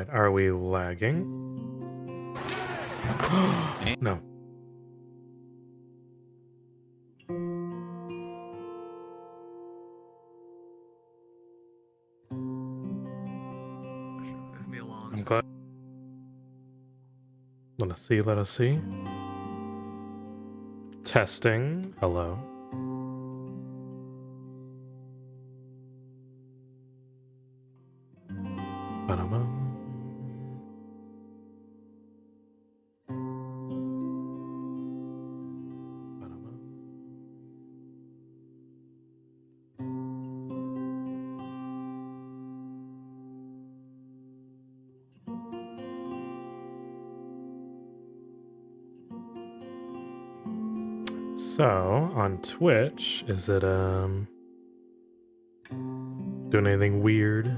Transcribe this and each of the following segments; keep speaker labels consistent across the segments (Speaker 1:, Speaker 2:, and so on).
Speaker 1: Alright, are we lagging? No. I'm glad. Let us see, let us see. Testing. Hello. Ba-da-bum. Ba-da-bum. So, on Twitch, is it, doing anything weird?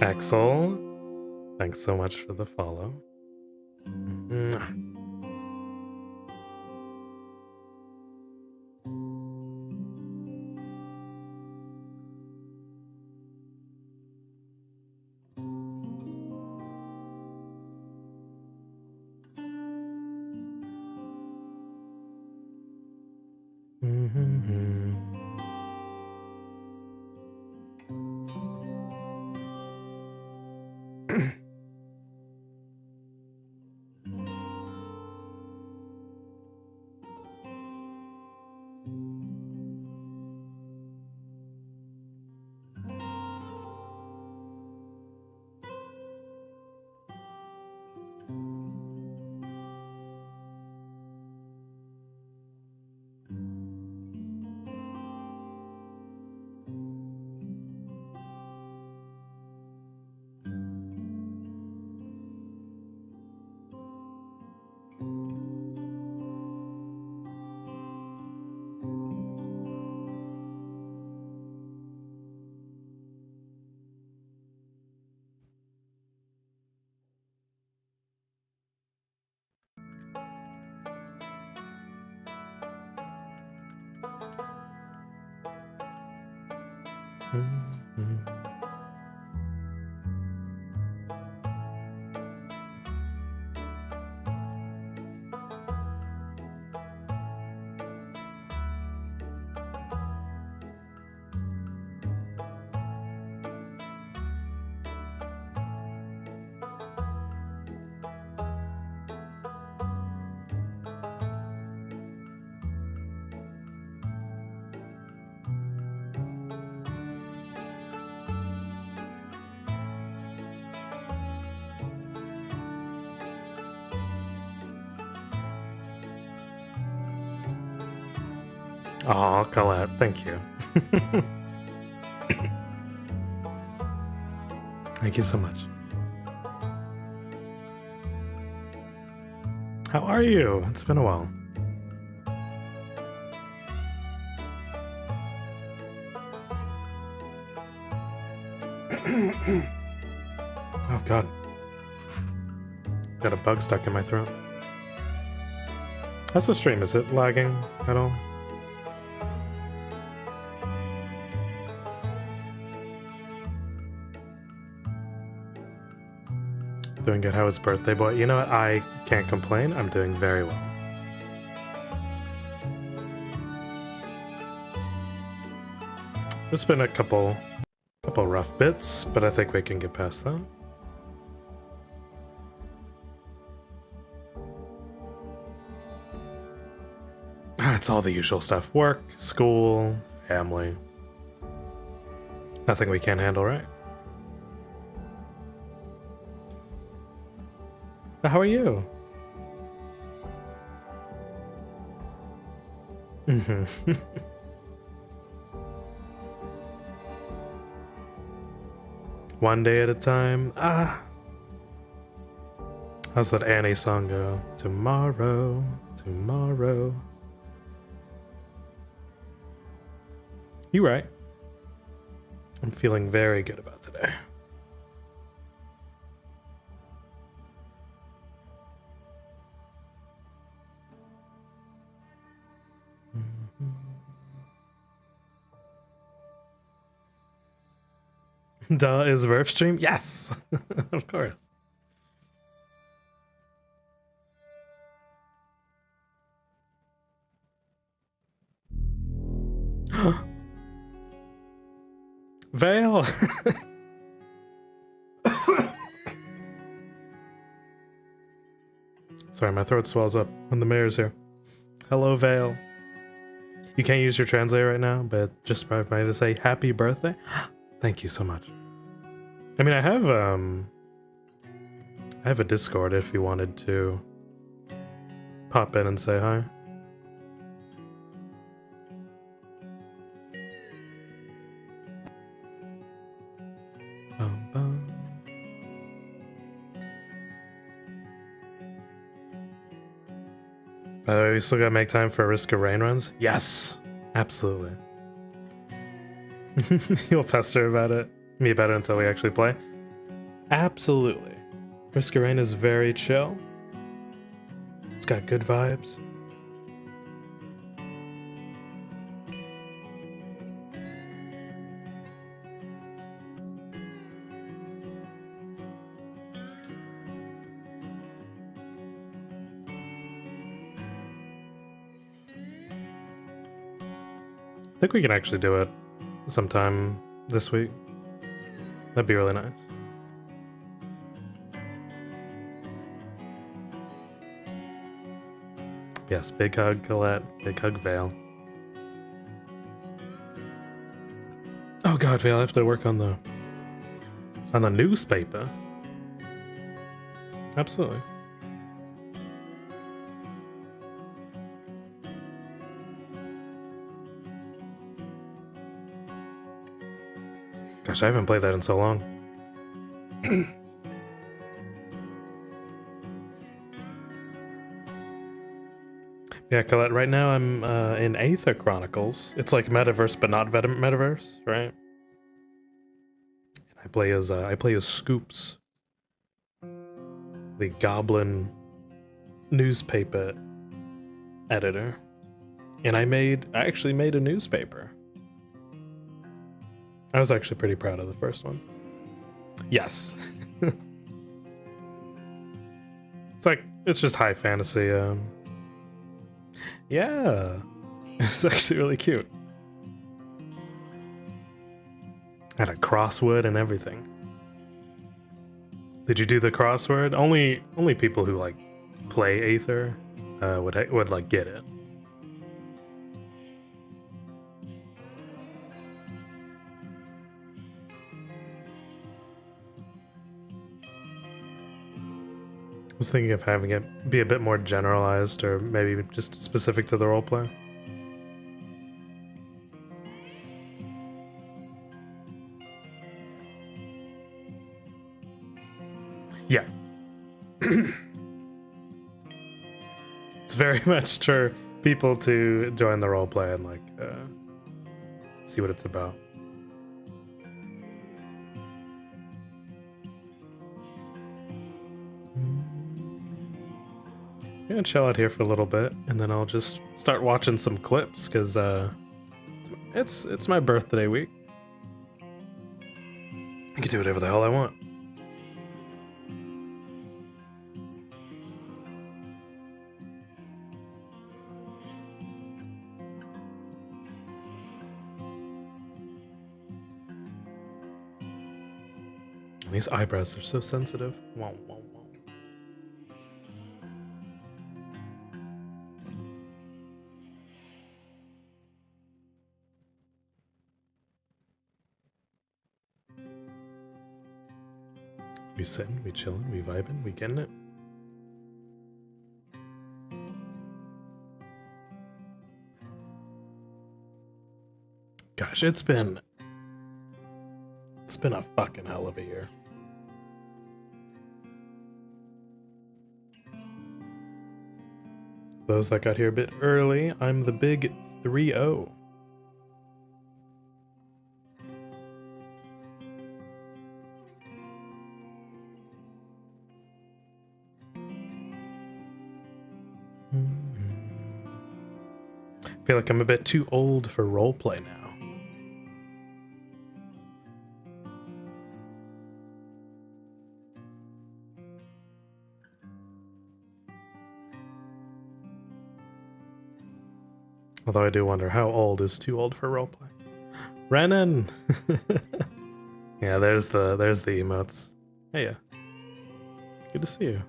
Speaker 1: Axel, thanks so much for the follow. Aw, Colette, thank you. Thank you so much. How are you? It's been a while. Oh god. Got a bug stuck in my throat. How's the stream? Is it lagging at all? Doing good. How was birthday boy? You know what? I can't complain. I'm doing very well. There's been a couple rough bits, but I think we can get past that. It's all the usual stuff. Work, school, family. Nothing we can't handle, right? How are you? One day at a time. Ah. How's that Annie song go? Tomorrow, tomorrow. You right. I'm feeling very good about today. Duh, is Verve stream? Yes! Of course. Vale! Sorry, my throat swells up when the mayor's here. Hello, Vale. You can't use your translator right now, but just by me to say happy birthday. Thank you so much. I mean, I have a Discord if you wanted to pop in and say hi. By the way, we still gotta make time for Risk of Rain runs? Yes! Absolutely. You'll pester me about it until we actually play? Absolutely. Risk of Rain is very chill. It's got good vibes. I think we can actually do it sometime this week. That'd be really nice. Yes, big hug, Colette. Big hug, Vale. Oh god, Vale, I have to work on the newspaper. Absolutely. Gosh, I haven't played that in so long. Yeah, Colette, right now I'm in Aether Chronicles. It's like Metaverse, but not Metaverse, right? I play as Scoops, the goblin newspaper editor. And I actually made a newspaper. I was actually pretty proud of the first one. Yes. It's just high fantasy. Yeah. It's actually really cute. Had a crossword and everything. Did you do the crossword? Only people who like play Aether would like get it. I was thinking of having it be a bit more generalized, or maybe just specific to the roleplay. Yeah. It's very much for people to join the roleplay and like see what it's about. I'm gonna chill out here for a little bit, and then I'll just start watching some clips because it's my birthday week. I can do whatever the hell I want. These eyebrows are so sensitive. Wow, wow, wow. We sitting, we chilling, we vibing, we getting it. Gosh, it's been a fucking hell of a year. Those that got here a bit early, I'm the big 3-0. I feel like I'm a bit too old for roleplay now. Although I do wonder how old is too old for roleplay. Renan! Yeah, there's the emotes. Hey, yeah. Good to see you.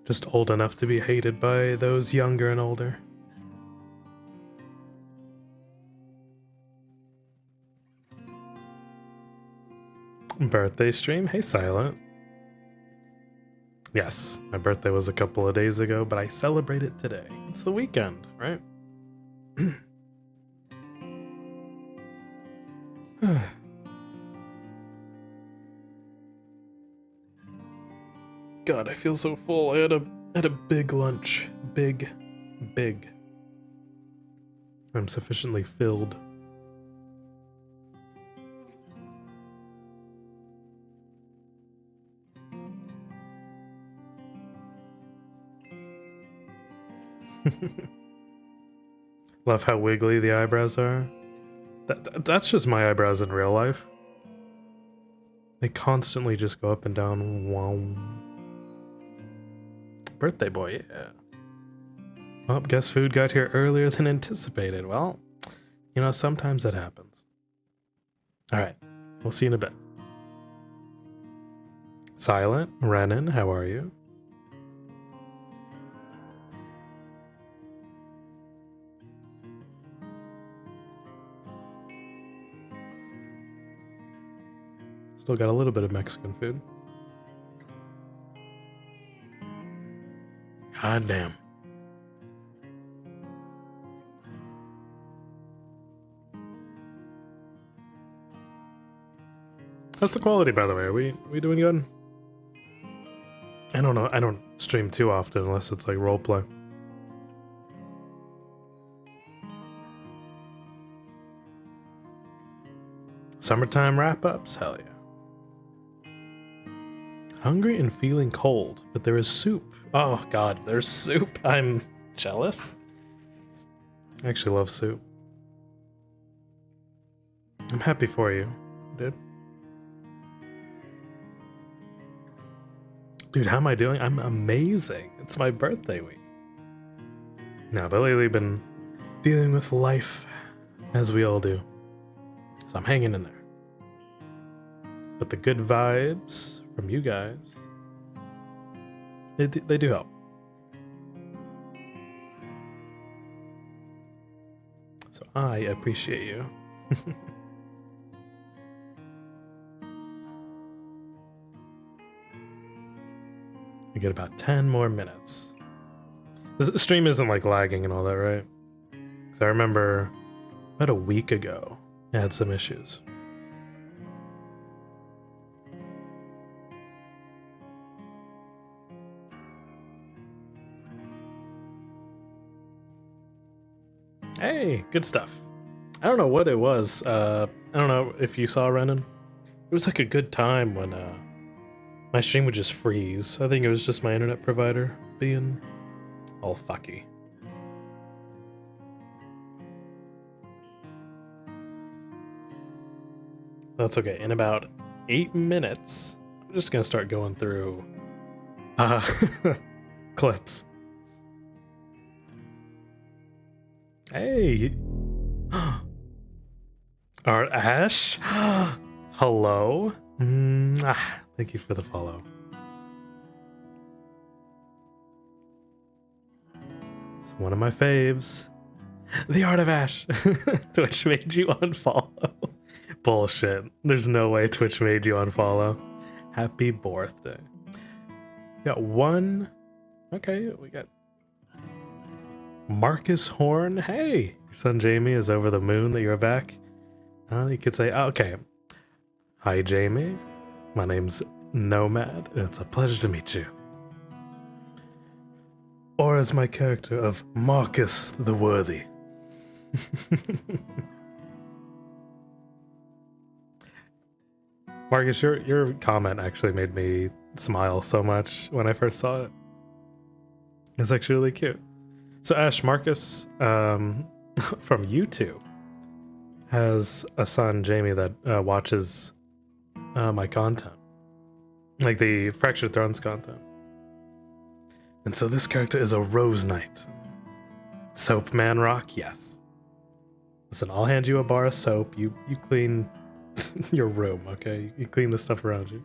Speaker 1: Just old enough to be hated by those younger and older. Birthday stream? Hey, Silent. Yes, my birthday was a couple of days ago, but I celebrate it today. It's the weekend, right? God, I feel so full. I had a big lunch. Big. I'm sufficiently filled. Love how wiggly the eyebrows are. That's just my eyebrows in real life. They constantly just go up and down. Wow. Birthday boy, yeah. Well, guess food got here earlier than anticipated. Well, you know, sometimes that happens. Alright, we'll see you in a bit. Silent, Renan, how are you? Still got a little bit of Mexican food. God damn. How's the quality, by the way? Are we doing good? I don't know. I don't stream too often unless it's like roleplay. Summertime wrap-ups? Hell yeah. Hungry and feeling cold, but there is soup. Oh god, there's soup. I'm jealous. I actually love soup. I'm happy for you, dude. Dude, how am I doing? I'm amazing. It's my birthday week. No, but lately I've been dealing with life, as we all do. So I'm hanging in there. But the good vibes from you guys, they do help. So I appreciate you. We get about 10 more minutes. The stream isn't like lagging and all that, right? Because I remember about a week ago, I had some issues. Hey, good stuff. I don't know what it was. I don't know if you saw Renan. It was like a good time when my stream would just freeze. I think it was just my internet provider being all fucky. That's okay. In about 8 minutes, I'm just gonna start going through clips. Hey, our Ash. Hello. Thank you for the follow. It's one of my faves. The Art of Ash. Twitch made you unfollow. Bullshit. There's no way Twitch made you unfollow. Happy birthday. Got one. Okay, we got Marcus Horn. Hey, your son Jamie is over the moon that you're back. You could say, okay. Hi, Jamie. My name's Nomad, and it's a pleasure to meet you. Or as my character of Marcus the Worthy. Marcus, your comment actually made me smile so much when I first saw it. It's actually really cute. So Ash, Marcus from YouTube has a son, Jamie, that watches my content, like the Fractured Thrones content. And so this character is a Rose Knight. Soap Man Rock, yes. Listen, I'll hand you a bar of soap. You clean your room, okay? You clean the stuff around you.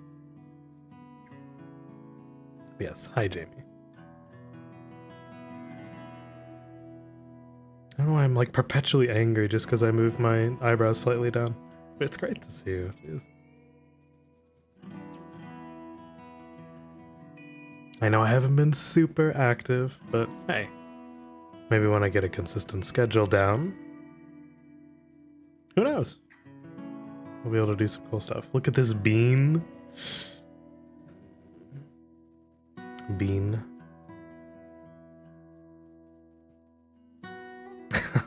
Speaker 1: Yes, hi Jamie. I don't know why I'm like perpetually angry just because I moved my eyebrows slightly down. But it's great to see you. Jeez. I know I haven't been super active, but hey, maybe when I get a consistent schedule down, who knows? We'll be able to do some cool stuff. Look at this bean. Bean.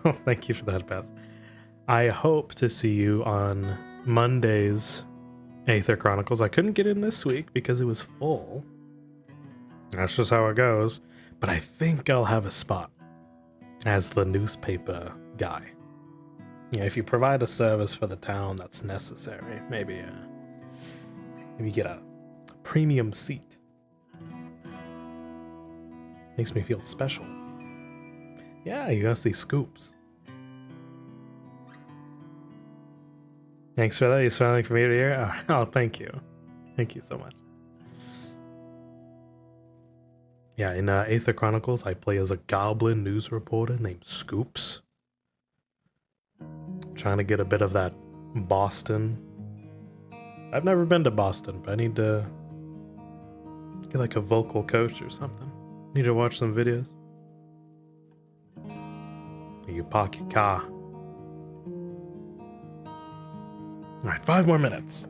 Speaker 1: Oh, thank you for that, Beth. I hope to see you on Monday's Aether Chronicles. I couldn't get in this week because it was full. That's just how it goes. But I think I'll have a spot as the newspaper guy. Yeah, if you provide a service for the town that's necessary, maybe get a premium seat. Makes me feel special. Yeah, you gotta see scoops. Thanks for that. You smiling from ear to ear? Oh, thank you. Thank you so much. Yeah, in Aether Chronicles, I play as a goblin news reporter named Scoops. Trying to get a bit of that Boston. I've never been to Boston, but I need to get like a vocal coach or something. Need to watch some videos. You park your car. Alright, 5 more minutes.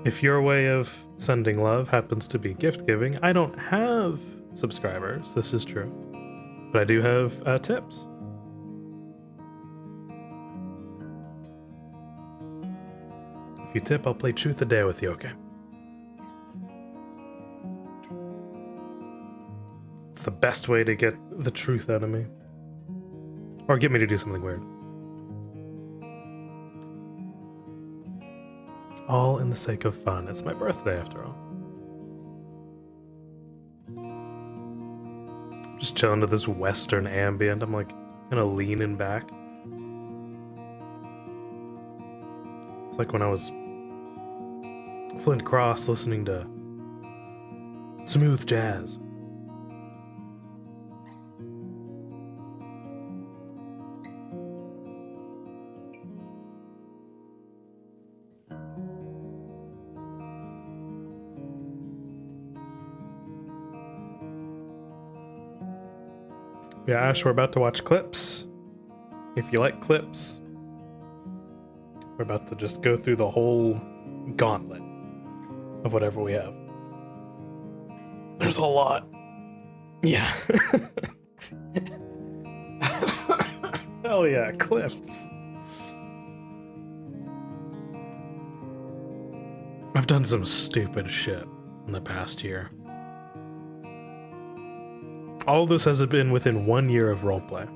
Speaker 1: If your way of sending love happens to be gift giving, I don't have subscribers, this is true. But I do have tips. If you tip, I'll play Truth or Dare with you, okay? It's the best way to get the truth out of me. Or get me to do something weird. All in the sake of fun. It's my birthday, after all. Just chilling to this Western ambient. I'm like kind of leaning back. It's like when I was Flint Cross listening to smooth jazz. Yeah, Ash, we're about to watch clips. If you like clips, we're about to just go through the whole gauntlet of whatever we have. There's a lot. Yeah. Hell yeah, clips. I've done some stupid shit in the past year. All of this has been within 1 year of roleplay.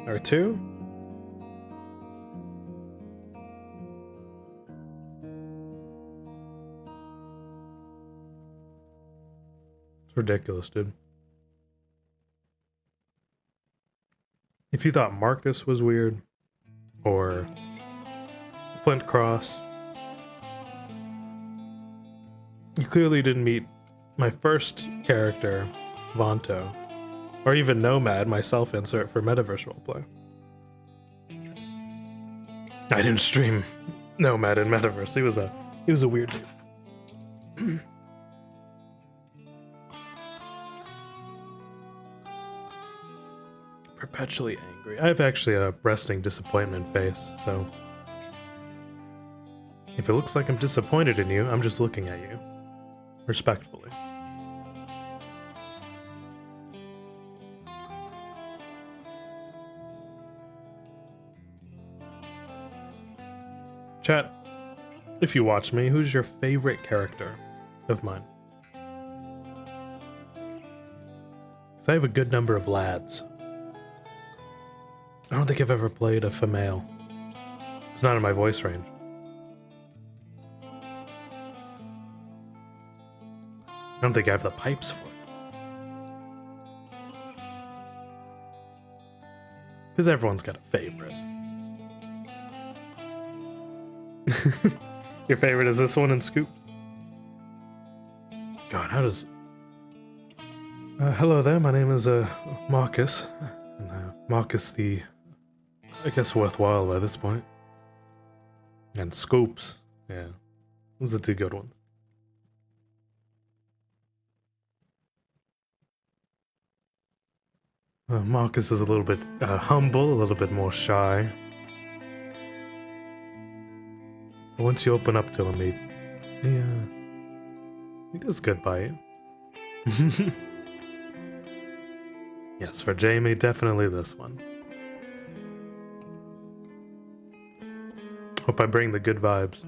Speaker 1: Or 2? It's ridiculous, dude. If you thought Marcus was weird, or Flint Cross, you clearly didn't meet my first character, Vonto. Or even Nomad, my self-insert for Metaverse roleplay. I didn't stream Nomad in Metaverse. He was a weird dude. Perpetually angry. I have actually a resting disappointment face, so if it looks like I'm disappointed in you, I'm just looking at you. Respectfully. Chat, if you watch me, who's your favorite character of mine? Because I have a good number of lads. I don't think I've ever played a female It's not in my voice range. I don't think I have the pipes for it. Because everyone's got a favorite. Your favorite is this one in Scoops? God, how does... hello there, my name is Marcus. And Marcus the... I guess worthwhile by this point. And Scoops. Yeah. Those are two good ones. Marcus is a little bit humble, a little bit more shy. But once you open up to him, he does good by you. Yes, for Jamie, definitely this one. Hope I bring the good vibes.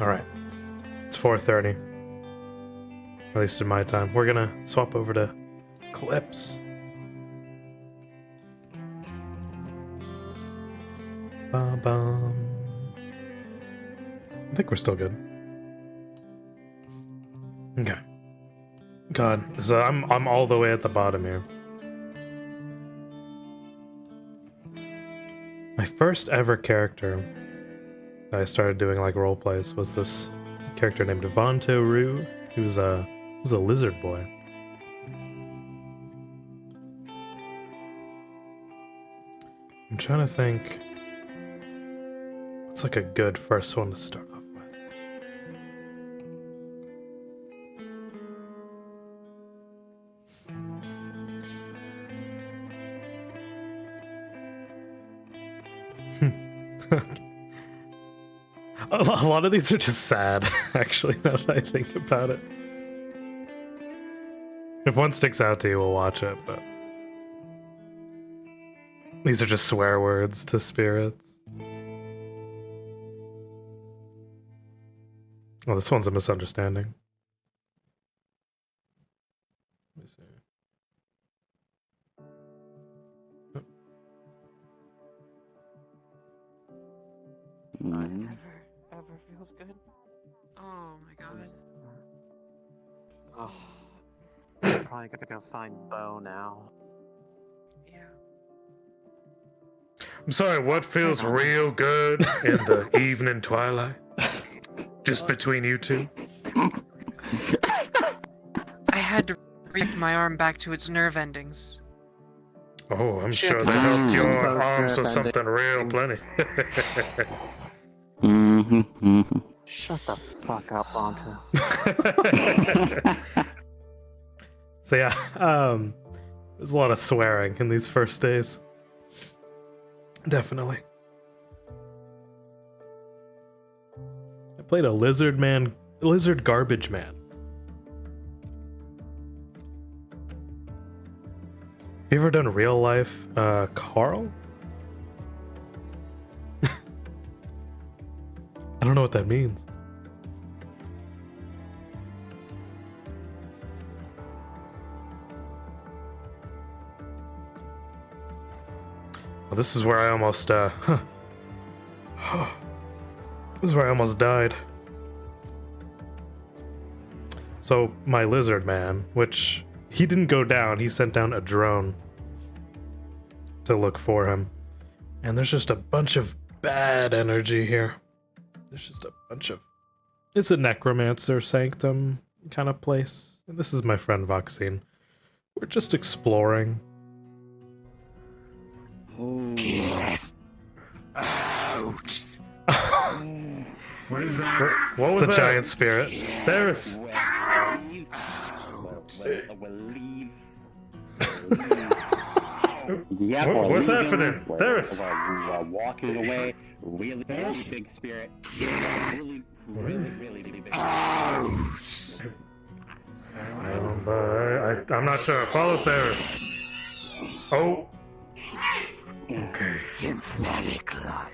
Speaker 1: Alright, it's 4:30, at least in my time. We're gonna swap over to clips. Ba-bum. I think we're still good. Okay. God, so I'm all the way at the bottom here. My first ever character that I started doing like role plays was this character named Vonto Rue. He was a lizard boy. I'm trying to think what's like a good first one to start off with. A lot of these are just sad, actually, now that I think about it. If one sticks out to you, we'll watch it, but... These are just swear words to spirits. Oh, this one's a misunderstanding. Let me see.
Speaker 2: Ever feels good. Oh my god.
Speaker 3: Oh, I'm probably gonna go find Bo now.
Speaker 2: Yeah.
Speaker 1: I'm sorry, what feels real good in the evening twilight? Just between you two?
Speaker 2: I had to rip my arm back to its nerve endings.
Speaker 1: Oh, I'm
Speaker 3: Shit.
Speaker 1: sure they helped your
Speaker 3: Exposed
Speaker 1: arms
Speaker 3: to
Speaker 1: with something real plenty.
Speaker 3: Shut the fuck up, Bonta.
Speaker 1: So yeah, there's a lot of swearing in these first days. Definitely. I played a lizard garbage man. Have you ever done real life, Carl? I don't know what that means. Well, this is where I almost, this is where I almost died. So, my lizard man, which he didn't go down, he sent down a drone to look for him. And there's just a bunch of bad energy here. There's just a bunch of... It's a necromancer sanctum kind of place. And this is my friend Voxine. We're just exploring.
Speaker 4: Out.
Speaker 1: What is that? What was that? It's a giant spirit. There is...
Speaker 4: Yeah,
Speaker 1: what's happening? There is...
Speaker 4: walking away. Really big spirit. Really big. Out.
Speaker 1: I'm not sure. Follow Theris. Oh. Okay.
Speaker 5: Synthetic life.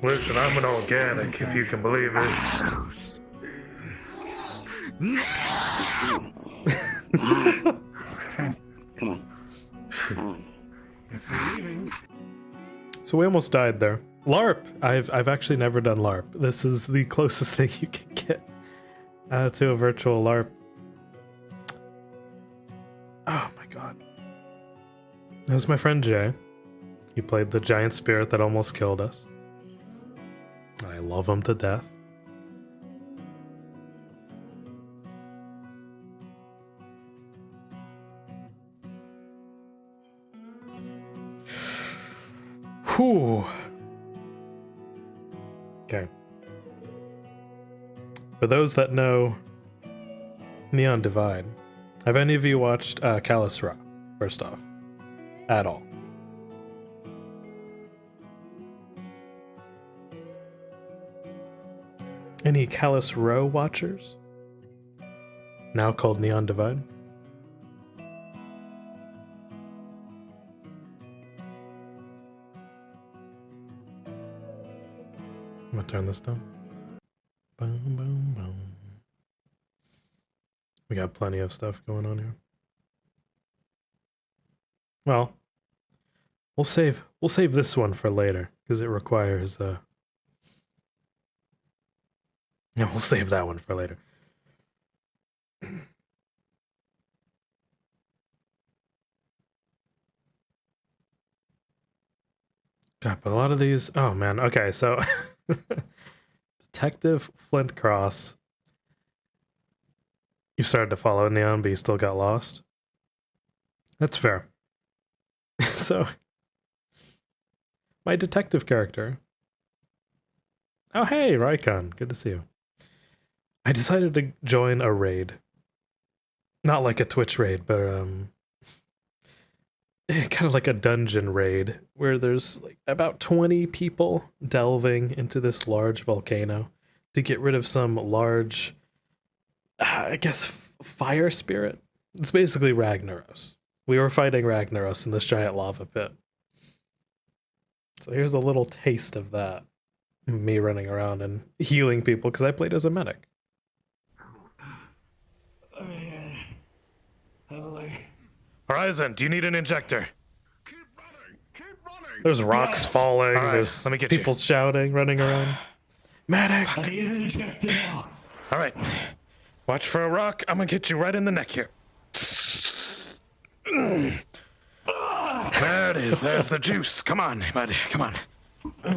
Speaker 1: Listen, I'm an organic, if you can believe it.
Speaker 4: Come on.
Speaker 1: So we almost died there. LARP. I've actually never done LARP. This is the closest thing you can get to a virtual LARP. Oh my god. That was my friend Jay. He played the giant spirit that almost killed us. I love him to death. Whew. Okay. For those that know Neon Divide, have any of you watched Callus Raw, first off? At all? Any Callus Row watchers? Now called Neon Divide? I'm gonna turn this down. Boom, boom, boom. We got plenty of stuff going on here. Well, we'll save this one for later because it requires yeah, we'll save that one for later. God, but a lot of these... Oh, man. Okay, so... Detective Flint Cross. You started to follow Neon, but you still got lost. That's fair. So... My detective character... Oh, hey, Raikon. Good to see you. I decided to join a raid. Not like a Twitch raid, but, kind of like a dungeon raid where there's like about 20 people delving into this large volcano to get rid of some large, I guess, fire spirit. It's basically Ragnaros. We were fighting Ragnaros in this giant lava pit. So here's a little taste of that. Me running around and healing people because I played as a medic. Horizon, do you need an injector?
Speaker 5: Keep running.
Speaker 1: There's rocks falling.
Speaker 6: All right,
Speaker 1: There's
Speaker 6: let me get
Speaker 1: people shouting, running around. Medic!
Speaker 6: All right. Watch for a rock. I'm gonna get you right in the neck here. There it is. There's the juice. Come on, buddy. Come on. All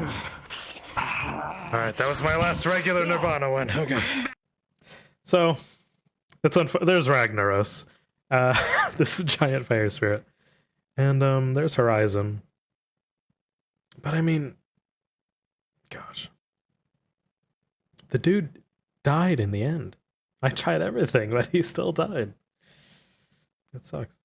Speaker 6: right, that was my last regular Nirvana one. Okay.
Speaker 1: So, it's there's Ragnaros. This giant fire spirit. And there's Horizon. But I mean, gosh. The dude died in the end. I tried everything, but he still died. It sucks.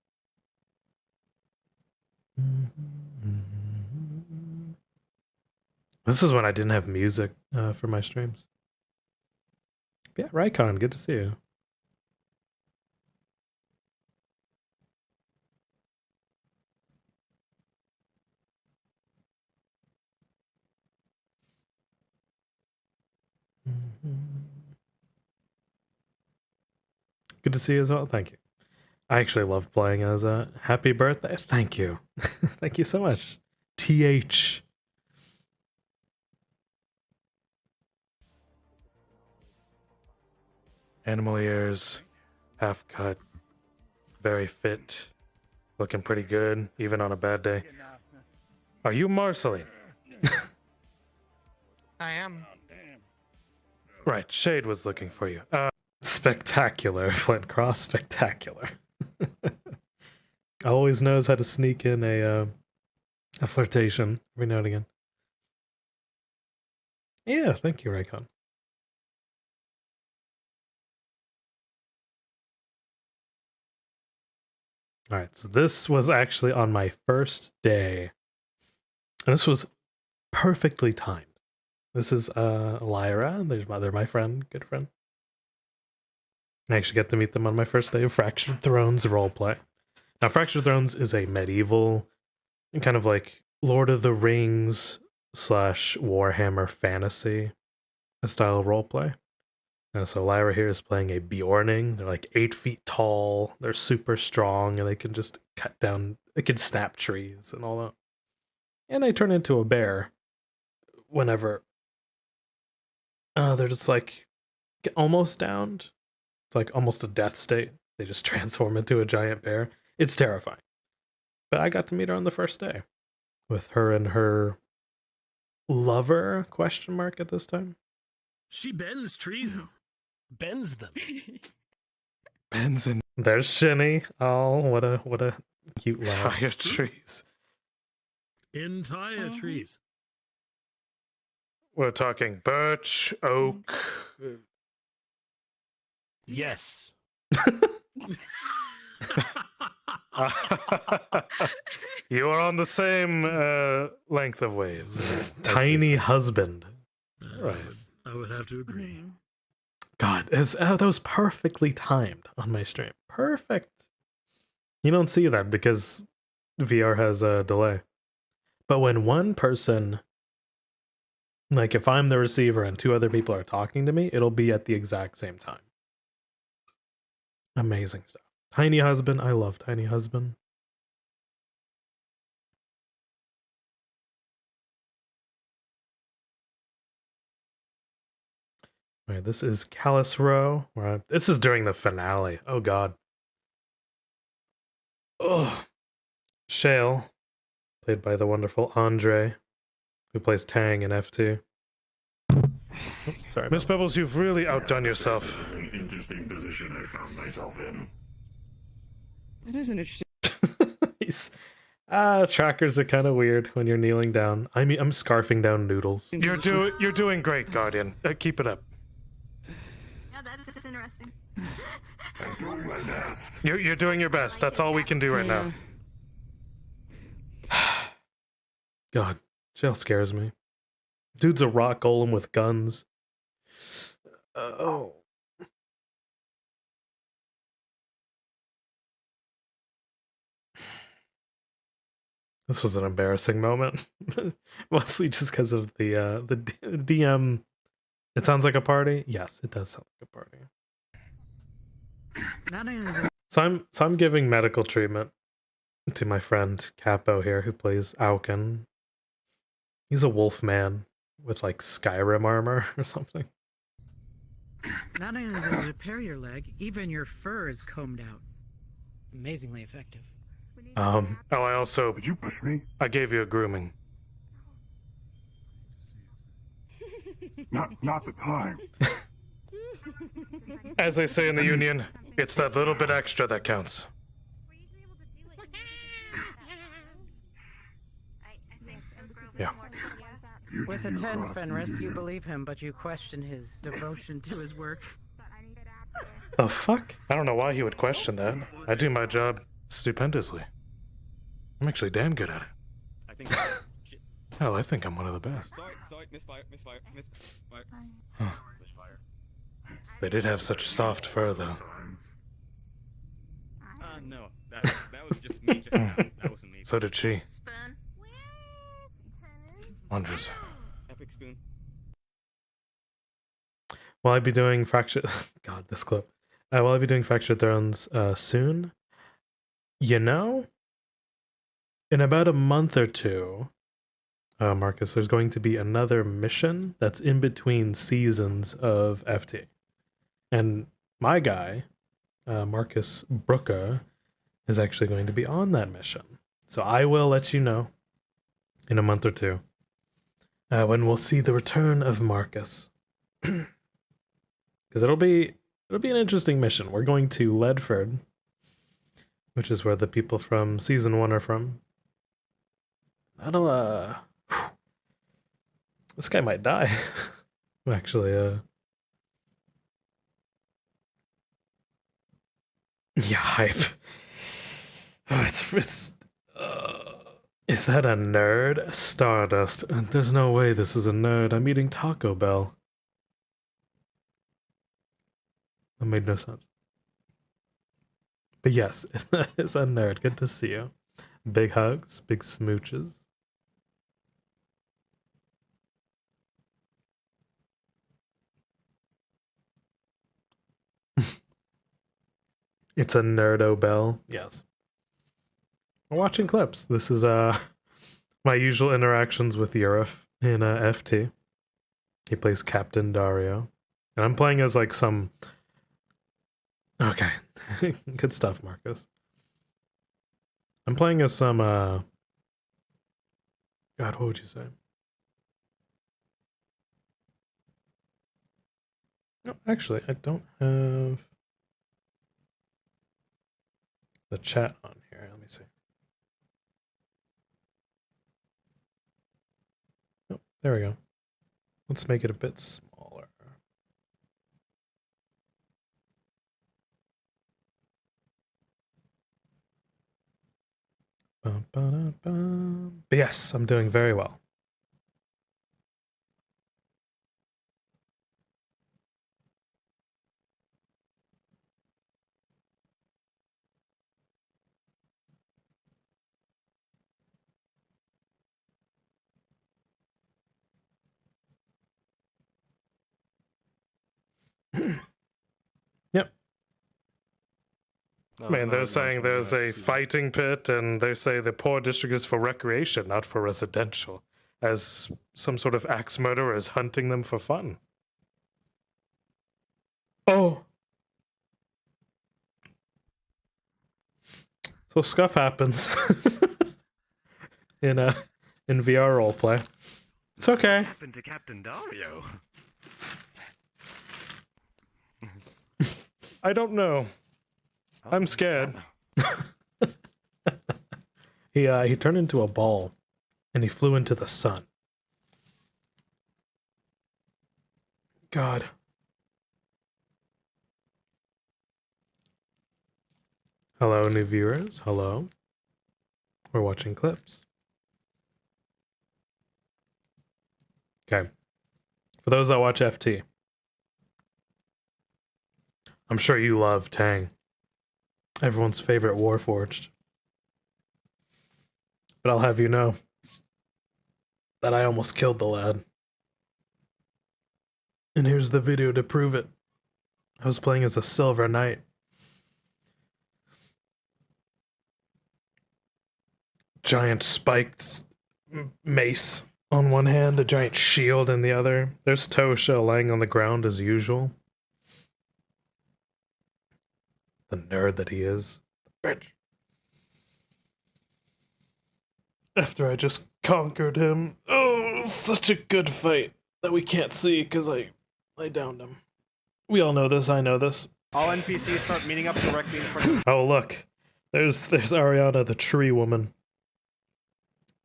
Speaker 1: This is when I didn't have music for my streams. Yeah, Raikon, good to see you. Good to see you as well. Thank you. I actually love playing as a happy birthday. Thank you. Thank you so much. TH.
Speaker 6: Animal ears, half cut, very fit, looking pretty good, even on a bad day. Are you Marceline?
Speaker 2: I am.
Speaker 6: Right, Shade was looking for you.
Speaker 1: Spectacular, Flint Cross. Spectacular. Always knows how to sneak in a flirtation every now and again. Yeah, thank you, Raikon. Alright, so this was actually on my first day. And this was perfectly timed. This is Lyra. They're my friend, good friend. I actually get to meet them on my first day of Fractured Thrones roleplay. Now, Fractured Thrones is a medieval, kind of like Lord of the Rings / Warhammer fantasy style roleplay. And so Lyra here is playing a Bjorning. They're like 8 feet tall. They're super strong, and they can just cut down. They can snap trees and all that. And they turn into a bear whenever they're just like almost downed. It's like almost a death state. They just transform into a giant bear. It's terrifying. But I got to meet her on the first day with her and her lover ? At this time.
Speaker 5: She bends trees now. Bends them.
Speaker 6: Bends and
Speaker 1: There's Shinny. Oh, what a cute lad.
Speaker 6: entire trees.
Speaker 5: Entire trees.
Speaker 6: We're talking birch, oak.
Speaker 5: Yes.
Speaker 6: You are on the same length of waves.
Speaker 1: Tiny husband.
Speaker 6: Right.
Speaker 5: I would have to agree.
Speaker 1: God, that was perfectly timed on my stream. Perfect. You don't see that because VR has a delay. But when one person, like if I'm the receiver and 2 other people are talking to me, it'll be at the exact same time. Amazing stuff. Tiny husband. I love Tiny husband. All right, this is Callus Row. This is during the finale. Oh god. Oh, Shale, played by the wonderful Andre, who plays Tang in F2. Oh, sorry,
Speaker 6: Miss Bubbles, you've really outdone yourself.
Speaker 5: An interesting position I found myself in.
Speaker 7: It is an interesting.
Speaker 1: He's, trackers are kind of weird when you're kneeling down. I mean, I'm scarfing down noodles.
Speaker 6: You're doing great, Guardian. Keep it up.
Speaker 8: Yeah, that's interesting.
Speaker 5: I'm doing my best.
Speaker 6: You're doing your best. That's all we can do right now.
Speaker 1: God, Shale scares me. Dude's a rock golem with guns. Oh. This was an embarrassing moment. Mostly just because of the DM. It sounds like a party. Yes, it does sound like a party. So I'm giving medical treatment to my friend Capo here, who plays Auken. He's a wolf man with like Skyrim armor or something.
Speaker 9: Not only does it repair your leg, even your fur is combed out. Amazingly effective.
Speaker 6: Oh, I also
Speaker 5: Would you push me?
Speaker 6: I gave you a grooming.
Speaker 5: Not the time.
Speaker 6: As they say in the union, it's that little bit extra that counts. Yeah.
Speaker 9: With a 10, Fenris, you believe him, but you question his devotion to his work.
Speaker 1: The fuck?
Speaker 6: I don't know why he would question that. I do my job stupendously. I'm actually damn good at it.
Speaker 10: I think.
Speaker 6: Hell, I think I'm one of the best.
Speaker 10: Sorry, misfire.
Speaker 6: Huh. They did have such soft fur, though.
Speaker 10: No, that was just me. That wasn't me.
Speaker 6: So did she.
Speaker 8: Spoon.
Speaker 6: Wonders.
Speaker 10: Epic spoon.
Speaker 1: Will I be doing Fractured... God, this clip. Will I be doing Fractured Thrones soon? You know? In about a month or 2, Marcus, there's going to be another mission that's in between seasons of FT. And my guy, Marcus Brooker, is actually going to be on that mission. So I will let you know in a month or 2 when we'll see the return of Marcus. Because it'll be an interesting mission. We're going to Ledford, which is where the people from season 1 are from. That'll this guy might die. Actually, yeah, hype. Oh, Is that a nerd? Stardust. There's no way this is a nerd. I'm eating Taco Bell. That made no sense. But yes, that is a nerd. Good to see you. Big hugs, big smooches. It's a nerdo bell. Yes. We're watching clips. This is my usual interactions with Eurif in FT. He plays Captain Dario. And I'm playing as like some... Okay. Good stuff, Marcus. I'm playing as some God, what would you say? No, actually, I don't have the chat on here. Let me see. Oh, there we go. Let's make it a bit smaller. Bum, ba-da, bum. But yes, I'm doing very well. Yep. Man, they're saying there's a fighting pit, and they say the poor district is for recreation, not for residential, as some sort of axe murderer is hunting them for fun. Oh. So stuff happens in VR roleplay. It's okay.
Speaker 10: What happened to Captain Dario?
Speaker 6: I don't know. I'm scared.
Speaker 1: He turned into a ball, and he flew into the sun. God. Hello, new viewers. Hello. We're watching clips. Okay. For those that watch FT, I'm sure you love Tang. Everyone's favorite Warforged. But I'll have you know that I almost killed the lad. And here's the video to prove it. I was playing as a Silver Knight. Giant spiked mace on one hand, a giant shield in the other. There's Tosha laying on the ground as usual. The nerd that he is. Bitch. After I just conquered him. Oh, it was such a good fight that we can't see because I downed him. We all know this, I know this.
Speaker 5: All NPCs start meeting up directly in front of
Speaker 1: Oh, look. There's Ariana, the tree woman.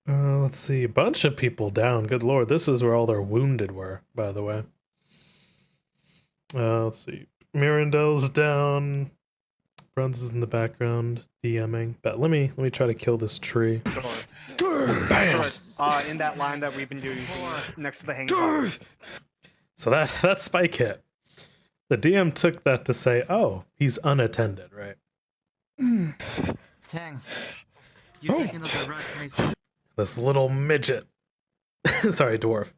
Speaker 1: Let's see. A bunch of people down. Good lord. This is where all their wounded were, by the way. Let's see. Mirandel's down. Bruns is in the background, DMing. But let me try to kill this tree. Bam!
Speaker 5: in that line that we've been doing next to the hang.
Speaker 1: So that spike hit. The DM took that to say, oh, he's unattended, right?
Speaker 9: Tang, you taking up the right place.
Speaker 1: This little midget. Sorry, dwarf.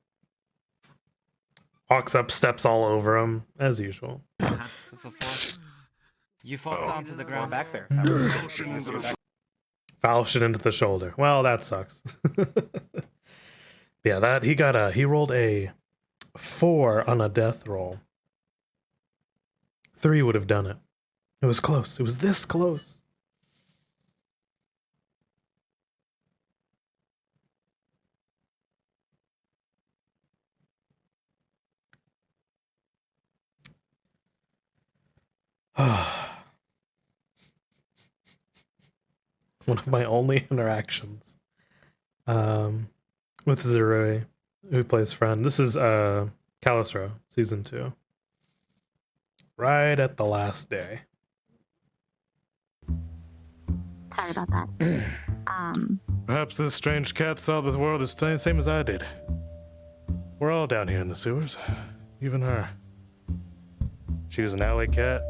Speaker 1: Walks up, steps all over him, as usual.
Speaker 9: You fall down to the ground
Speaker 5: back there.
Speaker 1: Falchion into the shoulder. Well, that sucks. Yeah, he rolled a 4 on a death roll. 3 would have done it. It was close. It was this close. One of my only interactions with Zerui, who plays friend. This is Calistro, season 2. Right at the last day.
Speaker 8: Sorry about that.
Speaker 6: Perhaps this strange cat saw the world as same as I did. We're all down here in the sewers. Even her. She was an alley cat,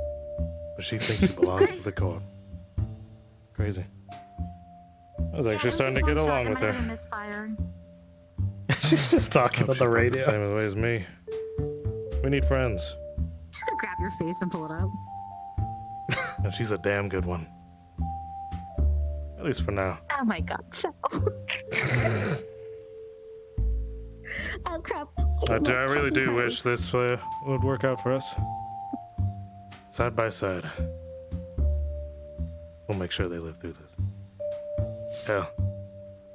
Speaker 6: but she thinks she belongs to the court. Crazy. I was actually starting to get along with her.
Speaker 1: She's just talking on the radio.
Speaker 6: The same way as me. We need friends.
Speaker 8: Just gonna grab your face and pull it up.
Speaker 6: And she's a damn good one. At least for now.
Speaker 8: Oh my god, so. Oh crap.
Speaker 6: I really do wish this would work out for us. Side by side. We'll make sure they live through this. Hell,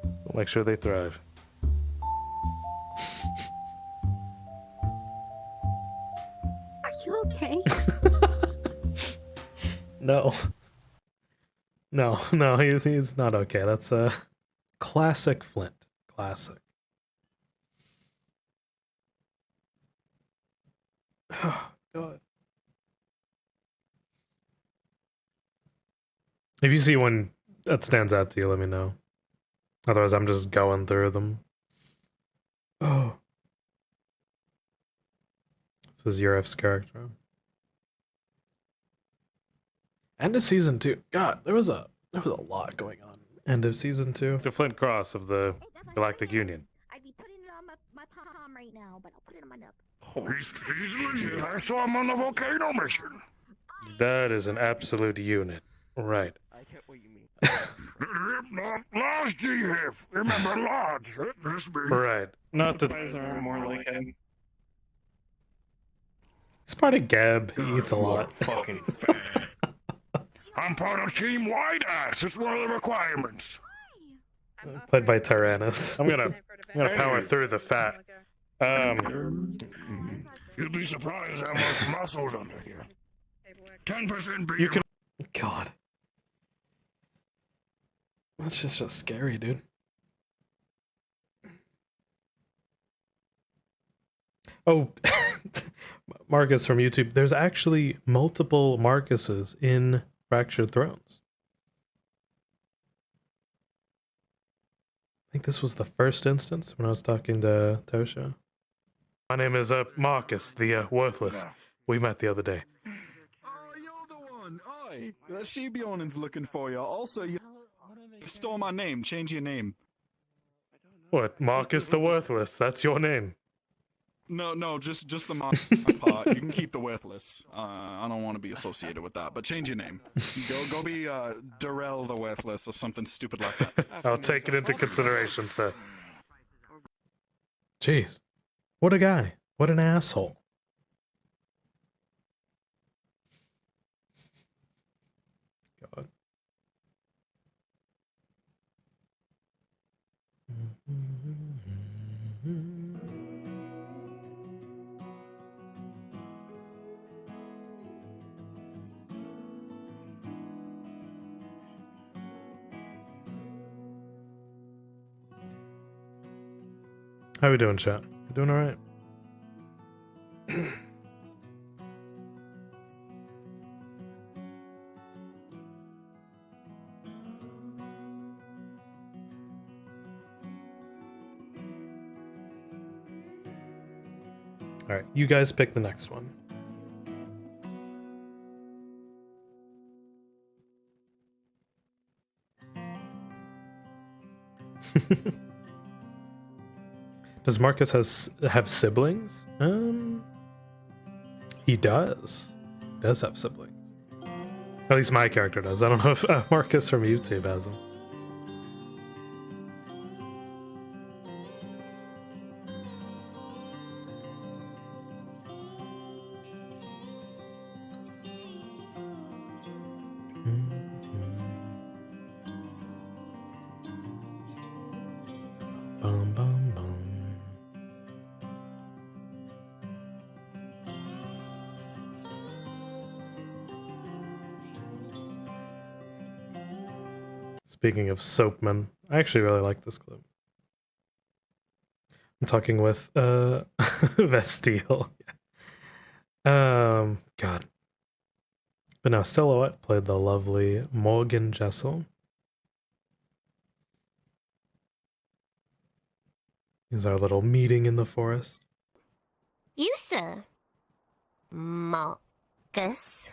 Speaker 6: we'll make sure they thrive.
Speaker 8: Are you okay?
Speaker 1: No. No, he's not okay. That's a classic Flint. Classic. Oh, God. If you see one that stands out to you, let me know. Otherwise, I'm just going through them. Oh. This is Yuref's character. End of season 2. God, there was a lot going on. End of season 2.
Speaker 6: The Flint Cross of the Galactic Union.
Speaker 8: I'd be putting it on my palm right now, but I'll put it on my nub.
Speaker 5: He's legit. I saw him on the volcano mission.
Speaker 6: That is an absolute unit. Right.
Speaker 3: I get what you mean.
Speaker 5: Lodge GF. Remember Lodge? This be.
Speaker 6: Right. Not that.
Speaker 3: Are more like him.
Speaker 1: It's part of Gab. He eats a lot.
Speaker 5: Fucking fat. I'm part of Team White Ass. It's one of the requirements.
Speaker 1: Played by Tyrannus.
Speaker 6: I'm gonna power through the fat.
Speaker 5: You'd be surprised how much muscle's under here. 10% beef.
Speaker 6: You can.
Speaker 1: God. That's just scary, dude. Oh, Marcus from YouTube. There's actually multiple Marcuses in Fractured Thrones. I think this was the first instance when I was talking to Tosha.
Speaker 6: My name is Marcus, the Worthless. We met the other day.
Speaker 11: Oh, you're the one. Oi, that Shibion's looking for you. Also, you stole my name. Change your name.
Speaker 6: What? Marcus the Worthless? That's your name.
Speaker 11: No, just the part. You can keep the Worthless. I don't want to be associated with that. But change your name. Go be Darrell the Worthless or something stupid like that.
Speaker 6: I'll take it into consideration, sir.
Speaker 1: Jeez. What a guy. What an asshole. God. How we doing, chat? You doing all right? All right, you guys pick the next one. Does Marcus have siblings? He does. He does have siblings. At least my character does. I don't know if Marcus from YouTube has them. Bum, bum, bum. Speaking of soapmen, I actually really like this clip. I'm talking with Vestiel. God. But now Silhouette played the lovely Morgan Jessel. Is our little meeting in the forest.
Speaker 8: You, sir. Marcus.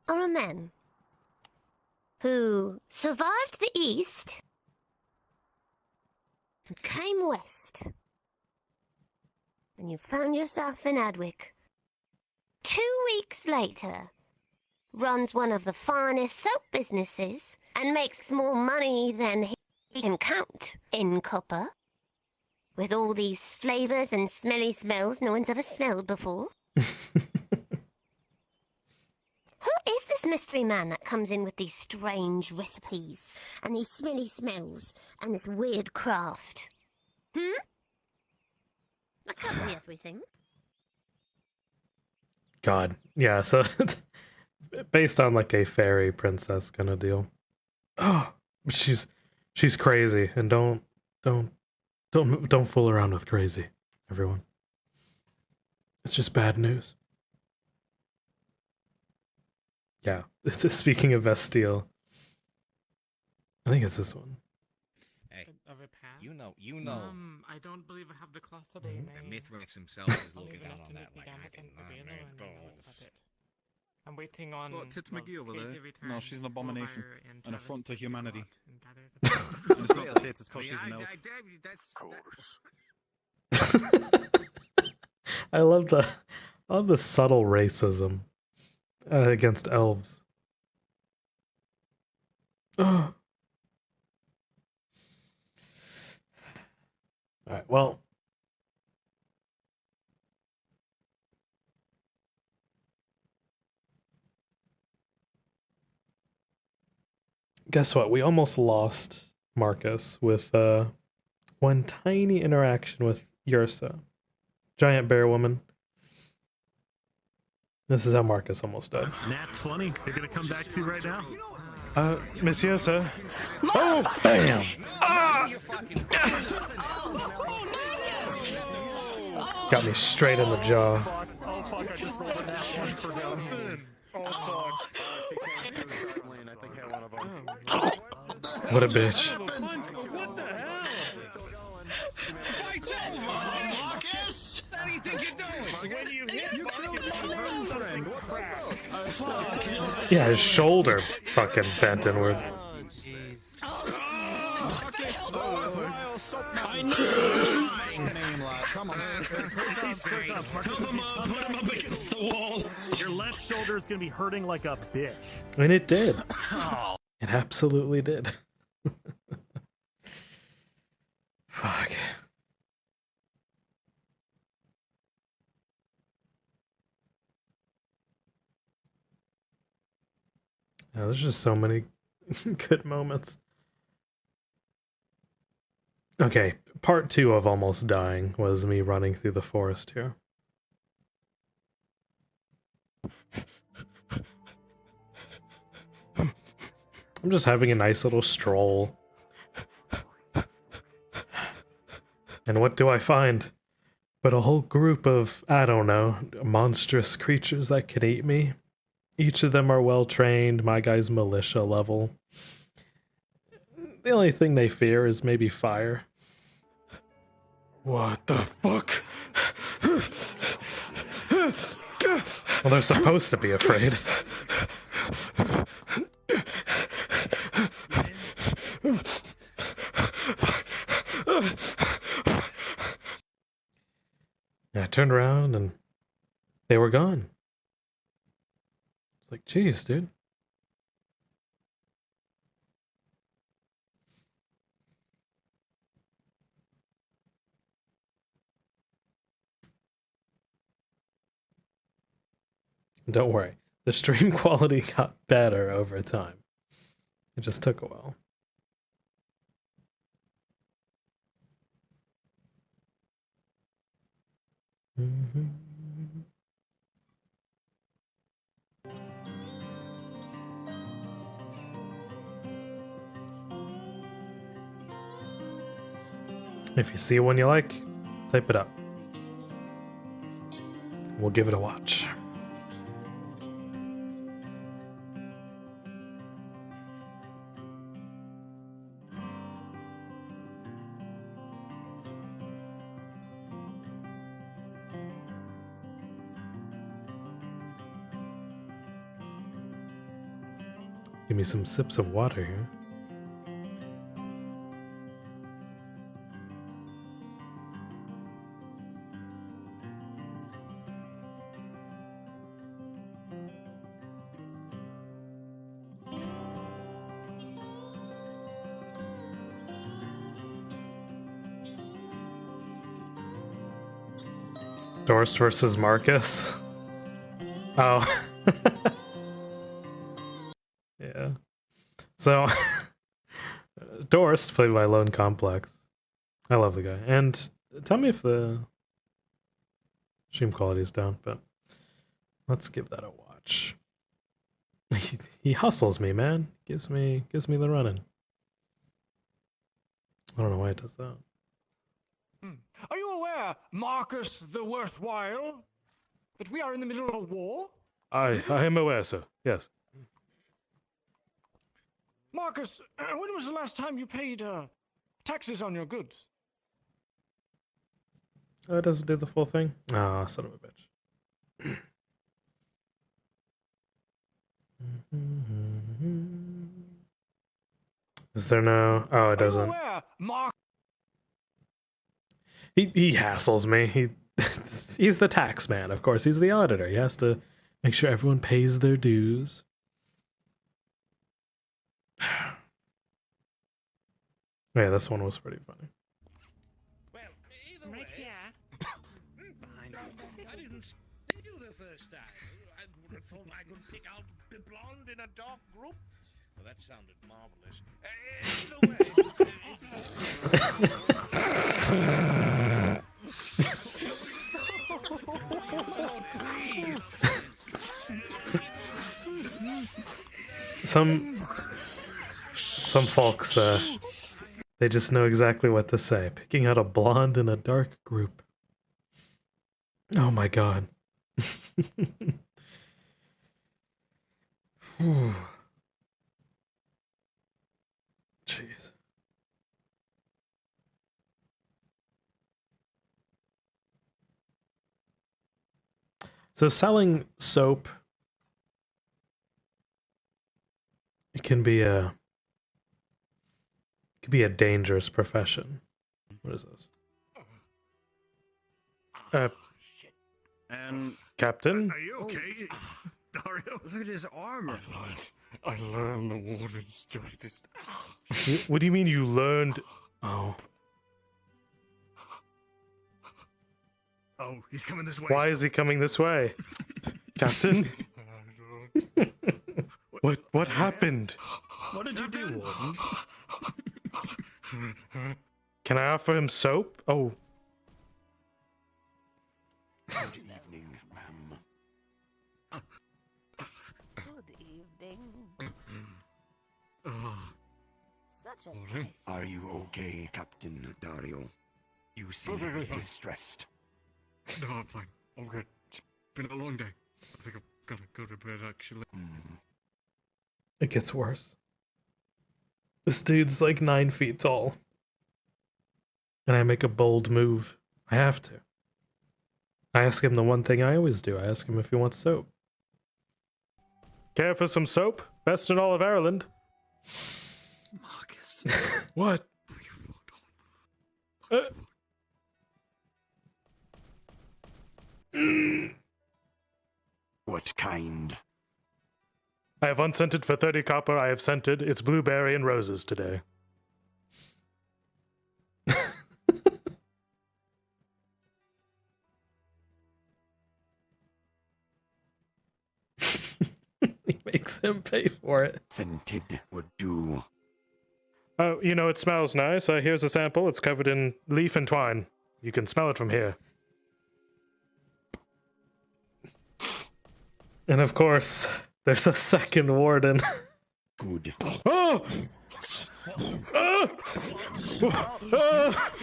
Speaker 8: Are a man who survived the East, came west, and you found yourself in Adwick. 2 weeks later, runs one of the finest soap businesses and makes more money than he can count in copper. With all these flavors and smelly smells no one's ever smelled before. Who is this mystery man that comes in with these strange recipes and these smelly smells and this weird craft? I can't be everything.
Speaker 1: God. Yeah, so based on like a fairy princess kind of deal. Oh, she's crazy, and don't fool around with crazy, everyone. It's just bad news. Yeah, speaking of Vestiel, I think it's this one.
Speaker 10: Hey,
Speaker 9: Of a path?
Speaker 10: you know.
Speaker 9: I don't believe I have the cloth today,
Speaker 10: And
Speaker 9: mate.
Speaker 10: Mithrax himself is
Speaker 9: I'll
Speaker 10: looking
Speaker 9: leave it
Speaker 10: down
Speaker 9: up
Speaker 10: on
Speaker 9: to
Speaker 10: that
Speaker 9: Nick
Speaker 10: like
Speaker 9: McGann
Speaker 10: I
Speaker 9: to
Speaker 10: did
Speaker 9: send
Speaker 10: not.
Speaker 9: for Bano
Speaker 10: Man,
Speaker 9: and knows about
Speaker 10: balls.
Speaker 9: it. I'm waiting on
Speaker 11: Got Tits
Speaker 9: well,
Speaker 11: McGee over
Speaker 9: Kate
Speaker 11: there.
Speaker 9: to return,
Speaker 11: No, she's an abomination.
Speaker 9: Rovire and
Speaker 11: An
Speaker 9: Travis
Speaker 11: affront to
Speaker 9: go
Speaker 11: humanity.
Speaker 9: out and gather the
Speaker 11: And it's not the tits, it's because she's an elf.
Speaker 1: I love the subtle racism against elves. All right, well, guess what? We almost lost Marcus with one tiny interaction with Ursa, giant bear woman. This is how Marcus almost died.
Speaker 5: Nat 20. They're gonna come back to you right now.
Speaker 6: Monsieur, sir.
Speaker 1: Oh, bam! Got me straight in the jaw.
Speaker 5: Oh fuck! I just rolled a nat 1 for down. Oh fuck!
Speaker 1: What a bitch.
Speaker 5: What the hell?
Speaker 12: Fight's over, Marcus! How do you think you're doing?
Speaker 5: When you hit Marcus, you hurt something. Crap.
Speaker 1: Yeah, his shoulder fucking bent inward.
Speaker 9: Oh, jeez.
Speaker 12: I know you're trying.
Speaker 11: Come on.
Speaker 12: Put him up against the wall.
Speaker 5: Your left shoulder is gonna be hurting like a bitch.
Speaker 1: And it did. It absolutely did. Fuck. Yeah, there's just so many good moments. Okay, part 2 of almost dying was me running through the forest here. I'm just having a nice little stroll. And what do I find? But a whole group of, I don't know, monstrous creatures that could eat me. Each of them are well trained. My guy's militia level. The only thing they fear is maybe fire.
Speaker 6: What the fuck?
Speaker 1: Well, they're supposed to be afraid. I turned around and they were gone. Like, geez, dude. Don't worry. The stream quality got better over time. It just took a while. If you see one you like, type it up. We'll give it a watch. Give me some sips of water here. Dorst versus Marcus. Oh. Yeah. So, Dorst, played by Lone Complex. I love the guy. And tell me if the stream quality is down, but let's give that a watch. He hustles me, man. Gives me the running. I don't know why it does that.
Speaker 13: Are you aware, Marcus the Worthwhile, that we are in the middle of a war?
Speaker 6: I am aware, sir. Yes.
Speaker 13: Marcus, when was the last time you paid taxes on your goods?
Speaker 1: Oh, it doesn't do the full thing? Ah, son of a bitch. Is there no... Oh, it doesn't. He hassles me. He's the tax man, of course. He's the auditor. He has to make sure everyone pays their dues. Yeah, this one was pretty funny.
Speaker 12: Well, either way, behind you. I didn't see you the first time. I would have thought I could pick out the blonde in a dark group. Well, that sounded marvelous.
Speaker 1: Some folks, they just know exactly what to say. Picking out a blonde in a dark group. Oh my god. Whew. Jeez. So selling soap, it can be a dangerous profession. What is this?
Speaker 5: And
Speaker 6: Captain?
Speaker 12: Are you okay, Dario?
Speaker 9: Look at his armor.
Speaker 5: I learned the warden's justice.
Speaker 6: What do you mean you learned? Oh.
Speaker 12: Oh, he's coming this way.
Speaker 6: Why is he coming this way? Captain? What happened?
Speaker 12: What did you do, Warden?
Speaker 6: Can I offer him soap? Oh.
Speaker 4: Good evening, ma'am.
Speaker 8: Good evening. Such a nice...
Speaker 4: Are you okay, Captain Dario? You seem distressed.
Speaker 5: No, I'm fine. I'm good. It's been a long day. I think I've got to go to bed, actually.
Speaker 1: It gets worse. This dude's like 9 feet tall. And I make a bold move. I have to. I ask him the one thing I always do. I ask him if he wants soap.
Speaker 6: Care for some soap? Best in all of Ireland.
Speaker 12: Marcus.
Speaker 6: What?
Speaker 4: What kind?
Speaker 6: I have unscented for 30 copper. I have scented. It's blueberry and roses today.
Speaker 1: He makes him pay for it.
Speaker 4: Scented would do.
Speaker 6: Oh, you know, it smells nice. Here's a sample. It's covered in leaf and twine. You can smell it from here.
Speaker 1: And of course, there's a second warden.
Speaker 4: Good.
Speaker 6: Oh!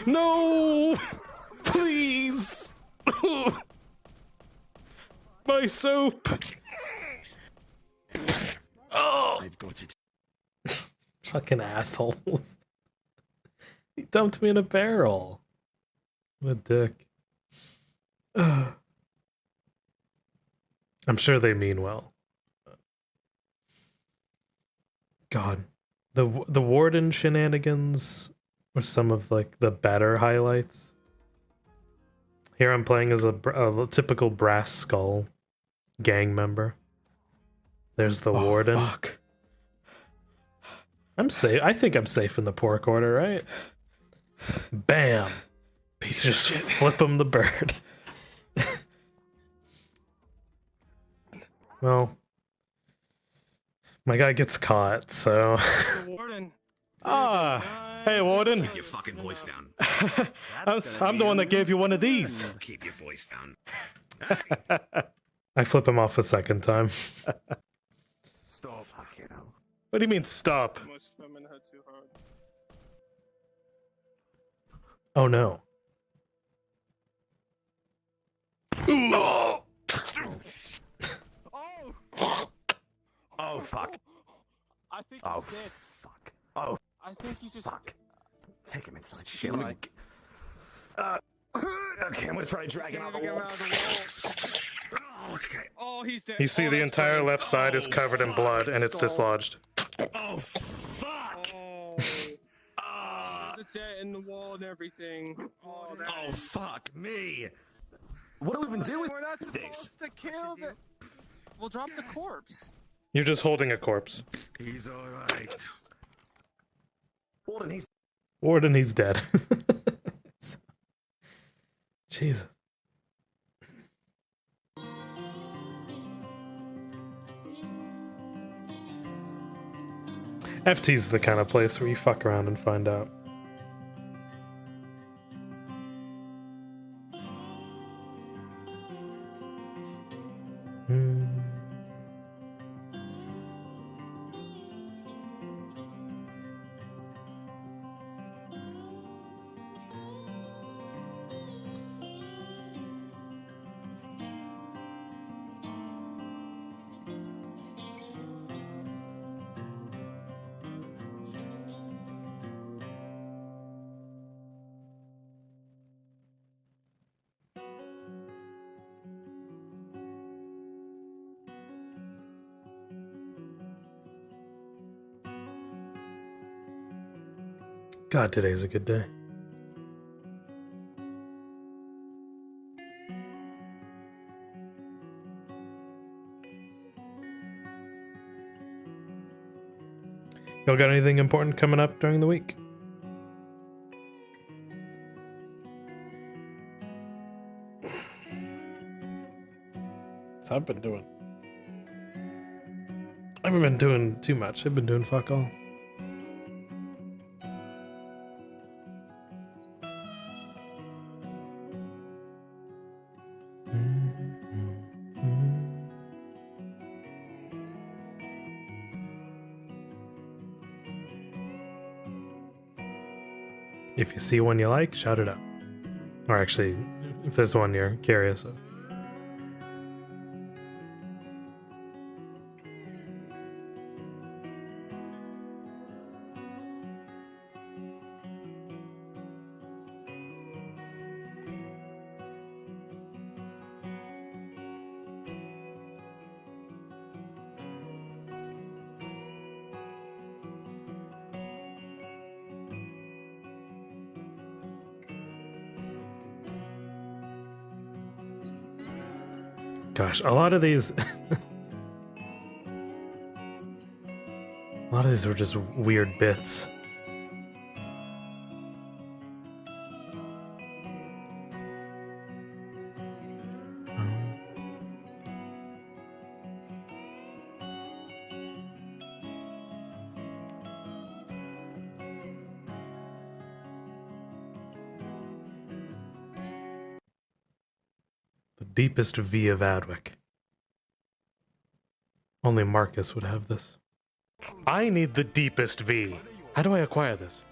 Speaker 6: No! Please! My soap! Oh!
Speaker 4: I've got it.
Speaker 1: Fucking assholes. He dumped me in a barrel. What a dick. Ugh. I'm sure they mean well. God, the warden shenanigans were some of like the better highlights. Here I'm playing as a typical brass skull gang member. There's the warden.
Speaker 6: Fuck.
Speaker 1: I'm safe. I think I'm safe in the pork order, right? Bam!
Speaker 6: Piece
Speaker 1: Just
Speaker 6: of shit.
Speaker 1: flip him the bird. Well, my guy gets caught, so.
Speaker 12: Warden.
Speaker 6: Hey, warden.
Speaker 4: Keep your fucking voice down.
Speaker 6: I'm the one that gave you one of these.
Speaker 4: Keep your voice down.
Speaker 1: I flip him off a second time.
Speaker 4: Stop, kiddo.
Speaker 6: What do you mean, stop?
Speaker 1: Oh no.
Speaker 6: Oh!
Speaker 3: Oh fuck.
Speaker 12: I think
Speaker 3: Oh
Speaker 12: he's dead.
Speaker 3: fuck. Oh
Speaker 12: I think he's just.
Speaker 3: fuck. Take him inside. Shield him. Okay, I'm gonna try to drag him out of the wall.
Speaker 4: Okay.
Speaker 12: Oh, he's dead.
Speaker 6: You see, the entire left side is covered in blood, and it's dislodged.
Speaker 4: Oh fuck!
Speaker 12: Oh. There's a dent in the wall and everything. Oh,
Speaker 4: Oh fuck me!
Speaker 3: What do we even do with
Speaker 12: We're not
Speaker 3: this?
Speaker 12: supposed to kill the. We'll drop the corpse.
Speaker 6: You're just holding a corpse.
Speaker 4: He's alright.
Speaker 3: Warden, he's
Speaker 1: Warden, he's dead. Jesus. FT's the kind of place where you fuck around and find out. God, today's a good day. Y'all got anything important coming up during the week? So I've been doing. I haven't been doing too much. I've been doing fuck all. If you see one you like, shout it out. Or actually, if there's one you're curious of. Gosh, a lot of these were just weird bits. The deepest V of Adwick. Only Marcus would have this.
Speaker 6: I need the deepest V. How do I acquire this?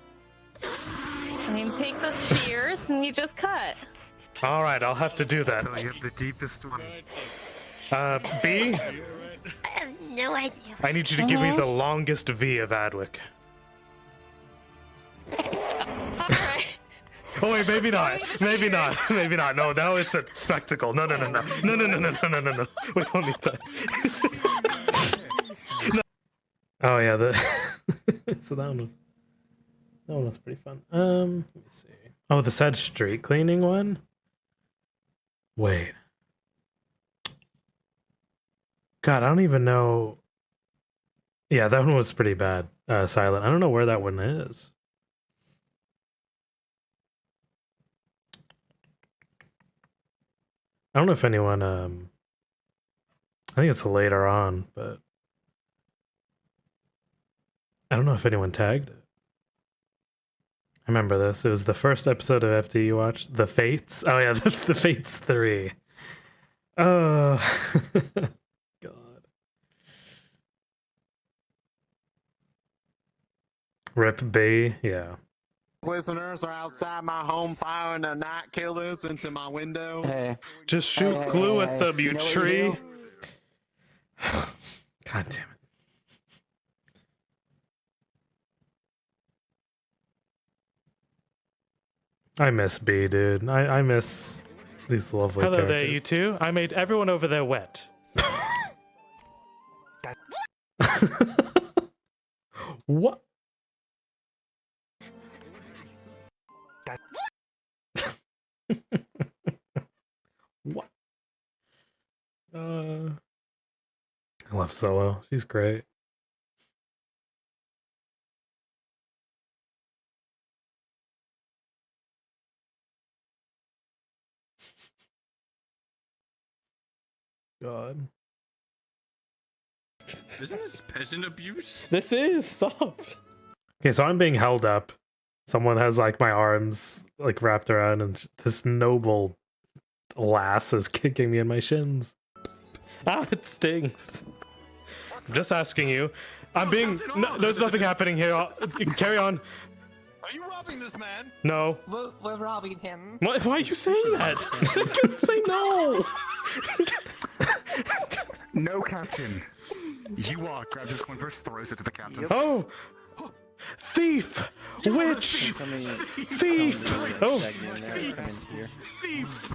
Speaker 14: I mean, take those shears and you just cut.
Speaker 6: All right, I'll have to do that.
Speaker 3: So you have the deepest one.
Speaker 6: B,
Speaker 8: I have no idea.
Speaker 6: I need you to give me the longest V of Adwick.
Speaker 14: Alright.
Speaker 6: Oh wait, maybe not. Maybe not. Maybe not. No, now it's a spectacle. No. No. We don't need that. No. Oh yeah,
Speaker 1: So that one was pretty fun. Let me see. Oh, the sad street cleaning one? Wait. God, I don't even know. Yeah, that one was pretty bad. Silent. I don't know where that one is. I don't know if anyone, I think it's later on, but I don't know if anyone tagged it. I remember this. It was the first episode of FT you watched. The Fates. Oh yeah, the Fates 3. Oh, God. Rip B, yeah.
Speaker 3: Listeners are outside my home firing the night killers into my windows.
Speaker 6: Hey. Just shoot glue at them, you tree.
Speaker 1: God damn it. I miss B, dude. I miss these lovely
Speaker 6: Hello
Speaker 1: characters.
Speaker 6: there, you two. I made everyone over there wet.
Speaker 1: What? What? I love Solo. She's great. God.
Speaker 10: Isn't this peasant abuse?
Speaker 1: This is stop. Okay, so I'm being held up. Someone has like my arms like wrapped around, and this noble lass is kicking me in my shins. Ah, it stings.
Speaker 6: I'm just asking you. I'm being. No, there's nothing happening here. Carry on.
Speaker 11: Are you robbing this man?
Speaker 6: No.
Speaker 14: We're robbing him.
Speaker 6: Why are you saying that?
Speaker 1: Say no.
Speaker 5: No, Captain. You are. Grabs his coin purse, throws it to the captain.
Speaker 6: Oh! Thief! Witch! Thief! Oh!
Speaker 5: Thief!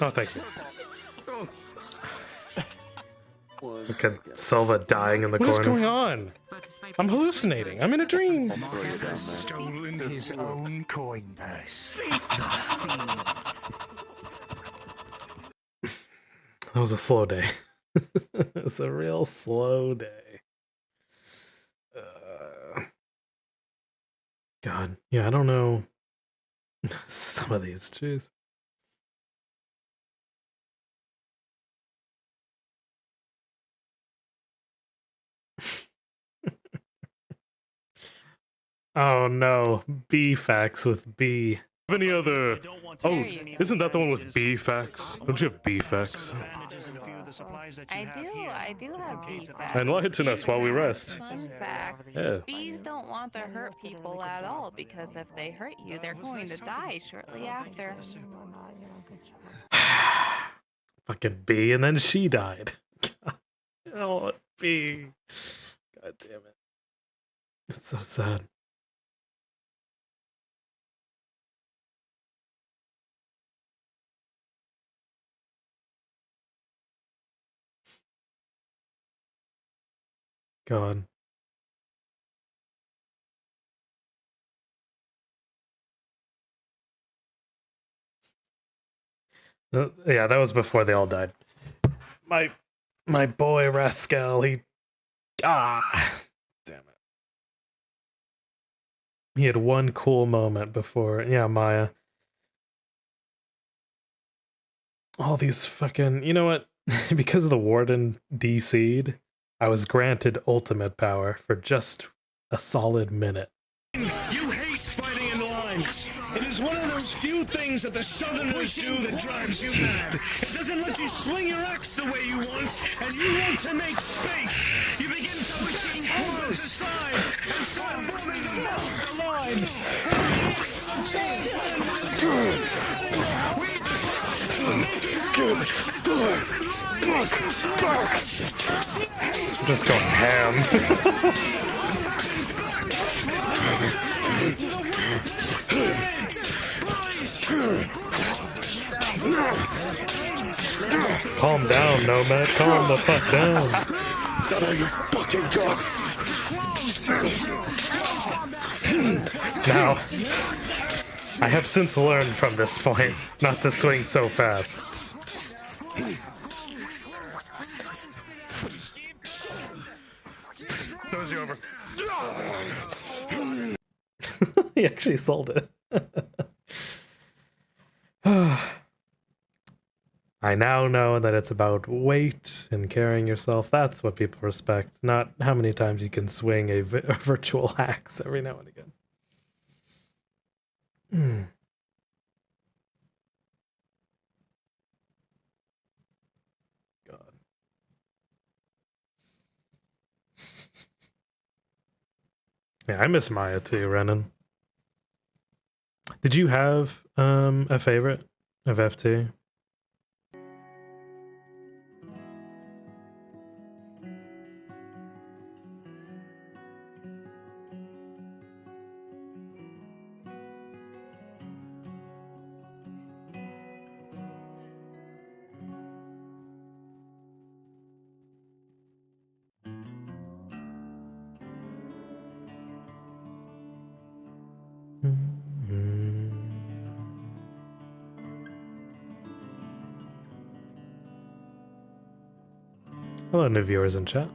Speaker 6: Oh, thank you.
Speaker 1: Look at Silva dying in the
Speaker 6: What
Speaker 1: corner.
Speaker 6: is going on? I'm hallucinating. I'm in a dream.
Speaker 5: Marcus has stolen his own coin purse.
Speaker 1: That was a slow day. It was a real slow day. God, yeah, I don't know some of these. Jeez. Oh no, B facts with B.
Speaker 6: Any other? Oh, isn't that the one with B facts? Don't you have B facts?
Speaker 14: I do have bee facts.
Speaker 6: Enlighten us while we rest.
Speaker 14: Fun fact,
Speaker 6: Yeah.
Speaker 14: bees don't want to hurt people at all because if they hurt you, they're going to die shortly after.
Speaker 1: Fucking B, and then she died. Oh, B. God damn it. It's so sad. God. Yeah, that was before they all died. My boy Rascal, he damn it. He had one cool moment before, yeah, Maya. All these fucking, you know what? Because the warden DC'd, I was granted ultimate power for just a solid minute.
Speaker 12: You hate fighting in lines. It is one of those few things that the Southerners do that drives you mad. It doesn't let you swing your axe the way you want, and you want to make space. You begin to push your elbows aside and start forming the lines.
Speaker 1: Just going ham. Calm down, Nomad. Calm the fuck down.
Speaker 12: Is that all you fucking got?
Speaker 1: Now, I have since learned from this point not to swing so fast.
Speaker 6: Throws you over.
Speaker 1: He actually sold it. I now know that it's about weight and carrying yourself. That's what people respect, not how many times you can swing a virtual axe every now and again. God. Yeah, I miss Maya too, Renan. Did you have a favorite of F2? Hello, new viewers in chat.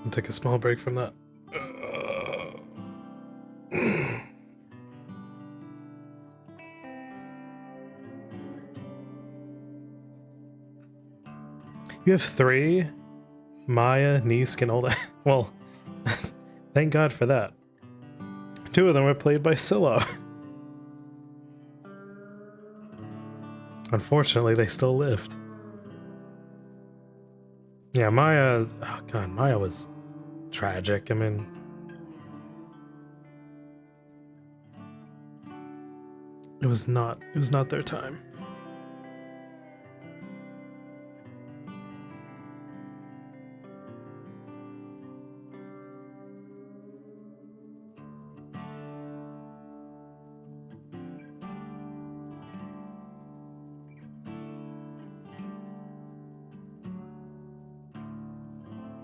Speaker 1: I'll take a small break from that. You have 3? Maya, Nisk, and Olda. Well, thank God for that. 2 of them were played by Scylla. Unfortunately, they still lived. Yeah, Maya... Oh God, Maya was tragic. I mean... It was not their time.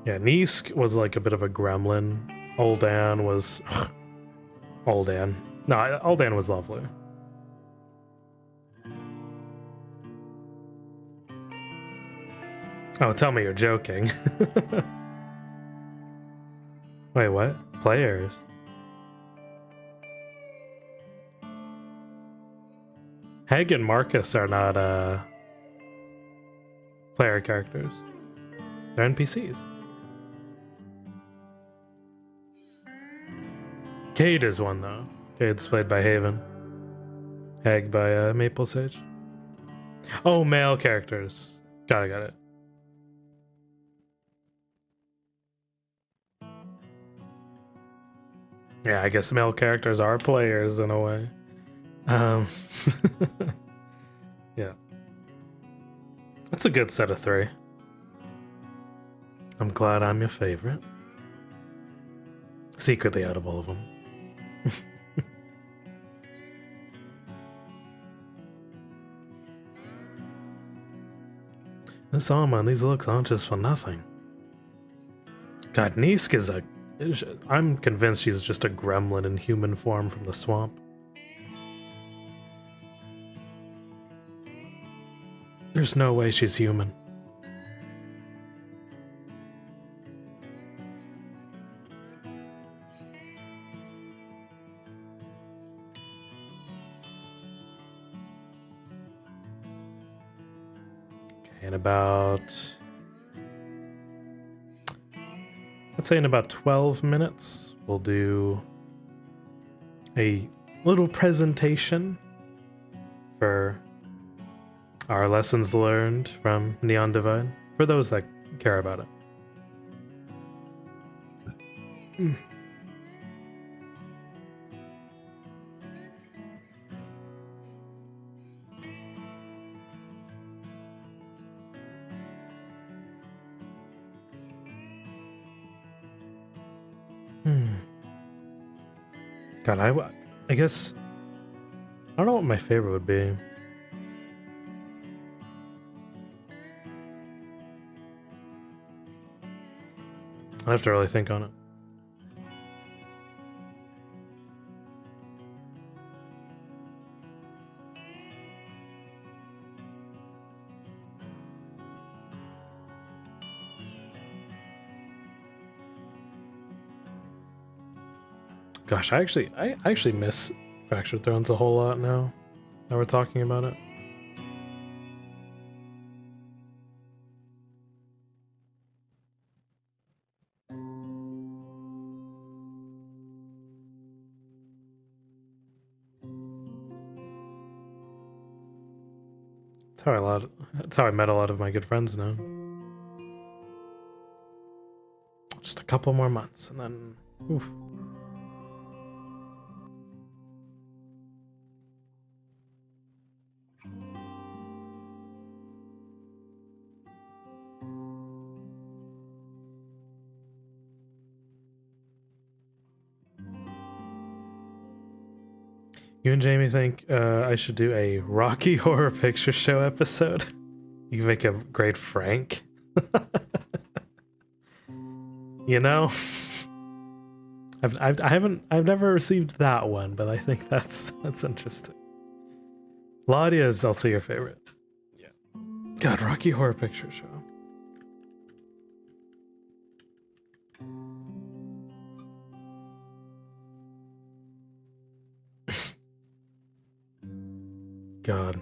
Speaker 1: Yeah, Nisk was like a bit of a gremlin. Oldan was... Oldan. No, Oldan was lovely. Oh, tell me you're joking. Wait, what? Players? Heg and Marcus are not, player characters. They're NPCs. Cade is one, though. Cade's played by Haven. Heg by, Maple Sage. Oh, male characters. Got it. Yeah, I guess male characters are players in a way. Yeah. That's a good set of 3. I'm glad I'm your favorite. Secretly out of all of them. This armor and these looks aren't just for nothing. God, Nisk is I'm convinced she's just a gremlin in human form from the swamp. There's no way she's human. Okay, and about... I'd say in about 12 minutes, we'll do a little presentation for our lessons learned from Neon Divide, for those that care about it. God, I guess I don't know what my favorite would be. I have to really think on it. Gosh, I actually miss Fractured Thrones a whole lot now that we're talking about it. That's how I met a lot of my good friends now. Just a couple more months and then oof. You and Jamie think I should do a Rocky Horror Picture Show episode? You can make a great Frank. You know, I've never received that one, but I think that's interesting. Laudia is also your favorite. Yeah. God, Rocky Horror Picture Show. God.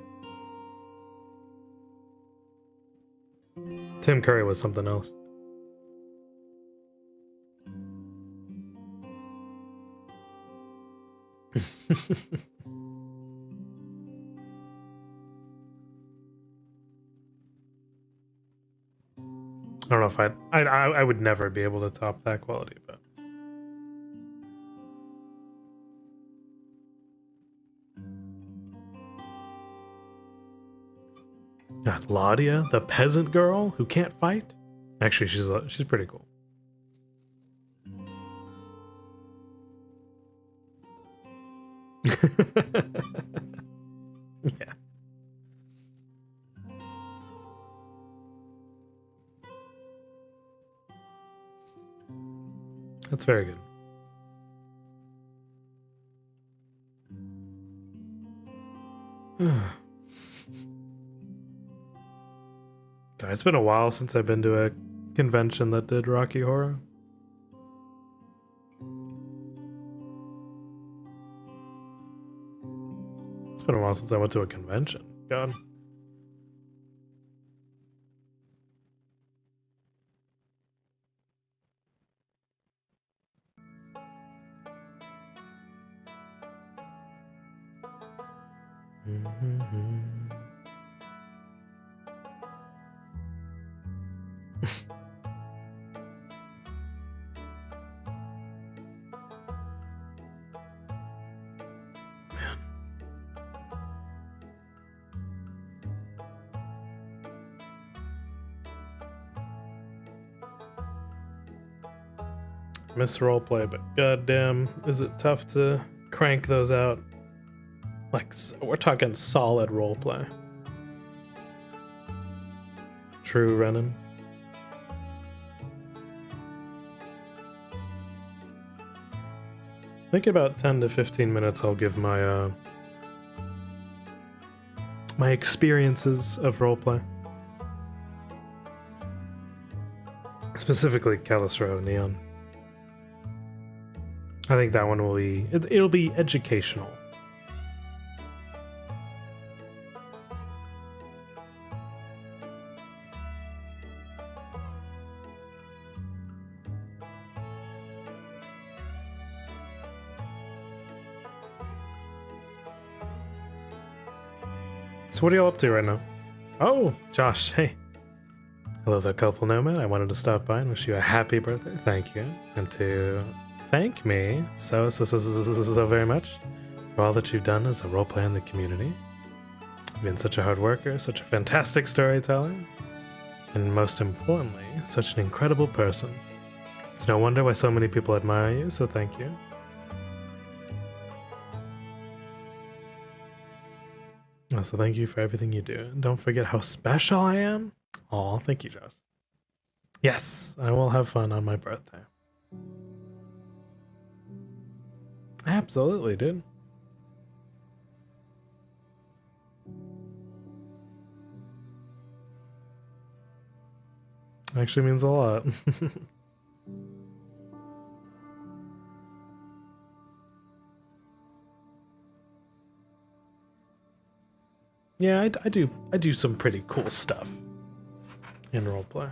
Speaker 1: Tim Curry was something else. I don't know if I would never be able to top that quality, but God, Laudia, the peasant girl who can't fight. Actually, she's pretty cool. Yeah. That's very good. God, it's been a while since I've been to a convention that did Rocky Horror. It's been a while since I went to a convention. God. Miss roleplay, but goddamn, is it tough to crank those out? Like, we're talking solid roleplay. True, Renan. I think about 10 to 15 minutes I'll give my my experiences of roleplay. Specifically Calistro Neon. I think that one will be it'll be educational. So what are y'all up to right now? Oh, Josh, hey. Hello there, colorful nomad. I wanted to stop by and wish you a happy birthday. Thank you. And to thank me so very much for all that you've done as a roleplayer in the community. You've been such a hard worker, such a fantastic storyteller, and most importantly, such an incredible person. It's no wonder why so many people admire you, so thank you. So thank you for everything you do. And don't forget how special I am. Aw, thank you, Josh. Yes, I will have fun on my birthday. Absolutely, dude. Actually means a lot. Yeah, I do some pretty cool stuff in roleplay.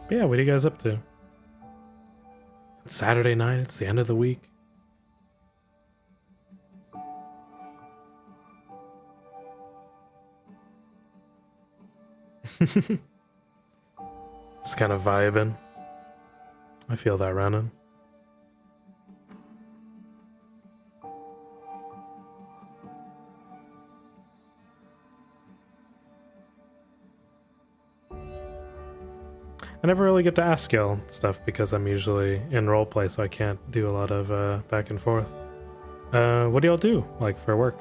Speaker 1: But yeah, what are you guys up to? It's Saturday night, it's the end of the week. Just kind of vibing. I feel that running. I never really get to ask y'all stuff because I'm usually in roleplay, so I can't do a lot of back and forth. What do y'all do, like, for work?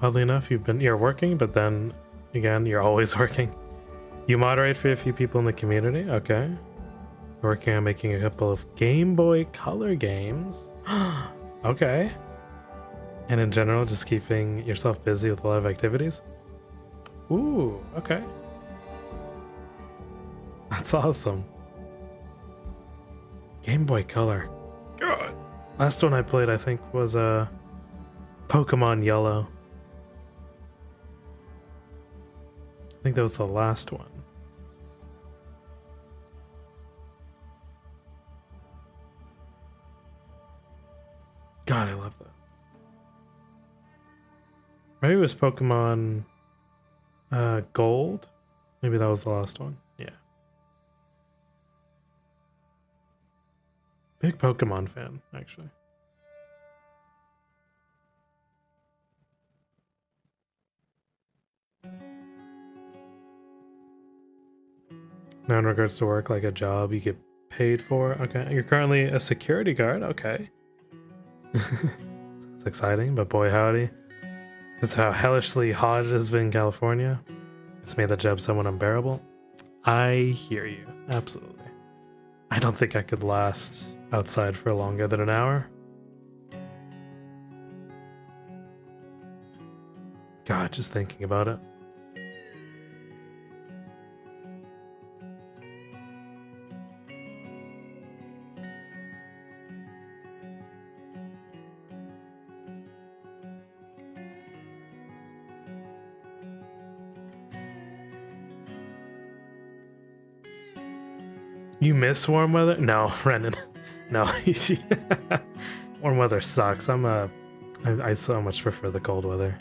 Speaker 1: Oddly enough, you're working, but then again, you're always working. You moderate for a few people in the community? Okay. Working on making a couple of Game Boy Color games. Okay. And in general, just keeping yourself busy with a lot of activities? Ooh, okay. That's awesome. Game Boy Color. God. Last one I played, I think, was Pokemon Yellow. I think that was the last one. God, I love that. Maybe it was Pokemon Gold. Maybe that was the last one. Yeah. Big Pokemon fan, actually. Now in regards to work, like a job you get paid for. Okay. You're currently a security guard. Okay. It's exciting, but boy howdy. Because how hellishly hot it has been in California, it's made the job somewhat unbearable. I hear you. Absolutely. I don't think I could last outside for longer than an hour. God, just thinking about it. You miss warm weather? No, Renan. No. Warm weather sucks. I so much prefer the cold weather.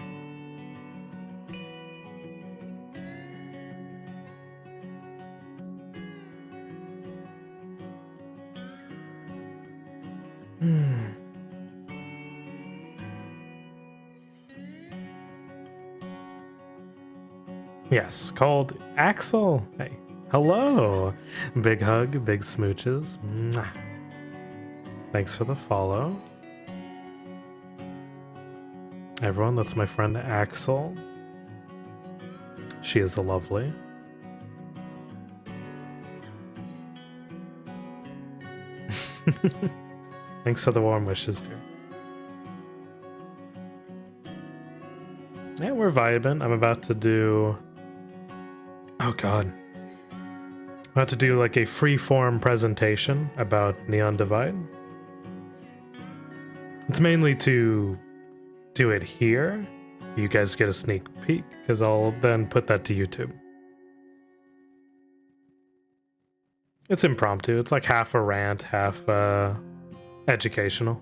Speaker 1: Yes, called Axel. Hey. Hello! Big hug, big smooches. Mwah. Thanks for the follow. Everyone, that's my friend Axel. She is lovely. Thanks for the warm wishes, dear. Yeah, we're vibing. I'm about to do... Oh god. I'm about to do like a free-form presentation about Neon Divide. It's mainly to do it here. You guys get a sneak peek, because I'll then put that to YouTube. It's impromptu. It's like half a rant, half educational.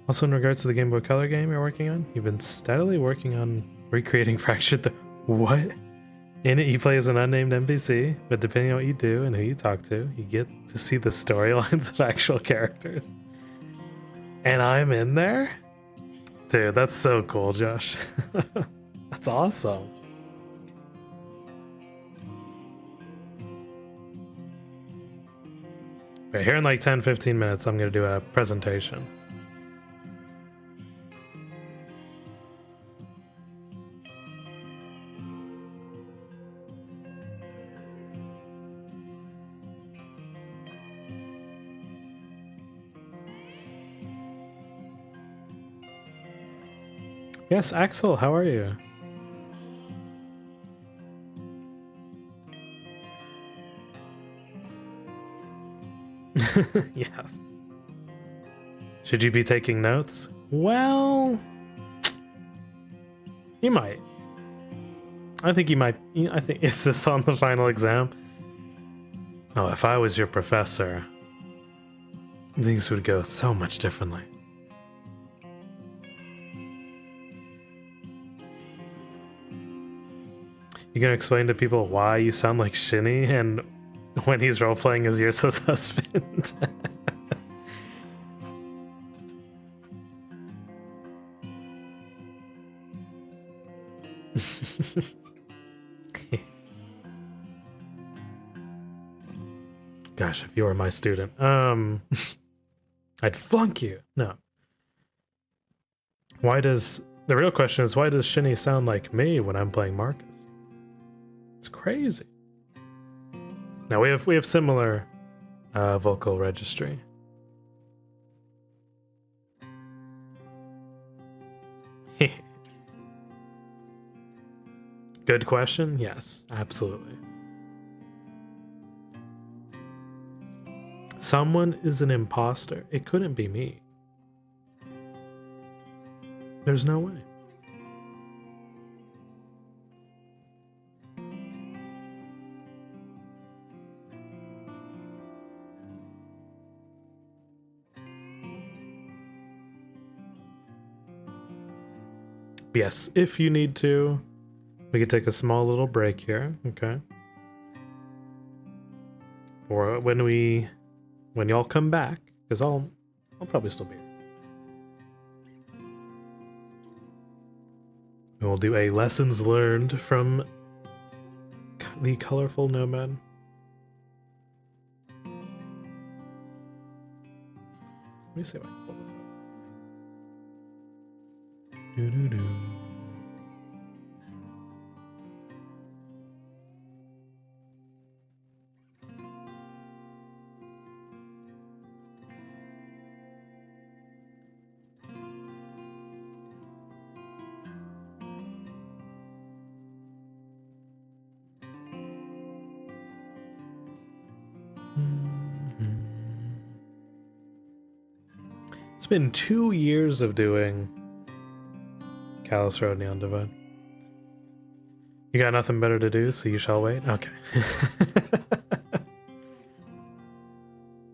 Speaker 1: Also, in regards to the Game Boy Color game you're working on, you've been steadily working on recreating Fractured the... What? In it, you play as an unnamed NPC, but depending on what you do and who you talk to, you get to see the storylines of actual characters. And I'm in there? Dude, that's so cool, Josh. That's awesome. Okay, here in like 10-15 minutes, I'm going to do a presentation. Yes, Axel, how are you? Yes. Should you be taking notes? Well, you might. I think you might. I think, is this on the final exam? Oh, if I was your professor, things would go so much differently. You gonna explain to people why you sound like Shinny and when he's role-playing as Yurso's husband? Gosh, if you were my student, I'd flunk you. No. Why does... The real question is, why does Shinny sound like me when I'm playing Marcus? It's crazy. Now we have similar vocal registry. Good question. Yes, absolutely. Someone is an imposter. It couldn't be me. There's no way. Yes, if you need to, we could take a small little break here, okay? Or when y'all come back, because I'll probably still be here. And we'll do a lessons learned from the colorful nomad. Let me see if I can pull this up. Doo-doo-doo. It's been 2 years of doing Callous Road Neon Divide. You got nothing better to do, so you shall wait? Okay.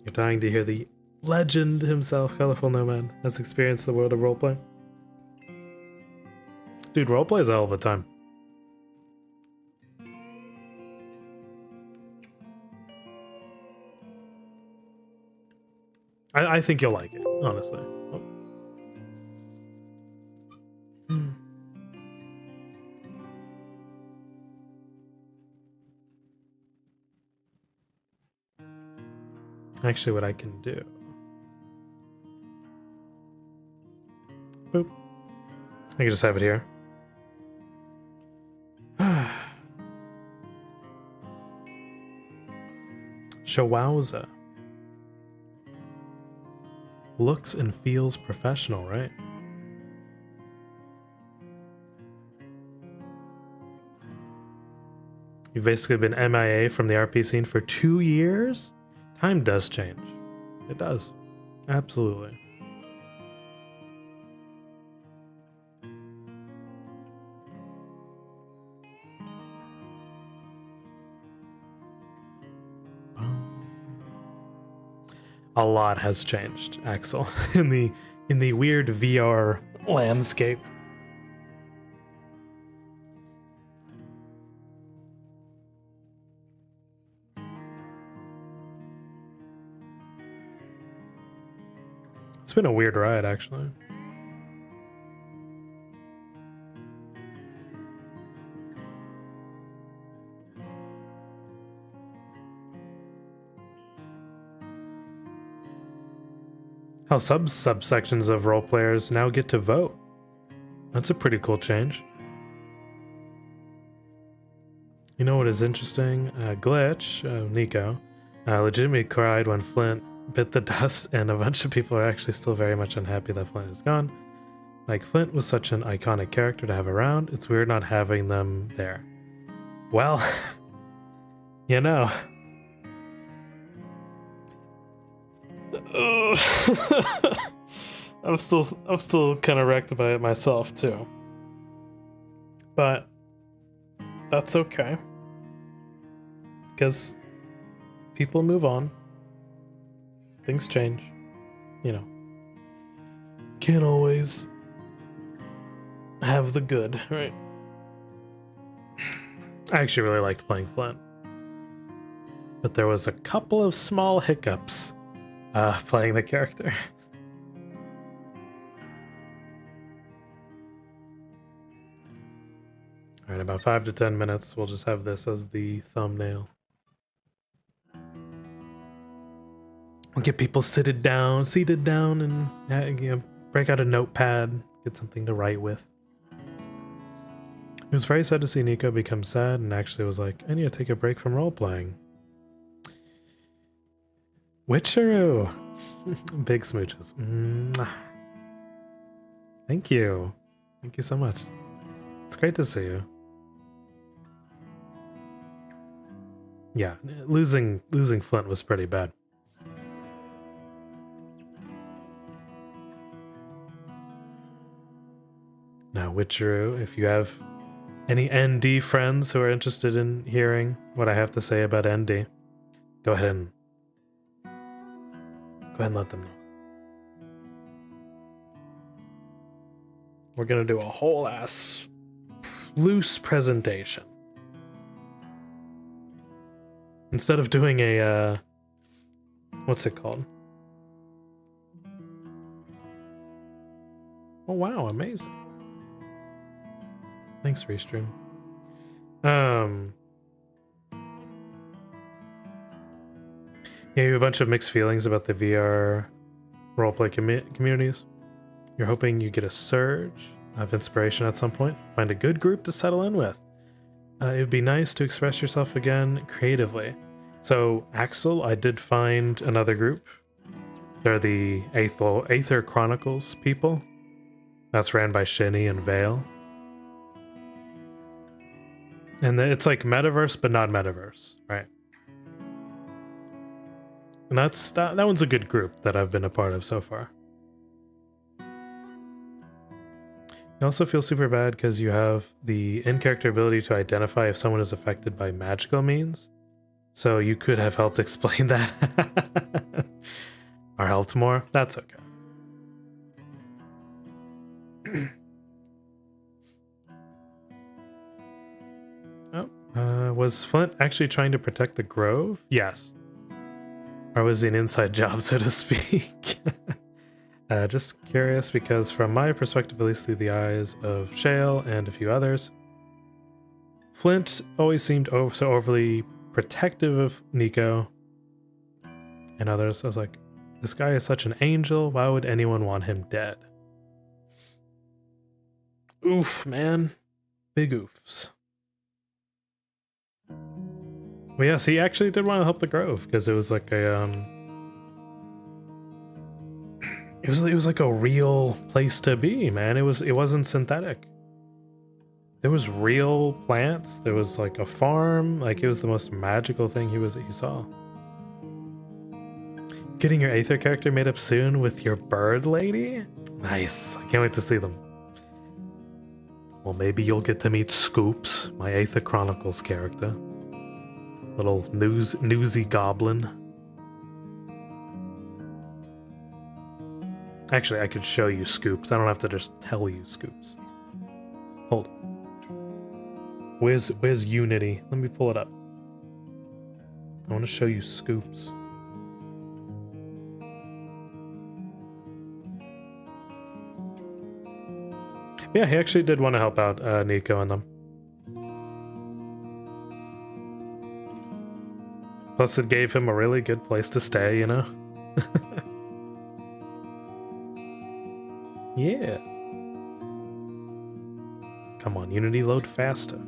Speaker 1: You're dying to hear the legend himself, Colorful Nomad, has experienced the world of roleplay. Dude, roleplay is a hell of a time. I think you'll like it, honestly. Oh. Actually, what I can do... Boop. I can just have it here. Shawowza. Looks and feels professional, right? You've basically been MIA from the RP scene for 2 years? Time does change. It does. Absolutely. A lot has changed, Axel, in the weird VR landscape. It's been a weird ride, actually. How subsections of role players now get to vote. That's a pretty cool change. You know what is interesting? Glitch, Nico, legitimately cried when Flint bit the dust, and a bunch of people are actually still very much unhappy that Flint is gone. Like, Flint was such an iconic character to have around. It's weird not having them there. Well, you know. I'm still kind of wrecked by it myself too. But that's okay. Because people move on. Things change. You know. Can't always have the good, right? I actually really liked playing Flint. But there was a couple of small hiccups playing the character. Alright, about 5 to 10 minutes. We'll just have this as the thumbnail. We'll get people seated down, and you know, break out a notepad, get something to write with. It was very sad to see Nico become sad, and actually was like, I need to take a break from role-playing. Witcheroo! Big smooches. Mwah. Thank you. Thank you so much. It's great to see you. Yeah, losing Flint was pretty bad. Now, Witcheroo, if you have any ND friends who are interested in hearing what I have to say about ND, go ahead and let them know. We're gonna do a whole ass loose presentation. Instead of doing a what's it called? Oh wow, amazing. Thanks, Restream. Yeah, you have a bunch of mixed feelings about the VR roleplay communities. You're hoping you get a surge of inspiration at some point. Find a good group to settle in with. It would be nice to express yourself again creatively. So, Axel, I did find another group. They're the Aether Chronicles people. That's ran by Shinny and Vale. And it's like metaverse, but not metaverse, right? And that one's a good group that I've been a part of so far. You also feel super bad because you have the in-character ability to identify if someone is affected by magical means. So you could have helped explain that. Or helped more. That's okay. Was Flint actually trying to protect the Grove? Yes. Or was he an inside job, so to speak? Just curious, because from my perspective, at least through the eyes of Shale and a few others, Flint always seemed so overly protective of Nico and others. I was like, this guy is such an angel. Why would anyone want him dead? Oof, man. Big oofs. Well, yes, he actually did want to help the Grove because it was like a it was like a real place to be, man. It wasn't synthetic. There was real plants. There was like a farm. Like it was the most magical thing he saw. Getting your Aether character made up soon with your bird lady? Nice. I can't wait to see them. Well, maybe you'll get to meet Scoops, my Aether Chronicles character. Little newsy goblin. Actually, I could show you Scoops. I don't have to just tell you Scoops. Hold. Where's Unity? Let me pull it up. I want to show you Scoops. Yeah, he actually did want to help out Nico and them. Plus, it gave him a really good place to stay, you know? Yeah. Come on, Unity, load faster.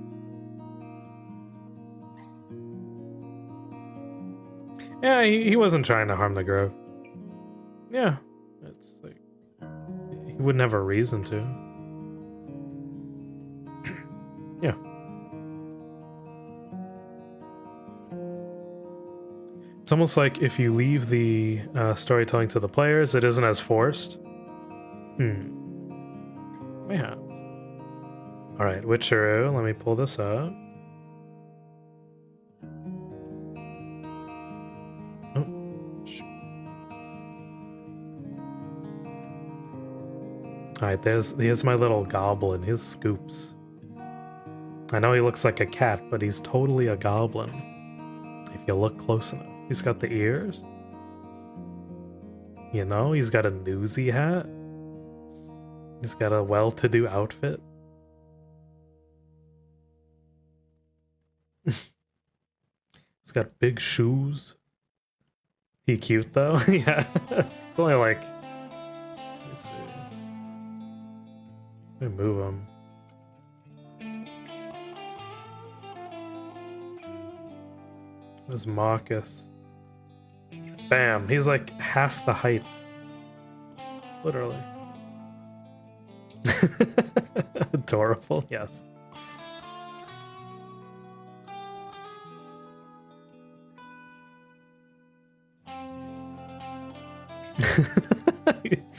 Speaker 1: Yeah, he wasn't trying to harm the Grove. Yeah, it's like he wouldn't have a reason to. Yeah. It's almost like if you leave the storytelling to the players, it isn't as forced. Yeah. Alright, Witcheroo, let me pull this up. Alright, here's my little goblin, his Scoops. I know he looks like a cat, but he's totally a goblin. If you look close enough. He's got the ears. You know, he's got a newsy hat. He's got a well-to-do outfit. He's got big shoes. He cute though? Yeah. It's only like... Let's see. Let me move him. There's Marcus. Bam! He's like half the height. Literally. Adorable, yes.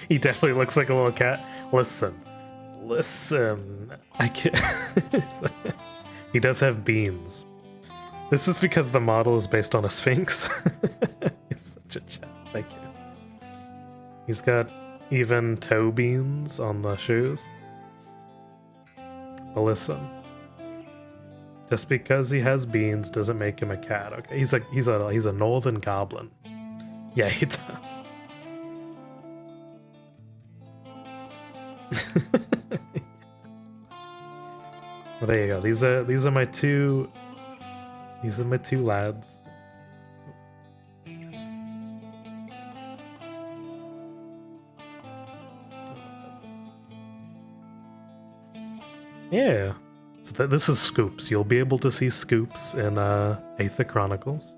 Speaker 1: He definitely looks like a little cat. Listen. I can't. He does have beans. This is because the model is based on a sphinx. He's such a chat. Thank you. He's got even toe beans on the shoes. But listen. Just because he has beans doesn't make him a cat, okay? He's a northern goblin. Yeah, he does. Well, there you go. These are my two lads. Yeah. So this is Scoops. You'll be able to see Scoops in Aether Chronicles.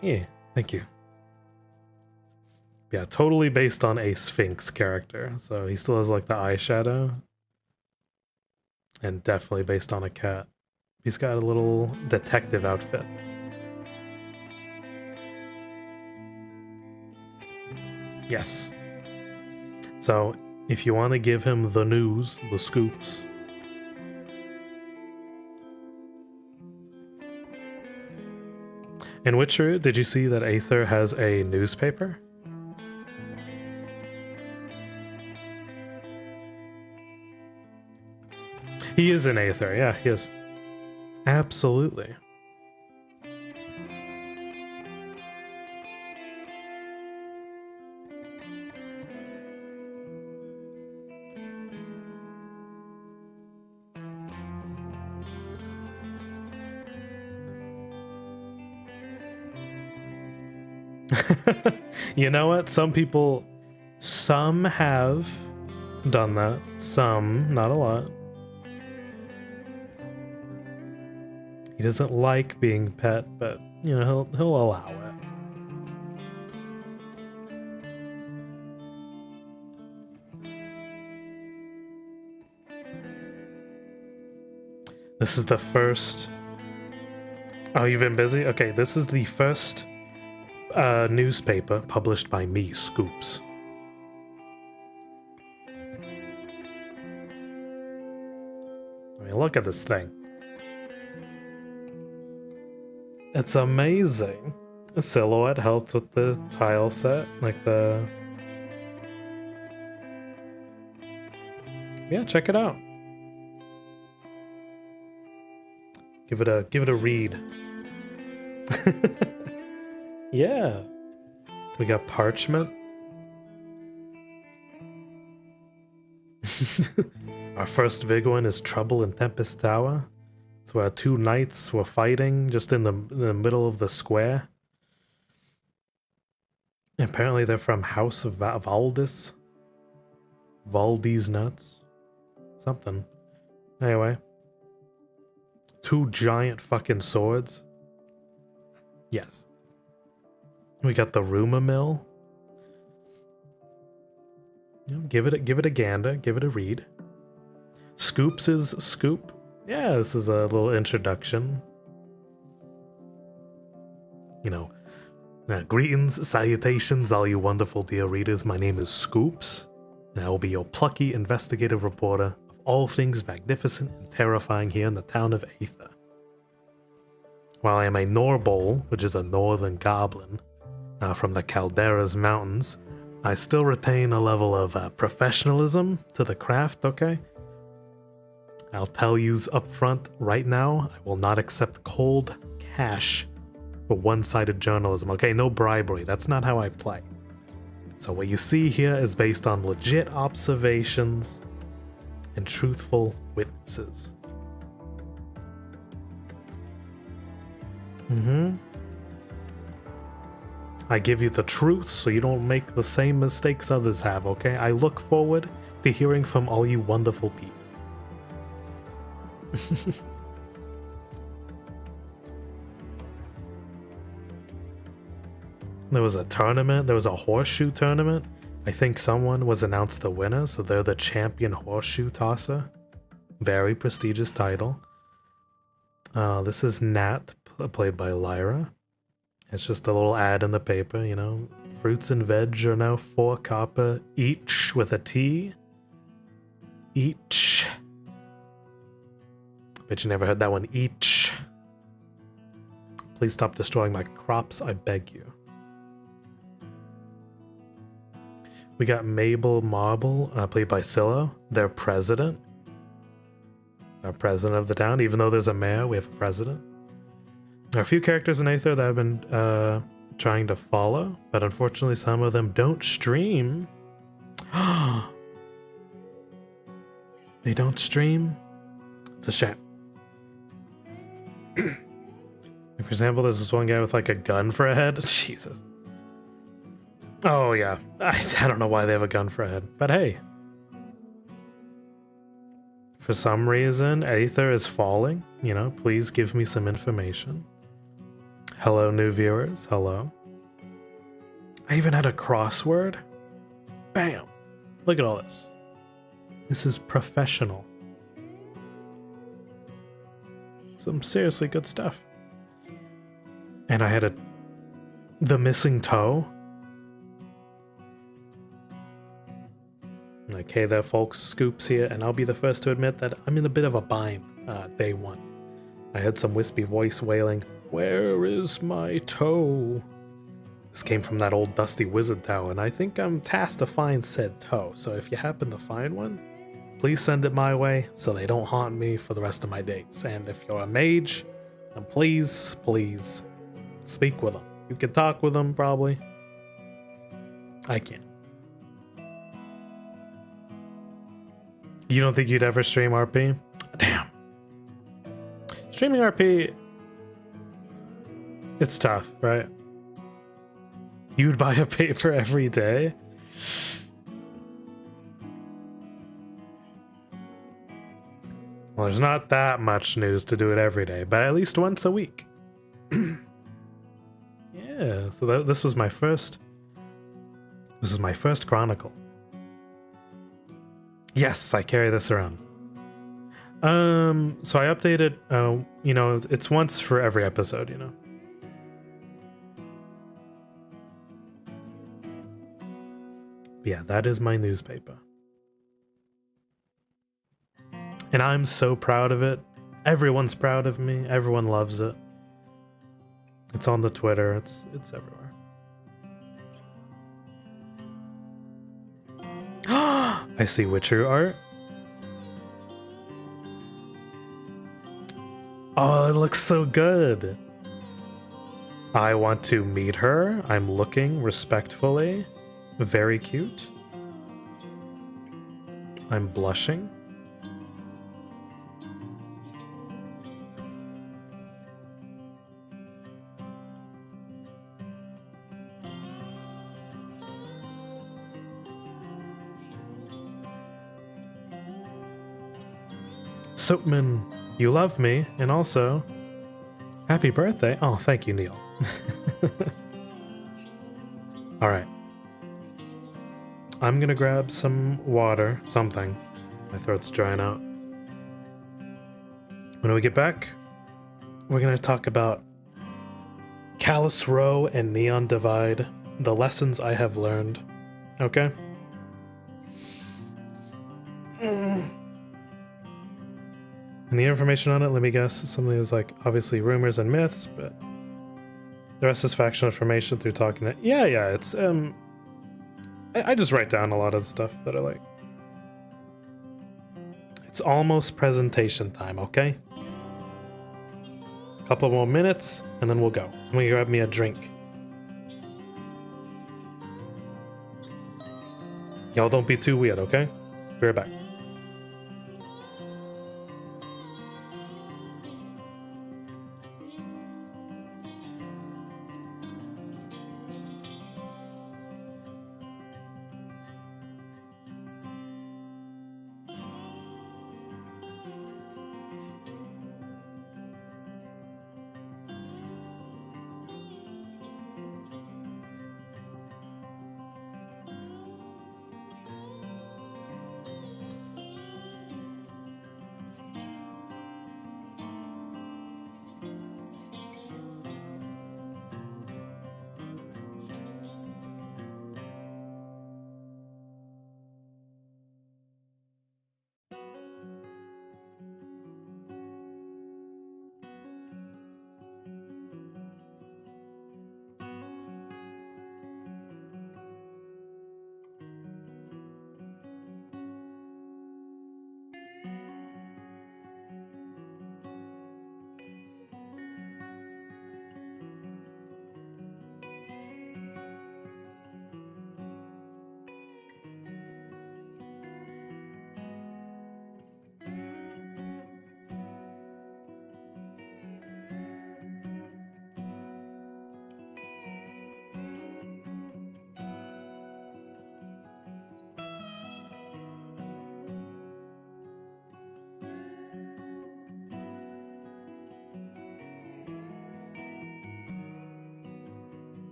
Speaker 1: Yeah, thank you. Yeah, totally based on a Sphinx character. So he still has like the eyeshadow. And definitely based on a cat. He's got a little detective outfit. Yes. So, if you want to give him the news, the scoops. In Witcher, did you see that Aether has a newspaper? He is in Aether, yeah, he is. Absolutely. You know what? Some have done that. Some, not a lot. He doesn't like being pet, but you know, he'll allow it. This is the first. Oh, you've been busy? Okay, this is the first newspaper published by me, Scoops. I mean, look at this thing. It's amazing. The silhouette helps with the tile set, like the... Yeah, check it out. Give it a read. Yeah. We got parchment. Our first big one is Trouble in Tempest Tower. It's where two knights were fighting just in the middle of the square. And apparently they're from House of Valdis. Valdis nuts. Something. Anyway. Two giant fucking swords. Yes. We got the rumor mill. You know, give it a gander, give it a read. Scoops is Scoop. Yeah, this is a little introduction. You know, greetings, salutations, all you wonderful dear readers. My name is Scoops, and I will be your plucky investigative reporter of all things magnificent and terrifying here in the town of Aether. While I am a Norbol, which is a northern goblin from the Caldera's mountains, I still retain a level of professionalism to the craft, okay? I'll tell yous up front right now, I will not accept cold cash for one-sided journalism, okay? No bribery, that's not how I play. So what you see here is based on legit observations and truthful witnesses. I give you the truth so you don't make the same mistakes others have, okay? I look forward to hearing from all you wonderful people. There was a tournament, there was a horseshoe tournament. I think someone was announced the winner, so they're the champion horseshoe tosser. Very prestigious title. This is Nat, played by Lyra. It's just a little ad in the paper, you know. Fruits and veg are now 4 copper each with a T. Each. Bet you never heard that one. Each. Please stop destroying my crops, I beg you. We got Mabel Marble, played by Scylla, their president. Our president of the town. Even though there's a mayor, we have a president. There are a few characters in Aether that I've been trying to follow, but unfortunately some of them don't stream. They don't stream? It's a shame. For example, there's this one guy with like a gun for a head. Jesus. Oh yeah, I don't know why they have a gun for a head, but hey. For some reason, Aether is falling. You know, please give me some information. Hello, new viewers. Hello. I even had a crossword. Bam. Look at all this. This is professional. Some seriously good stuff. And I had the missing toe. Like, hey there folks, Scoops here, and I'll be the first to admit that I'm in a bit of a bind, day one. I heard some wispy voice wailing, "Where is my toe?" This came from that old dusty wizard tower, and I think I'm tasked to find said toe, so if you happen to find one, please send it my way so they don't haunt me for the rest of my days. And if you're a mage, then please, please, speak with them. You can talk with them, probably. I can't. You don't think you'd ever stream RP? Damn. Streaming RP, it's tough, right? You'd buy a paper every day? Well, there's not that much news to do it every day, but at least once a week. Yeah, so this was my first. This is my first chronicle. Yes, I carry this around. So I updated. You know, it's once for every episode. You know. But yeah, that is my newspaper. And I'm so proud of it. Everyone's proud of me. Everyone loves it. It's on the Twitter. It's everywhere. I see Witcher art. Oh, it looks so good. I want to meet her. I'm looking respectfully. Very cute. I'm blushing. Soapman, you love me, and also, happy birthday. Oh, thank you, Neil. Alright. I'm gonna grab some water, something. My throat's drying out. When we get back, we're gonna talk about Callous Row and Neon Divide, the lessons I have learned. Okay? And the information on it, let me guess, something is like obviously rumors and myths, but the rest is factual information through talking to. Yeah, it's I just write down a lot of the stuff that I like. It's almost presentation time, okay? A couple more minutes, and then we'll go. I'm gonna grab me a drink. Y'all don't be too weird, okay? Be right back.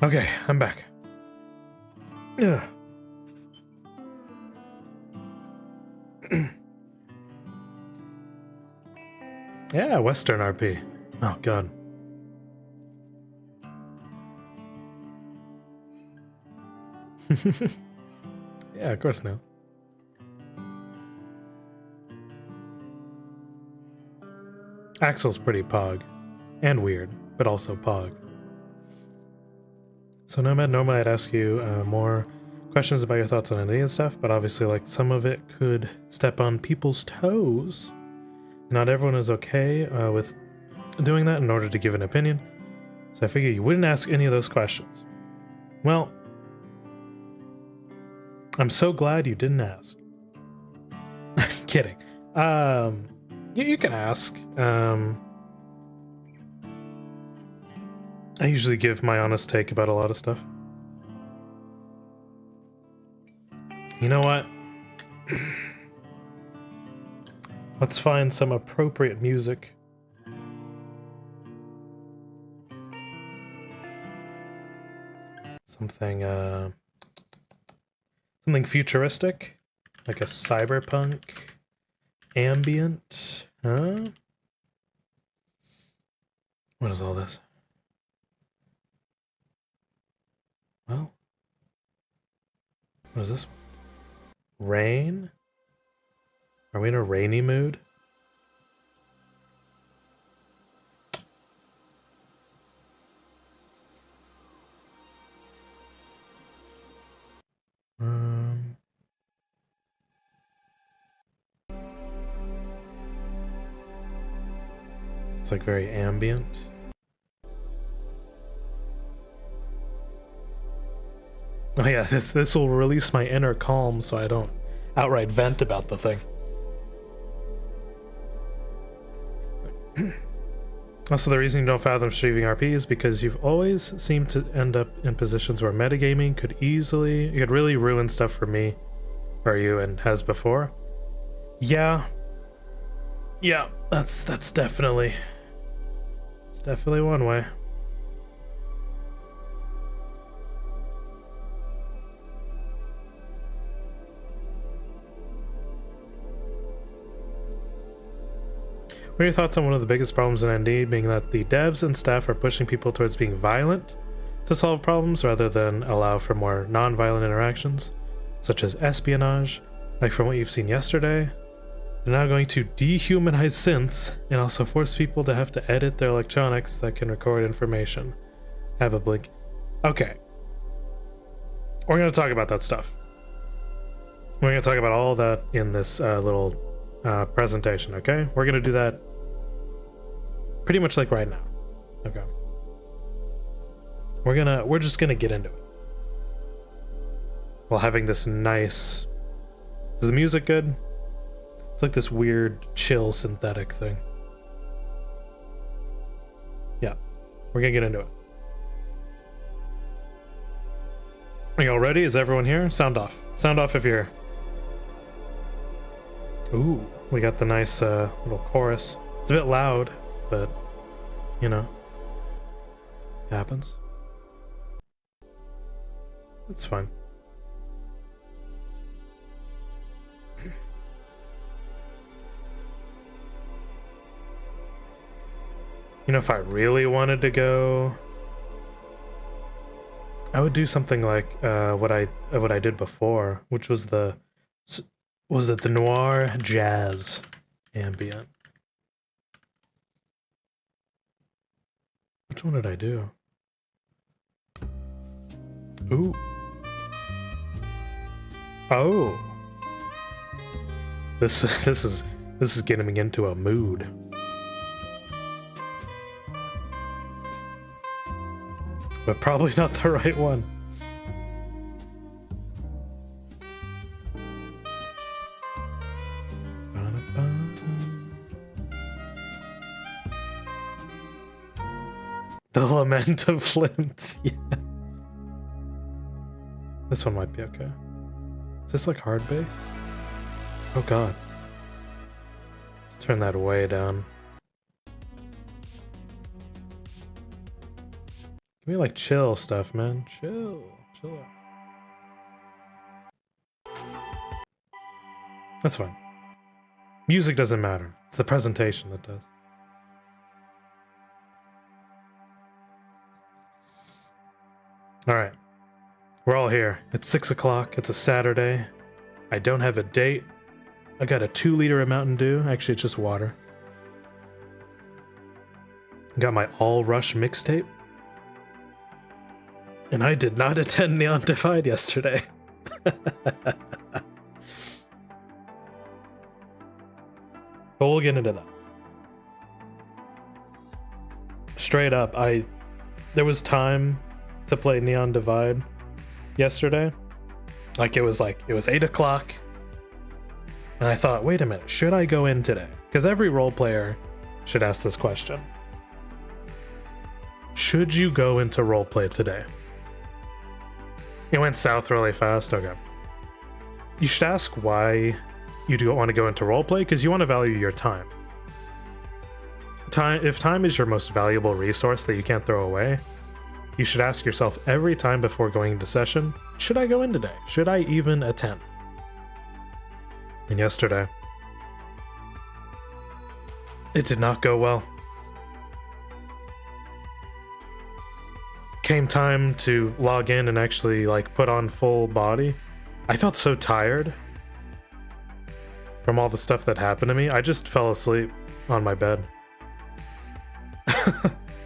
Speaker 1: Okay, I'm back. Yeah. Yeah, Western RP. Oh god. Yeah, of course now. Axel's pretty pog. And weird, but also pog. So Nomad, normally I'd ask you more questions about your thoughts on Indy and stuff, but obviously like some of it could step on people's toes. Not everyone is okay with doing that in order to give an opinion. So I figured you wouldn't ask any of those questions. Well, I'm so glad you didn't ask. Kidding. You can ask. I usually give my honest take about a lot of stuff. You know what? Let's find some appropriate music. Something, something futuristic, like a cyberpunk ambient, huh? What is all this? Well, what is this? Rain? Are we in a rainy mood? It's like very ambient. Oh yeah, this will release my inner calm so I don't outright vent about the thing. Also, the reason you don't fathom streaming RP is because you've always seemed to end up in positions where metagaming could really ruin stuff for me, or you, and has before. Yeah, that's definitely, it's definitely one way. What are your thoughts on one of the biggest problems in ND being that the devs and staff are pushing people towards being violent to solve problems rather than allow for more non-violent interactions, such as espionage, like from what you've seen yesterday? They're now going to dehumanize synths and also force people to have to edit their electronics that can record information. Have a blink. Okay. We're going to talk about that stuff. We're going to talk about all that in this little presentation, okay? We're going to do that pretty much like right now. Okay. We're just gonna get into it. While having this nice... Is the music good? It's like this weird, chill, synthetic thing. Yeah. We're gonna get into it. Are y'all ready? Is everyone here? Sound off. Sound off if you're here. Ooh, we got the nice little chorus. It's a bit loud, but, you know, it happens. It's fine. You know, if I really wanted to go, I would do something like what I did before, which was the noir jazz ambient. Which one did I do? Ooh. Oh. This is getting me into a mood. But probably not the right one. The Lament of Flint. Yeah. This one might be okay. Is this like hard bass? Oh god. Let's turn that way down. Give me like chill stuff, man. Chill. Chill out. That's fine. Music doesn't matter. It's the presentation that does. Alright. We're all here. It's 6 o'clock. It's a Saturday. I don't have a date. I got a 2-liter of Mountain Dew. Actually, it's just water. Got my All Rush mixtape. And I did not attend Neon Divide yesterday. But we'll get into that. Straight up, there was time to play Neon Divide yesterday. It was 8 o'clock. And I thought, wait a minute, should I go in today? Because every role player should ask this question. Should you go into roleplay today? It went south really fast. Okay. You should ask why you do want to go into roleplay, because you want to value your time. If time is your most valuable resource that you can't throw away, you should ask yourself every time before going into session, should I go in today? Should I even attend? And yesterday, it did not go well. Came time to log in and actually put on full body. I felt so tired from all the stuff that happened to me. I just fell asleep on my bed.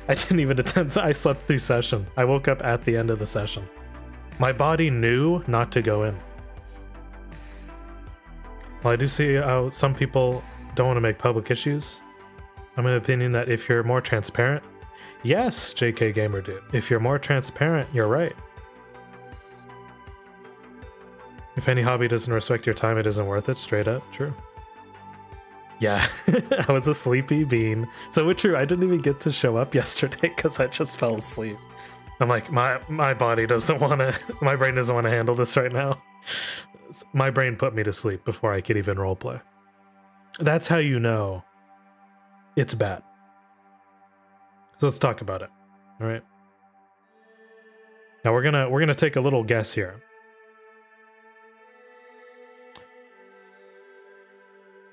Speaker 1: I didn't even attend. I slept through session. I woke up at the end of the session. My body knew not to go in. Well, I do see how some people don't want to make public issues. I'm of the opinion that if you're more transparent, yes, JK Gamer dude, if you're more transparent, you're right. If any hobby doesn't respect your time, it isn't worth it. Straight up, true. Yeah, I was a sleepy bean. So it's true, I didn't even get to show up yesterday because I just fell asleep. I'm like, my body doesn't want to, my brain doesn't want to handle this right now. My brain put me to sleep before I could even roleplay. That's how you know it's bad. So let's talk about it. All right. Now we're gonna take a little guess here.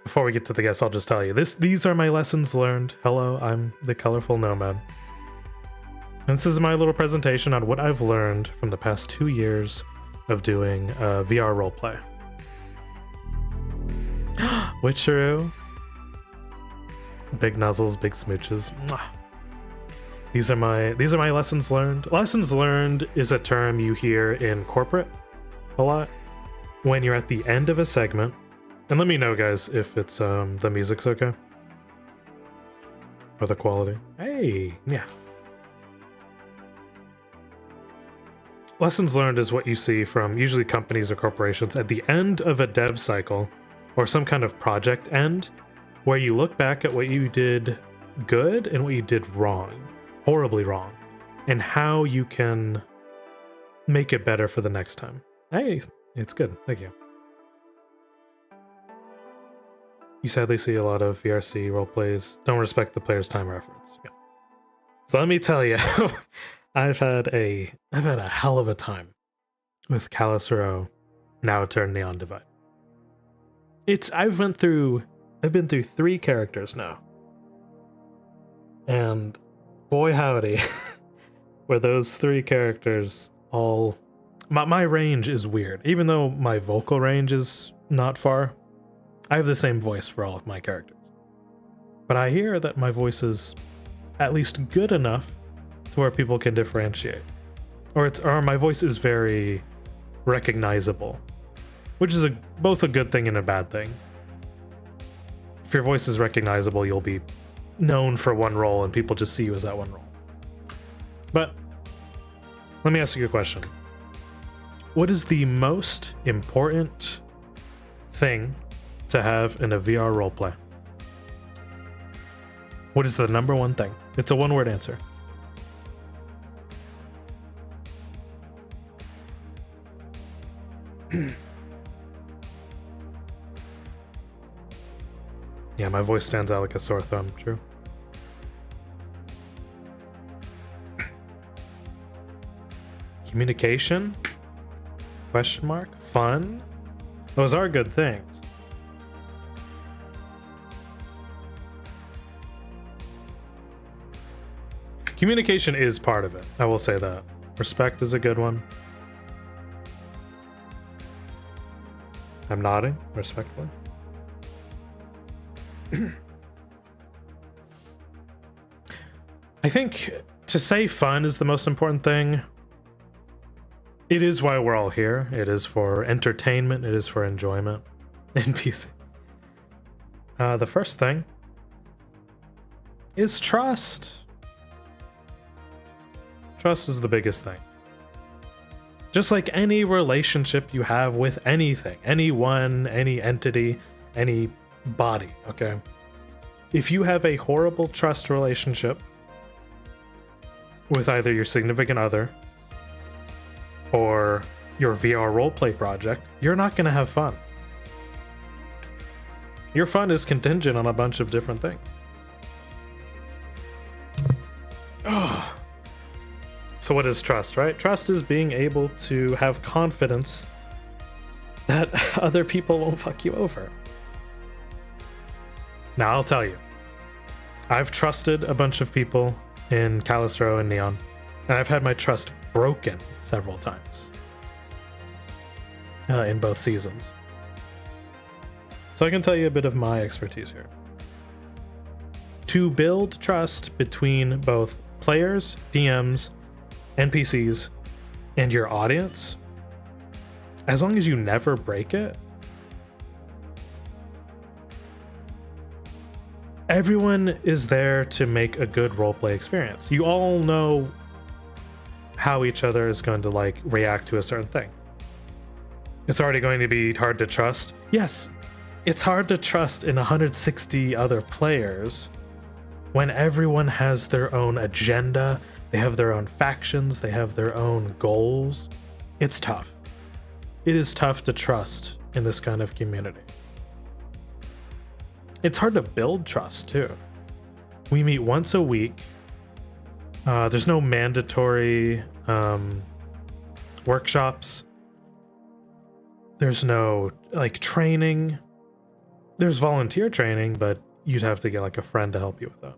Speaker 1: Before we get to the guess, I'll just tell you these are my lessons learned. Hello, I'm the Colorful Nomad. And this is my little presentation on what I've learned from the past 2 years of doing VR roleplay. Witcheroo. Big nuzzles, big smooches. Mwah. These are my lessons learned. Lessons learned is a term you hear in corporate a lot when you're at the end of a segment. And let me know, guys, if it's the music's okay or the quality. Hey, yeah. Lessons learned is what you see from usually companies or corporations at the end of a dev cycle or some kind of project end, where you look back at what you did good and what you did wrong, horribly wrong, and how you can make it better for the next time. Hey, it's good. Thank you. You sadly see a lot of VRC roleplays don't respect the player's time reference. Yeah. So let me tell you, I've had a hell of a time with Calicero, now turned Neon Divide. I've been through 3 characters now. And boy howdy, were those 3 characters all... My range is weird. Even though my vocal range is not far, I have the same voice for all of my characters. But I hear that my voice is at least good enough to where people can differentiate. Or my voice is very recognizable, which is both a good thing and a bad thing. If your voice is recognizable, you'll be known for one role and people just see you as that one role. But let me ask you a question. What is the most important thing to have in a VR roleplay? What is the number one thing? It's a one-word answer. Yeah, my voice stands out like a sore thumb, true. Communication? Question mark? Fun? Those are good things. Communication is part of it. I will say that. Respect is a good one. I'm nodding respectfully. I think to say fun is the most important thing. It is why we're all here. It is for entertainment. It is for enjoyment. NPC. The first thing is trust. Trust is the biggest thing. Just like any relationship you have with anything, anyone, any entity, any body, okay? If you have a horrible trust relationship with either your significant other or your VR roleplay project, you're not going to have fun. Your fun is contingent on a bunch of different things. Oh. So what is trust, right? Trust is being able to have confidence that other people won't fuck you over. Now, I'll tell you. I've trusted a bunch of people in Calistro and Neon, and I've had my trust broken several times in both seasons. So I can tell you a bit of my expertise here. To build trust between both players, DMs, NPCs, and your audience, as long as you never break it, everyone is there to make a good roleplay experience. You all know how each other is going to like react to a certain thing. It's already going to be hard to trust. Yes, it's hard to trust in 160 other players when everyone has their own agenda, they have their own factions, they have their own goals. It's tough. It is tough to trust in this kind of community. It's hard to build trust too. We meet once a week. There's no mandatory workshops. There's no like training. There's volunteer training, but you'd have to get like a friend to help you with that.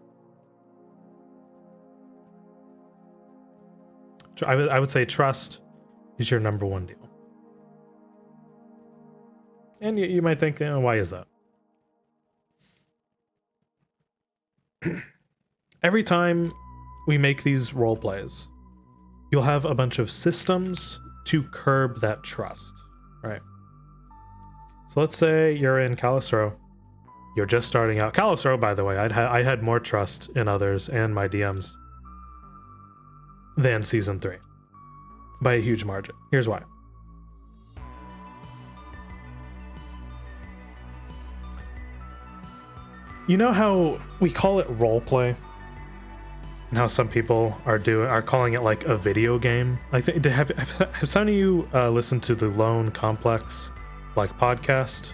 Speaker 1: I would say trust is your number one deal. And you might think, why is that? Every time we make these role plays, you'll have a bunch of systems to curb that trust, right? So let's say you're in Calistro. You're just starting out. Calistro, by the way, I had more trust in others and my DMs than Season 3. By a huge margin. Here's why. You know how we call it roleplay? And how some people are calling it like a video game? I think have some of you listened to the Lone Complex like podcast?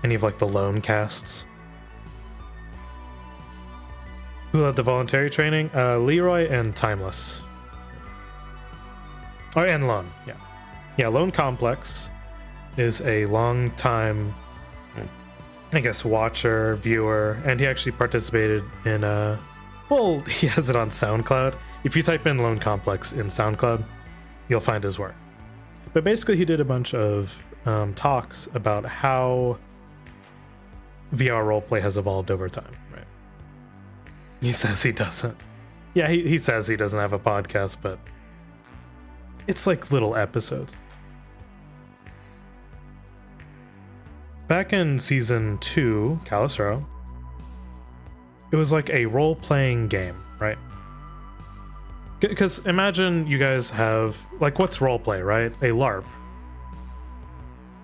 Speaker 1: Any of like the Lone casts? Who led the voluntary training? Leroy and Timeless. Oh, and Lone, yeah. Yeah, Lone Complex is a long time, I guess, watcher, viewer, and he actually participated in well, he has it on SoundCloud. If you type in Lone Complex in SoundCloud, you'll find his work. But basically he did a bunch of talks about how VR roleplay has evolved over time, right? He says he doesn't. Yeah, he says he doesn't have a podcast, but it's like little episodes. Back in Season 2, Calistro, it was like a role-playing game, right? Because imagine you guys have, like, what's roleplay, right? A LARP.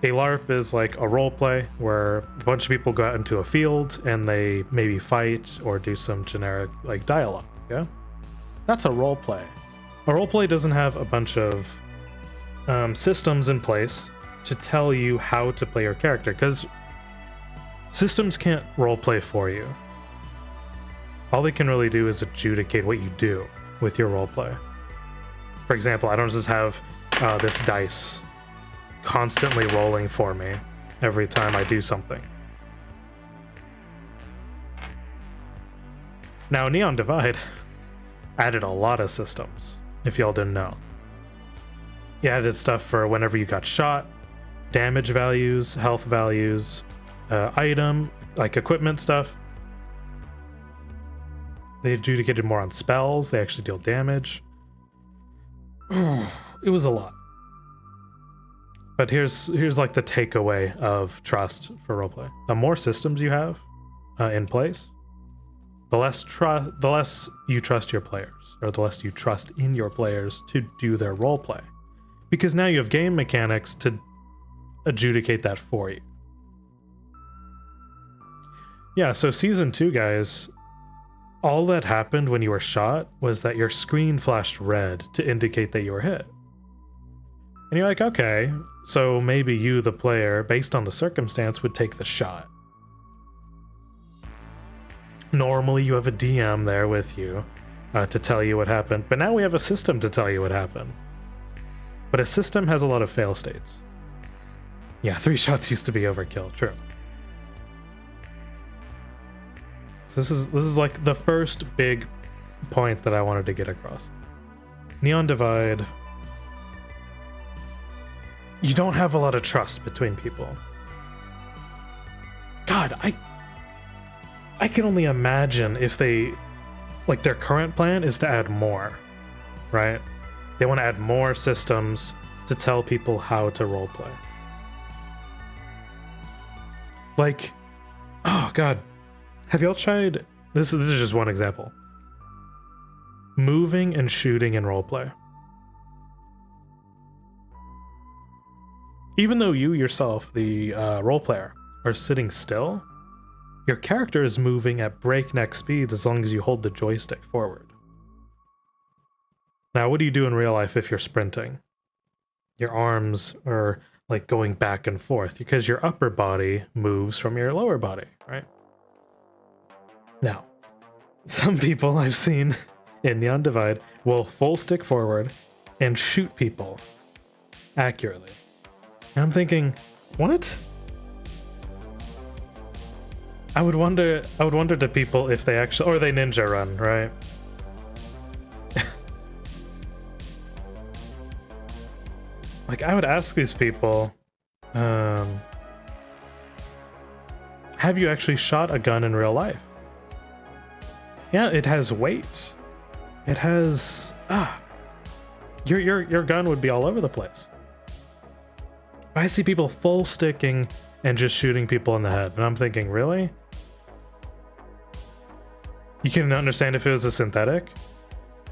Speaker 1: A LARP is like a roleplay where a bunch of people go out into a field and they maybe fight or do some generic, like, dialogue, yeah? That's a roleplay. A roleplay doesn't have a bunch of systems in place to tell you how to play your character, because systems can't roleplay for you. All they can really do is adjudicate what you do with your roleplay. For example, I don't just have this dice constantly rolling for me every time I do something. Now, Neon Divide added a lot of systems, if y'all didn't know. He added stuff for whenever you got shot, damage values, health values, item, like equipment stuff. They adjudicated more on spells. They actually deal damage. It was a lot. But here's like the takeaway of trust for roleplay. The more systems you have in place, the less you trust your players, or the less you trust in your players to do their roleplay. Because now you have game mechanics to adjudicate that for you. Yeah, so Season 2, guys, all that happened when you were shot was that your screen flashed red to indicate that you were hit. And you're like, okay, so maybe you, the player, based on the circumstance, would take the shot. Normally you have a DM there with you to tell you what happened, but now we have a system to tell you what happened. But a system has a lot of fail states. Yeah, 3 shots used to be overkill, true. So this is like the first big point that I wanted to get across. Neon Divide. You don't have a lot of trust between people. God, I can only imagine if they, like, their current plan is to add more, right? They want to add more systems to tell people how to roleplay. Like, oh god, have y'all tried? This is just one example. Moving and shooting in roleplay. Even though you yourself, the role player, are sitting still, your character is moving at breakneck speeds as long as you hold the joystick forward. Now, what do you do in real life if you're sprinting? Your arms are like going back and forth because your upper body moves from your lower body, right? Now, some people I've seen in Neon Divide will full stick forward and shoot people accurately. And I'm thinking, what? I would wonder to people if they actually, or they ninja run, right? Like, I would ask these people, have you actually shot a gun in real life? Yeah, it has weight. It has, your gun would be all over the place. I see people full sticking and just shooting people in the head, and I'm thinking, really? You can understand if it was a synthetic?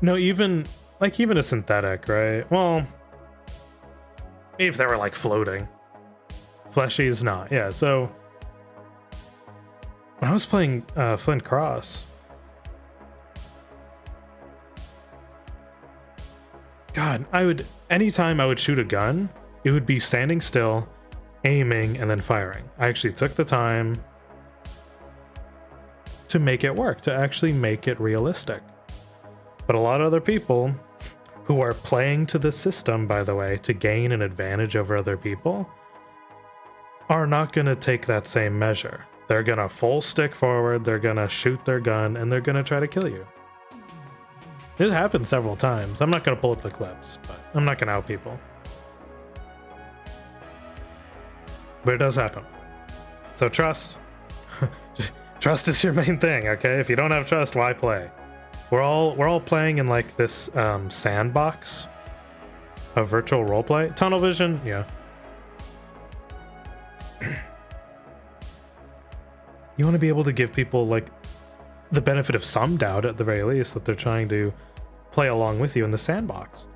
Speaker 1: No, even a synthetic, right? Well, if they were like floating. Fleshy is not, yeah, so when I was playing Flint Cross, God, anytime I would shoot a gun, it would be standing still, aiming, and then firing. I actually took the time to make it work, to actually make it realistic. But a lot of other people who are playing to the system, by the way, to gain an advantage over other people, are not going to take that same measure. They're going to full stick forward, they're going to shoot their gun, and they're going to try to kill you. It happened several times. I'm not going to pull up the clips, but I'm not going to out people. But it does happen. So trust. Trust is your main thing, okay? If you don't have trust, why play? We're all playing in like this sandbox of virtual roleplay. Tunnel vision, yeah. You want to be able to give people like the benefit of some doubt at the very least that they're trying to play along with you in the sandbox.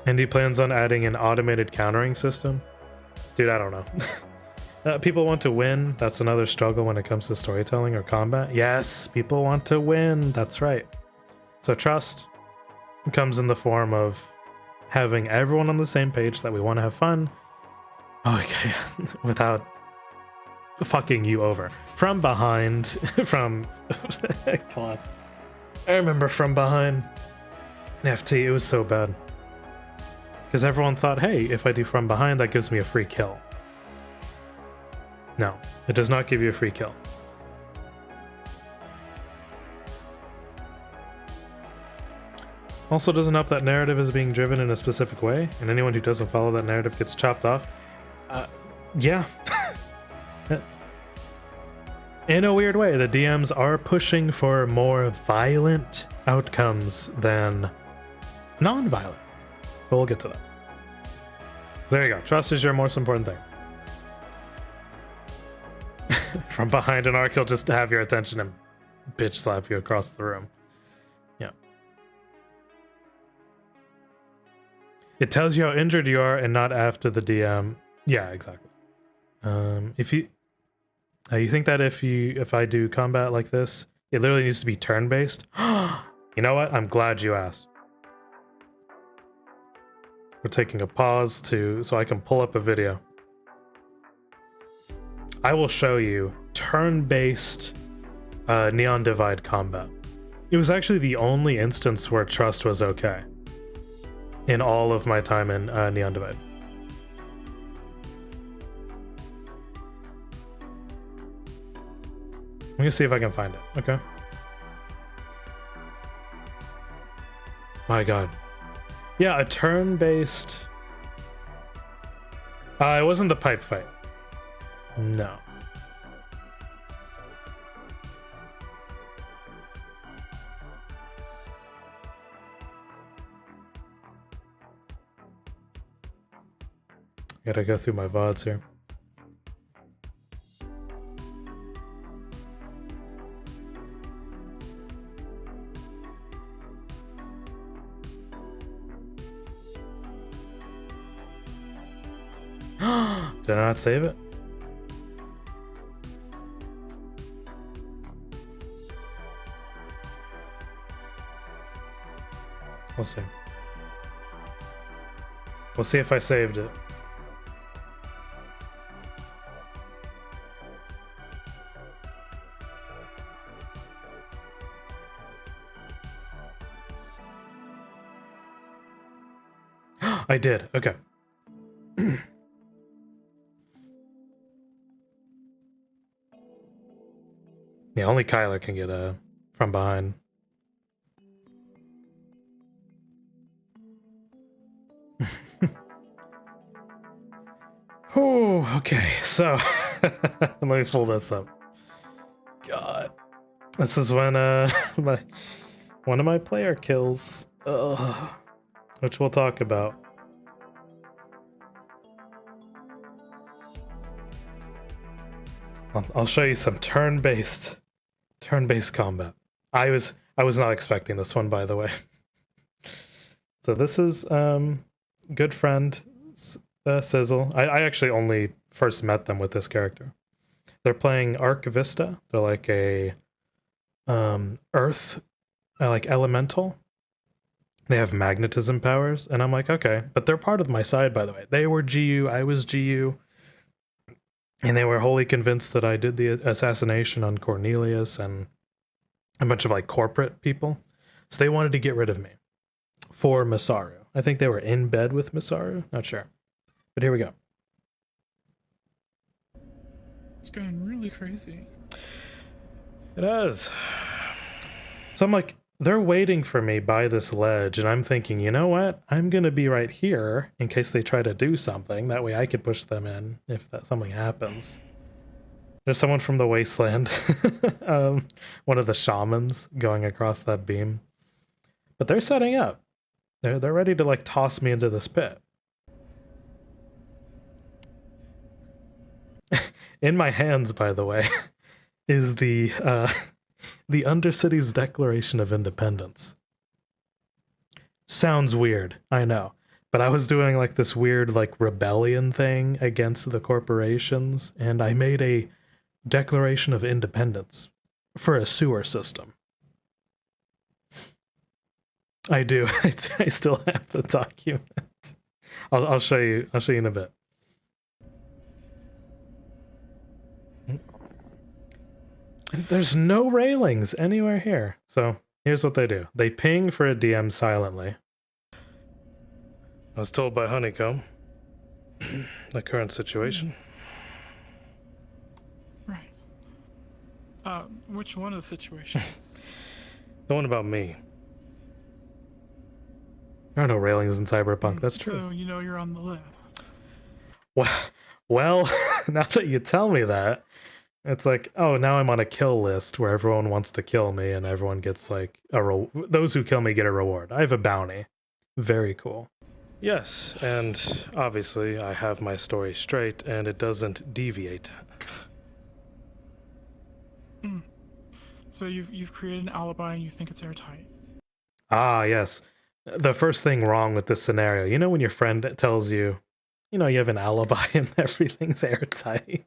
Speaker 1: And he plans on adding an automated countering system. Dude, I don't know. People want to win. That's another struggle when it comes to storytelling or combat. Yes, people want to win. That's right. So trust comes in the form of having everyone on the same page that we want to have fun. Okay, without fucking you over. From behind, from... Come on. I remember From Behind. FT, it was so bad. Because everyone thought, hey, if I do from behind, that gives me a free kill. No, it does not give you a free kill. Also doesn't help that narrative is being driven in a specific way, and anyone who doesn't follow that narrative gets chopped off. Yeah. In a weird way, the DMs are pushing for more violent outcomes than non-violent. But we'll get to that. There you go. Trust is your most important thing. From behind an arc, he'll just have your attention and bitch slap you across the room. Yeah. It tells you how injured you are and not after the DM. Yeah, exactly. If you think that if I do combat like this, it literally needs to be turn-based. You know what? I'm glad you asked. We're taking a pause so I can pull up a video. I will show you turn-based Neon Divide combat. It was actually the only instance where trust was okay in all of my time in Neon Divide. I'm gonna see if I can find it. Okay. My god. Yeah, a turn-based... it wasn't the pipe fight. No. Gotta go through my VODs here. Did I not save it? We'll see. We'll see if I saved it. I did. Okay. Yeah, only Kyler can get from behind. Oh, okay. So let me pull this up. God, this is when one of my player kills, which we'll talk about. I'll show you some turn-based combat. I was not expecting this one, by the way. So this is good friend Sizzle. I actually only first met them with this character. They're playing Arc Vista. They're like a Earth, like elemental. They have magnetism powers, and I'm like, okay, but they're part of my side, by the way. They were GU, I was GU. And they were wholly convinced that I did the assassination on Cornelius and a bunch of like corporate people. So they wanted to get rid of me for Masaru. I think they were in bed with Masaru. Not sure. But here we go.
Speaker 15: It's going really crazy.
Speaker 1: It is. So I'm like, they're waiting for me by this ledge, and I'm thinking, you know what? I'm going to be right here in case they try to do something. That way I could push them in if something happens. There's someone from the wasteland. One of the shamans going across that beam. But they're setting up. They're ready to like toss me into this pit. In my hands, by the way, is the Undercity's Declaration of Independence. Sounds weird, I know. But I was doing like this weird like rebellion thing against the corporations, and I made a Declaration of Independence for a sewer system. I do. I still have the document. I'll show you. I'll show you in a bit. There's no railings anywhere here. So Here's what they do. They ping for a DM silently.
Speaker 6: I was told by Honeycomb the current situation.
Speaker 15: Right. Which one of the situations?
Speaker 6: The one about me.
Speaker 1: There are no railings in Cyberpunk, that's true.
Speaker 15: So you know you're on the list.
Speaker 1: Well, now that you tell me that, it's like, oh, now I'm on a kill list where everyone wants to kill me and everyone gets like those who kill me get a reward. I have a bounty. Very cool.
Speaker 6: Yes, and obviously I have my story straight and it doesn't deviate.
Speaker 15: So you've created an alibi and you think it's airtight.
Speaker 1: Ah, yes. The first thing wrong with this scenario, you know when your friend tells you, you know, you have an alibi and everything's airtight.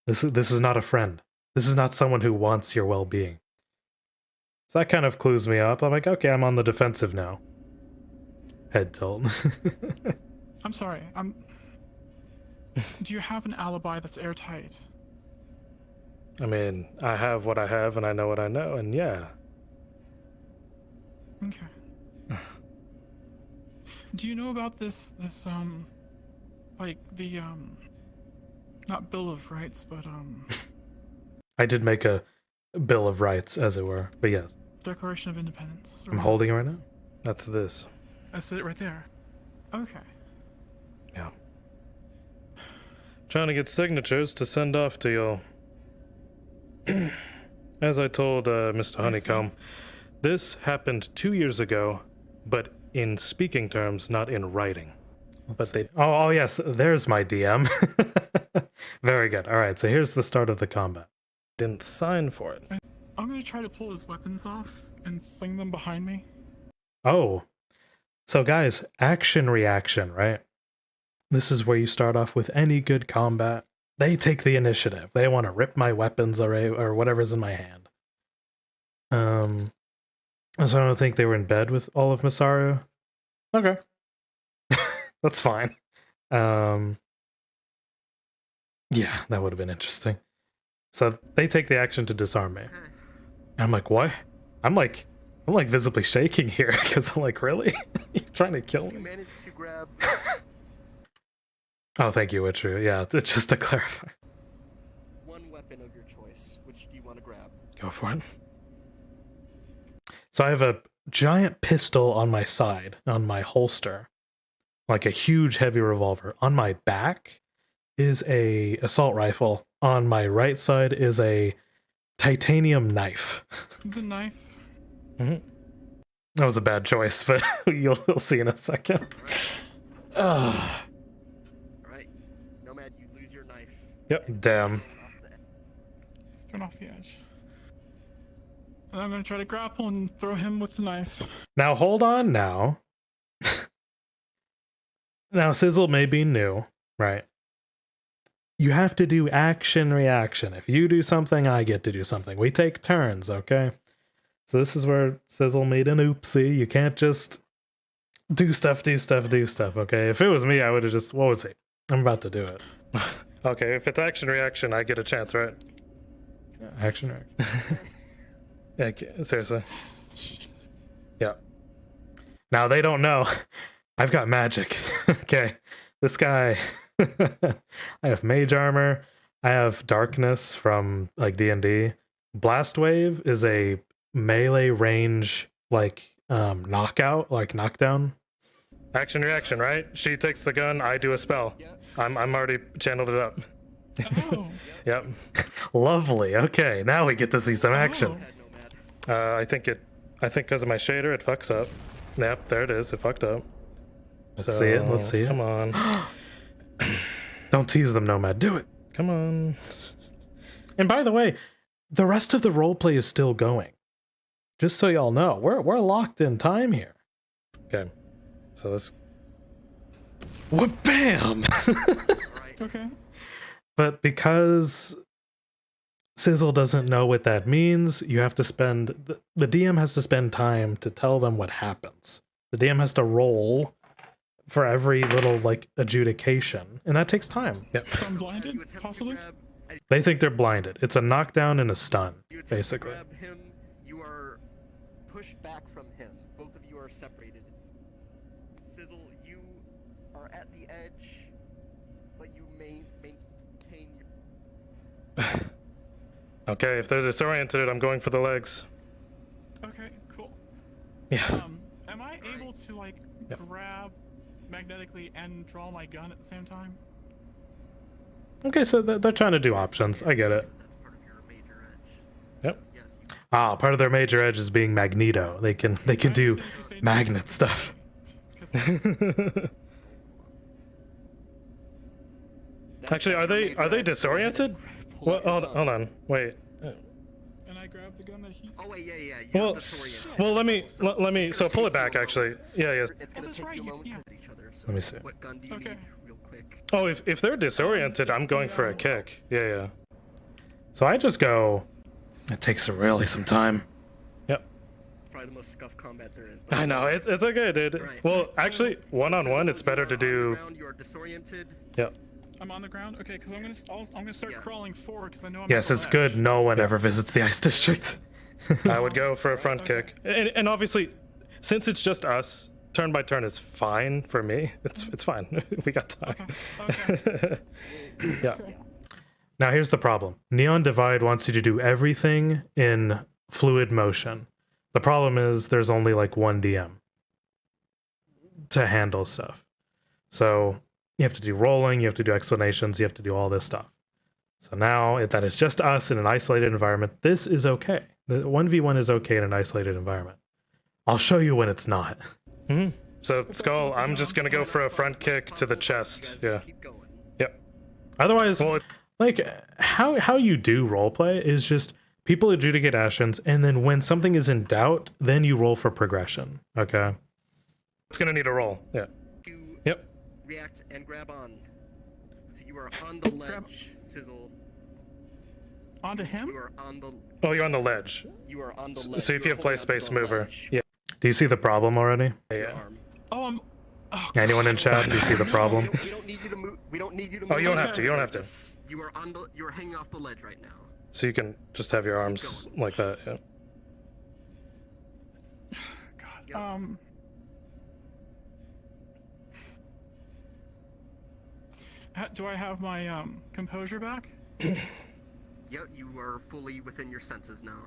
Speaker 1: This is not a friend. This is not someone who wants your well-being. So that kind of clues me up. I'm like, okay, I'm on the defensive now. Head tilt.
Speaker 15: I'm sorry. Do you have an alibi that's airtight?
Speaker 6: I mean, I have what I have and I know what I know, and yeah.
Speaker 15: Okay. Do you know about this like the not Bill of Rights, but
Speaker 1: I did make a Bill of Rights, as it were, but yes.
Speaker 15: Declaration of Independence.
Speaker 1: I'm holding it right now.
Speaker 6: That's this.
Speaker 15: That's it right there. Okay.
Speaker 6: Yeah. Trying to get signatures to send off to y'all. As I told Mr. Honeycomb, this happened 2 years ago, but in speaking terms, not in writing.
Speaker 1: But they oh yes, there's my DM. Very good. All right, so here's the start of the combat.
Speaker 6: Didn't sign for it.
Speaker 15: I'm gonna try to pull his weapons off and fling them behind me.
Speaker 1: Oh. So guys, action reaction, right? This is where you start off with any good combat. They take the initiative. They want to rip my weapons or whatever's in my hand. So I don't think they were in bed with all of Masaru. Okay. That's fine. Yeah, that would have been interesting. So they take the action to disarm me. And I'm like, what? I'm like visibly shaking here because I'm like, really? You're trying to kill me?
Speaker 3: You managed to grab.
Speaker 1: Oh, thank you, Witchery. Yeah, just to clarify.
Speaker 3: One weapon of your choice. Which do you want to grab?
Speaker 1: Go for it. So I have a giant pistol on my side, on my holster. Like a huge heavy revolver. On my back is a assault rifle. On my right side is a titanium knife.
Speaker 15: The knife?
Speaker 1: Mm-hmm. That was a bad choice, but you'll see in a second.
Speaker 3: Alright. Nomad, you lose your knife.
Speaker 1: Yep, damn.
Speaker 15: He's thrown off the edge. And I'm gonna try to grapple and throw him with the knife.
Speaker 1: Now hold on now. Now Sizzle may be new, right? You have to do action reaction. If you do something, I get to do something. We take turns, okay? So this is where Sizzle made an oopsie. You can't just do stuff, okay? If it was me, I would have just, what was it? I'm about to do it.
Speaker 6: Okay, if it's action reaction, I get a chance, right?
Speaker 1: Yeah, action reaction.
Speaker 6: Yeah, seriously.
Speaker 1: Yeah. Now they don't know. I've got magic. Okay. This guy. I have mage armor. I have darkness from like D&D. Blast wave is a melee range like knockout, like knockdown.
Speaker 6: Action reaction, right? She takes the gun, I do a spell. I'm already channeled it up.
Speaker 15: Oh.
Speaker 6: Yep.
Speaker 1: Lovely. Okay, now we get to see some action.
Speaker 6: I think because of my shader it fucks up. Yep, there it is. It fucked up.
Speaker 1: Let's see it. Let's see it.
Speaker 6: Come on.
Speaker 1: Don't tease them, Nomad. Do it.
Speaker 6: Come on.
Speaker 1: And by the way, the rest of the roleplay is still going. Just so y'all know, we're locked in time here.
Speaker 6: Okay. So this.
Speaker 1: What? Bam!
Speaker 15: Okay.
Speaker 1: But because Sizzle doesn't know what that means, you have to spend... The DM has to spend time to tell them what happens. The DM has to roll for every little, like, adjudication. And that takes time. Yep.
Speaker 15: So I'm blinded, possibly?
Speaker 1: They think they're blinded. It's a knockdown and a stun, basically.
Speaker 3: Grab him. You are
Speaker 16: pushed back from him. Both of you are separated. Sizzle, you are at the edge, but you maintain your...
Speaker 6: Okay, if they're disoriented, I'm going for the legs.
Speaker 15: Okay, cool.
Speaker 6: Yeah.
Speaker 15: Am I able to like grab magnetically and draw my gun at the same time?
Speaker 1: Okay, so they're trying to do options. I get it. Yep. Ah, part of their major edge is being Magneto. They can do magnet stuff. Actually, are they disoriented? Well, hold on, wait.
Speaker 15: And I grab the gun that he...
Speaker 16: Oh wait, yeah.
Speaker 6: Well, let me. So pull it back, actually. Yeah.
Speaker 16: It's gonna take you a moment to hit each other. So
Speaker 6: Let me see.
Speaker 16: What gun do you need, real quick?
Speaker 6: Oh, if they're disoriented, I'm going for a kick. Yeah.
Speaker 1: So I just go. It takes really some time. Yep.
Speaker 16: Probably the most scuffed combat there is.
Speaker 6: I know it's okay, dude.
Speaker 16: Right.
Speaker 6: Well, actually, one-on-one, it's better to do.
Speaker 16: You are disoriented.
Speaker 6: Yep.
Speaker 15: I'm on the ground. Okay, because I'm gonna start crawling forward because I know I'm.
Speaker 1: Yes, it's good. No one ever visits the ice district.
Speaker 6: I would go for a front kick, and obviously, since it's just us, turn by turn is fine for me. It's fine. We got time.
Speaker 15: Okay.
Speaker 6: Yeah.
Speaker 1: Now here's the problem. Neon Divide wants you to do everything in fluid motion. The problem is there's only like one DM to handle stuff. So you have to do rolling, you have to do explanations, you have to do all this stuff. So now that it's just us in an isolated environment, this is okay. The 1v1 is okay in an isolated environment. I'll show you when it's not.
Speaker 6: Mm-hmm. So Skull, I'm just gonna go for a front kick to the chest. Yeah. Yep.
Speaker 1: Otherwise, like how you do roleplay is just people adjudicate actions, and then when something is in doubt, then you roll for progression. Okay.
Speaker 6: It's gonna need a roll. Yeah. Yep.
Speaker 16: React and grab on. So you are on the ledge, Sizzle.
Speaker 15: Onto him?
Speaker 16: You are on the.
Speaker 6: Oh, you're on the ledge.
Speaker 16: You are on the ledge.
Speaker 6: So if you have play space mover. Yeah.
Speaker 1: Do you see the problem already?
Speaker 6: Yeah.
Speaker 15: Oh, I'm. Oh,
Speaker 1: Anyone in chat? Do you see the problem?
Speaker 16: We don't need you to move. We don't need you to move.
Speaker 6: Oh, you don't have to. You don't have to.
Speaker 16: You are on the. You are hanging off the ledge right now.
Speaker 6: So you can just have your arms like that. Yeah.
Speaker 15: God. Do I have my composure back?
Speaker 16: Yep, you are fully within your senses now.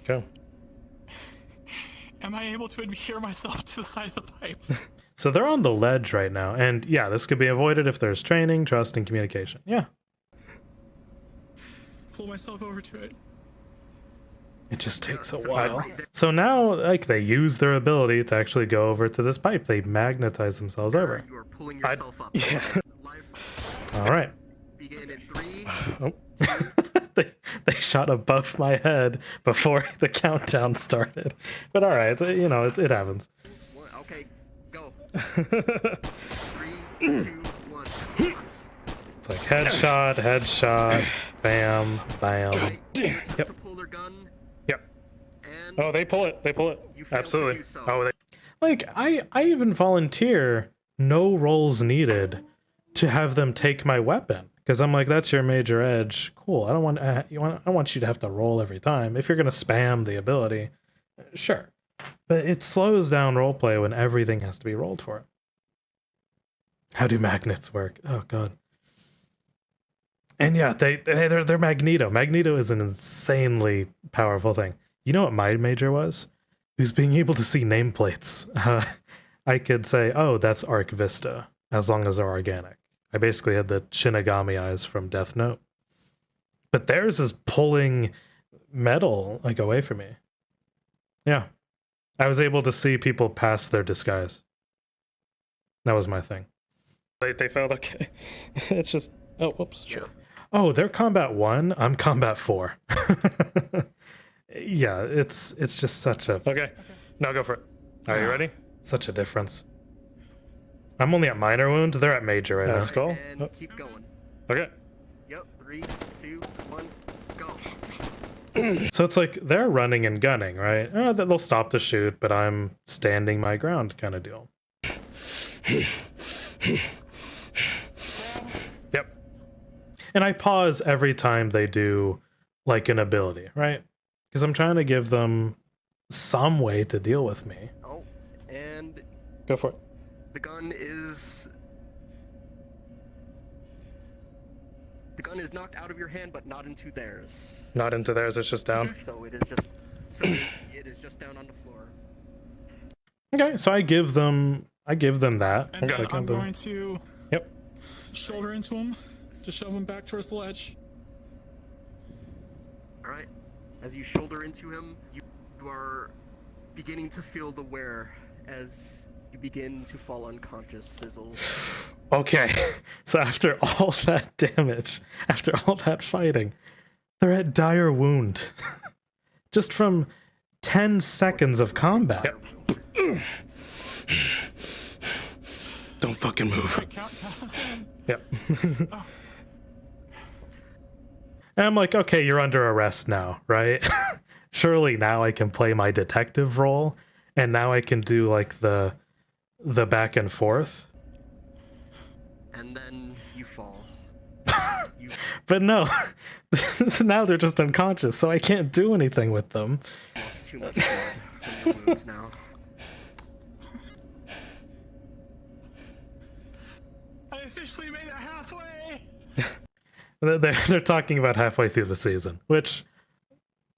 Speaker 6: Okay.
Speaker 15: Am I able to adhere myself to the side of the pipe?
Speaker 1: So they're on the ledge right now, and yeah, this could be avoided if there's training, trust, and communication. Yeah.
Speaker 15: Pull myself over to it.
Speaker 1: It just takes a while. So now, like, they use their ability to actually go over to this pipe. They magnetize themselves over.
Speaker 16: You are pulling yourself up.
Speaker 6: Yeah.
Speaker 1: All right.
Speaker 16: Begin in 3.
Speaker 1: Oh. they shot above my head before the countdown started. But all right, you know, it happens.
Speaker 16: Okay, go. 3, 2, 1.
Speaker 1: It's like headshot, bam, bam.
Speaker 6: Yep.
Speaker 16: To pull their gun.
Speaker 6: Yep. Oh, they pull it. Absolutely.
Speaker 16: So.
Speaker 6: Oh, they.
Speaker 1: Like I even volunteer, no rolls needed, to have them take my weapon. Because I'm like, that's your major edge. Cool. I don't want you to have to roll every time. If you're gonna spam the ability, sure. But it slows down roleplay when everything has to be rolled for it. How do magnets work? Oh god. And yeah, they're Magneto. Magneto is an insanely powerful thing. You know what my major was? It was being able to see nameplates. I could say, oh, that's Arc Vista, as long as they're organic. I basically had the Shinigami eyes from Death Note. But theirs is pulling metal, like, away from me. Yeah. I was able to see people past their disguise. That was my thing.
Speaker 6: They failed. Okay. It's just. Oh, whoops. Sure.
Speaker 1: Oh, they're combat 1. I'm combat 4. Yeah, it's just such a.
Speaker 6: Okay. Now go for it. Are you ready?
Speaker 1: Such a difference. I'm only at minor wound. They're at major right now.
Speaker 6: Skull.
Speaker 16: And keep going.
Speaker 6: Okay.
Speaker 16: Yep. 3, 2, 1, go.
Speaker 1: So it's like they're running and gunning, right? They'll stop the shoot, but I'm standing my ground kind of deal.
Speaker 6: Yep.
Speaker 1: And I pause every time they do like an ability, right? Because I'm trying to give them some way to deal with me.
Speaker 16: Oh, and
Speaker 1: Go for it.
Speaker 16: the gun is knocked out of your hand, but not into theirs.
Speaker 1: Not into theirs, it's just down.
Speaker 16: So it is just down on the floor.
Speaker 1: Okay, so I give them that.
Speaker 15: And then
Speaker 1: Like,
Speaker 15: I'm going to
Speaker 1: Yep.
Speaker 15: shoulder into him to shove him back towards the ledge.
Speaker 16: All right. As you shoulder into him, you are beginning to feel the wear as you begin to fall unconscious, Sizzle.
Speaker 1: Okay, so after all that damage, after all that fighting, they're at dire wound. Just from 10 seconds of combat.
Speaker 6: Don't fucking move.
Speaker 1: Yep. And I'm like, okay, you're under arrest now, right? Surely now I can play my detective role, and now I can do like the back and forth.
Speaker 16: And then you fall.
Speaker 1: But no, so now they're just unconscious, so I can't do anything with them.
Speaker 16: Lost too much blood from your wounds now.
Speaker 15: I officially made it halfway.
Speaker 1: They're talking about halfway through the season, which,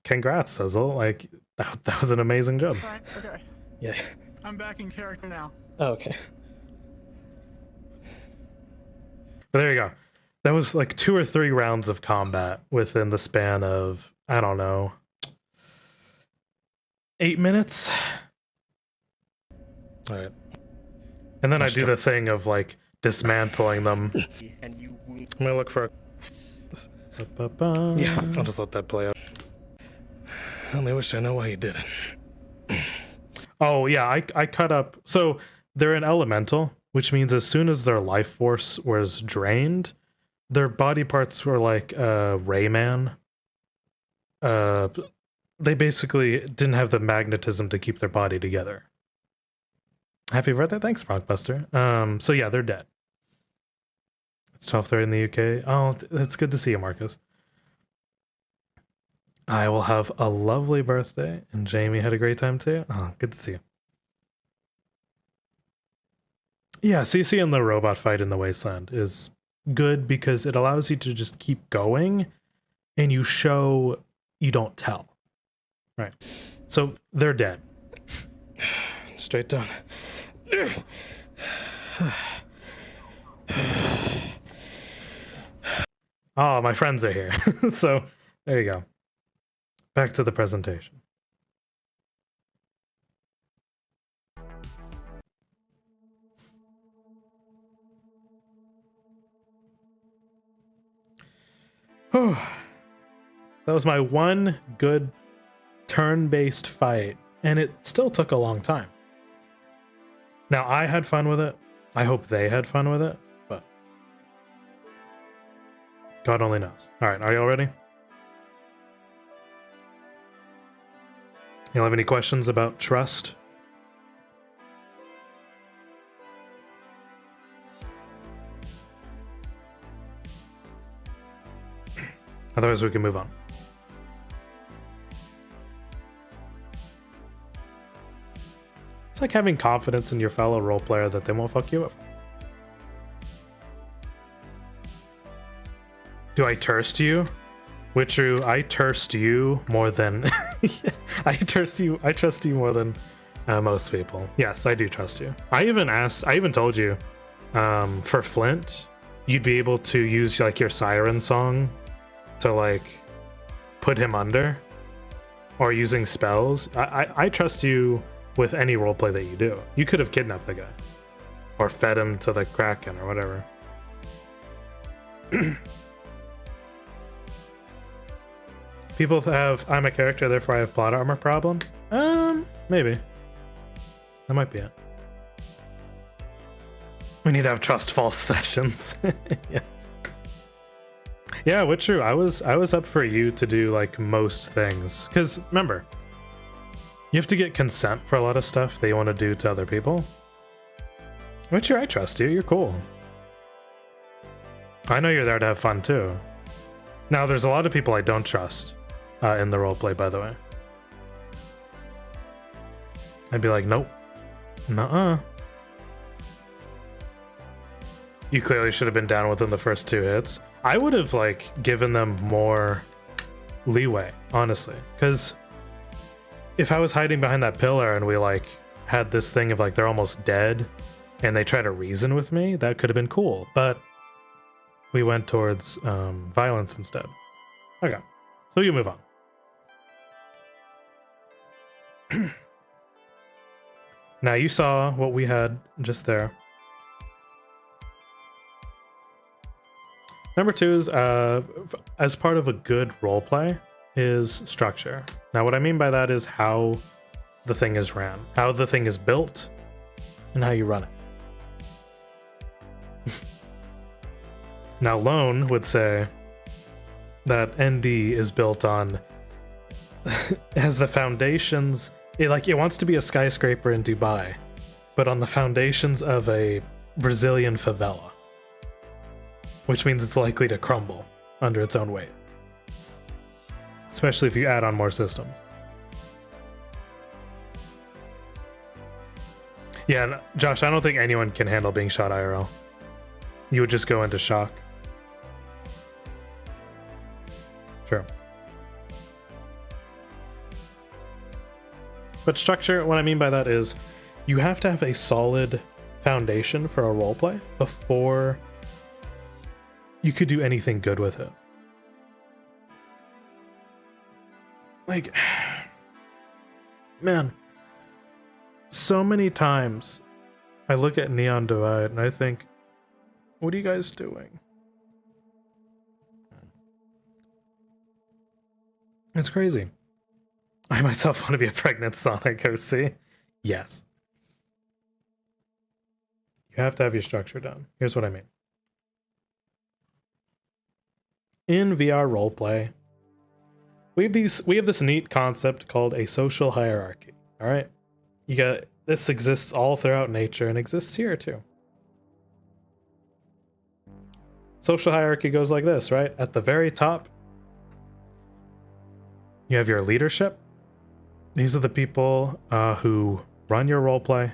Speaker 1: congrats, Sizzle. Like, that was an amazing job.
Speaker 15: Right, okay.
Speaker 1: Yeah.
Speaker 15: I'm back in character now.
Speaker 1: Oh, okay. But there you go. That was like 2 or 3 rounds of combat within the span of, I don't know, 8 minutes? Alright. And then I do the thing of like dismantling them.
Speaker 16: And you wound.
Speaker 1: I'm gonna look for a... Yeah, I'll just let that play out.
Speaker 6: I only wish I know why he did it.
Speaker 1: Oh, yeah, I cut up... So, they're an elemental, which means as soon as their life force was drained, their body parts were like Rayman. They basically didn't have the magnetism to keep their body together. Happy birthday, thanks, Brockbuster. So yeah, they're dead. It's 12:30 in the UK. Oh, it's good to see you, Marcus. I will have a lovely birthday, and Jamie had a great time too. Oh, good to see you. Yeah, CC the robot fight in the Wasteland is good because it allows you to just keep going, and you show, you don't tell. Right. So they're dead.
Speaker 6: Straight down.
Speaker 1: Oh, my friends are here. So there you go. Back to the presentation. That was my one good turn-based fight, and it still took a long time. Now, I had fun with it. I hope they had fun with it, but God only knows. All right, are you all ready? Y'all have any questions about trust? Otherwise, we can move on. It's like having confidence in your fellow role player that they won't fuck you up. Do I thirst you? Witcheru, I thirst you more than I trust you more than most people. Yes, I do trust you. I even told you for Flint, you'd be able to use like your siren song to like put him under, or using spells. I trust you with any roleplay that you do. You could have kidnapped the guy or fed him to the Kraken or whatever. People have I'm a character, therefore I have plot armor problem. Maybe. That might be it. We need to have trust false sessions. Yes. Yeah, Witcher, I was up for you to do like most things. Because remember, you have to get consent for a lot of stuff that you want to do to other people. Witcher, I trust you. You're cool. I know you're there to have fun too. Now, there's a lot of people I don't trust in the roleplay, by the way. I'd be like, nope. Nuh-uh. You clearly should have been down within the first 2 hits. I would have, like, given them more leeway, honestly. Because if I was hiding behind that pillar and we, like, had this thing of, like, they're almost dead and they try to reason with me, that could have been cool. But we went towards violence instead. Okay. So you move on. Now you saw what we had just there. Number 2 is, as part of a good roleplay, is structure. Now what I mean by that is how the thing is ran, how the thing is built, and how you run it. Now Lone would say that ND is built on, has the foundations, it wants to be a skyscraper in Dubai, but on the foundations of a Brazilian favela. Which means it's likely to crumble under its own weight. Especially if you add on more systems. Yeah, and Josh, I don't think anyone can handle being shot IRL. You would just go into shock. Sure. But structure, what I mean by that is you have to have a solid foundation for a roleplay before you could do anything good with it. Like, man, so many times I look at Neon Divide and I think, what are you guys doing? It's crazy. I myself want to be a pregnant Sonic OC. Yes. You have to have your structure done. Here's what I mean. In VR roleplay, we have this neat concept called a social hierarchy. All right, this exists all throughout nature and exists here too. Social hierarchy goes like this, right? At the very top, you have your leadership. These are the people who run your roleplay,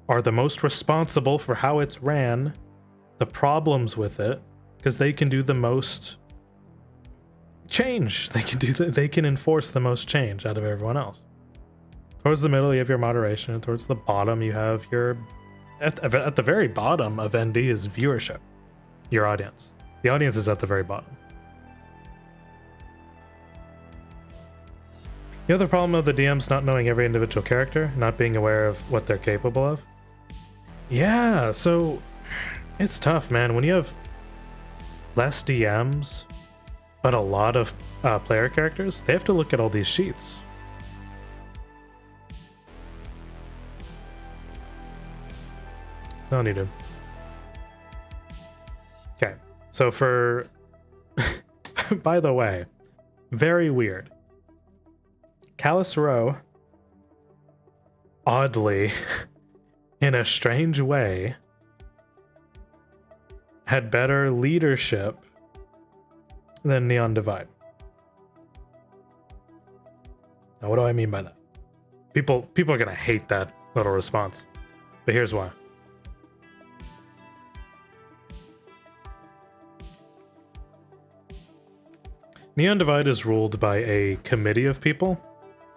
Speaker 1: are the most responsible for how it's ran, the problems with it, because they can do the most change. They can enforce the most change out of everyone else. Towards the middle, you have your moderation, and towards the bottom, you have your... At the very bottom of ND is viewership, your audience. The audience is at the very bottom. You have the problem of the DMs not knowing every individual character, not being aware of what they're capable of. Yeah, so it's tough, man. When you have less DMs, but a lot of player characters, they have to look at all these sheets. No need to. Okay, so for... By the way, very weird. Callus Row, oddly, in a strange way, had better leadership than Neon Divide. Now, what do I mean by that? People are gonna hate that little response, but here's why. Neon Divide is ruled by a committee of people.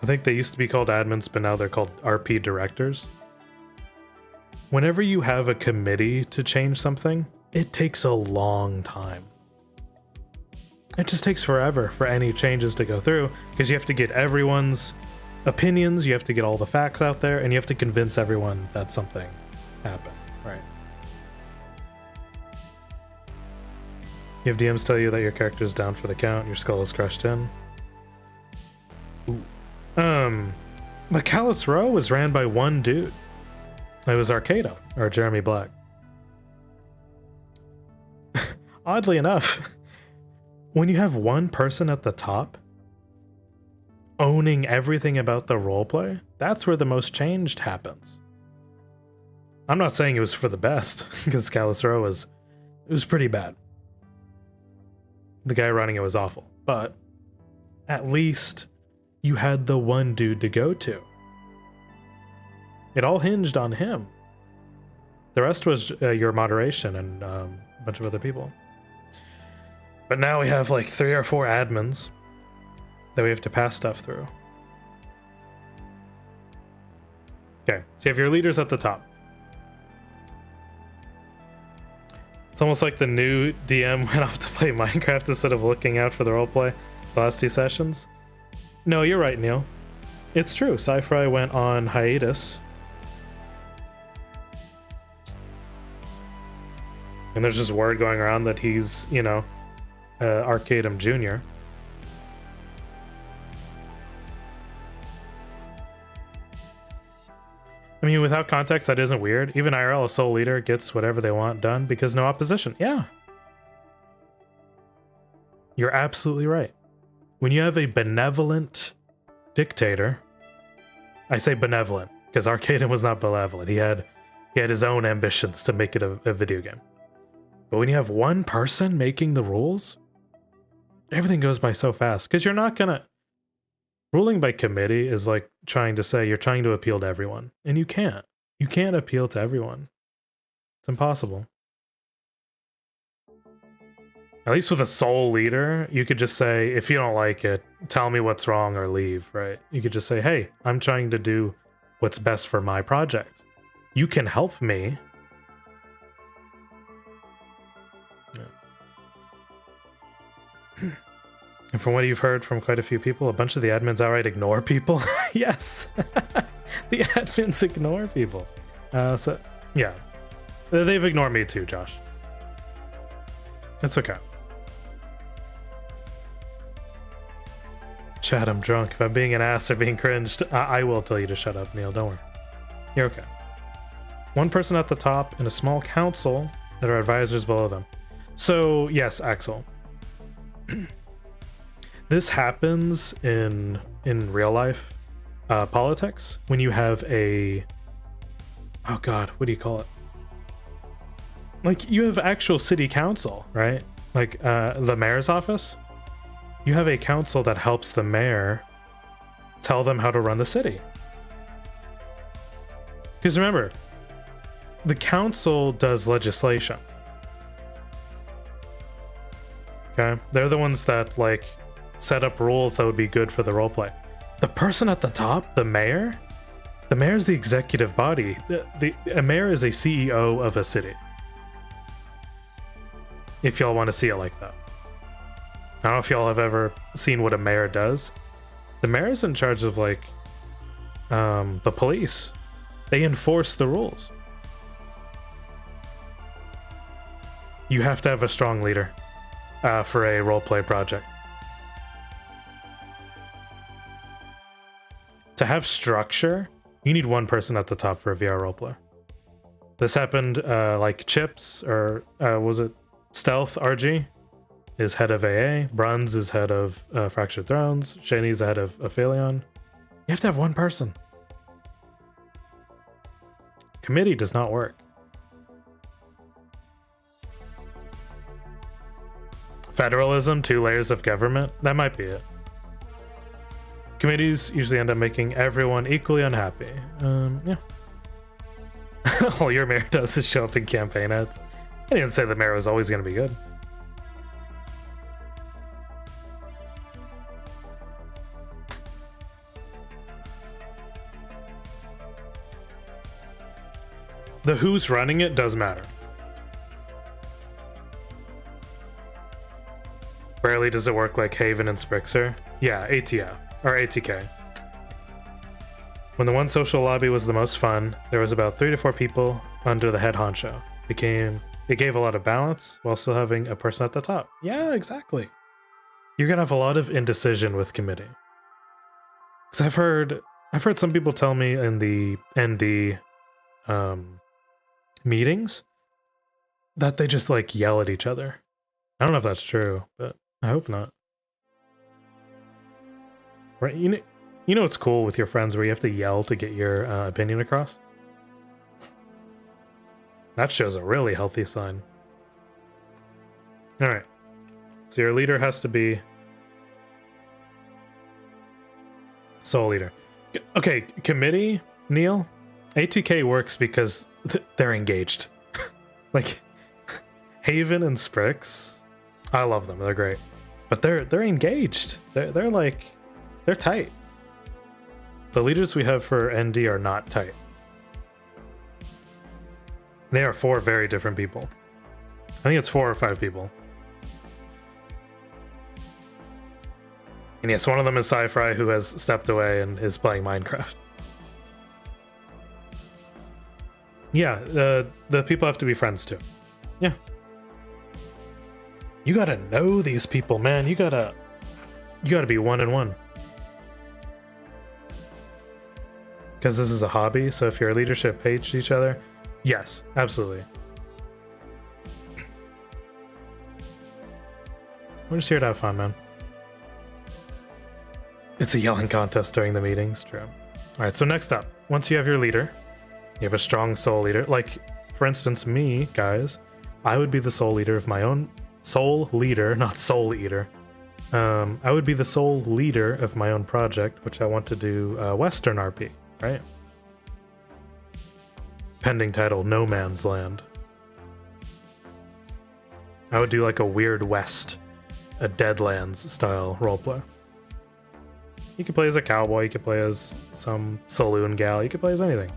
Speaker 1: I think they used to be called admins, but now they're called RP directors. Whenever you have a committee to change something, it takes a long time. It just takes forever for any changes to go through, because you have to get everyone's opinions, you have to get all the facts out there, and you have to convince everyone that something happened, right? You have DMs tell you that your character's down for the count, your skull is crushed in. Ooh. But Callus Row was ran by one dude. It was Arcado, or Jeremy Black. Oddly enough, when you have one person at the top owning everything about the roleplay, that's where the most change happens. I'm not saying it was for the best, because Callus Row was pretty bad. The guy running it was awful, but at least you had the one dude to go to. It all hinged on him. The rest was your moderation and a bunch of other people. But now we have like 3 or 4 admins that we have to pass stuff through. Okay, so you have your leaders at the top. It's almost like the new DM went off to play Minecraft instead of looking out for the roleplay the last 2 sessions. No, you're right, Neil. It's true. Sci-Fi went on hiatus. And there's just word going around that he's, you know, Arcadum Jr. I mean, without context, that isn't weird. Even IRL, a sole leader, gets whatever they want done because no opposition. Yeah. You're absolutely right. When you have a benevolent dictator, I say benevolent because Arcadum was not benevolent. He had his own ambitions to make it a video game. But when you have one person making the rules, everything goes by so fast because you're not gonna... Ruling by committee is like trying to say you're trying to appeal to everyone. And you can't. You can't appeal to everyone. It's impossible. At least with a sole leader, you could just say, if you don't like it, tell me what's wrong or leave, right? You could just say, hey, I'm trying to do what's best for my project. You can help me. Yeah. And from what you've heard from quite a few people, a bunch of the admins outright ignore people. Yes, the admins ignore people. So, yeah, they've ignored me too, Josh. It's okay. Chad, I'm drunk. If I'm being an ass or being cringed, I will tell you to shut up, Neil. Don't worry. You're okay. One person at the top and a small council that are advisors below them. So, yes, Axel. This happens in real life politics when you have a... Oh god, what do you call it? Like, you have actual city council, right? Like, the mayor's office. You have a council that helps the mayor tell them how to run the city. Because remember, the council does legislation. Okay? They're the ones that, like, set up rules that would be good for the roleplay. The person at the top, the mayor is the executive body. A mayor is a CEO of a city. If y'all want to see it like that. I don't know if y'all have ever seen what a mayor does. The mayor is in charge of, like, the police. They enforce the rules. You have to have a strong leader for a roleplay project. To have structure, you need one person at the top for a VR roleplay. This happened, like Chips, or was it Stealth RG is head of AA, Bruns is head of Fractured Thrones, Shani's the head of Aphelion. You have to have one person. Committee does not work. Federalism, 2 layers of government, that might be it. Committees usually end up making everyone equally unhappy. Yeah. All your mayor does is show up in campaign ads. I didn't say the mayor was always going to be good. The who's running it does matter. Rarely does it work like Haven and Sprixer. Yeah, ATF. Or ATK. When the one social lobby was the most fun, there was about 3 to 4 people under the head honcho. It gave a lot of balance while still having a person at the top. Yeah, exactly. You're gonna have a lot of indecision with committee. Because I've heard some people tell me in the ND meetings that they just like yell at each other. I don't know if that's true, but I hope not. Right, you know what's cool with your friends where you have to yell to get your opinion across? That shows a really healthy sign. Alright. So your leader has to be sole leader. Okay, committee, Neil? ATK works because they're engaged. Like Haven and Sprix, I love them. They're great, but they're engaged. They're like they're tight. The leaders we have for ND are not tight. They are 4 very different people. I think it's 4 or 5 people. And yes, one of them is Sci-Fry, who has stepped away and is playing Minecraft. Yeah, the people have to be friends too. Yeah. You gotta know these people, man. You gotta be 1-on-1. Because this is a hobby, so if your leadership hates each other, yes, absolutely. We're just here to have fun, man. It's a yelling contest during the meetings, true. Alright, so next up, once you have your leader, you have a strong soul leader. Like, for instance, me, guys, I would be the soul leader of my own soul leader, not soul eater. I would be the sole leader of my own project, which I want to do Western RP, right? Pending title, No Man's Land. I would do like a Weird West, a Deadlands style roleplay. You could play as a cowboy, you could play as some saloon gal, you could play as anything.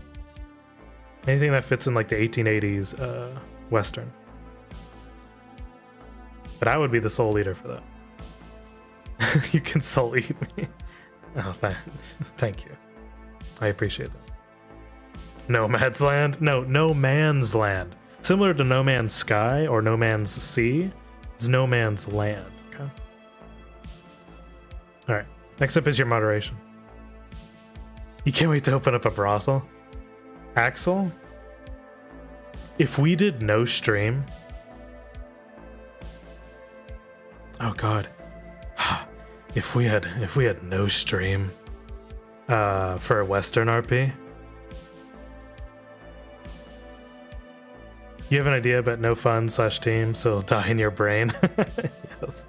Speaker 1: Anything that fits in like the 1880s Western. But I would be the sole leader for that. You can soul eat me. Oh, thank you. I appreciate that. No Man's Land? No, No Man's Land. Similar to No Man's Sky or No Man's Sea, it's No Man's Land, okay? Alright, next up is your moderation. You can't wait to open up a brothel? Axel? If we did no stream... Oh god. If we had no stream for a Western RP. You have an idea about no fun / team, so it'll die in your brain. Yes.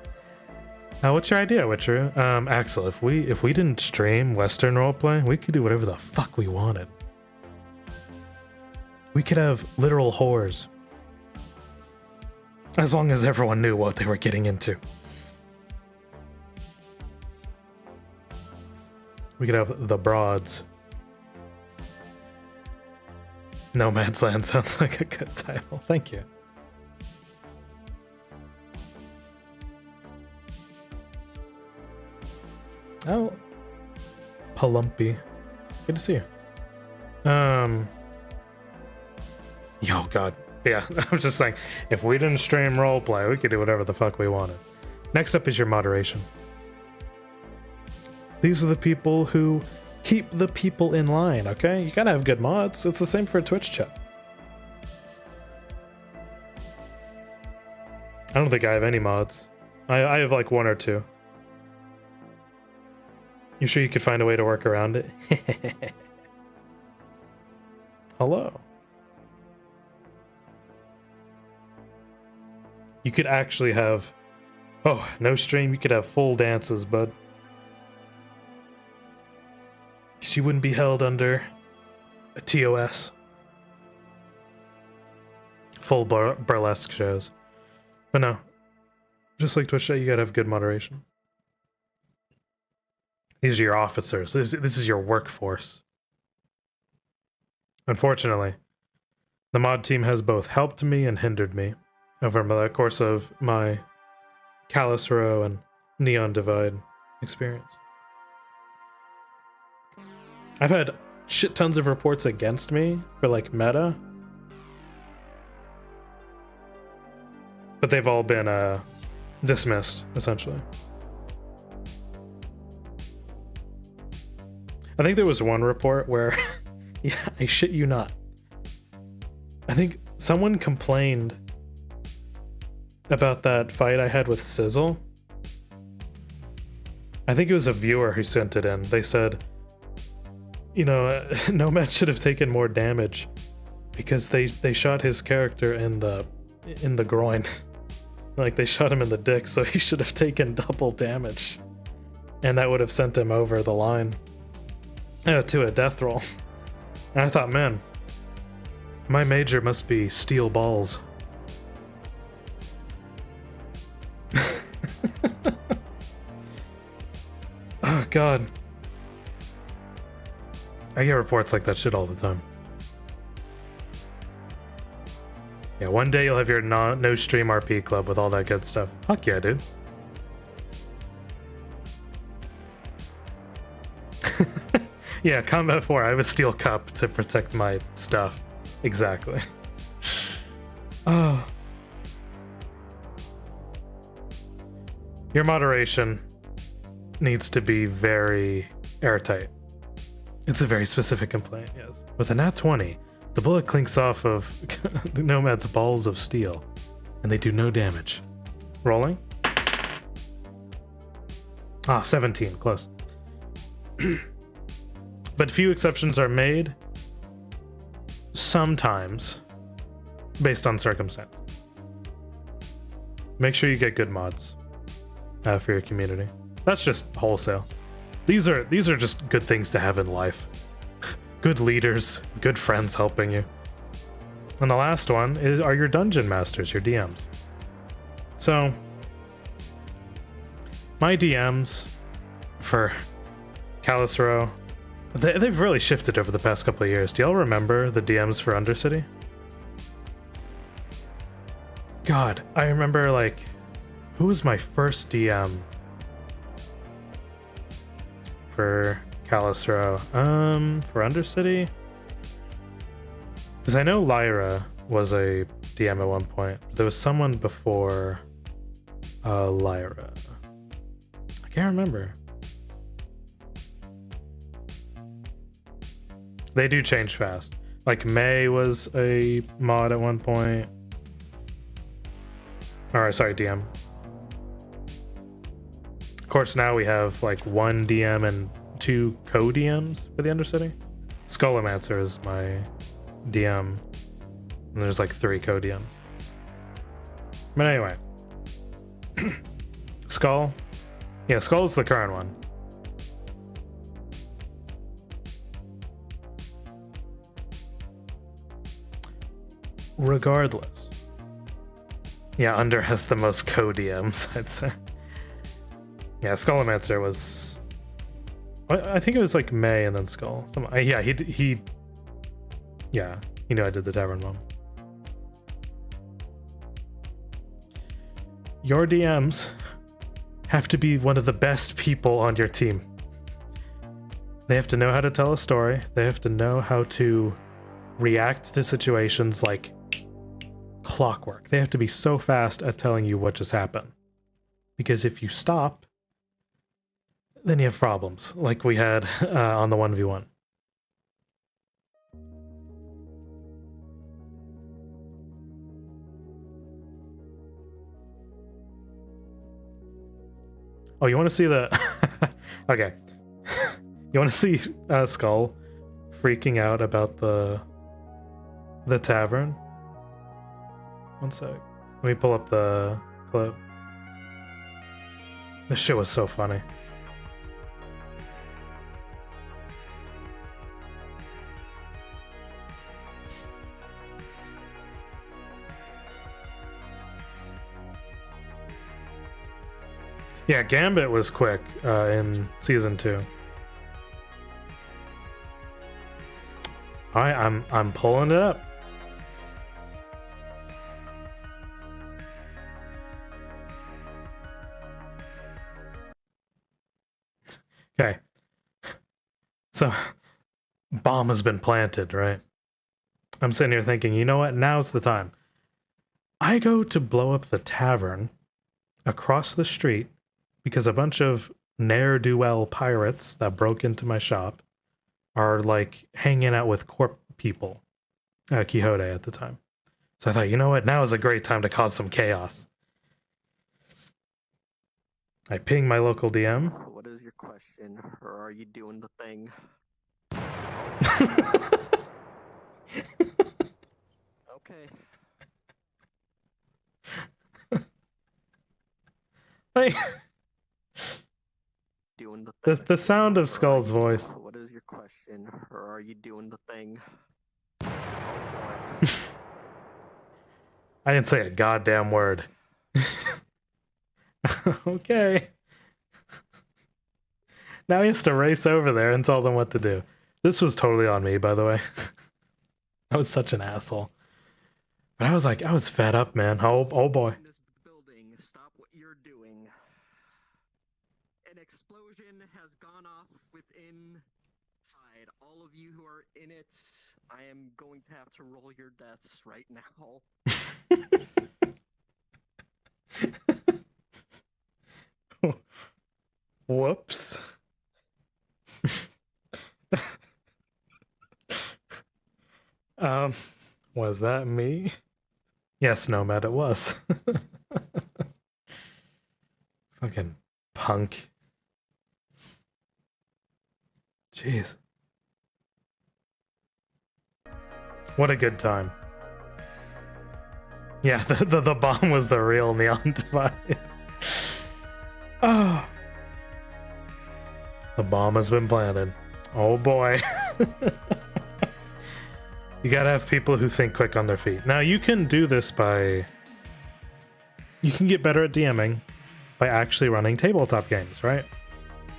Speaker 1: What's your idea, Witcher? Axel, if we didn't stream Western roleplay, we could do whatever the fuck we wanted. We could have literal whores. As long as everyone knew what they were getting into. We could have the broads. No Man's Land sounds like a good title. Thank you. Oh, Palumpy. Good to see you. Yo, God. Yeah, I was just saying, if we didn't stream roleplay, we could do whatever the fuck we wanted. Next up is your moderation. These are the people who keep the people in line, okay? You gotta have good mods. It's the same for a Twitch chat. I don't think I have any mods. I have like 1 or 2. You sure you could find a way to work around it? Hello. You could actually have... Oh, no stream, you could have full dances, bud. She wouldn't be held under a TOS. Full burlesque shows. But no. Just like Twitch, you gotta have good moderation. These are your officers. This is your workforce. Unfortunately, the mod team has both helped me and hindered me over the course of my Callus Row and Neon Divide experience. I've had shit tons of reports against me for like meta, but they've all been dismissed, essentially. I think there was one report where, yeah, I shit you not, I think someone complained about that fight I had with Sizzle. I think it was a viewer who sent it in. They said, you know, Nomad should have taken more damage because they shot his character in the groin. Like, they shot him in the dick, so he should have taken double damage. And that would have sent him over the line to a death roll. And I thought, man, my major must be steel balls. Oh, God. I get reports like that shit all the time. Yeah, one day you'll have your no stream RP club with all that good stuff. Fuck yeah, dude. Yeah, Combat 4, I have a steel cup to protect my stuff. Exactly. Oh. Your moderation needs to be very airtight. It's a very specific complaint, yes. With a nat 20, the bullet clinks off of the Nomad's balls of steel, and they do no damage. Rolling? Ah, 17, close. But few exceptions are made, sometimes, based on circumstance. Make sure you get good mods for your community. That's just wholesale. These are just good things to have in life. Good leaders, good friends helping you. And the last one are your dungeon masters, your DMs. So, my DMs for Calicero, they've really shifted over the past couple of years. Do y'all remember the DMs for Undercity? God, I remember, like, who was my first DM for Calicero? For Undercity? Because I know Lyra was a DM at one point. There was someone before Lyra. I can't remember. They do change fast. Like May was a mod at one point. Or sorry, DM. Of course, now we have like one DM and 2 co-DMs for the Undercity. Skullmancer is my DM. And there's like 3 co-DMs. But anyway. Skull. Yeah, Skull's the current one. Regardless. Yeah, Under has the most co-DMs, I'd say. Yeah, Skullmancer was... I think it was like May and then Skull. Yeah, he... Yeah, he knew I did the Tavern Mom. Your DMs have to be one of the best people on your team. They have to know how to tell a story. They have to know how to react to situations like clockwork. They have to be so fast at telling you what just happened. Because if you stop, then you have problems, like we had on the 1v1. Oh, you want to see the... Okay. You want to see Skull freaking out about the tavern? One sec. Let me pull up the clip. This shit was so funny. Yeah, Gambit was quick in season 2. Alright, I'm pulling it up. Okay. So, bomb has been planted, right? I'm sitting here thinking, you know what? Now's the time. I go to blow up the tavern across the street because a bunch of ne'er-do-well pirates that broke into my shop are, like, hanging out with corp people. Quixote at the time. So I thought, you know what? Now is a great time to cause some chaos. I ping my local DM.
Speaker 16: What is your question, or are you doing the thing? Okay.
Speaker 1: Like,
Speaker 16: Doing the thing.
Speaker 1: the sound of Skull's voice.
Speaker 16: What is your
Speaker 3: question, or are you doing the thing?
Speaker 1: I didn't say a goddamn word. Okay. Now he has to race over there and tell them what to do. This was totally on me, by the way. I was such an asshole. But I was like, I was fed up, man. Oh boy.
Speaker 3: Stop what you're doing. An explosion has gone off within side. All of you who are in it, I am going to have to roll your deaths right now.
Speaker 1: Whoops. Was that me? Yes, Nomad, it was. Fucking punk. Jeez. What a good time. Yeah, the bomb was the real Neon Divide. Oh. The bomb has been planted. Oh boy. You gotta have people who think quick on their feet. Now you can do this by... You can get better at DMing by actually running tabletop games, right?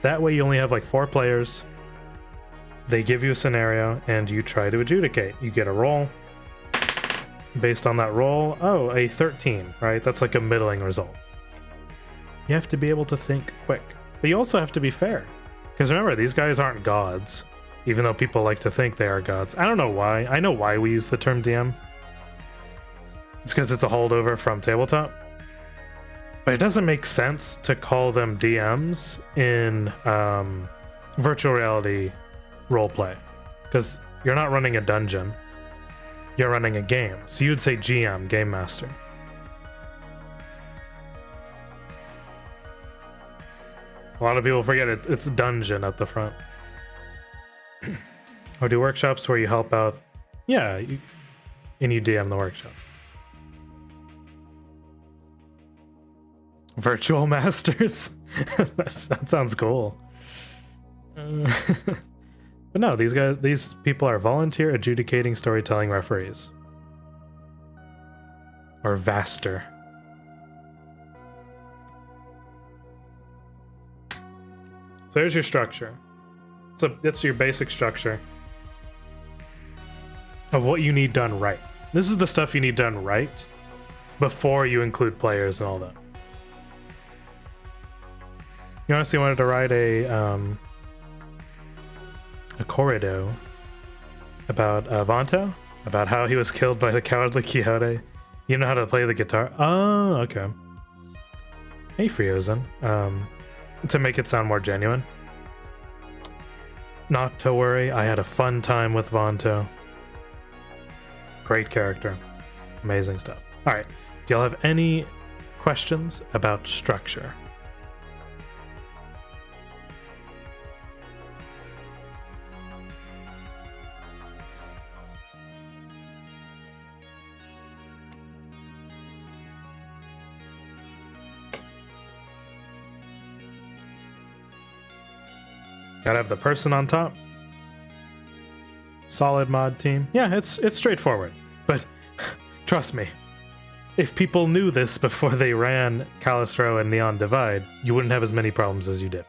Speaker 1: That way you only have like 4 players. They give you a scenario and you try to adjudicate. You get a roll. Based on that roll, oh, a 13, right? That's like a middling result. You have to be able to think quick. But you also have to be fair. Because remember, these guys aren't gods. Even though people like to think they are gods. I don't know why. I know why we use the term DM. It's because it's a holdover from tabletop. But it doesn't make sense to call them DMs in virtual reality roleplay. Because you're not running a dungeon. You're running a game. So you'd say GM, Game Master. A lot of people forget it. It's dungeon at the front. Or do workshops where you help out. Yeah, and you DM the workshop. Virtual masters. That sounds cool. But no, these people are volunteer adjudicating storytelling referees. Or Vaster. So here's your structure. So that's your basic structure of what you need done right. This is the stuff you need done right before you include players and all that. You honestly wanted to write a corrido about Vanto? About how he was killed by the cowardly Quixote? You know how to play the guitar? Oh, okay. Hey, Friozen. To make it sound more genuine. Not to worry, I had a fun time with Vanto. Great character. Amazing stuff. Alright, do y'all have any questions about structure? Gotta have the person on top. Solid mod team. Yeah, it's straightforward. But trust me, if people knew this before they ran Calistro and Neon Divide, you wouldn't have as many problems as you did.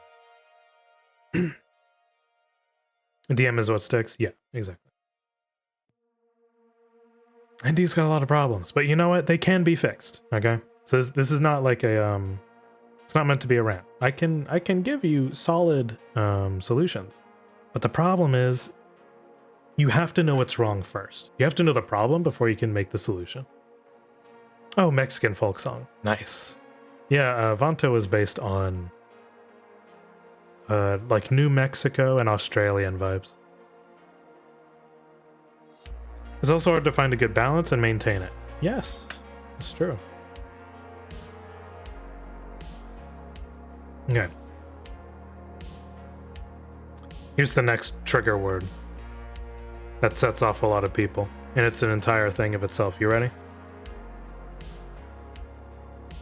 Speaker 1: DM is what sticks? Yeah, exactly. And he's got a lot of problems, but you know what? They can be fixed, okay? So this is not like a it's not meant to be a rant. I can give you solid solutions. But the problem is you have to know what's wrong first. You have to know the problem before you can make the solution. Oh, Mexican folk song. Nice. Yeah, Vanto is based on like New Mexico and Australian vibes. It's also hard to find a good balance and maintain it. Yes, it's true. Okay. Here's the next trigger word that sets off a lot of people, and it's an entire thing of itself. You ready?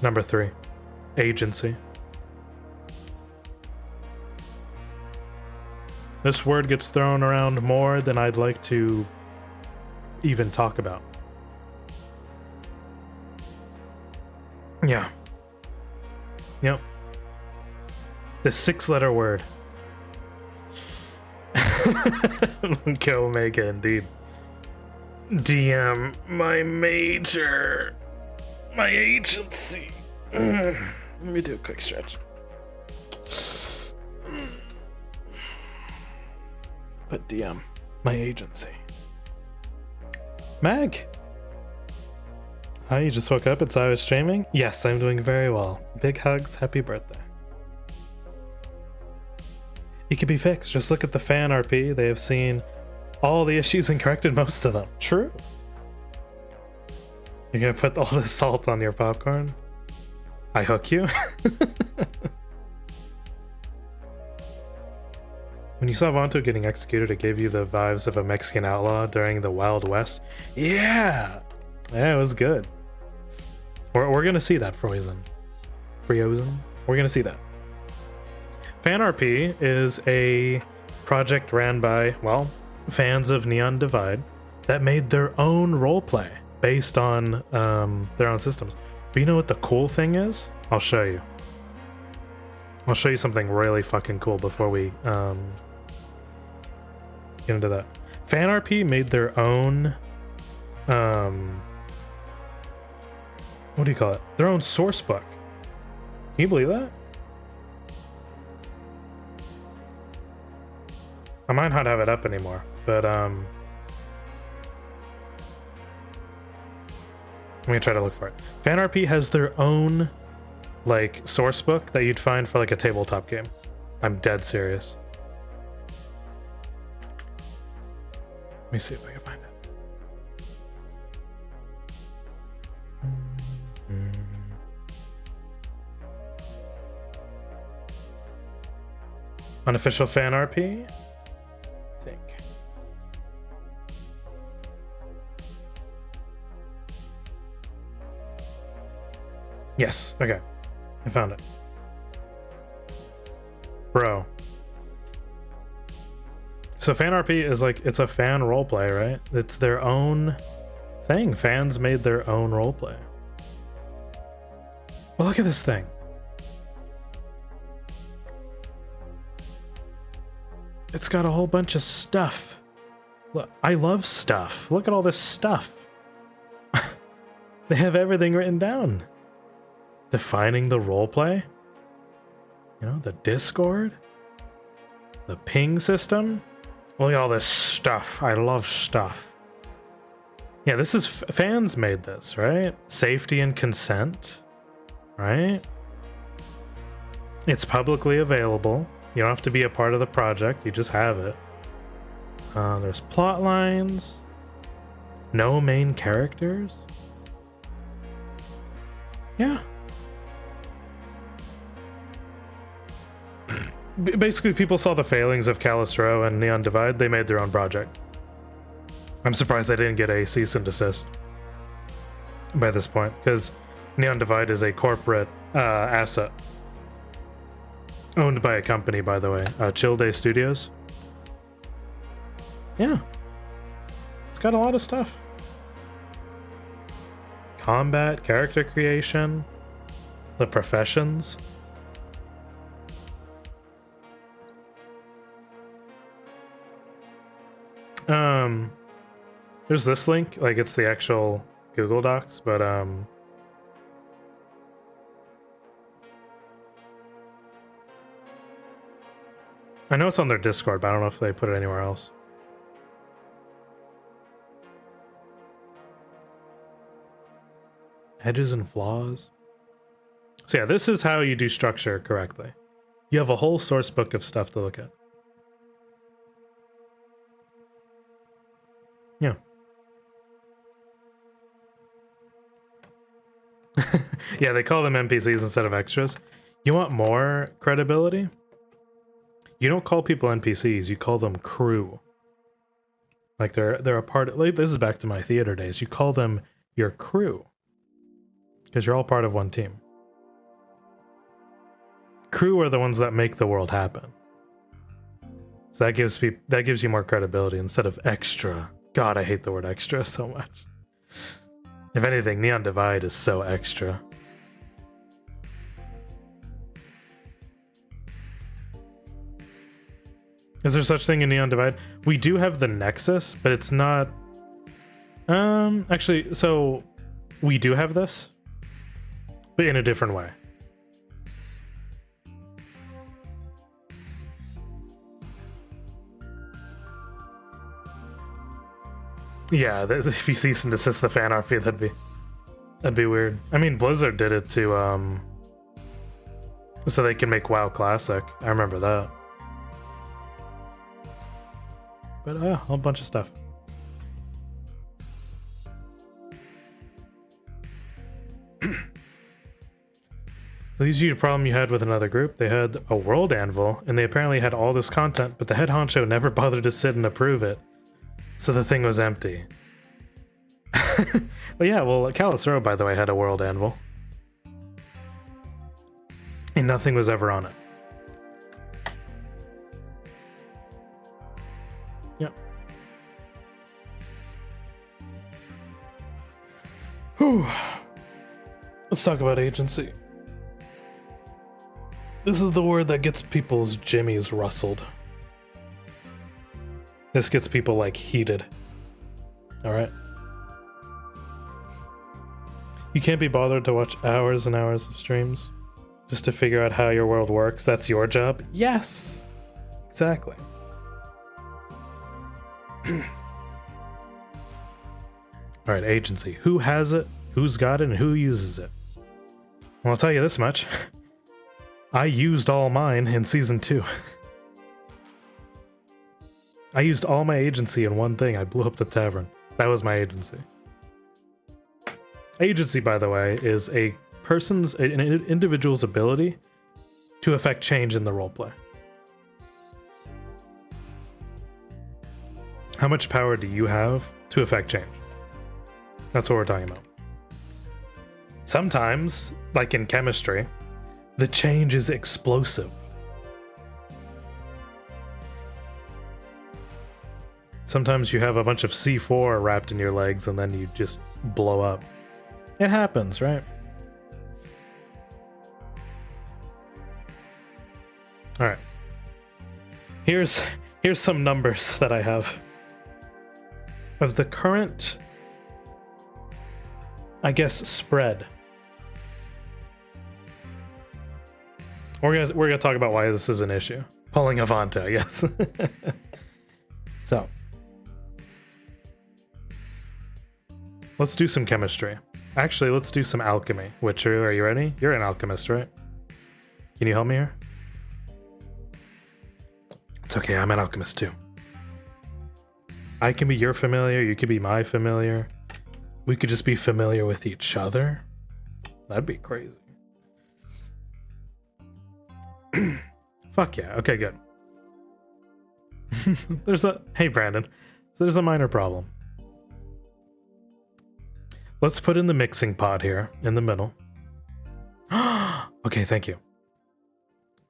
Speaker 1: Number 3, agency. This word gets thrown around more than I'd like to even talk about. Yeah. Yep. The 6-letter word. Kill Omega, indeed. DM, my major. My agency. Let me do a quick stretch. But DM, my agency. Mag! Hi, you just woke up and saw I was streaming? Yes, I'm doing very well. Big hugs, happy birthday. It could be fixed. Just look at the fan RP. They have seen all the issues and corrected most of them. True. You're gonna put all this salt on your popcorn? I hook you? When you saw Vanto getting executed, it gave you the vibes of a Mexican outlaw during the Wild West. Yeah! Yeah, it was good. We're gonna see that, Frozen. We're gonna see that. FanRP is a project ran by, well, fans of Neon Divide that made their own roleplay based on their own systems. But you know what the cool thing is? I'll show you. I'll show you something really fucking cool before we get into that. FanRP made their own what do you call it? Their own source book. Can you believe that? I might not have it up anymore, but I'm gonna try to look for it. FanRP has their own like source book that you'd find for like a tabletop game. I'm dead serious. Let me see if I can find it. Unofficial FanRP? I think. Yes, okay. I found it. Bro. So FanRP is like, it's a fan roleplay, right? It's their own thing. Fans made their own roleplay. Well, look at this thing. It's got a whole bunch of stuff. Look, I love stuff. Look at all this stuff. They have everything written down. Defining the roleplay. You know, the Discord. The ping system. Look at all this stuff. I love stuff. Yeah, this is fans made this, right? Safety and consent, right? It's publicly available. You don't have to be a part of the project. You just have it. There's plot lines. No main characters. Yeah. Basically, people saw the failings of Callous Row and Neon Divide. They made their own project. I'm surprised they didn't get a cease and desist by this point, because Neon Divide is a corporate asset. Owned by a company, by the way. Chill Day Studios. Yeah. It's got a lot of stuff. Combat, character creation, the professions. There's this link, like it's the actual Google Docs, but I know it's on their Discord, but I don't know if they put it anywhere else. Edges and flaws. So yeah, this is how you do structure correctly. You have a whole source book of stuff to look at. Yeah. Yeah, they call them NPCs instead of extras. You want more credibility? You don't call people NPCs, you call them crew. Like they're a part of, like, this is back to my theater days. You call them your crew. Because you're all part of one team. Crew are the ones that make the world happen. So that gives you more credibility instead of extra. God, I hate the word extra so much. If anything, Neon Divide is so extra. Is there such thing in Neon Divide? We do have the Nexus, but it's not... actually, so we do have this, but in a different way. Yeah, if you cease and desist the fan art feed, that'd be weird. I mean, Blizzard did it to so they can make WoW Classic. I remember that. But a whole bunch of stuff. Leads you to a problem you had with another group. They had a world anvil, and they apparently had all this content, but the head honcho never bothered to sit and approve it. So the thing was empty. But yeah, well, Callus Row, by the way, had a world anvil. And nothing was ever on it. Yep. Whew. Let's talk about agency. This is the word that gets people's jimmies rustled. This gets people, like, heated. Alright? You can't be bothered to watch hours and hours of streams just to figure out how your world works. That's your job? Yes! Exactly. Alright, agency. Who has it, who's got it, and who uses it? Well, I'll tell you this much. I used all mine in Season 2. I used all my agency in one thing. I blew up the tavern. That was my agency. Agency, by the way, is an individual's ability to affect change in the roleplay. How much power do you have to affect change? That's what we're talking about. Sometimes, like in chemistry, the change is explosive. Sometimes you have a bunch of C4 wrapped in your legs and then you just blow up. It happens, right? Alright. Here's some numbers that I have. Of the current, I guess, spread. We're gonna talk about why this is an issue. Pulling Avanta, yes. So. Let's do some chemistry. Actually, let's do some alchemy. Witcher, are you ready? You're an alchemist, right? Can you help me here? It's okay, I'm an alchemist too. I can be your familiar, you could be my familiar. We could just be familiar with each other. That'd be crazy. Fuck yeah, okay, good. Hey Brandon, so there's a minor problem. Let's put in the mixing pot here, in the middle. Okay, thank you.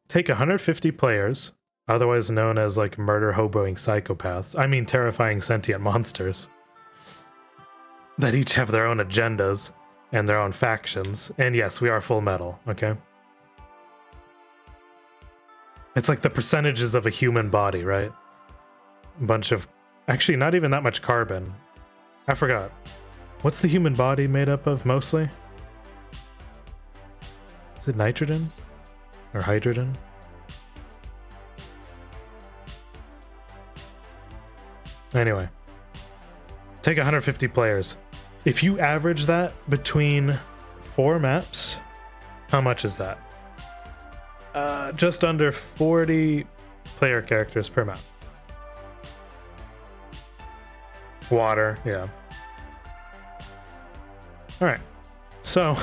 Speaker 1: Take 150 players, otherwise known as like murder hoboing psychopaths, I mean terrifying sentient monsters, that each have their own agendas and their own factions, and yes, we are full metal, okay? It's like the percentages of a human body, right? A bunch of... Actually, not even that much carbon. I forgot. What's the human body made up of, mostly? Is it nitrogen? Or hydrogen? Anyway. Take 150 players. If you average that between 4 maps, how much is that? Just under 40 player characters per map. Water, yeah. Alright, so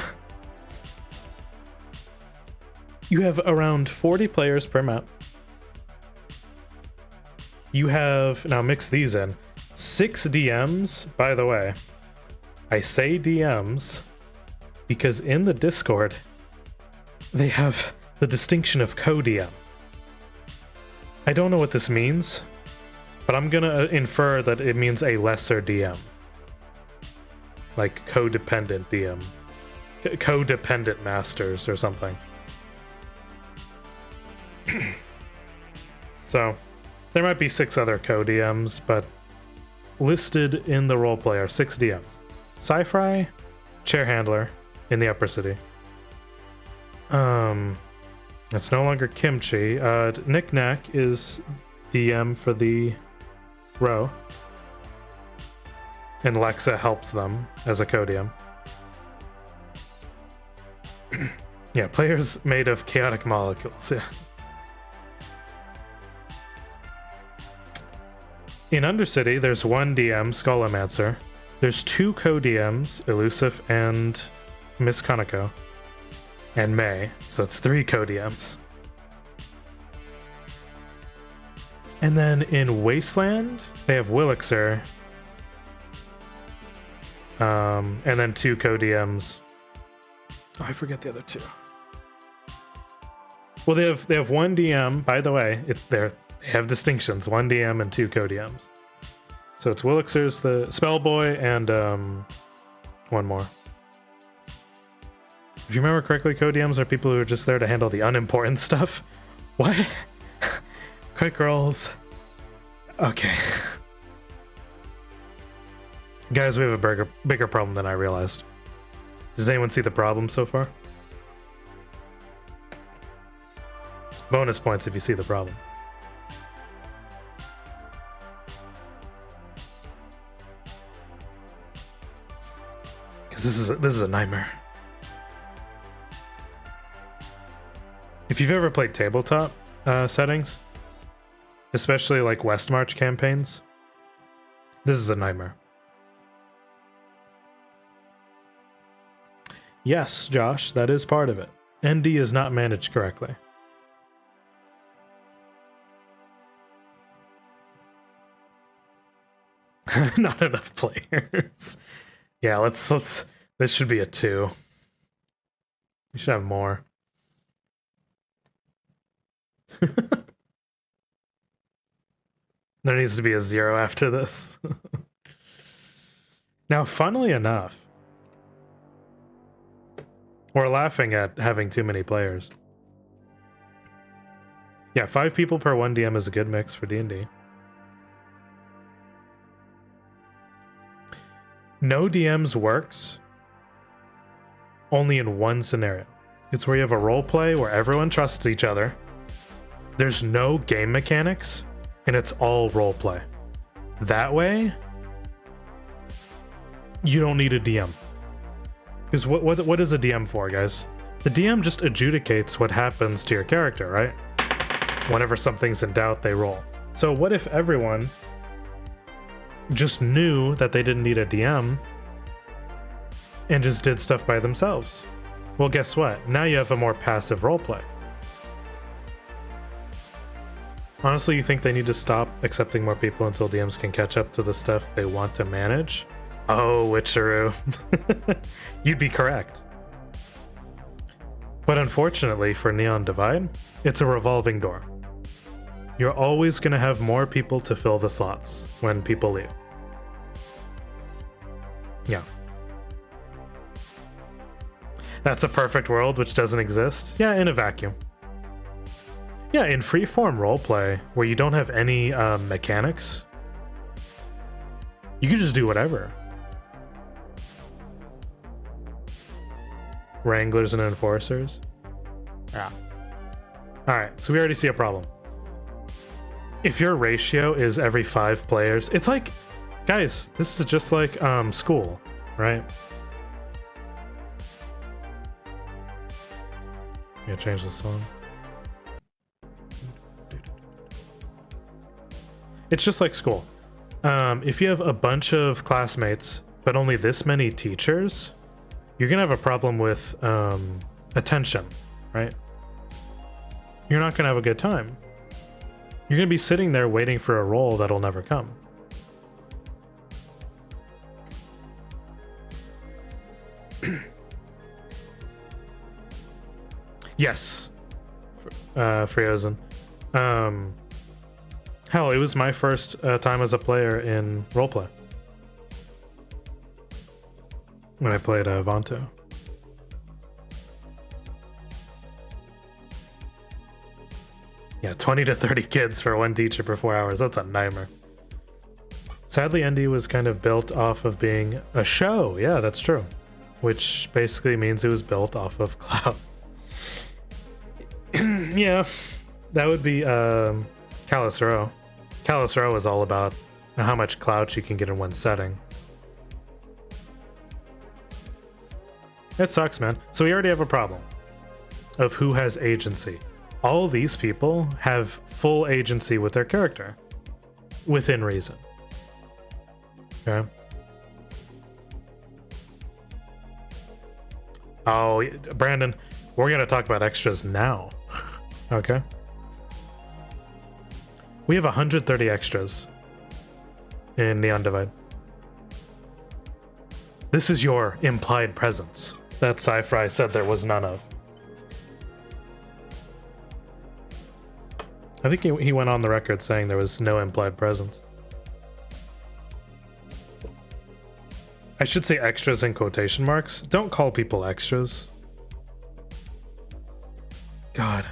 Speaker 1: you have around 40 players per map. You have, now mix these in, 6 DMs, by the way. I say DMs because in the Discord, they have the distinction of co-DM. I don't know what this means, but I'm gonna infer that it means a lesser DM. Like codependent DM. Codependent masters or something. So, there might be 6 other co-DMs, but listed in the roleplay are 6 DMs. Sci-Fry, chair handler in the upper city. It's no longer Kimchi. Knick-Knack is DM for the row. And Lexa helps them as a co-DM. Yeah, players made of chaotic molecules. Yeah. In Undercity, there's 1 DM, Skullamancer. There's 2 co-DMs, Elusive and Miss Konako. And May, so that's 3 co-DMs. And then in Wasteland, they have Willixer. And then 2 co-DMs. Oh, I forget the other 2. Well, they have 1 DM, by the way, they have distinctions, 1 DM and 2 co-DMs. So it's Willixer's the Spellboy and 1 more. If you remember correctly, co-DMs are people who are just there to handle the unimportant stuff. What? Quick rolls. Okay. Guys, we have a bigger problem than I realized. Does anyone see the problem so far? Bonus points if you see the problem. Because this is a nightmare. If you've ever played tabletop settings, especially like Westmarch campaigns, this is a nightmare. Yes, Josh, that is part of it. ND is not managed correctly. Not enough players. Yeah, let's this should be a 2. We should have more. There needs to be a 0 after this. Now, funnily enough, we're laughing at having too many players. Yeah, 5 people per 1 DM is a good mix for D&D. No DMs works only in one scenario. It's where you have a role play where everyone trusts each other. There's no game mechanics, and it's all role play. That way, you don't need a DM. Because what is a DM for, guys? The DM just adjudicates what happens to your character, right? Whenever something's in doubt, they roll. So what if everyone just knew that they didn't need a DM and just did stuff by themselves? Well, guess what? Now you have a more passive roleplay. Honestly, you think they need to stop accepting more people until DMs can catch up to the stuff they want to manage? Oh, Witcheroo. You'd be correct. But unfortunately for Neon Divide, it's a revolving door. You're always going to have more people to fill the slots when people leave. Yeah. That's a perfect world which doesn't exist? Yeah, in a vacuum. Yeah, in freeform roleplay, where you don't have any mechanics, you can just do whatever. Wranglers and enforcers. Yeah. Alright, so we already see a problem. If your ratio is every 5 players, it's like, guys, this is just like school, right? I'm gonna change the song. It's just like school. If you have a bunch of classmates, but only this many teachers, you're gonna have a problem with attention, right? You're not gonna have a good time. You're gonna be sitting there waiting for a role that'll never come. Yes, Friozen. Hell, it was my first time as a player in roleplay. When I played Vanto. Yeah, 20 to 30 kids for one teacher per 4 hours. That's a nightmare. Sadly, ND was kind of built off of being a show. Yeah, that's true. Which basically means it was built off of clout. Yeah, that would be Callous Row. Callous Row is all about how much clout you can get in one setting. It sucks, man. So we already have a problem of who has agency. All these people have full agency with their character. Within reason. Okay. Oh, Brandon, we're going to talk about extras now. Okay. We have 130 extras in the Undivide. This is your implied presence that Sci-Fry said there was none of. I think he went on the record saying there was no implied presence. I should say extras in quotation marks. Don't call people extras. God.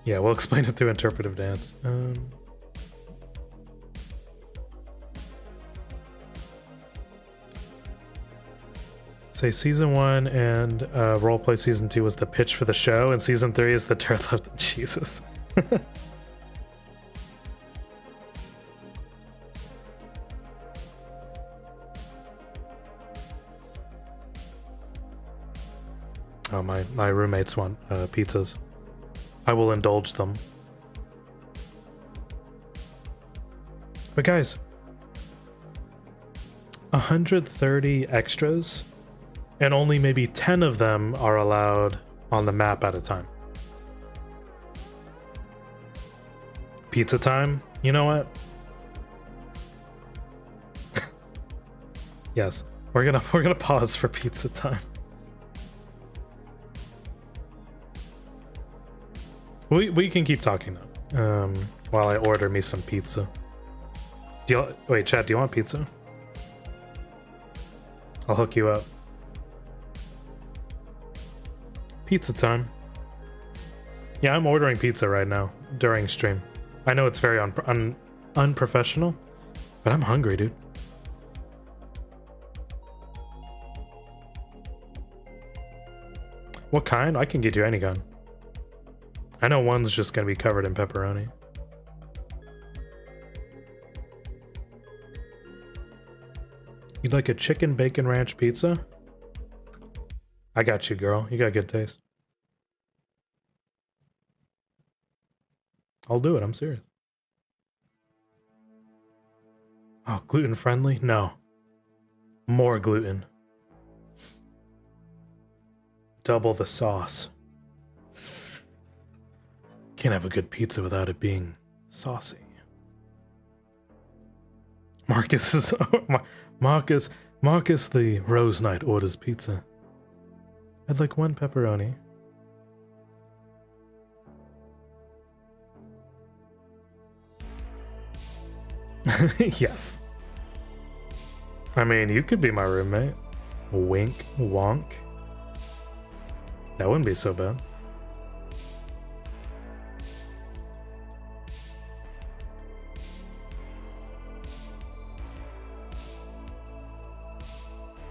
Speaker 1: Yeah, we'll explain it through interpretive dance. Say season 1 and roleplay season 2 was the pitch for the show, and season 3 is the turd left. Jesus. Oh, my roommates want pizzas. I will indulge them. But guys, 130 extras, and only maybe 10 of them are allowed on the map at a time. Pizza time? You know what? Yes, we're gonna pause for pizza time. We can keep talking though, while I order me some pizza. Wait, chat, do you want pizza? I'll hook you up. Pizza time. Yeah, I'm ordering pizza right now during stream. I know it's very unprofessional, but I'm hungry, dude. What kind? I can get you any kind. I know one's just gonna be covered in pepperoni. You'd like a chicken bacon ranch pizza? I got you, girl. You got good taste. I'll do it. I'm serious. Oh, gluten friendly? No. More gluten. Double the sauce. Can't have a good pizza without it being saucy. Marcus is Marcus the Rose Knight orders pizza. I'd like one pepperoni. Yes. I mean, you could be my roommate. Wink, wonk. That wouldn't be so bad.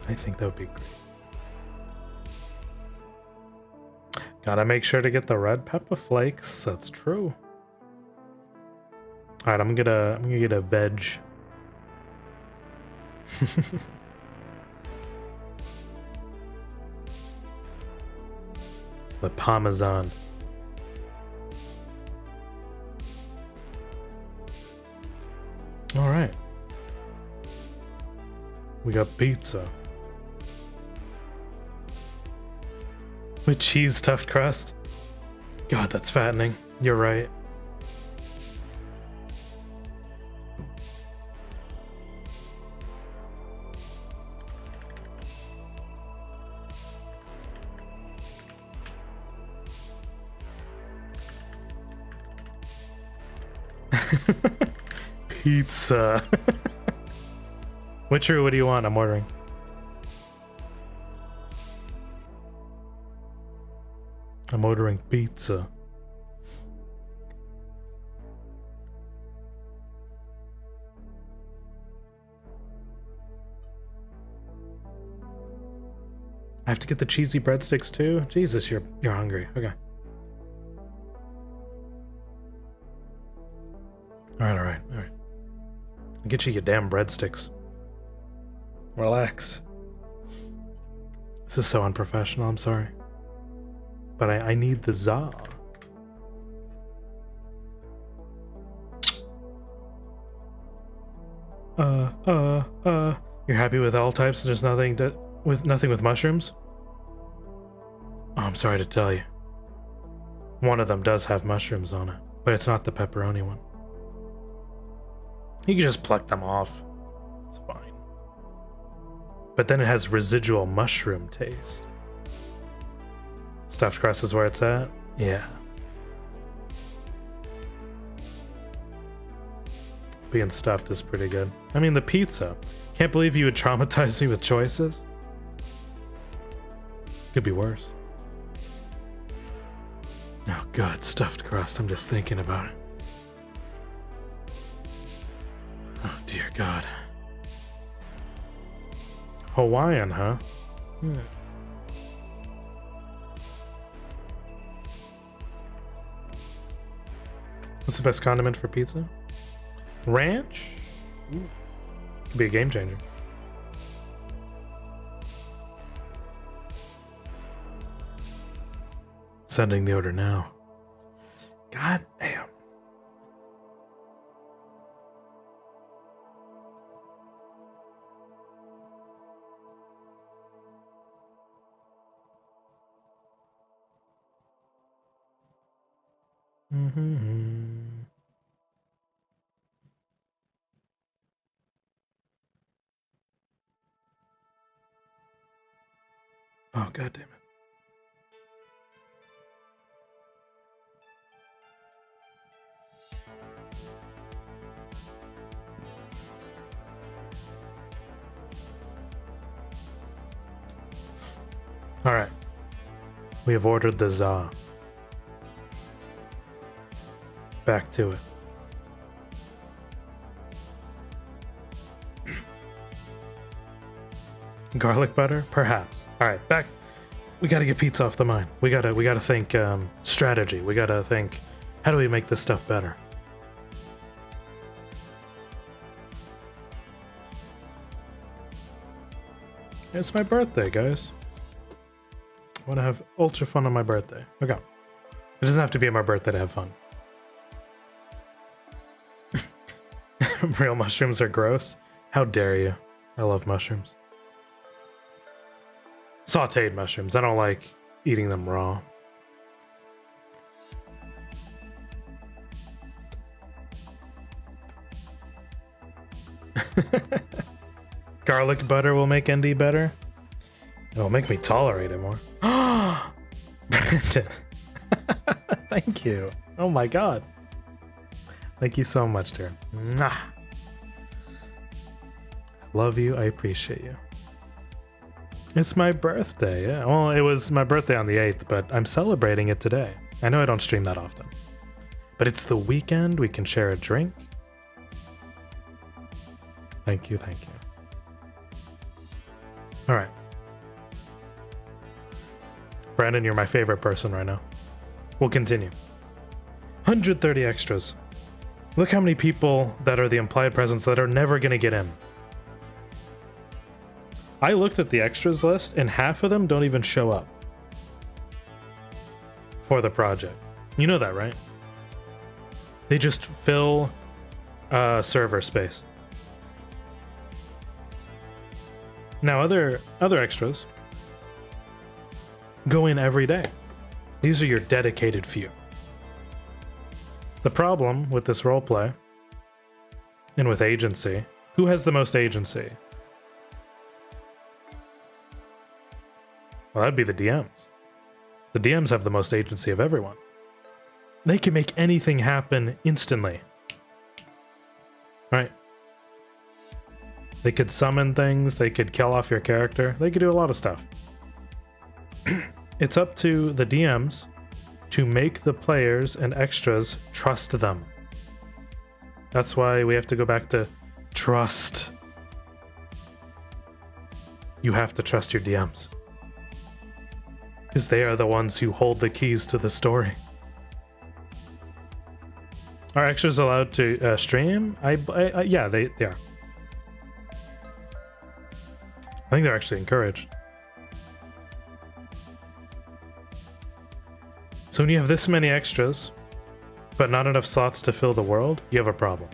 Speaker 1: I think that would be great. Gotta make sure to get the red pepper flakes. That's true. All right, I'm gonna get a veg. The Parmesan. All right. We got pizza. With cheese stuffed crust? God, that's fattening. You're right. Pizza. Witcher, what do you want? I'm ordering. I'm ordering pizza. I have to get the cheesy breadsticks too? Jesus, you're hungry. Okay. Alright. I'll get you your damn breadsticks. Relax. This is so unprofessional, I'm sorry. But I need the za. You're happy with all types and there's nothing with mushrooms? Oh, I'm sorry to tell you. One of them does have mushrooms on it, but it's not the pepperoni one. You can just pluck them off. It's fine. But then it has residual mushroom taste. Stuffed crust is where it's at? Yeah. Being stuffed is pretty good. I mean, the pizza. Can't believe you would traumatize me with choices. Could be worse. Oh god, stuffed crust. I'm just thinking about it. Oh dear god. Hawaiian, huh? What's the best condiment for pizza? Ranch? Ooh. Could be a game changer. Sending the order now. God damn. Oh, god damn it. All right. We have ordered the za. Back to it. Garlic butter? Perhaps. All right, back. We gotta get pizza off the mind. We gotta think strategy. We gotta think, how do we make this stuff better? It's my birthday, guys. I want to have ultra fun on my birthday. Okay. It doesn't have to be on my birthday to have fun. Real mushrooms are gross. How dare you? I love mushrooms. Sauteed mushrooms. I don't like eating them raw. Garlic butter will make ND better. It'll make me tolerate it more. Brandon. Thank you. Oh my god. Thank you so much, dear. Mwah. Love you. I appreciate you. It's my birthday. Yeah. Well, it was my birthday on the 8th, but I'm celebrating it today. I know I don't stream that often. But it's the weekend. We can share a drink. Thank you. Thank you. All right. Brandon, you're my favorite person right now. We'll continue. 130 extras. Look how many people that are the implied presence that are never going to get in. I looked at the extras list and half of them don't even show up for the project. You know that, right? They just fill server space. Now other extras go in every day. These are your dedicated few. The problem with this roleplay and with agency, who has the most agency? Well, that'd be the DMs. The DMs have the most agency of everyone. They can make anything happen instantly. Right. They could summon things, they could kill off your character, they could do a lot of stuff. It's up to the DMs to make the players and extras trust them. That's why we have to go back to trust. You have to trust your DMs. Because they are the ones who hold the keys to the story. Are extras allowed to stream? Yeah, they are. I think they're actually encouraged. So when you have this many extras, but not enough slots to fill the world, you have a problem.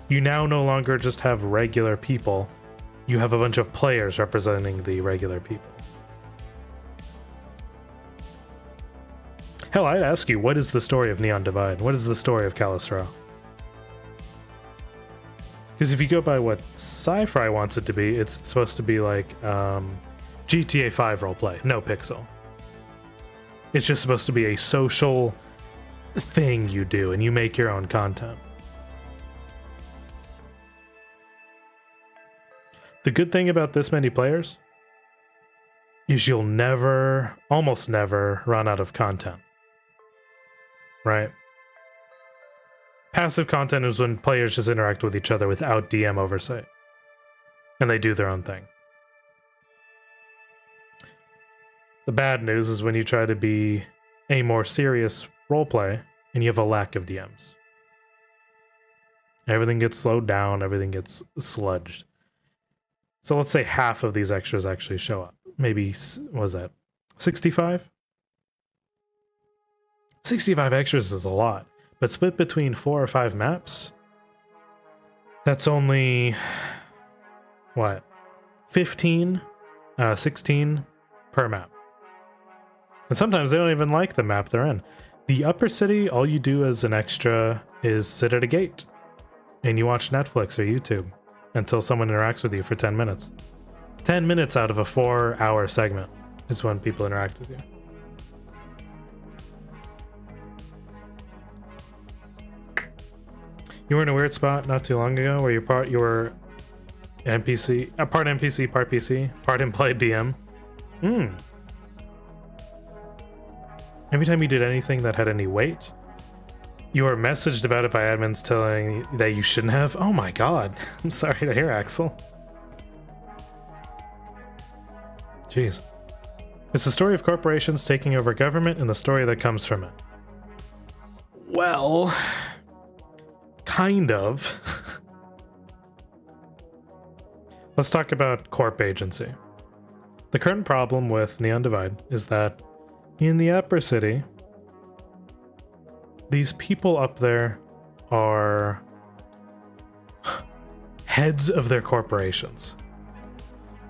Speaker 1: You now no longer just have regular people, you have a bunch of players representing the regular people. Hell, I'd ask you, what is the story of Neon Divide? What is the story of Callus Row? Because if you go by what Sci-Fi wants it to be, it's supposed to be like GTA 5 roleplay, no pixel. It's just supposed to be a social thing you do, and you make your own content. The good thing about this many players is you'll never, almost never, run out of content. Right? Passive content is when players just interact with each other without DM oversight. And they do their own thing. The bad news is when you try to be a more serious roleplay and you have a lack of DMs. Everything gets slowed down, everything gets sludged. So let's say half of these extras actually show up. Maybe, what was that, 65? 65 extras is a lot. But split between 4 or 5 maps, that's only, what, 15, 16 per map. And sometimes they don't even like the map they're in. The upper city, all you do as an extra is sit at a gate. And you watch Netflix or YouTube until someone interacts with you for 10 minutes. 10 minutes out of a 4-hour segment is when people interact with you. You were in a weird spot not too long ago where you were NPC, part NPC, part PC, part implied DM. Every time you did anything that had any weight, you were messaged about it by admins telling you that you shouldn't have. Oh my god. I'm sorry to hear, Axel. Jeez. It's the story of corporations taking over government and the story that comes from it. Well, kind of. Let's talk about corp agency. The current problem with Neon Divide is that in the upper city, these people up there are heads of their corporations.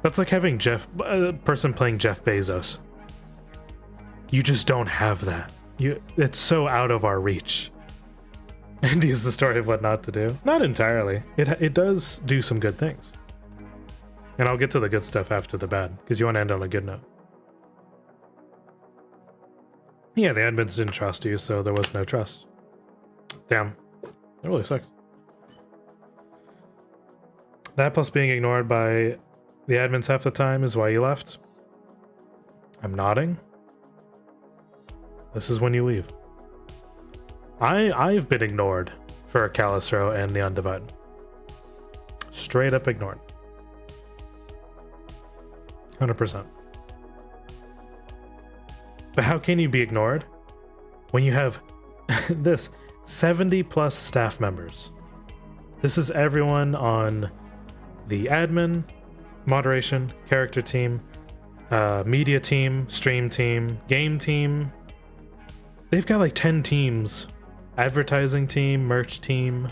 Speaker 1: That's like having a person playing Jeff Bezos. You just don't have that. It's so out of our reach. And is the story of what not to do? Not entirely. It does do some good things. And I'll get to the good stuff after the bad, because you want to end on a good note. Yeah, the admins didn't trust you, so there was no trust. Damn. That really sucks. That plus being ignored by the admins half the time is why you left. I'm nodding. This is when you leave. I've been ignored for Callus Row and Neon Divide. Straight up ignored. 100%. But how can you be ignored when you have this 70 plus staff members? This is everyone on the admin, moderation, character team, media team, stream team, game team. They've got like 10 teams. Advertising team, merch team.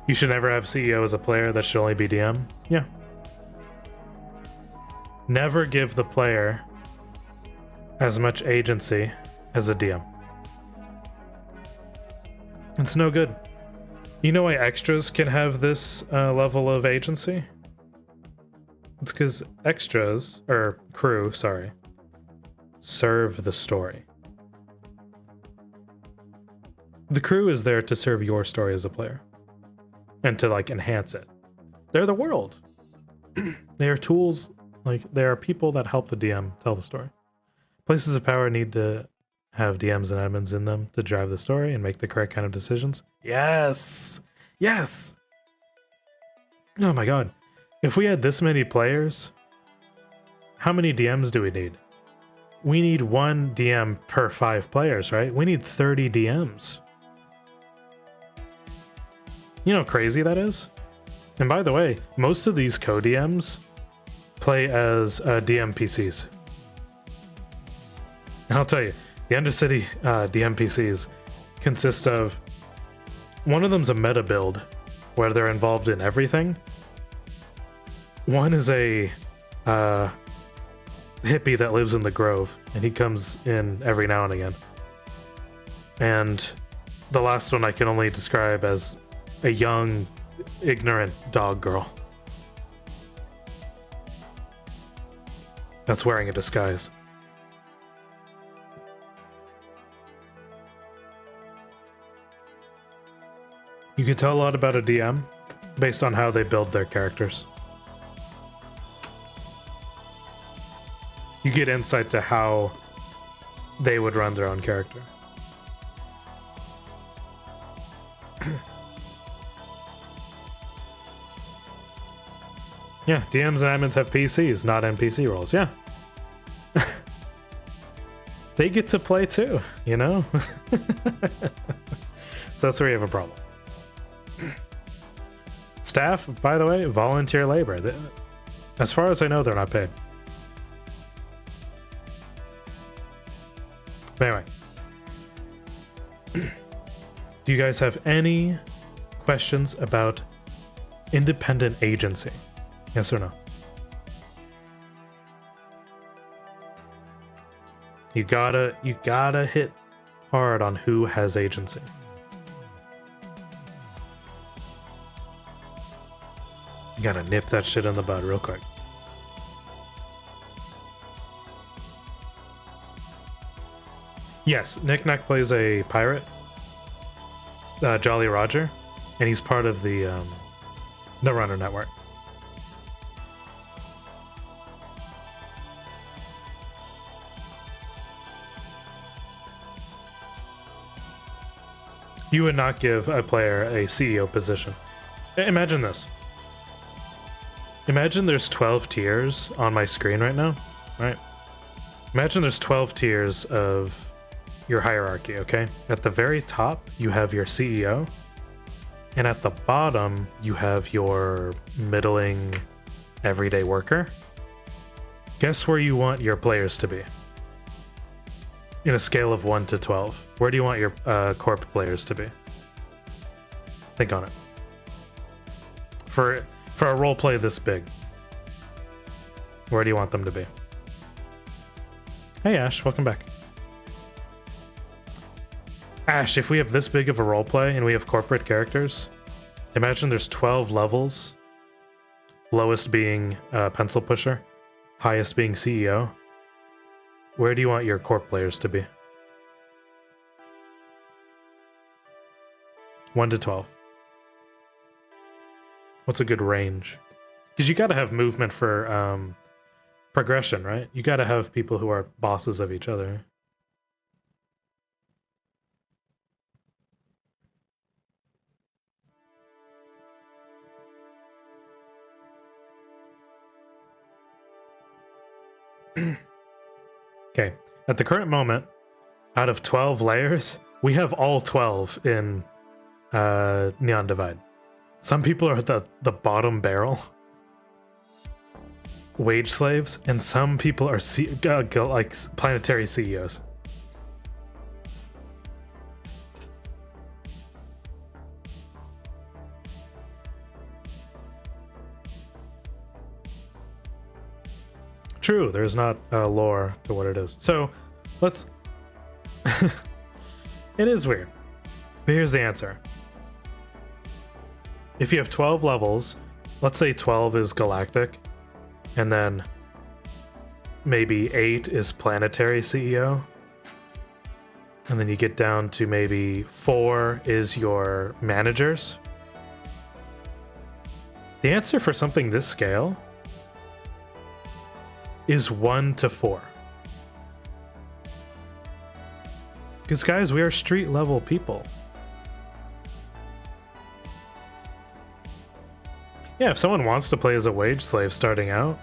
Speaker 1: You should never have CEO as a player, that should only be DM. Yeah. Never give the player as much agency as a DM. It's no good. You know why extras can have this level of agency? It's because extras, or crew, sorry, serve the story. The crew is there to serve your story as a player and to like enhance it. They're the world. They are tools, like they are people that help the DM tell the story. Places of power need to have DMs and admins in them to drive the story and make the correct kind of decisions. Yes! Yes! Oh my god. If we had this many players, how many DMs do we need? We need 1 DM per 5 players, right? We need 30 DMs. You know how crazy that is? And by the way, most of these co-DMs play as DM PCs. And I'll tell you, the Undercity DM PCs consist of... One of them's a meta build, where they're involved in everything. One is a hippie that lives in the Grove, and he comes in every now and again. And the last one I can only describe as a young, ignorant dog girl that's wearing a disguise. You can tell a lot about a DM based on how they build their characters. You get insight to how they would run their own character. Yeah, DMs and admins have PCs, not NPC roles. Yeah. They get to play too, you know? So that's where you have a problem. Staff, by the way, volunteer labor. As far as I know, they're not paid. But anyway. Do you guys have any questions about independent agency? Yes or no? You gotta hit hard on who has agency. You gotta nip that shit in the bud real quick. Yes, Nick Nack plays a pirate, Jolly Roger, and he's part of the Runner Network. You would not give a player a CEO position. Imagine this. Imagine there's 12 tiers on my screen right now, right? Imagine there's 12 tiers of your hierarchy, okay? At the very top, you have your CEO, and at the bottom, you have your middling everyday worker. Guess where you want your players to be? In a scale of 1 to 12. Where do you want your corp players to be? Think on it. For a roleplay this big, where do you want them to be? Hey Ash, welcome back. Ash, if we have this big of a roleplay and we have corporate characters, imagine there's 12 levels, lowest being pencil pusher, highest being CEO. Where do you want your corp players to be? 1 to 12. What's a good range? Because you gotta have movement for progression, right? You gotta have people who are bosses of each other. Okay, at the current moment, out of 12 layers, we have all 12 in Neon Divide. Some people are at the bottom barrel, wage slaves, and some people are like planetary CEOs. True, there's not lore to what it is. So, let's... It is weird. But here's the answer. If you have 12 levels, let's say 12 is galactic, and then maybe 8 is planetary CEO. And then you get down to maybe 4 is your managers. The answer for something this scale is 1 to 4. Because guys, we are street level people. Yeah, if someone wants to play as a wage slave starting out,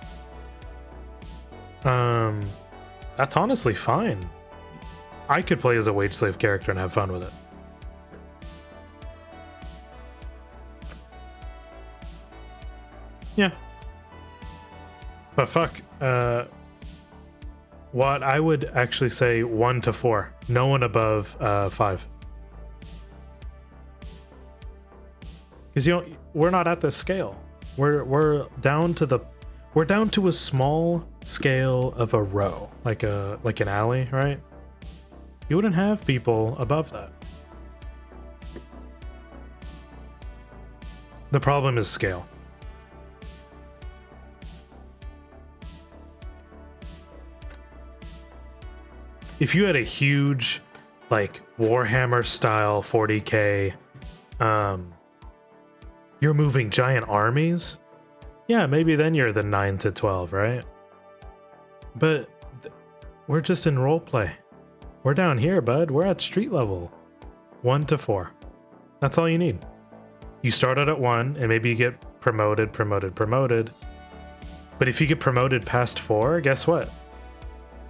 Speaker 1: that's honestly fine. I could play as a wage slave character and have fun with it. Yeah. But fuck, what I would actually say 1 to 4. No one above 5. Because we're not at this scale. We're down to a small scale of a row, like an alley, right? You wouldn't have people above that. The problem is scale. If you had a huge, like, Warhammer style 40k, you're moving giant armies, yeah, maybe then you're the 9 to 12, right? But we're just in roleplay. We're down here, bud. We're at street level. 1 to 4. That's all you need. You start out at 1, and maybe you get promoted. But if you get promoted past 4, guess what?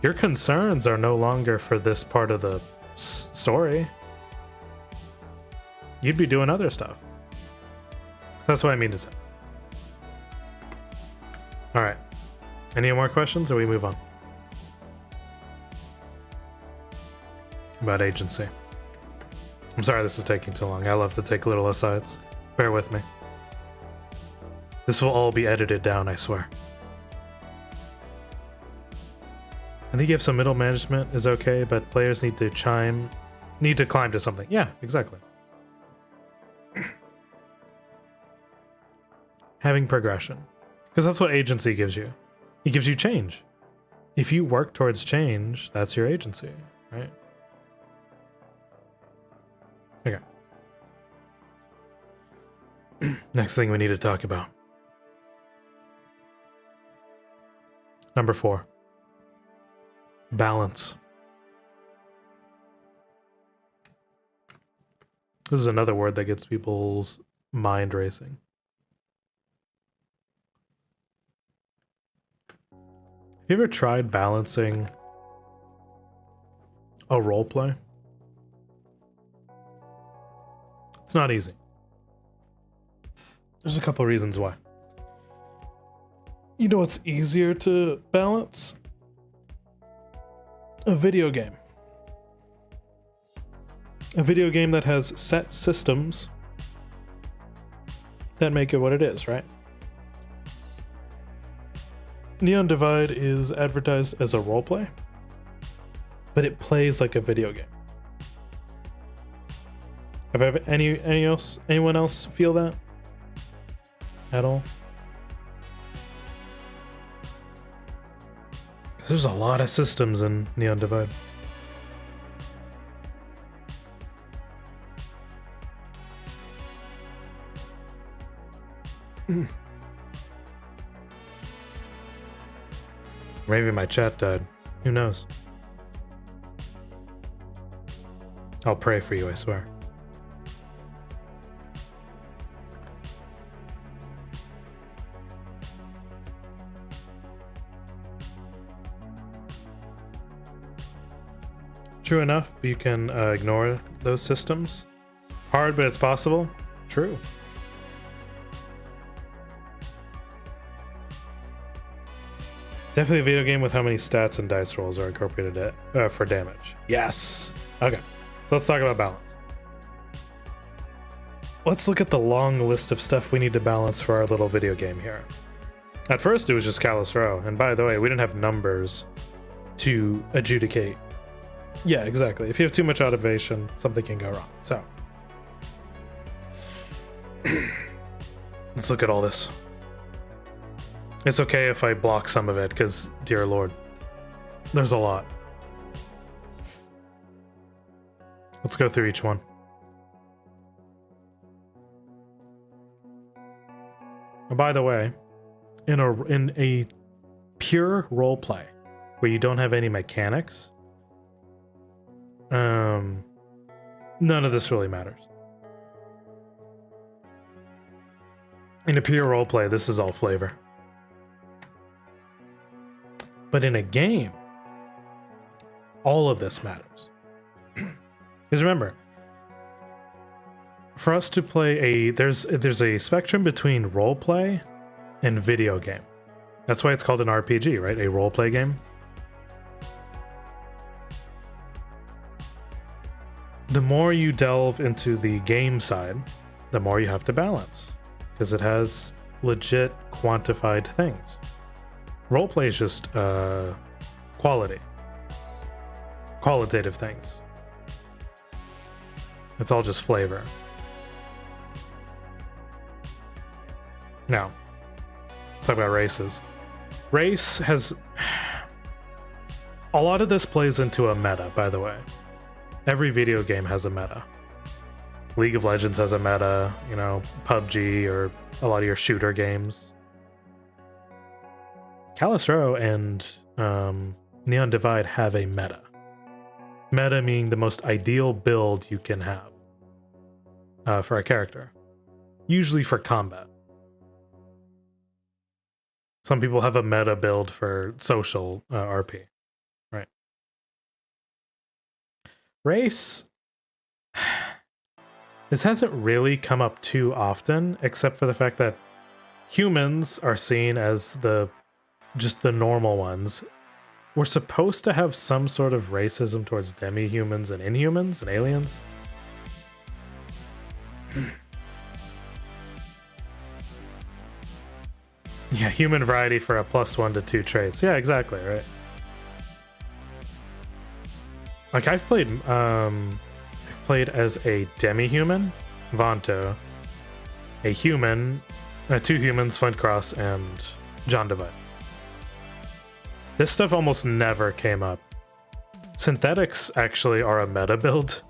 Speaker 1: Your concerns are no longer for this part of the story. You'd be doing other stuff. That's what I mean to say. Alright. Any more questions, or we move on? About agency. I'm sorry this is taking too long. I love to take little asides. Bear with me. This will all be edited down, I swear. I think you have some middle management is okay, but players need to climb to something. Yeah, exactly. Having progression. Because that's what agency gives you. It gives you change. If you work towards change, that's your agency, right? Okay. Next thing we need to talk about. Number 4. Balance. This is another word that gets people's mind racing. Have you ever tried balancing a roleplay? It's not easy. There's a couple reasons why. You know what's easier to balance? A video game. A video game that has set systems that make it what it is, right? Neon Divide is advertised as a roleplay, but it plays like a video game. Have anyone else feel that at all? There's a lot of systems in Neon Divide. Maybe my chat died. Who knows? I'll pray for you, I swear. True enough, you can ignore those systems. Hard, but it's possible. True. Definitely a video game with how many stats and dice rolls are incorporated for damage. Yes. Okay. So let's talk about balance. Let's look at the long list of stuff we need to balance for our little video game here. At first, it was just Callous Row. And by the way, we didn't have numbers to adjudicate. Yeah, exactly. If you have too much automation, something can go wrong. So, let's look at all this. It's okay if I block some of it, because, dear lord. There's a lot. Let's go through each one. And by the way, in a pure role play where you don't have any mechanics, none of this really matters. In a pure role play, this is all flavor. But in a game, all of this matters. Because remember, for us to play there's a spectrum between role play and video game. That's why it's called an RPG, right? A role play game. The more you delve into the game side, the more you have to balance, because it has legit quantified things. Roleplay is just qualitative things. It's all just flavor. Now, let's talk about races. Race has... A lot of this plays into a meta, by the way. Every video game has a meta. League of Legends has a meta, you know, PUBG, or a lot of your shooter games. Callus Row and Neon Divide have a meta. Meta meaning the most ideal build you can have for a character. Usually for combat. Some people have a meta build for social RP. Right. Race... This hasn't really come up too often, except for the fact that humans are seen as just the normal ones. We're supposed to have some sort of racism towards demi-humans and inhumans and aliens. Yeah, human variety for a +1 to 2 traits. Yeah, exactly, right. Like I've played as a demi-human, Vanto, a human, 2 humans, Flint Cross, and John Divide. This stuff almost never came up. Synthetics actually are a meta build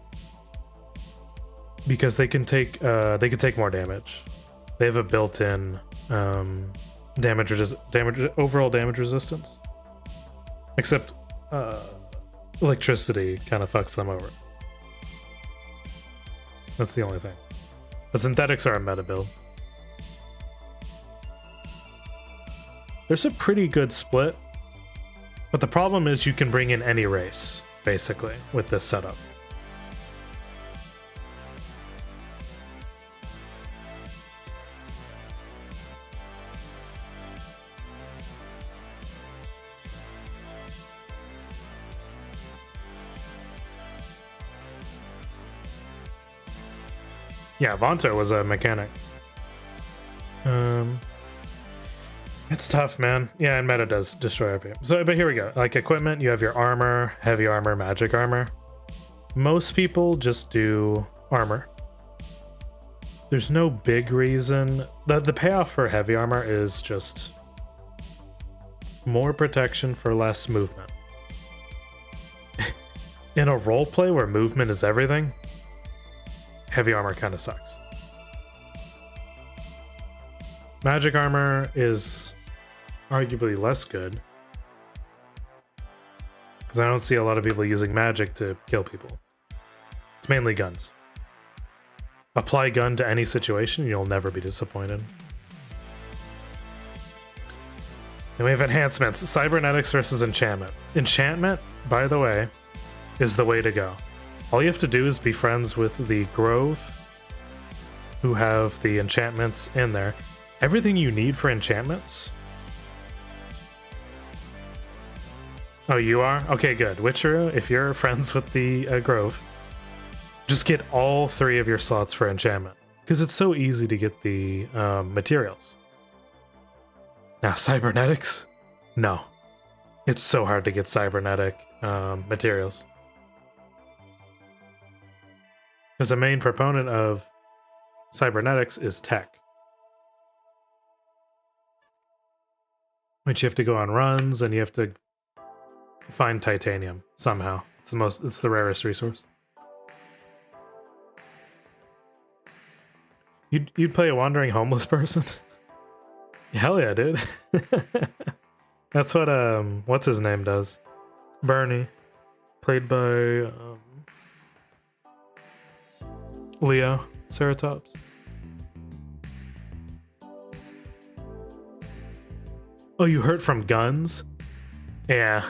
Speaker 1: because they can take more damage. They have a built-in overall damage resistance. Except electricity kind of fucks them over. That's the only thing. The synthetics are a meta build. There's a pretty good split, but the problem is you can bring in any race, basically, with this setup. Yeah, Vanto was a mechanic. It's tough, man. Yeah, and meta does destroy RP. So, but here we go. Like equipment, you have your armor, heavy armor, magic armor. Most people just do armor. There's no big reason. The payoff for heavy armor is just more protection for less movement. In a roleplay where movement is everything, heavy armor kind of sucks. Magic armor is arguably less good, because I don't see a lot of people using magic to kill people. It's mainly guns. Apply gun to any situation, you'll never be disappointed. Then we have enhancements. Cybernetics versus enchantment. Enchantment, by the way, is the way to go. All you have to do is be friends with the Grove, who have the enchantments in there. Everything you need for enchantments. Oh, you are? Okay, good. Witcheru, if you're friends with the Grove, just get all 3 of your slots for enchantment, because it's so easy to get the materials. Now, cybernetics? No. It's so hard to get cybernetic materials. Because the main proponent of cybernetics is tech. Which you have to go on runs, and you have to find titanium somehow. It's the rarest resource. You'd play a wandering homeless person? Hell yeah, dude. That's what what's his name does. Bernie, played by Leo Ceratops. Oh, you hurt from guns? Yeah.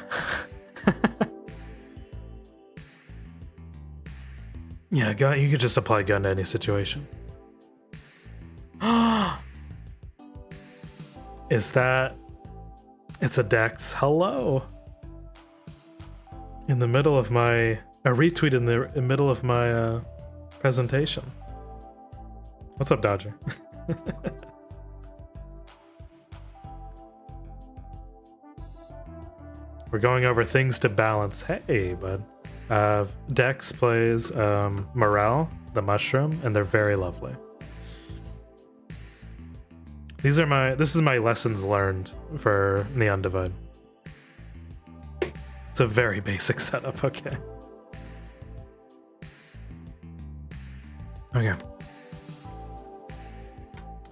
Speaker 1: Yeah, gun, you could just apply gun to any situation. Is that... It's a Dex. Hello. In the middle of my... A retweet in the middle of my presentation. What's up, Dodger? We're going over things to balance. Hey, bud. Dex plays Morel, the mushroom, and they're very lovely. This is my lessons learned for Neon Divide. It's a very basic setup, okay. Okay.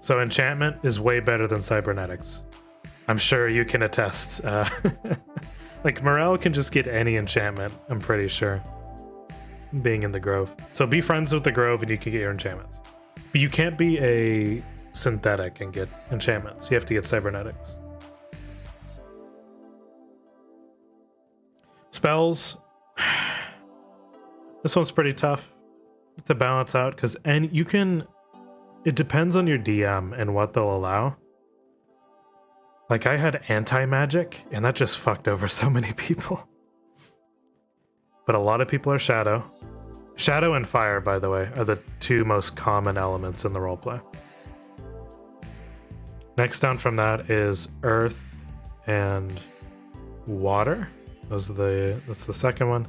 Speaker 1: So enchantment is way better than cybernetics. I'm sure you can attest. Like, Morel can just get any enchantment, I'm pretty sure. Being in the Grove. So be friends with the Grove and you can get your enchantments. But you can't be a synthetic and get enchantments. You have to get cybernetics. Spells. This one's pretty tough to balance out because you can... It depends on your DM and what they'll allow. Like, I had anti-magic, and that just fucked over so many people. But a lot of people are Shadow. Shadow and Fire, by the way, are the two most common elements in the roleplay. Next down from that is Earth and Water. That's the second one.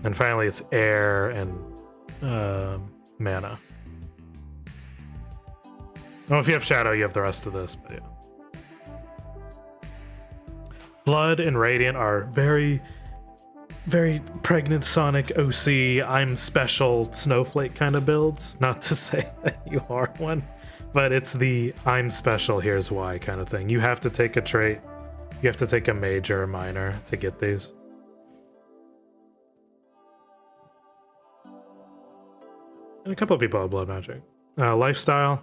Speaker 1: And finally, it's Air and Mana. Well, if you have Shadow, you have the rest of this, but yeah. Blood and Radiant are very, very pregnant Sonic OC, I'm special snowflake kind of builds. Not to say that you are one, but it's the I'm special, here's why kind of thing. You have to take a trait, you have to take a major or minor to get these. And a couple of people have blood magic. Lifestyle.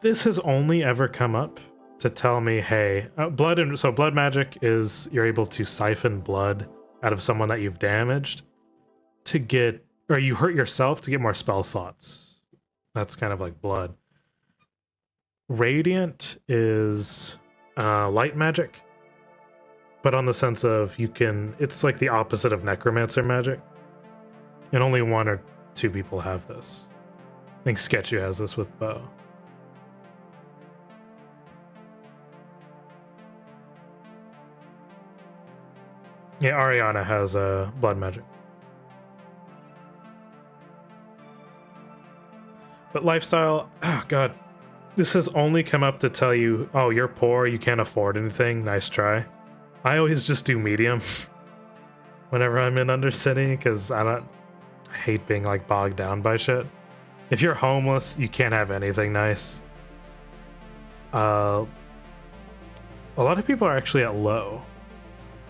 Speaker 1: This has only ever come up to tell me, hey, blood magic is you're able to siphon blood out of someone that you've damaged to get, or you hurt yourself to get more spell slots. That's kind of like blood. Radiant is light magic, but on the sense of it's like the opposite of necromancer magic. And only one or two people have this. I think Sketchy has this with bow. Yeah, Ariana has blood magic. But lifestyle, oh god. This has only come up to tell you, oh, you're poor, you can't afford anything, nice try. I always just do medium whenever I'm in Undercity, because I hate being like bogged down by shit. If you're homeless, you can't have anything nice. A lot of people are actually at low,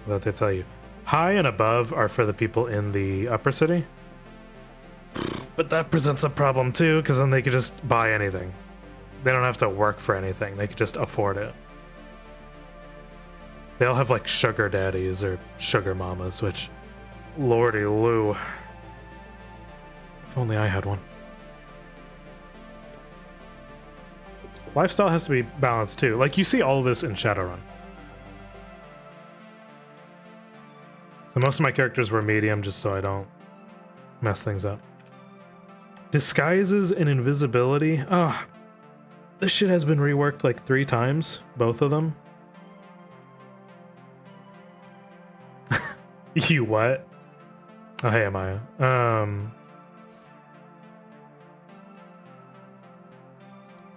Speaker 1: that they tell you. High and above are for the people in the upper city. But that presents a problem too, because then they could just buy anything. They don't have to work for anything, they could just afford it. They all have like sugar daddies or sugar mamas, which, lordy Lou. If only I had one. Lifestyle has to be balanced too. Like, you see all of this in Shadowrun. So most of my characters were medium just so I don't mess things up. Disguises and invisibility. Oh, this shit has been reworked like 3 times, both of them. You what? Oh, hey, Amaya.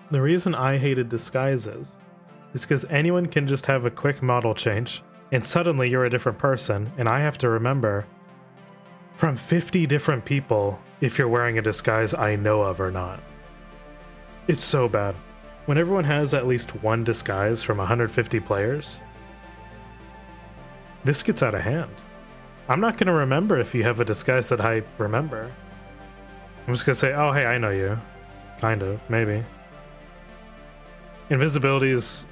Speaker 1: The reason I hated disguises is because anyone can just have a quick model change and suddenly you're a different person, and I have to remember from 50 different people if you're wearing a disguise I know of or not. It's so bad. When everyone has at least one disguise from 150 players, this gets out of hand. I'm not going to remember if you have a disguise that I remember. I'm just going to say, oh, hey, I know you. Kind of, maybe. Invisibility is...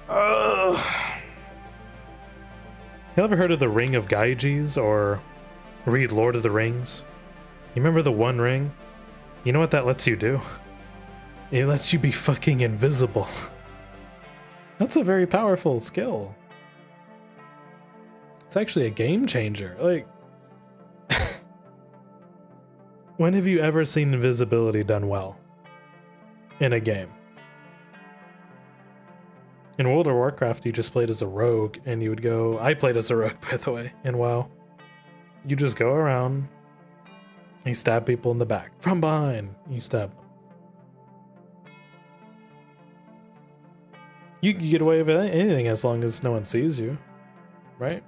Speaker 1: You ever heard of the Ring of Gyges or read Lord of the Rings? You remember the One Ring? You know what that lets you do? It lets you be fucking invisible. That's a very powerful skill. It's actually a game changer. Like, when have you ever seen invisibility done well in a game? In World of Warcraft, you just played as a rogue, and you would go... I played as a rogue, by the way, in WoW. You just go around, and you stab people in the back. From behind, you stab them. You can get away with anything as long as no one sees you, right?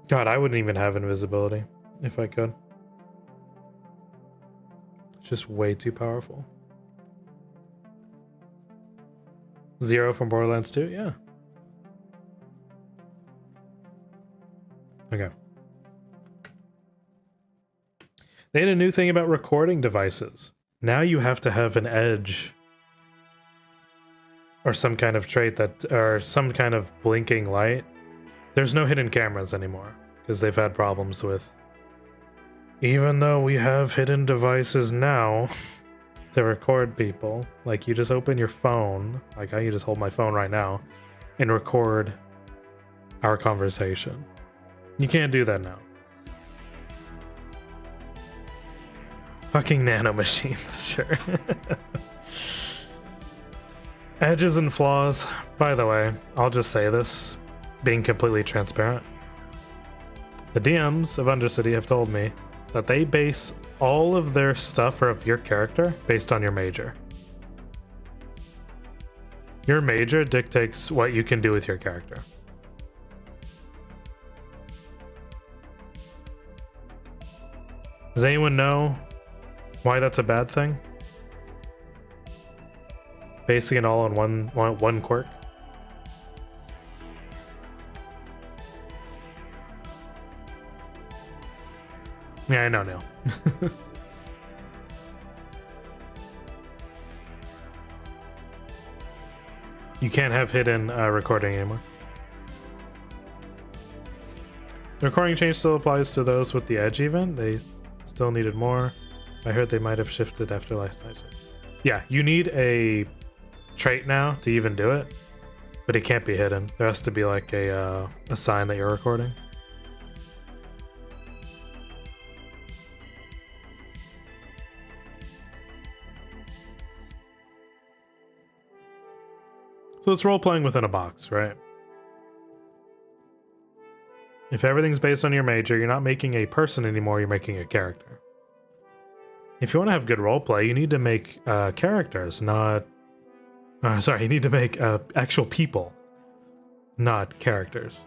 Speaker 1: God, I wouldn't even have invisibility if I could. It's just way too powerful. Zero from Borderlands 2? Yeah. Okay. They had a new thing about recording devices. Now you have to have an edge or some kind of trait that, or some kind of blinking light. There's no hidden cameras anymore because they've had problems with, even though we have hidden devices now to record people, like you just open your phone, like how you just hold my phone right now and record our conversation. You can't do that now. Fucking nanomachines, sure. Edges and flaws. By the way, I'll just say this, being completely transparent. The DMs of Undercity have told me that they base all of their stuff or of your character based on your major. Your major dictates what you can do with your character. Does anyone know why that's a bad thing? Basing it all on one quirk? Yeah, I know, Neil. You can't have hidden recording anymore. The recording change still applies to those with the Edge event. They still needed more. I heard they might have shifted after last night. Yeah, you need a trait now to even do it, but it can't be hidden. There has to be like a sign that you're recording. So it's role-playing within a box, right? If everything's based on your major, you're not making a person anymore, you're making a character. If you want to have good roleplay, you need to make characters, not... sorry, you need to make actual people, not characters.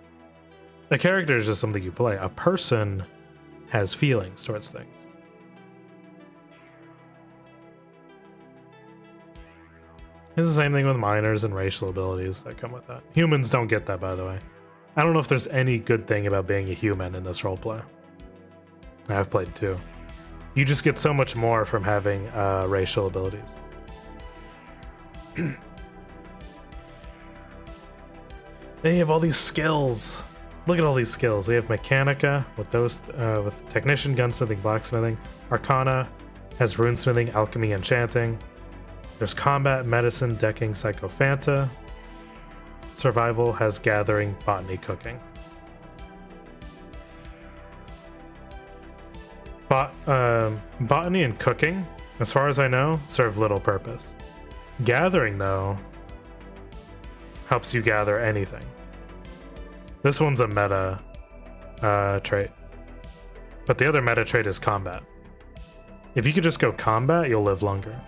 Speaker 1: A character is just something you play. A person has feelings towards things. It's the same thing with minors and racial abilities that come with that. Humans don't get that, by the way. I don't know if there's any good thing about being a human in this roleplay. I've played two. You just get so much more from having racial abilities. Then you have all these skills. Look at all these skills. We have Mechanica with those, with Technician, Gunsmithing, Blacksmithing. Arcana has Runesmithing, Alchemy, Enchanting. There's Combat, Medicine, Decking, Psychophanta. Survival has Gathering, Botany, Cooking. Botany and Cooking, as far as I know, serve little purpose. Gathering, though, helps you gather anything. This one's a meta trait. But the other meta trait is Combat. If you could just go Combat, you'll live longer.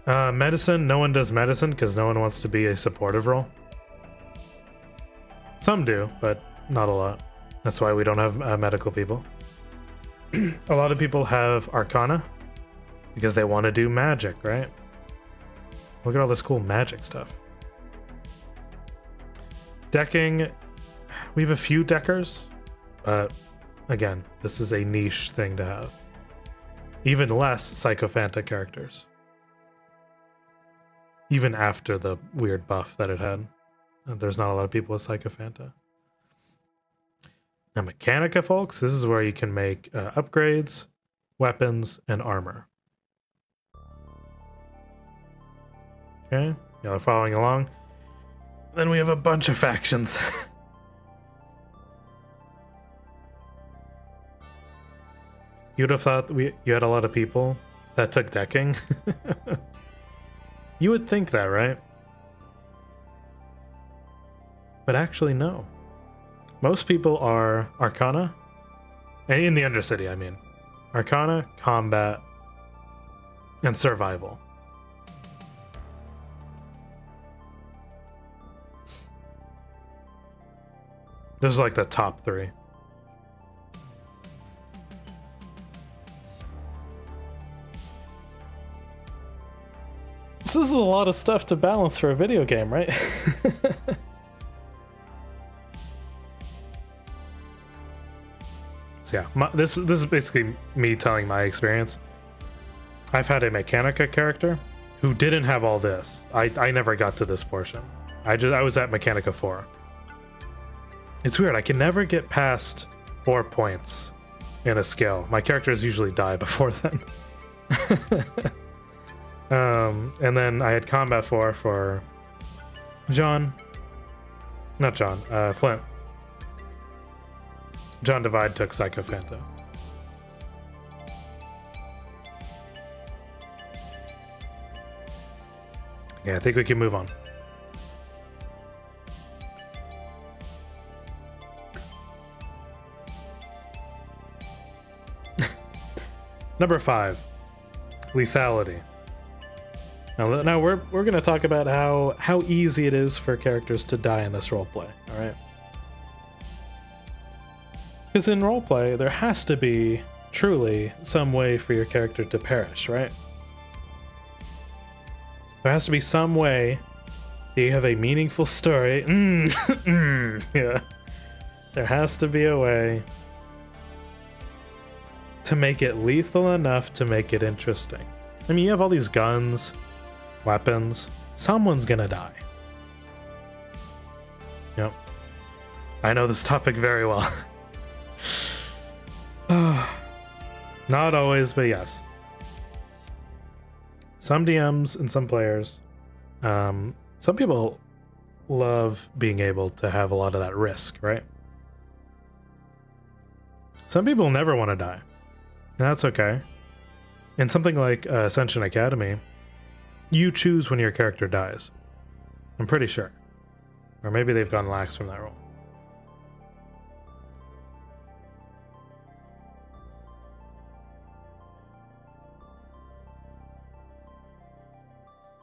Speaker 1: Medicine, no one does medicine because no one wants to be a supportive role. Some do, but not a lot. That's why we don't have medical people. A lot of people have Arcana because they want to do magic, right? Look at all this cool magic stuff. Decking, we have a few deckers, but again, this is a niche thing to have. Even less Sycophanta characters. Even after the weird buff that it had. There's not a lot of people with Sycophanta. Now Mechanica, folks, this is where you can make upgrades, weapons, and armor. Okay, y'all are following along. Then we have a bunch of factions. You'd have thought you had a lot of people that took decking. You would think that, right? But actually, no. Most people are Arcana, and in the Undercity, I mean. Arcana, Combat, and Survival. Those are like the top three. This is a lot of stuff to balance for a video game, right? So yeah, this is basically me telling my experience. I've had a Mechanica character who didn't have all this. I never got to this portion. I was at Mechanica 4. It's weird, I can never get past 4 points in a skill. My characters usually die before then. And then I had Combat 4 for Flint. John Divide took Sycophanta. Yeah, I think we can move on. Number 5, lethality. Now we're gonna talk about how easy it is for characters to die in this roleplay. All right. Because in roleplay, there has to be truly some way for your character to perish, right? There has to be some way that you have a meaningful story. Yeah. There has to be a way to make it lethal enough to make it interesting. I mean, you have all these guns, weapons. Someone's gonna die. Yep. I know this topic very well. Not always, but yes. Some DMs and some players, some people love being able to have a lot of that risk, right? Some people never want to die, and that's okay. In something like Ascension Academy, you choose when your character dies. I'm pretty sure. Or maybe they've gone lax from that rule.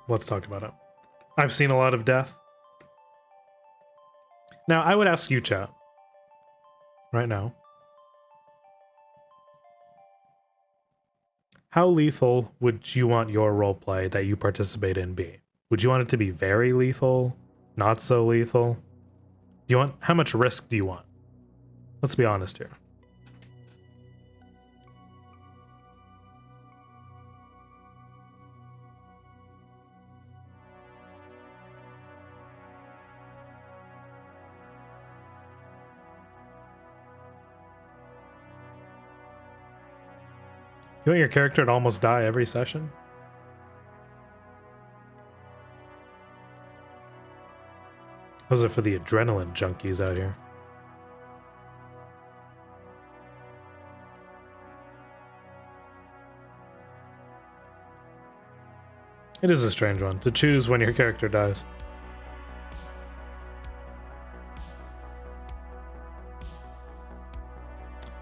Speaker 1: Let's talk about it. I've seen a lot of death. Now, I would ask you, chat, right now, how lethal would you want your roleplay that you participate in be? Would you want it to be very lethal? Not so lethal? Do you want, how much risk do you want? Let's be honest here. You want your character to almost die every session? Those are for the adrenaline junkies out here. It is a strange one, to choose when your character dies.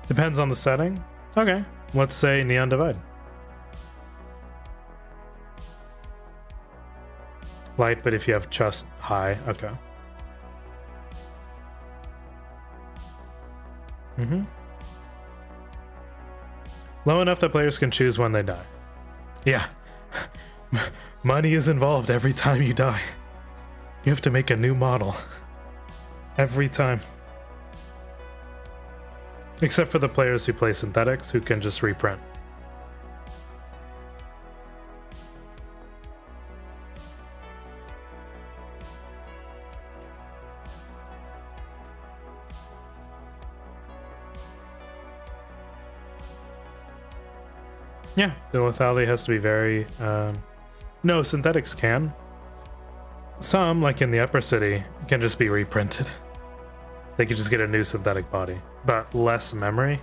Speaker 1: Depends on the setting. Okay, let's say Neon Divide. Light, but if you have just high, okay. Low enough that players can choose when they die. Yeah. Money is involved every time you die. You have to make a new model. Every time. Except for the players who play synthetics, who can just reprint. Yeah, the lethality has to be very... no, synthetics can. Some, like in the upper city, can just be reprinted. They could just get a new synthetic body, but less memory.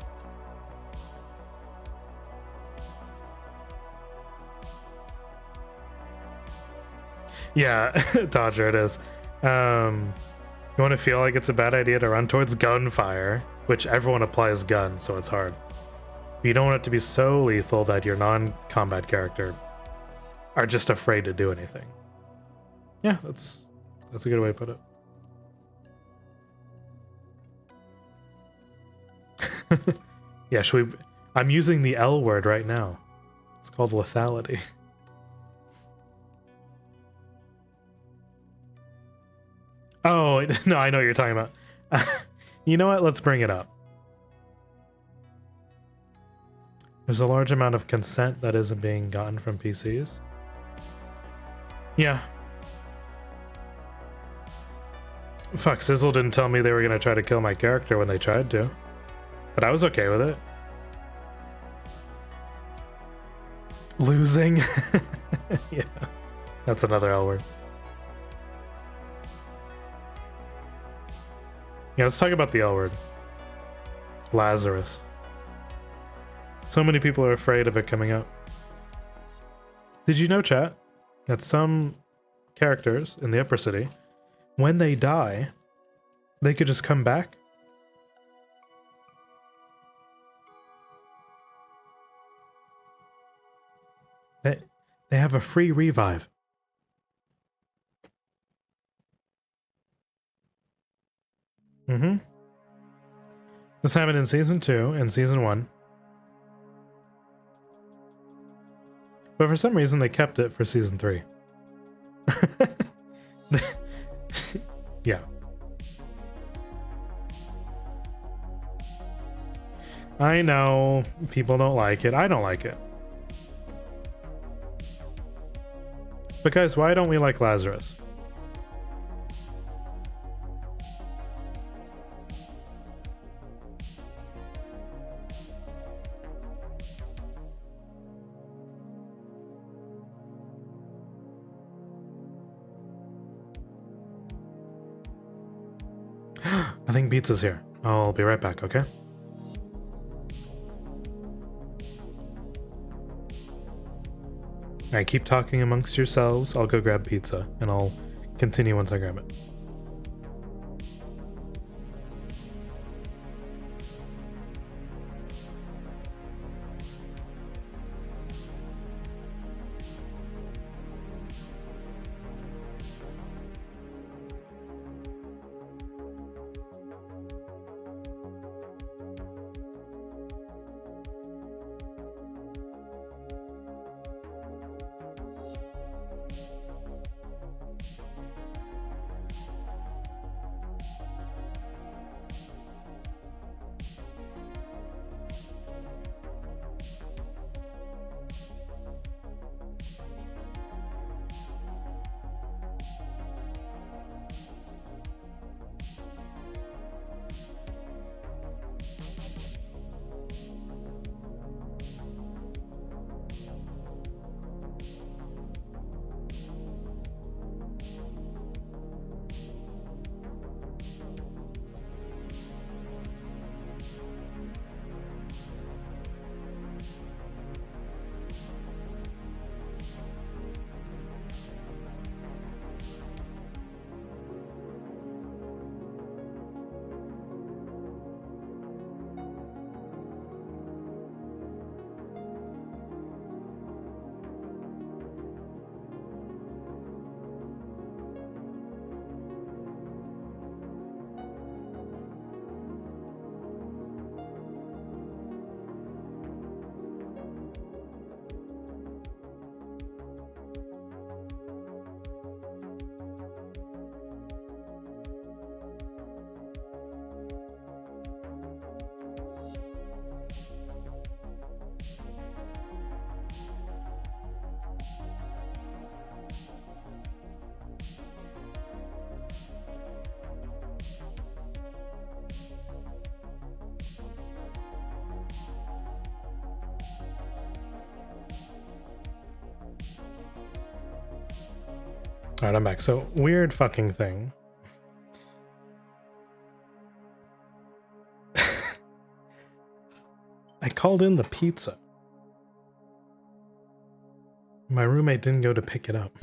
Speaker 1: Yeah, Dodger, it is. You want to feel like it's a bad idea to run towards gunfire, which everyone applies gun, so it's hard. But you don't want it to be so lethal that your non-combat character are just afraid to do anything. Yeah, that's a good way to put it. Yeah, should we... I'm using the L word right now. It's called lethality. Oh, no, I know what you're talking about. You know what? Let's bring it up. There's a large amount of consent that isn't being gotten from PCs. Yeah. Fuck, Sizzle didn't tell me they were gonna try to kill my character when they tried to. But I was okay with it. Losing? Yeah. That's another L word. Yeah, let's talk about the L word. Lazarus. So many people are afraid of it coming up. Did you know, chat, that some characters in the upper city, when they die, they could just come back? They have a free revive. This happened in Season 2 and Season 1. But for some reason, they kept it for Season 3. Yeah. I know people don't like it. I don't like it. But guys, why don't we like Lazarus? I think pizza's here. I'll be right back, okay? Alright, keep talking amongst yourselves. I'll go grab pizza, and I'll continue once I grab it. Alright, I'm back. So, weird fucking thing. I called in the pizza. My roommate didn't go to pick it up.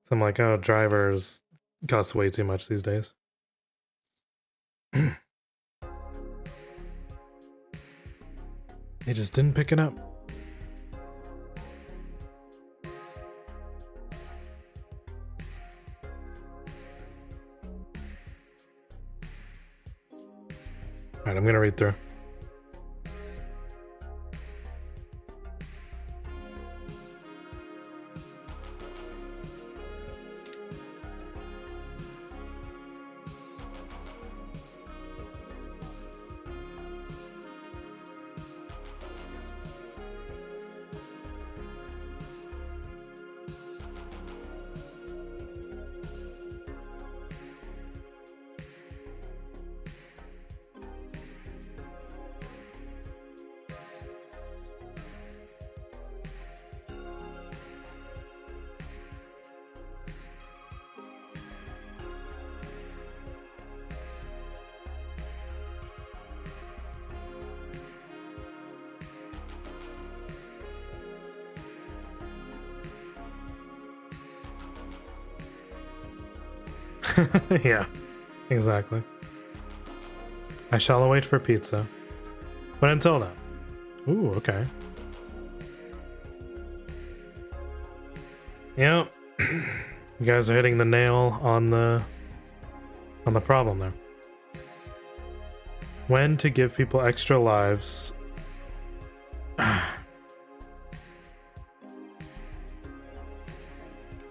Speaker 1: So I'm like, oh, drivers cost way too much these days. They just didn't pick it up. Alright, I'm gonna read through. Yeah, exactly. I shall await for pizza. But until then. Ooh, okay. Yeah. You guys are hitting the nail on the problem there. When to give people extra lives.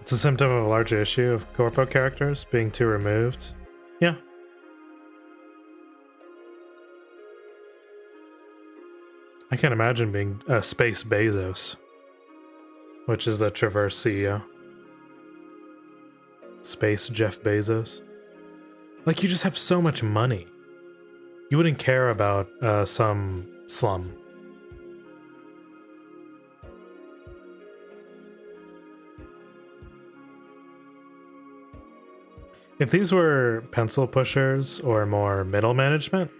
Speaker 1: It's a symptom of a larger issue of corpo characters being too removed. Yeah. I can't imagine being Space Bezos, which is the Traverse CEO. Space Jeff Bezos. Like, you just have so much money. You wouldn't care about some slum. If these were pencil pushers or more middle management,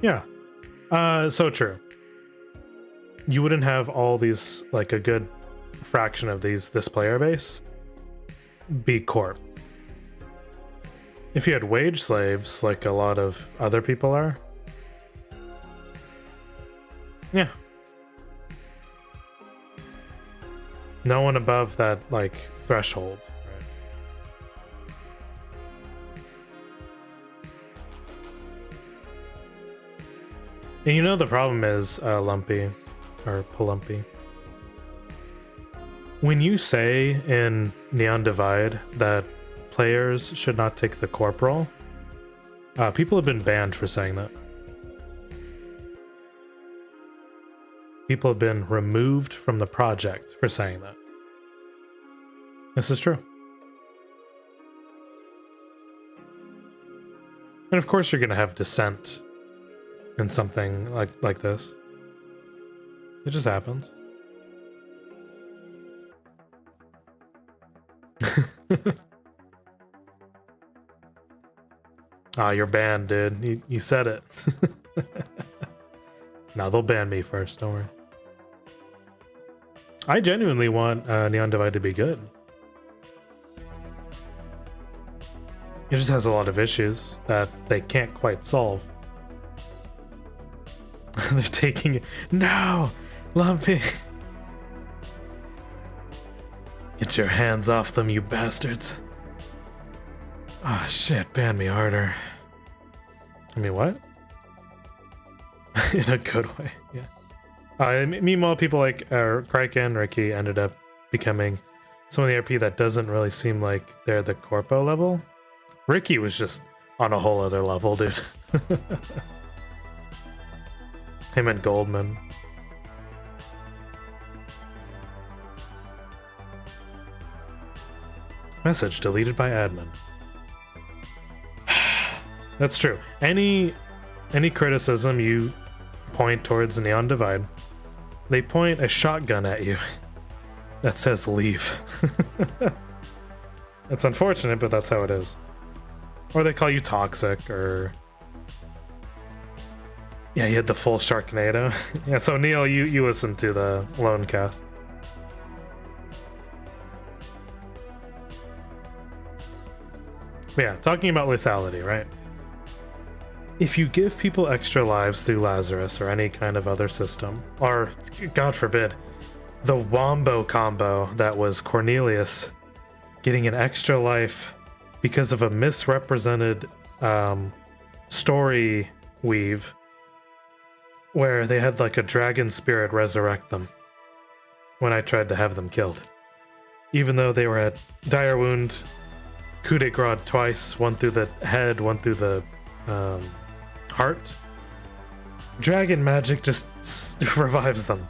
Speaker 1: yeah, so true. You wouldn't have all these, like a good fraction of this player base be corp. If you had wage slaves, like a lot of other people are, yeah. No one above that, like, threshold, right? And you know the problem is, Lumpy, or Palumpy. When you say in Neon Divide that players should not take the corp role, people have been banned for saying that. People have been removed from the project for saying that. This is true. And of course you're going to have dissent in something like this. It just happens. Ah, you're banned, dude. You said it. Now they'll ban me first, don't worry. I genuinely want Neon Divide to be good. It just has a lot of issues that they can't quite solve. They're taking it. No! Lumpy! Get your hands off them, you bastards. Ah, oh, shit, ban me harder. I mean, what? In a good way, yeah. Meanwhile, people like Krika and Ricky ended up becoming some of the RP that doesn't really seem like they're the corpo level. Ricky was just on a whole other level, dude. Him and Goldman. Message deleted by admin. That's true. Any criticism you point towards Neon Divide, they point a shotgun at you that says leave. It's unfortunate, but that's how it is. Or they call you toxic, or... Yeah, you had the full Sharknado. Yeah, so Neil, you listened to the Lone Cast. Yeah, talking about lethality, right? If you give people extra lives through Lazarus or any kind of other system, or, God forbid, the Wombo combo that was Cornelius getting an extra life because of a misrepresented story weave where they had like a dragon spirit resurrect them when I tried to have them killed. Even though they were at dire wound, coup de grace twice, one through the head, one through the heart. Dragon magic just revives them.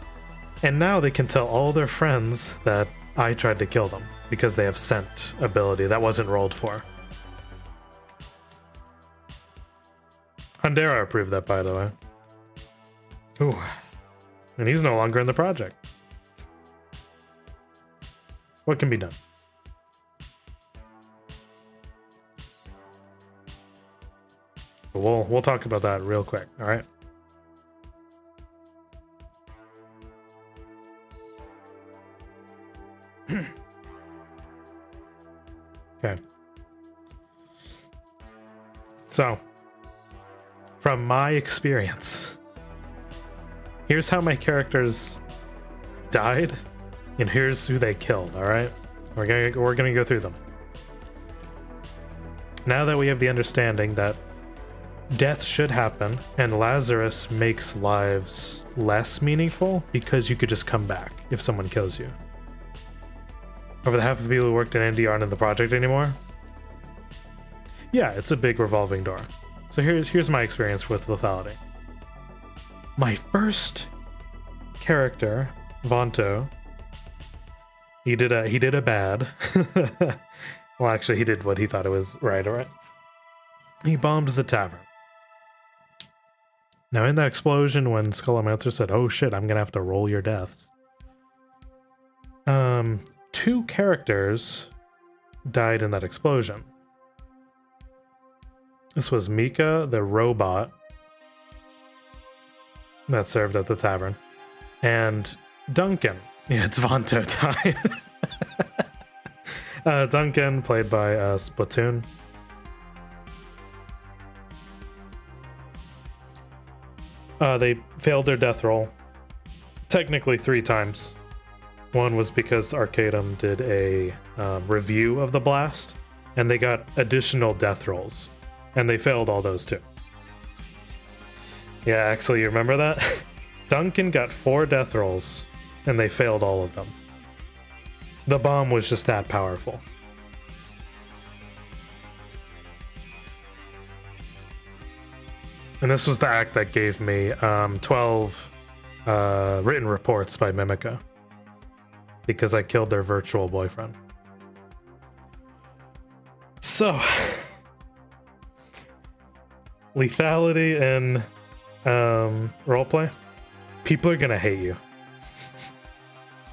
Speaker 1: And now they can tell all their friends that I tried to kill them because they have scent ability that wasn't rolled for. Hundera approved that, by the way. Ooh. And he's no longer in the project. What can be done? But we'll talk about that real quick, all right? Okay. So, from my experience, here's how my characters died, and here's who they killed, all right? We're gonna go through them. Now that we have the understanding that death should happen, and Lazarus makes lives less meaningful because you could just come back if someone kills you. Over the half of the people who worked in ND aren't in the project anymore. Yeah, it's a big revolving door. So here's my experience with lethality. My first character, Vonto, he did a bad. Well, actually, he did what he thought it was right, alright? He bombed the tavern. Now, in that explosion, when Skullmancer said, "Oh shit, I'm gonna have to roll your deaths," 2 characters died in that explosion. This was Mika, the robot that served at the tavern, and Duncan. Yeah, it's Vonto time. Duncan, played by Splatoon. They failed their death roll technically 3 times. One was because Arcadum did a review of the blast, and they got additional death rolls, and they failed all those too. Yeah, Axel, you remember that? Duncan got 4 death rolls, and they failed all of them. The bomb was just that powerful. And this was the act that gave me 12 written reports by Mimica, because I killed their virtual boyfriend. So, lethality in roleplay, people are gonna hate you.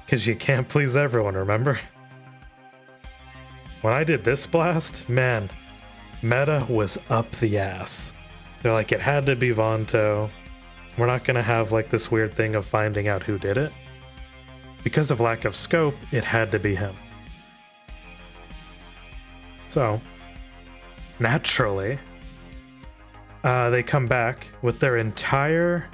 Speaker 1: Because you can't please everyone, remember? When I did this blast, man, meta was up the ass. They're like, it had to be Vonto. We're not gonna have like this weird thing of finding out who did it. Because of lack of scope, it had to be him. So, naturally, they come back with their entire...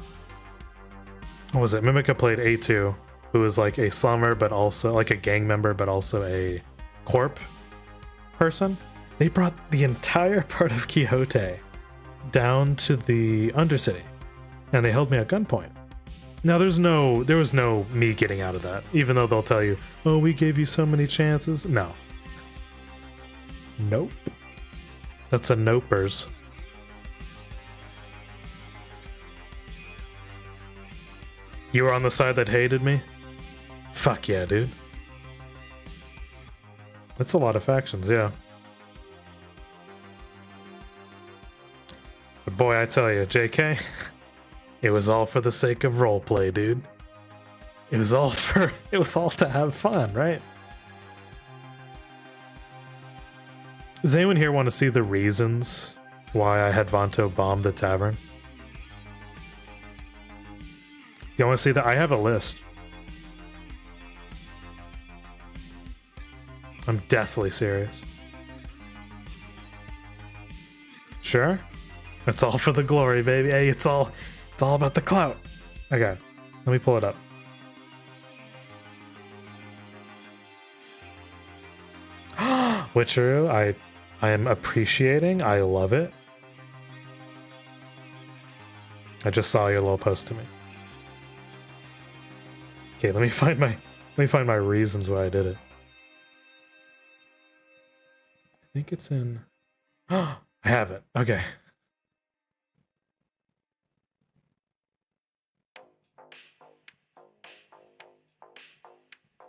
Speaker 1: What was it? Mimica played A2, who was like a slumber, but also like a gang member, but also a corp person. They brought the entire part of Quixote down to the Undercity, and they held me at gunpoint. Now there was no me getting out of that, even though they'll tell you, "Oh, we gave you so many chances." No. Nope. That's a nopers. You were on the side that hated me? Fuck yeah, dude. That's a lot of factions, yeah. But boy, I tell you, JK, it was all for the sake of roleplay, dude. It was all to have fun, right? Does anyone here want to see the reasons why I had Vanto bomb the tavern? You want to see that? I have a list. I'm deathly serious. Sure? It's all for the glory, baby. Hey, it's all about the clout. Okay, let me pull it up. Witcheru, I am appreciating. I love it. I just saw your little post to me. Okay, let me find my reasons why I did it. I think it's in. I have it. Okay.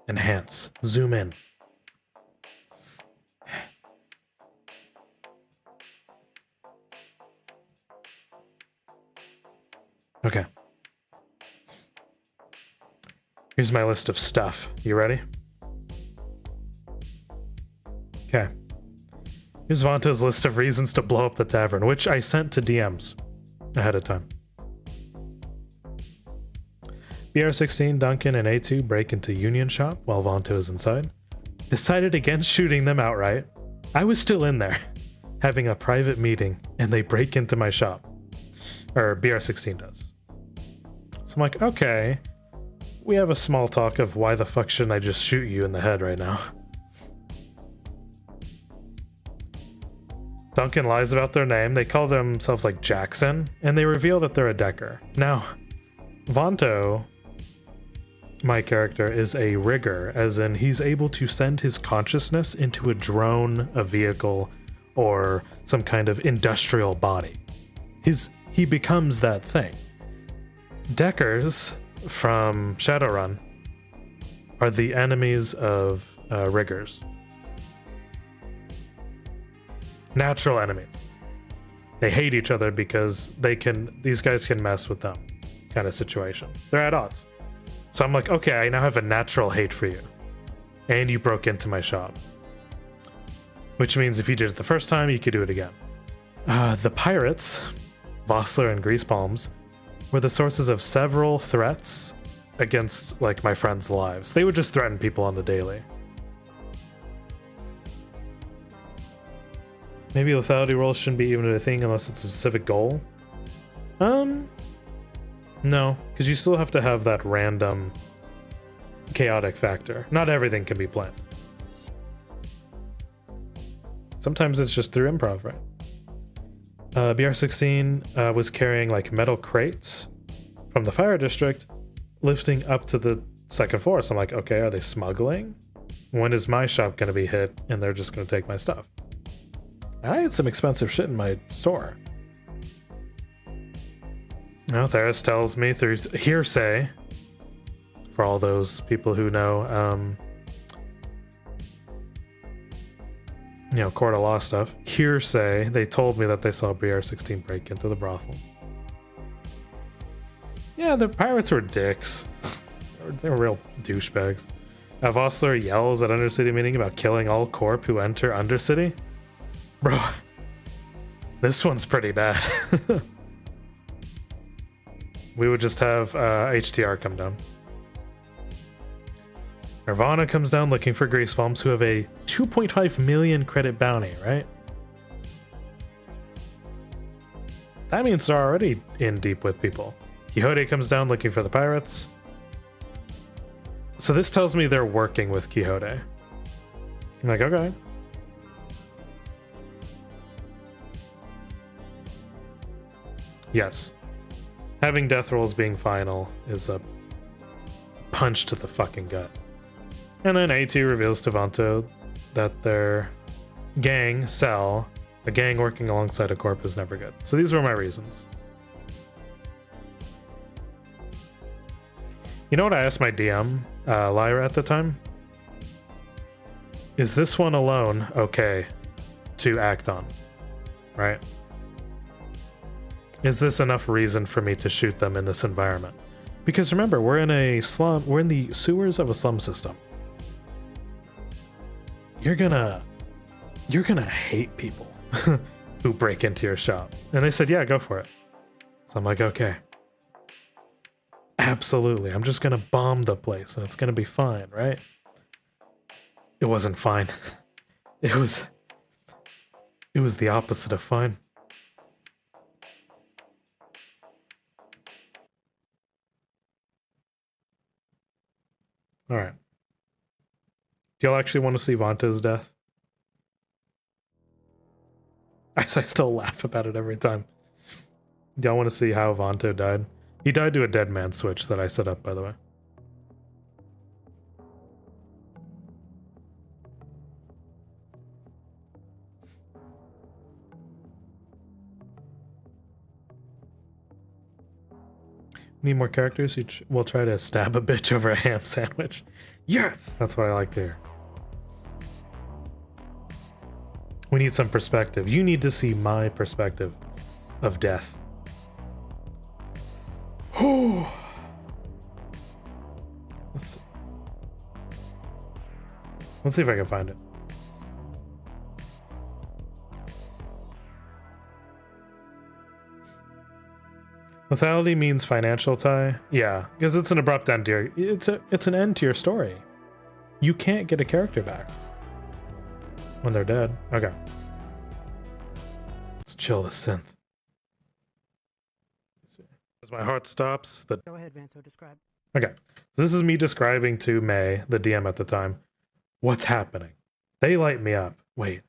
Speaker 1: Enhance. Zoom in. Okay. Here's my list of stuff. You ready? Okay. Here's Vanto's list of reasons to blow up the tavern, which I sent to DMs ahead of time. BR16, Duncan, and A2 break into Union Shop while Vanto is inside. Decided against shooting them outright. I was still in there, having a private meeting, and they break into my shop. Or BR16 does. So I'm like, okay, we have a small talk of why the fuck shouldn't I just shoot you in the head right now? Duncan lies about their name. They call themselves like Jackson, and they reveal that they're a Decker. Now, Vanto, my character, is a rigger, as in he's able to send his consciousness into a drone, a vehicle, or some kind of industrial body. He becomes that thing. Deckers from Shadowrun are the enemies of riggers. Natural enemies. They hate each other because these guys can mess with them, kind of situation. They're at odds. So I'm like, okay, I now have a natural hate for you. And you broke into my shop. Which means if you did it the first time, you could do it again. The pirates, Vossler and Greasepalms, were the sources of several threats against, like, my friends' lives. They would just threaten people on the daily. Maybe lethality rolls shouldn't be even a thing unless it's a specific goal. No, because you still have to have that random chaotic factor. Not everything can be planned. Sometimes it's just through improv, right? BR16 was carrying like metal crates from the fire district, lifting up to the second floor. So I'm like, okay, are they smuggling? When is my shop going to be hit and they're just going to take my stuff? I had some expensive shit in my store. Now, Theris tells me through hearsay, for all those people who know, court of law stuff. Hearsay, they told me that they saw BR16 break into the brothel. Yeah, the pirates were dicks. They were real douchebags. Vossler yells at Undercity meeting about killing all corp who enter Undercity. Bro, this one's pretty bad. We would just have HTR come down. Nirvana comes down looking for Greasepalms, who have a 2.5 million credit bounty, right? That means they're already in deep with people. Quixote comes down looking for the pirates. So this tells me they're working with Quixote. I'm like, okay. Yes. Having death rolls being final is a punch to the fucking gut. And then A2 reveals to Vanto that their gang, Cell, a gang working alongside a corp is never good. So these were my reasons. You know what I asked my DM, Lyra, at the time? Is this one alone okay to act on? Right? Is this enough reason for me to shoot them in this environment? Because remember, we're in a slum, we're in the sewers of a slum system. You're gonna hate people who break into your shop. And they said, yeah, go for it. So I'm like, okay. Absolutely. I'm just gonna bomb the place and it's gonna be fine, right? It wasn't fine. It was the opposite of fine. Alright. Do y'all actually want to see Vanto's death? I still laugh about it every time. Do y'all want to see how Vanto died? He died to a dead man switch that I set up, by the way. Need more characters? We'll try to stab a bitch over a ham sandwich. Yes! That's what I like to hear. We need some perspective. You need to see my perspective of death. Let's see if I can find it. Lethality means financial tie. Yeah, because it's an abrupt end to your... It's an end to your story. You can't get a character back when they're dead. Okay. Let's chill the synth. As my heart stops...
Speaker 9: Go ahead, Vanto, describe.
Speaker 1: Okay. So this is me describing to May, the DM at the time, what's happening. They light me up. Wait.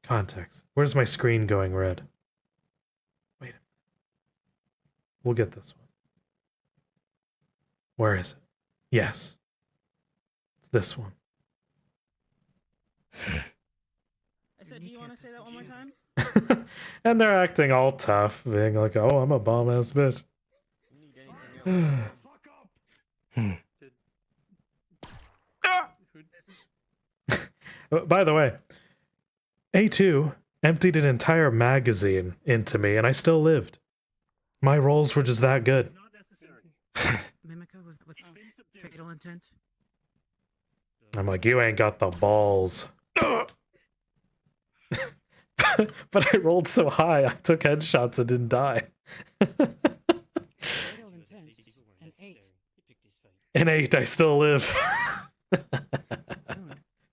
Speaker 1: Context. Where's my screen going red? Wait. We'll get this one. Where is it? Yes. It's this one.
Speaker 9: I said, do you want to say that one more time?
Speaker 1: And they're acting all tough, being like, oh, I'm a bomb-ass bitch. By the way, A2 emptied an entire magazine into me, and I still lived. My rolls were just that good.
Speaker 9: Mimica was with fatal intent.
Speaker 1: I'm like, you ain't got the balls. But I rolled so high, I took headshots and didn't die. In 8, I still live.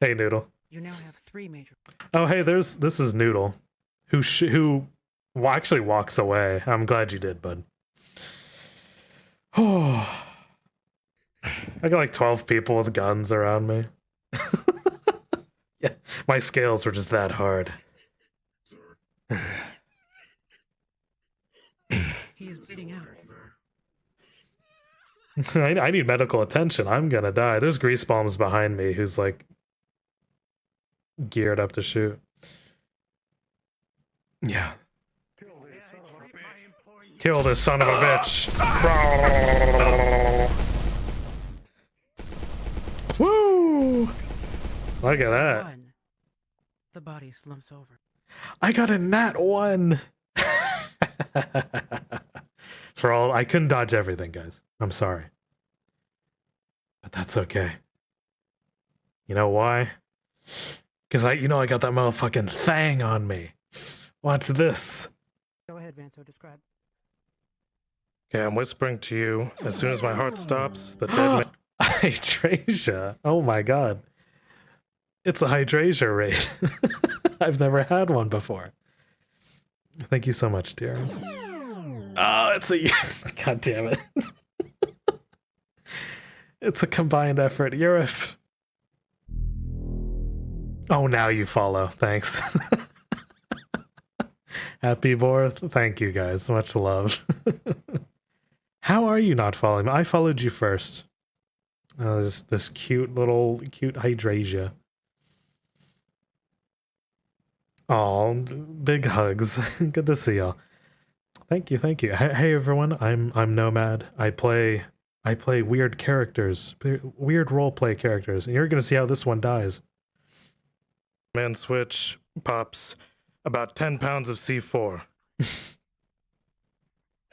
Speaker 1: Hey, Noodle.
Speaker 9: You now have 3 major.
Speaker 1: Oh, hey, this is Noodle, who actually walks away. I'm glad you did, bud. Oh, I got like 12 people with guns around me. Yeah, my scales were just that hard.
Speaker 9: He is bleeding out.
Speaker 1: I need medical attention. I'm gonna die. There's grease bombs behind me who's like geared up to shoot. Yeah. Kill this son of a bitch. Woo! Look at that.
Speaker 9: The body slumps over.
Speaker 1: I got a nat 1. For all, I couldn't dodge everything, guys. I'm sorry. But that's okay. You know why? Because I got that motherfucking thing on me. Watch this.
Speaker 9: Go ahead, Vanto, describe.
Speaker 6: Okay, I'm whispering to you. As soon as my heart stops, the dead man...
Speaker 1: Hydrasia. Oh my god. It's a Hydrasia raid. I've never had one before. Thank you so much, dear. Oh, it's a... God damn it. It's a combined effort. Europe. Oh, now you follow. Thanks. Happy 4th. Thank you, guys. Much love. How are you not following me? I followed you first. This cute Hydrasia. Oh, big hugs. Good to see y'all. Thank you. Hey everyone, I'm Nomad. I play weird characters, weird roleplay characters, and you're gonna see how this one dies.
Speaker 6: Man switch pops about 10 pounds of C4.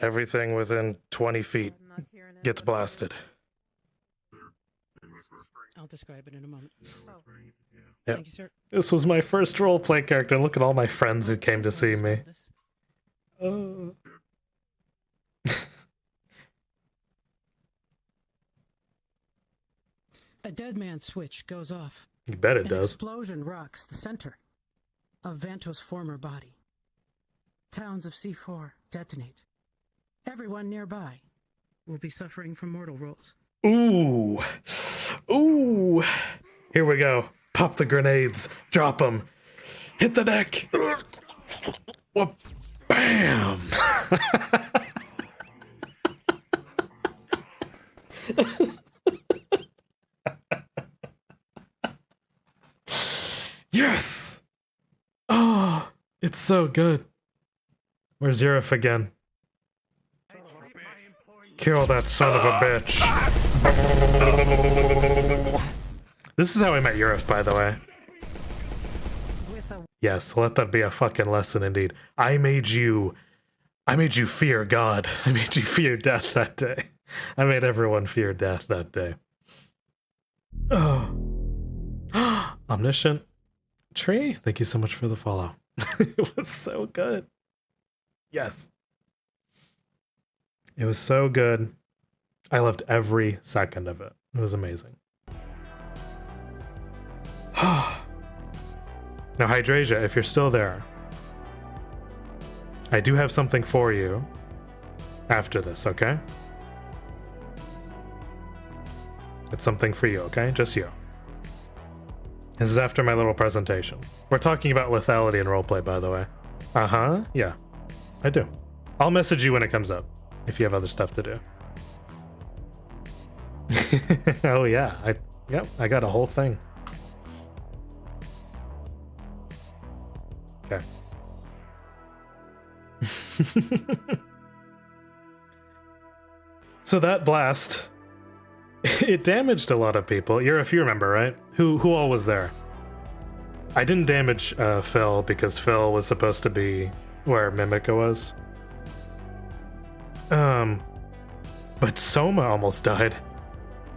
Speaker 6: Everything within 20 feet gets blasted.
Speaker 9: I'll describe it in a moment.
Speaker 6: Yep.
Speaker 9: Thank you, sir.
Speaker 1: This was my first roleplay character, and look at all my friends who came to see me.
Speaker 9: A dead man's switch goes off.
Speaker 1: You bet it
Speaker 9: An
Speaker 1: does.
Speaker 9: explosion rocks the center of Vanto's former body. Towns of C4 detonate. Everyone nearby will be suffering from mortal rolls.
Speaker 1: Ooh. Ooh. Here we go. Pop the grenades. Drop them. Hit the deck. Whoop. Bam. Yes. Oh, it's so good. Where's Yurif again? Kill that son of a bitch. This is how I met Yurif, by the way. Yes, let that be a fucking lesson indeed. I made you fear God. I made you fear death that day. I made everyone fear death that day. Oh. Omniscient Tree, thank you so much for the follow. It was so good. Yes. It was so good. I loved every second of it. It was amazing. Now, Hydrasia, if you're still there, I do have something for you after this, okay? It's something for you, okay? Just you. This is after my little presentation. We're talking about lethality and roleplay, by the way. Uh-huh, yeah. I do. I'll message you when it comes up, if you have other stuff to do. Oh yeah, I got a whole thing. Okay. So that blast, it damaged a lot of people. If you remember, right? Who all was there? I didn't damage Phil because Phil was supposed to be where Mimica was. But Soma almost died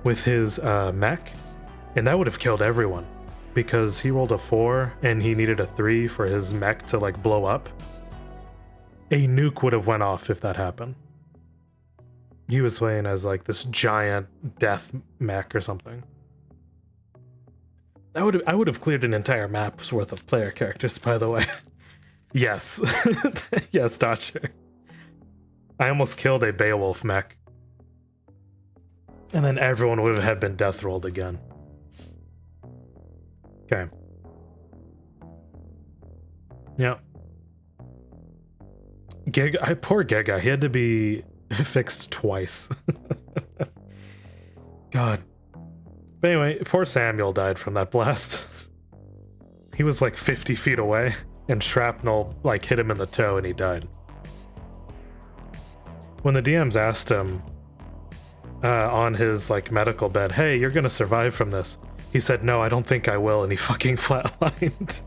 Speaker 1: with his mech, and that would have killed everyone because he rolled a 4 and he needed a 3 for his mech to like blow up. A nuke would have went off if that happened. He was playing as like this giant death mech or something. I would have cleared an entire map's worth of player characters, by the way. Yes. Yes, Dodger. I almost killed a Beowulf mech. And then everyone would have been death rolled again. Okay. Yeah. Poor Giga, he had to be fixed twice. God. But anyway, poor Samuel died from that blast. He was like 50 feet away, and shrapnel like hit him in the toe and he died. When the DMs asked him on his like medical bed, hey, you're gonna survive from this, he said, no, I don't think I will, and he fucking flatlined.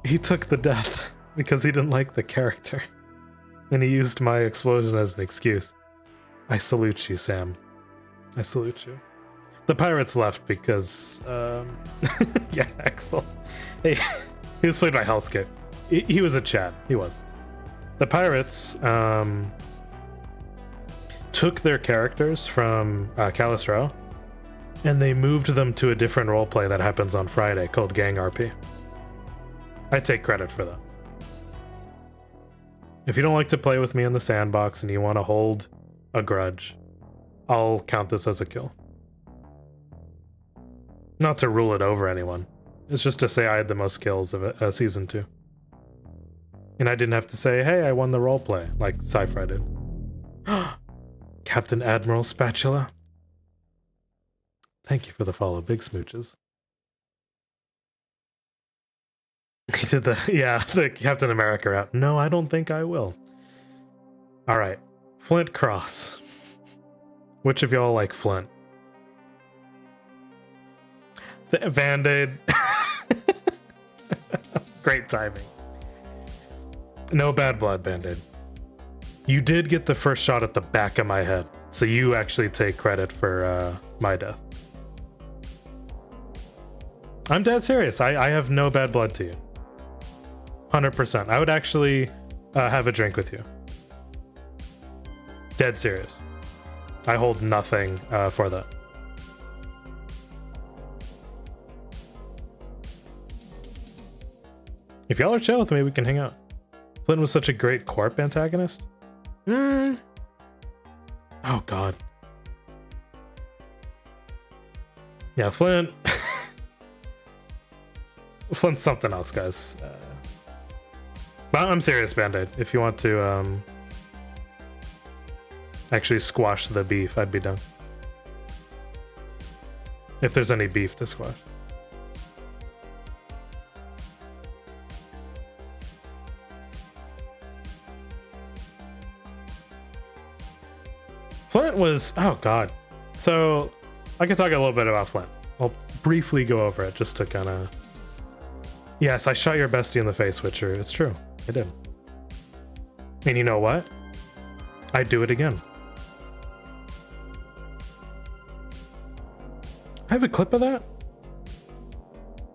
Speaker 1: He took the death because he didn't like the character, and he used my explosion as an excuse. I salute you, Sam. I salute you. The pirates left because, yeah, Axel. Hey, he was played by Hellscape. He was a Chad. He was. The pirates took their characters from Callus Row, and they moved them to a different roleplay that happens on Friday called Gang RP. I take credit for that. If you don't like to play with me in the sandbox and you want to hold a grudge, I'll count this as a kill. Not to rule it over anyone. It's just to say I had the most kills of it, season 2. And I didn't have to say, hey, I won the roleplay, like Sci-Fi did. Captain Admiral Spatula. Thank you for the follow, big smooches. He did the Captain America route. No, I don't think I will. Alright. Flint Cross. Which of y'all like Flint? Band-Aid. Great timing. No bad blood, Band-Aid. You did get the first shot at the back of my head, so you actually take credit for my death. I'm dead serious. I have no bad blood to you. 100%. I would actually have a drink with you. Dead serious. I hold nothing for that. If y'all are chill with me, we can hang out. Flint was such a great corp antagonist. Oh god. Yeah, Flint. Flint's something else, guys. But I'm serious, Band-Aid. If you want to actually squash the beef, I'd be down. If there's any beef to squash. Flint was... oh god. So, I can talk a little bit about Flint. I'll briefly go over it just to kind of... Yes, I shot your bestie in the face, Witcher. It's true. I did. And you know what? I'd do it again. I have a clip of that?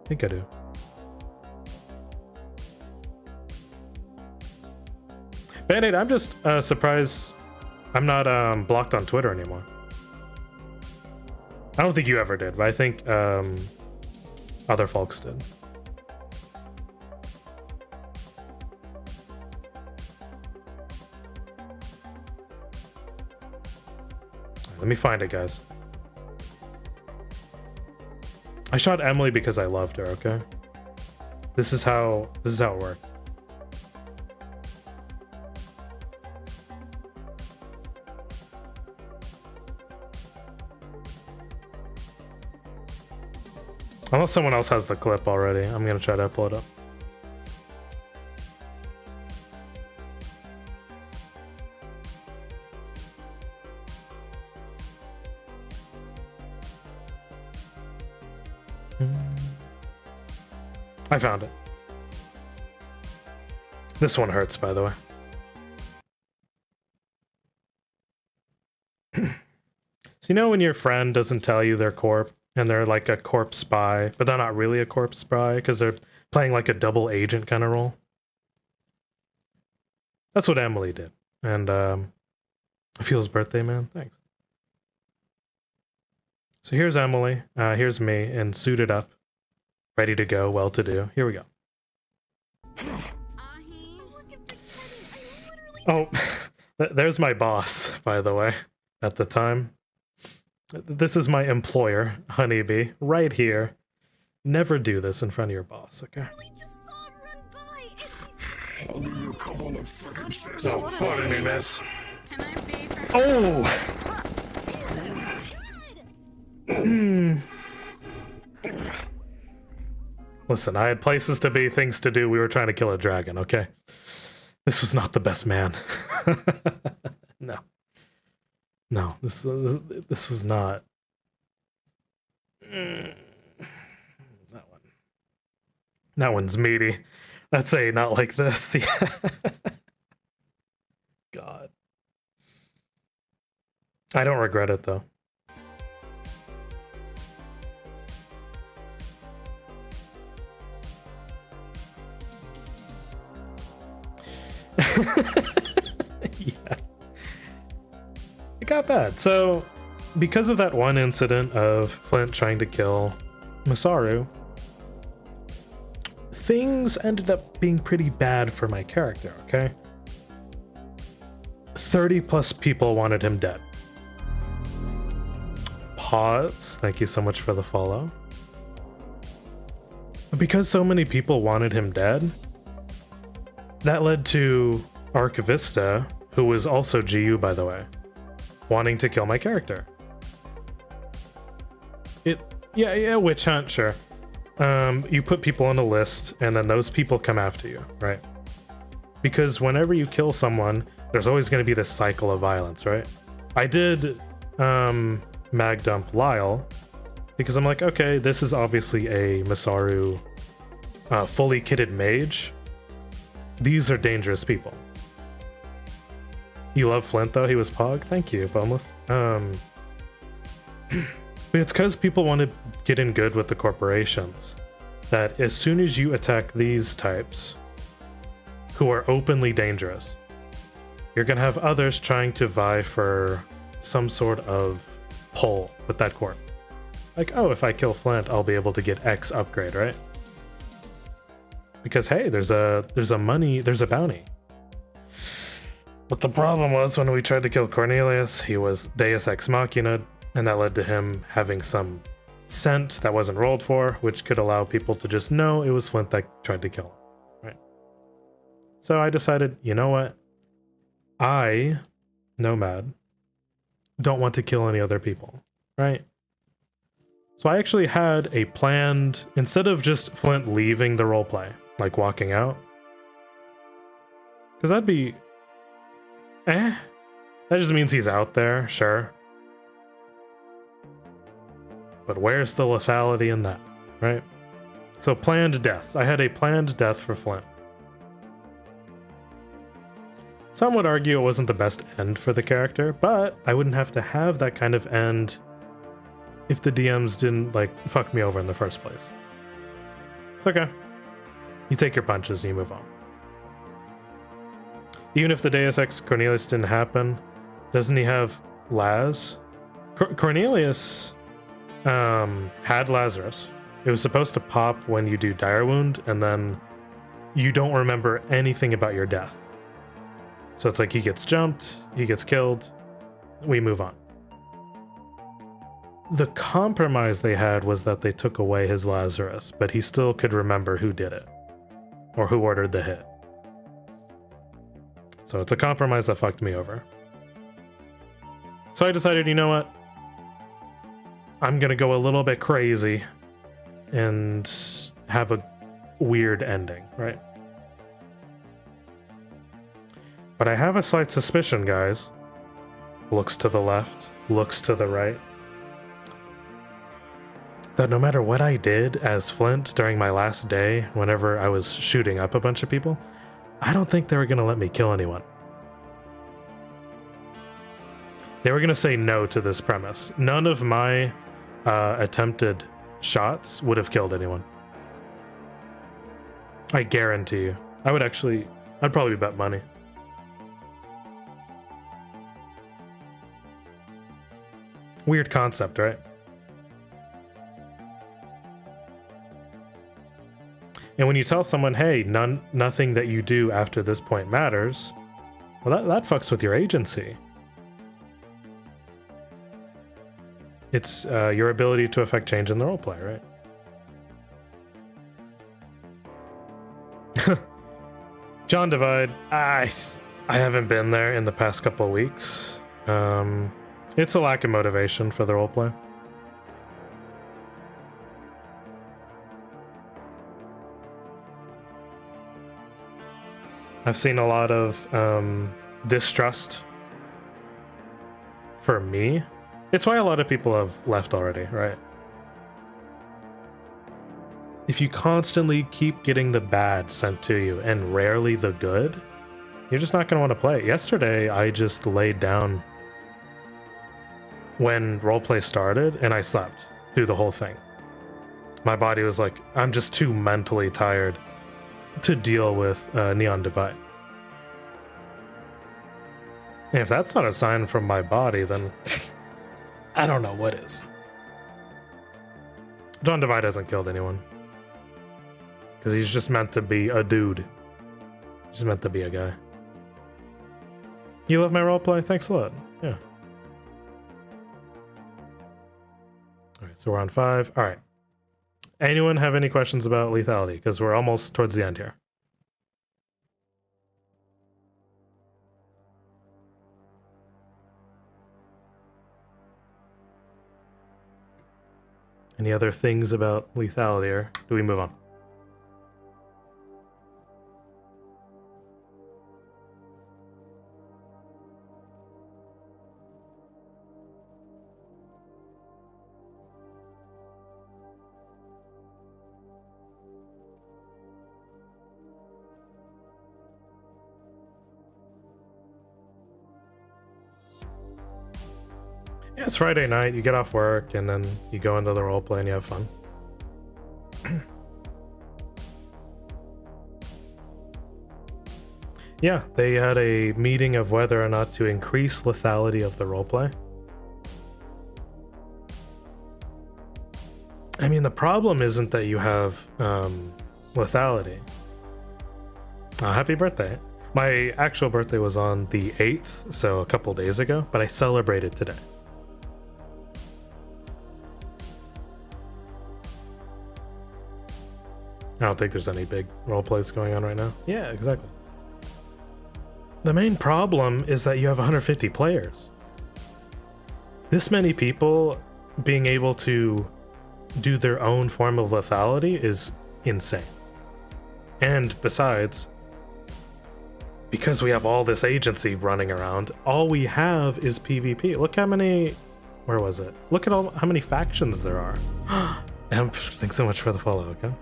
Speaker 1: I think I do. Band-Aid, I'm just surprised I'm not blocked on Twitter anymore. I don't think you ever did, but I think other folks did. Let me find it, guys. I shot Emily because I loved her, okay? This is how it works. Unless someone else has the clip already, I'm gonna try to upload it. I found it. This one hurts, by the way. So you know when your friend doesn't tell you they're corp, and they're like a corp spy, but they're not really a corp spy because they're playing like a double agent kind of role? That's what Emily did. And Feels birthday, man. Thanks. So here's Emily, here's me, and suited up, ready to go, well-to-do. Here we go. Oh, there's my boss, by the way, at the time. This is my employer, Honeybee, right here. Never do this in front of your boss, okay?
Speaker 5: I'll give you a couple of fucking shits.
Speaker 1: Oh, pardon me, miss. Oh! Listen, I had places to be, things to do. We were trying to kill a dragon, okay? This was not the best man. No. No, this was not. That one. That one's meaty. That's a not like this. Yeah. God. I don't regret it though. Yeah. It got bad. So, because of that one incident of Flint trying to kill Masaru, things ended up being pretty bad for my character, okay? 30 plus people wanted him dead. Pause. Thank you so much for the follow. Because so many people wanted him dead, that led to Archivista, who was also GU, by the way, wanting to kill my character. Yeah, witch hunt, sure. You put people on a list, and then those people come after you, right? Because whenever you kill someone, there's always going to be this cycle of violence, right? I did mag dump Lyle, because I'm like, okay, this is obviously a Masaru fully kitted mage. These are dangerous people. You love Flint though? He was Pog? Thank you, Boneless. But it's because people want to get in good with the corporations that as soon as you attack these types who are openly dangerous, you're going to have others trying to vie for some sort of pull with that corp. Like, oh, if I kill Flint, I'll be able to get X upgrade, right? Because hey, there's a bounty. But the problem was when we tried to kill Cornelius, he was Deus Ex Machina, and that led to him having some scent that wasn't rolled for, which could allow people to just know it was Flint that tried to kill him, right? So I decided, you know what? I, Nomad, don't want to kill any other people, right? So I actually had a planned, instead of just Flint leaving the roleplay, like walking out, because that'd be, that just means he's out there, sure. But where's the lethality in that, right? So planned deaths. I had a planned death for Flint. Some would argue it wasn't the best end for the character, but I wouldn't have to have that kind of end if the DMs didn't, like, fuck me over in the first place. It's okay. You take your punches and you move on. Even if the Deus Ex Cornelius didn't happen, doesn't he have Laz? Cornelius had Lazarus. It was supposed to pop when you do Dire Wound, and then you don't remember anything about your death. So it's like he gets jumped, he gets killed, we move on. The compromise they had was that they took away his Lazarus, but he still could remember who did it, or who ordered the hit. So it's a compromise that fucked me over. So I decided, you know what? I'm gonna go a little bit crazy and have a weird ending, right? But I have a slight suspicion, guys. Looks to the left, looks to the right. That no matter what I did as Flint during my last day, whenever I was shooting up a bunch of people, I don't think they were gonna let me kill anyone. They were gonna say no to this premise. None of my attempted shots would have killed anyone. I guarantee you. I'd probably bet money. Weird concept, right? And when you tell someone, hey, nothing that you do after this point matters, well, that fucks with your agency. It's your ability to affect change in the roleplay, right? John Divide, I haven't been there in the past couple of weeks. It's a lack of motivation for the roleplay. I've seen a lot of distrust for me. It's why a lot of people have left already, right? If you constantly keep getting the bad sent to you and rarely the good, you're just not going to want to play. Yesterday, I just laid down when roleplay started and I slept through the whole thing. My body was like, I'm just too mentally tired to deal with Neon Divide. And if that's not a sign from my body, then I don't know what is. John Divide hasn't killed anyone. Because he's just meant to be a dude. He's meant to be a guy. You love my roleplay? Thanks a lot. Yeah. Alright, so we're on 5. Alright. Anyone have any questions about lethality? Because we're almost towards the end here. Any other things about lethality, or do we move on? Yeah, it's Friday night, you get off work, and then you go into the roleplay and you have fun. Yeah, they had a meeting of whether or not to increase lethality of the roleplay. I mean, the problem isn't that you have lethality. Happy birthday. My actual birthday was on the 8th, so a couple days ago, but I celebrated today. I don't think there's any big roleplays going on right now. Yeah, exactly. The main problem is that you have 150 players. This many people being able to do their own form of lethality is insane. And besides, because we have all this agency running around, all we have is PvP. Look how many... Where was it? Look at how many factions there are. Thanks so much for the follow, okay?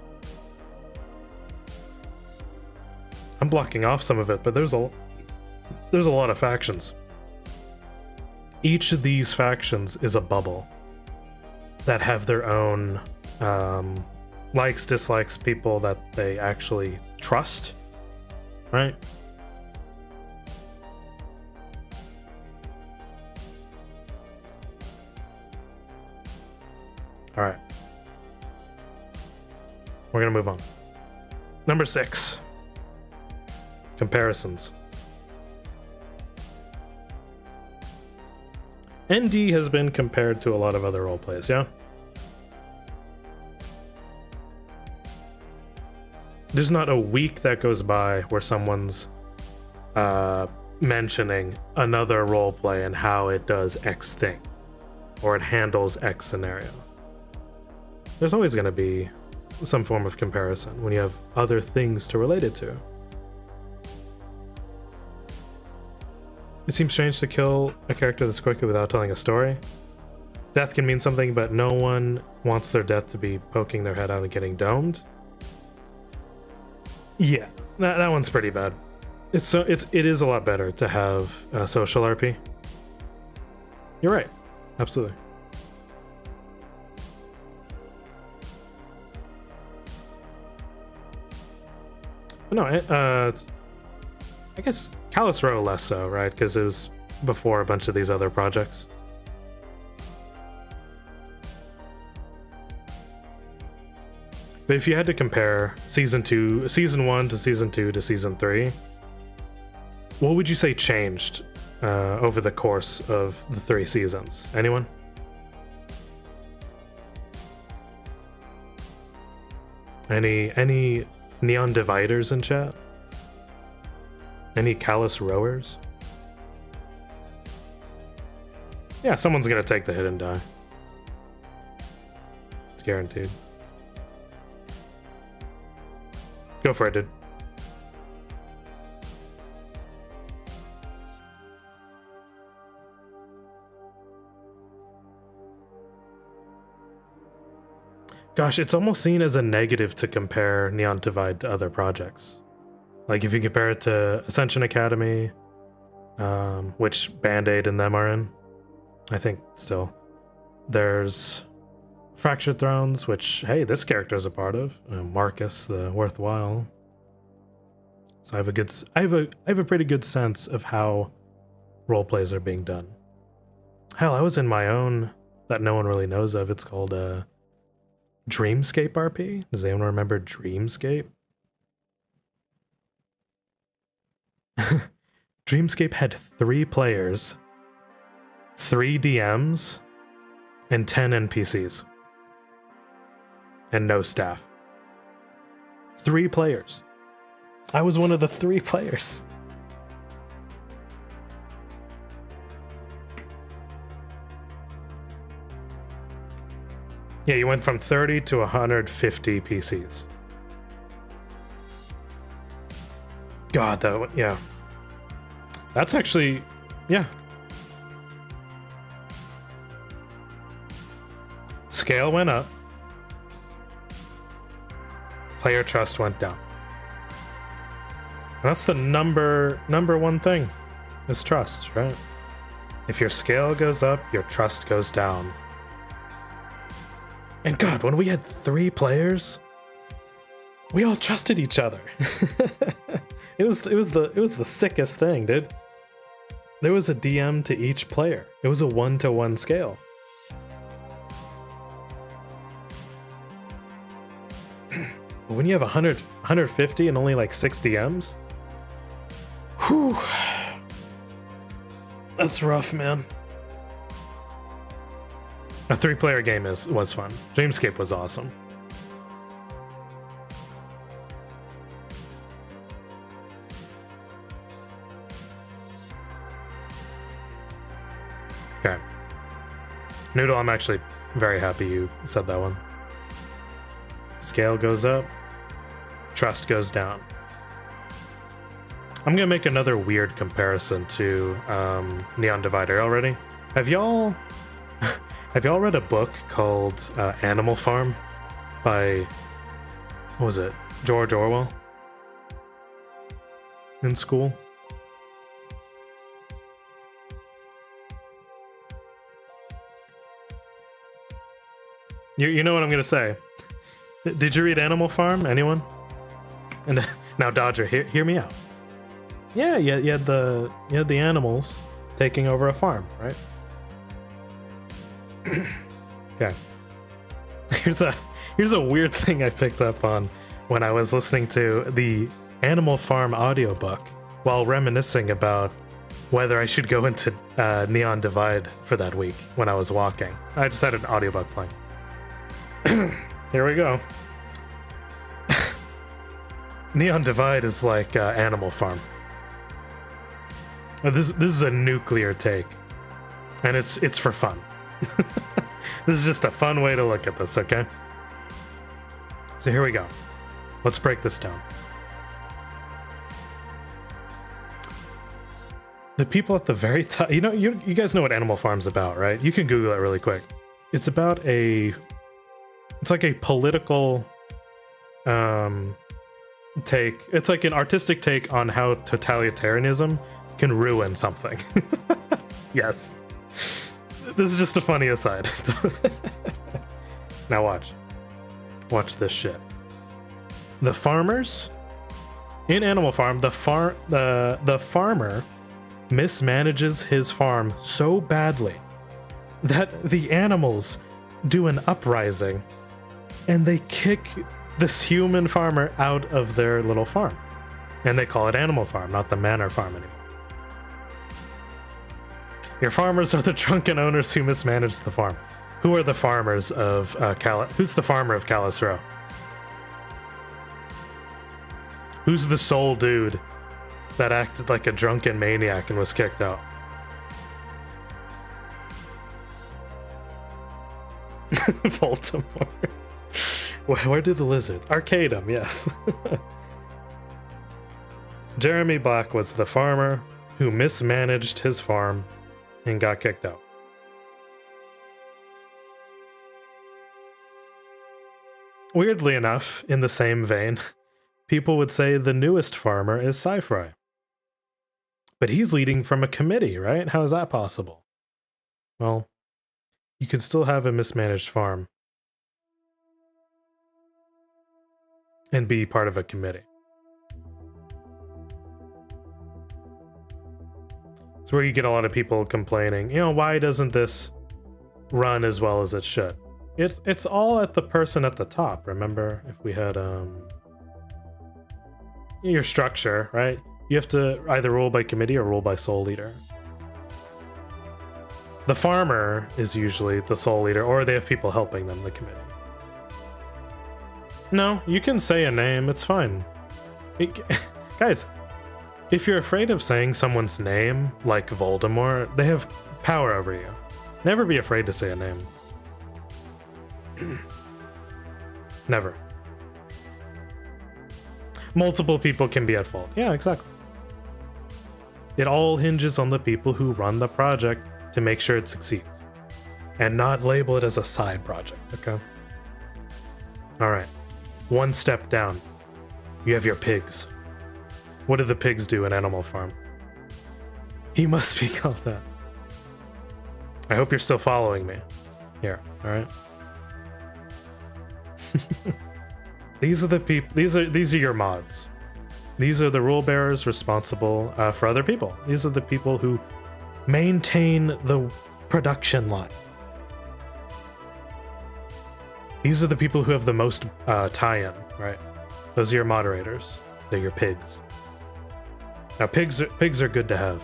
Speaker 1: I'm blocking off some of it, but there's a lot of factions. Each of these factions is a bubble that have their own likes, dislikes, people that they actually trust, right? All right. We're gonna move on. Number 6. Comparisons. ND has been compared to a lot of other roleplays, yeah? There's not a week that goes by where someone's mentioning another roleplay and how it does X thing, or it handles X scenario. There's always going to be some form of comparison when you have other things to relate it to. It seems strange to kill a character this quickly without telling a story. Death can mean something, but no one wants their death to be poking their head out and getting domed. Yeah, that one's pretty bad. It is a lot better to have social RP. You're right, absolutely. But no, I guess Callous Row less so, right? Because it was before a bunch of these other projects. But if you had to compare season 1 to season 2 to season 3, what would you say changed over the course of the 3 seasons? Anyone? Any neon dividers in chat? Any callous rowers? Yeah, someone's gonna take the hit and die. It's guaranteed. Go for it, dude. Gosh, it's almost seen as a negative to compare Neon Divide to other projects. Like if you compare it to Ascension Academy, which Band-Aid and them are in, I think still. There's Fractured Thrones, which, hey, this character is a part of. Marcus, the Worthwhile. So I have a pretty good sense of how roleplays are being done. Hell, I was in my own that no one really knows of. It's called Dreamscape RP. Does anyone remember Dreamscape? Dreamscape had 3 players, 3 DMs, and 10 NPCs. And no staff. 3 players. I was one of the 3 players. Yeah, you went from 30 to 150 PCs. God, yeah. That's actually, yeah. Scale went up. Player trust went down. And that's the number one thing, is trust, right? If your scale goes up, your trust goes down. And God, when we had 3 players, we all trusted each other. It was the sickest thing, dude. There was a DM to each player. It was a 1-to-1 scale. When you have 150 and only like 6 DMs, whew, that's rough, man. A 3-player game was fun. Dreamscape was awesome. Okay. Noodle, I'm actually very happy you said that one. Scale goes up, trust goes down. I'm gonna make another weird comparison to Neon Divider already. Have y'all read a book called Animal Farm by, what was it, George Orwell? In school? You know what I'm gonna say. Did you read Animal Farm? Anyone? And now Dodger, hear me out. Yeah, you had the animals taking over a farm, right? Okay. Here's a weird thing I picked up on when I was listening to the Animal Farm audiobook while reminiscing about whether I should go into Neon Divide for that week when I was walking. I just had an audiobook playing. Here we go. Neon Divide is like Animal Farm. This is a nuclear take, and it's for fun. This is just a fun way to look at this, okay? So here we go. Let's break this down. The people at the very top, you guys know what Animal Farm's about, right? You can Google it really quick. It's about it's like a political take. It's like an artistic take on how totalitarianism can ruin something. Yes. This is just a funny aside. Now watch this shit. The farmers in Animal Farm, the farmer mismanages his farm so badly that the animals do an uprising and they kick this human farmer out of their little farm. And they call it Animal Farm, not the Manor Farm anymore. Your farmers are the drunken owners who mismanage the farm. Who are the farmers of who's the farmer of Callus Row? Who's the sole dude that acted like a drunken maniac and was kicked out? Baltimore. Where do the lizards? Arcadum, yes. Jeremy Black was the farmer who mismanaged his farm and got kicked out. Weirdly enough, in the same vein, people would say the newest farmer is Sci-Fry. But he's leading from a committee, right? How is that possible? Well, you can still have a mismanaged farm and be part of a committee. It's where you get a lot of people complaining, why doesn't this run as well as it should? It's all at the person at the top. Remember, if we had your structure, right? You have to either rule by committee or rule by sole leader. The farmer is usually the sole leader, or they have people helping them, the committee. No, you can say a name, it's fine. Guys, if you're afraid of saying someone's name, like Voldemort, they have power over you. Never be afraid to say a name. Never. Multiple people can be at fault. Yeah, exactly. It all hinges on the people who run the project to make sure it succeeds. And not label it as a side project, okay? Alright. One step down. You have your pigs. What do the pigs do in Animal Farm? He must be called that. I hope you're still following me. Here, all right. These are the people. These are your mods. These are the rule bearers responsible for other people. These are the people who maintain the production line. These are the people who have the most tie-in, right? Those are your moderators. They're your pigs. Now, pigs are good to have.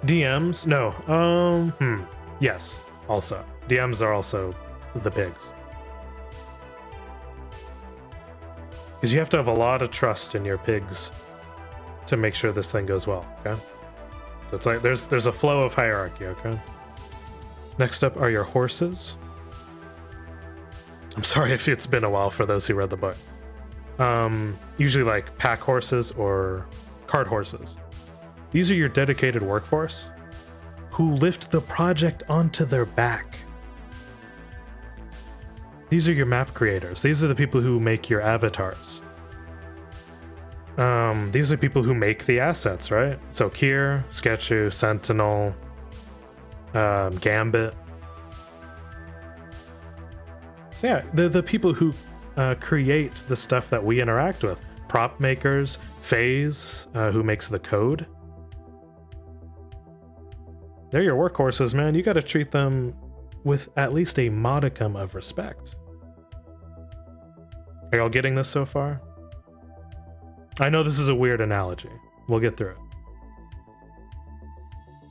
Speaker 1: DMs? No. Yes, also. DMs are also the pigs. Because you have to have a lot of trust in your pigs to make sure this thing goes well, okay? So it's like there's a flow of hierarchy, okay? Next up are your horses. I'm sorry if it's been a while for those who read the book. Usually like pack horses or cart horses. These are your dedicated workforce who lift the project onto their back. These are your map creators. These are the people who make your avatars. These are people who make the assets, right? So Kier, Sketchu, Sentinel, Gambit. Yeah, the people who create the stuff that we interact with. Prop makers, FaZe, who makes the code. They're your workhorses, man. You gotta treat them with at least a modicum of respect. Are y'all getting this so far? I know this is a weird analogy. We'll get through it.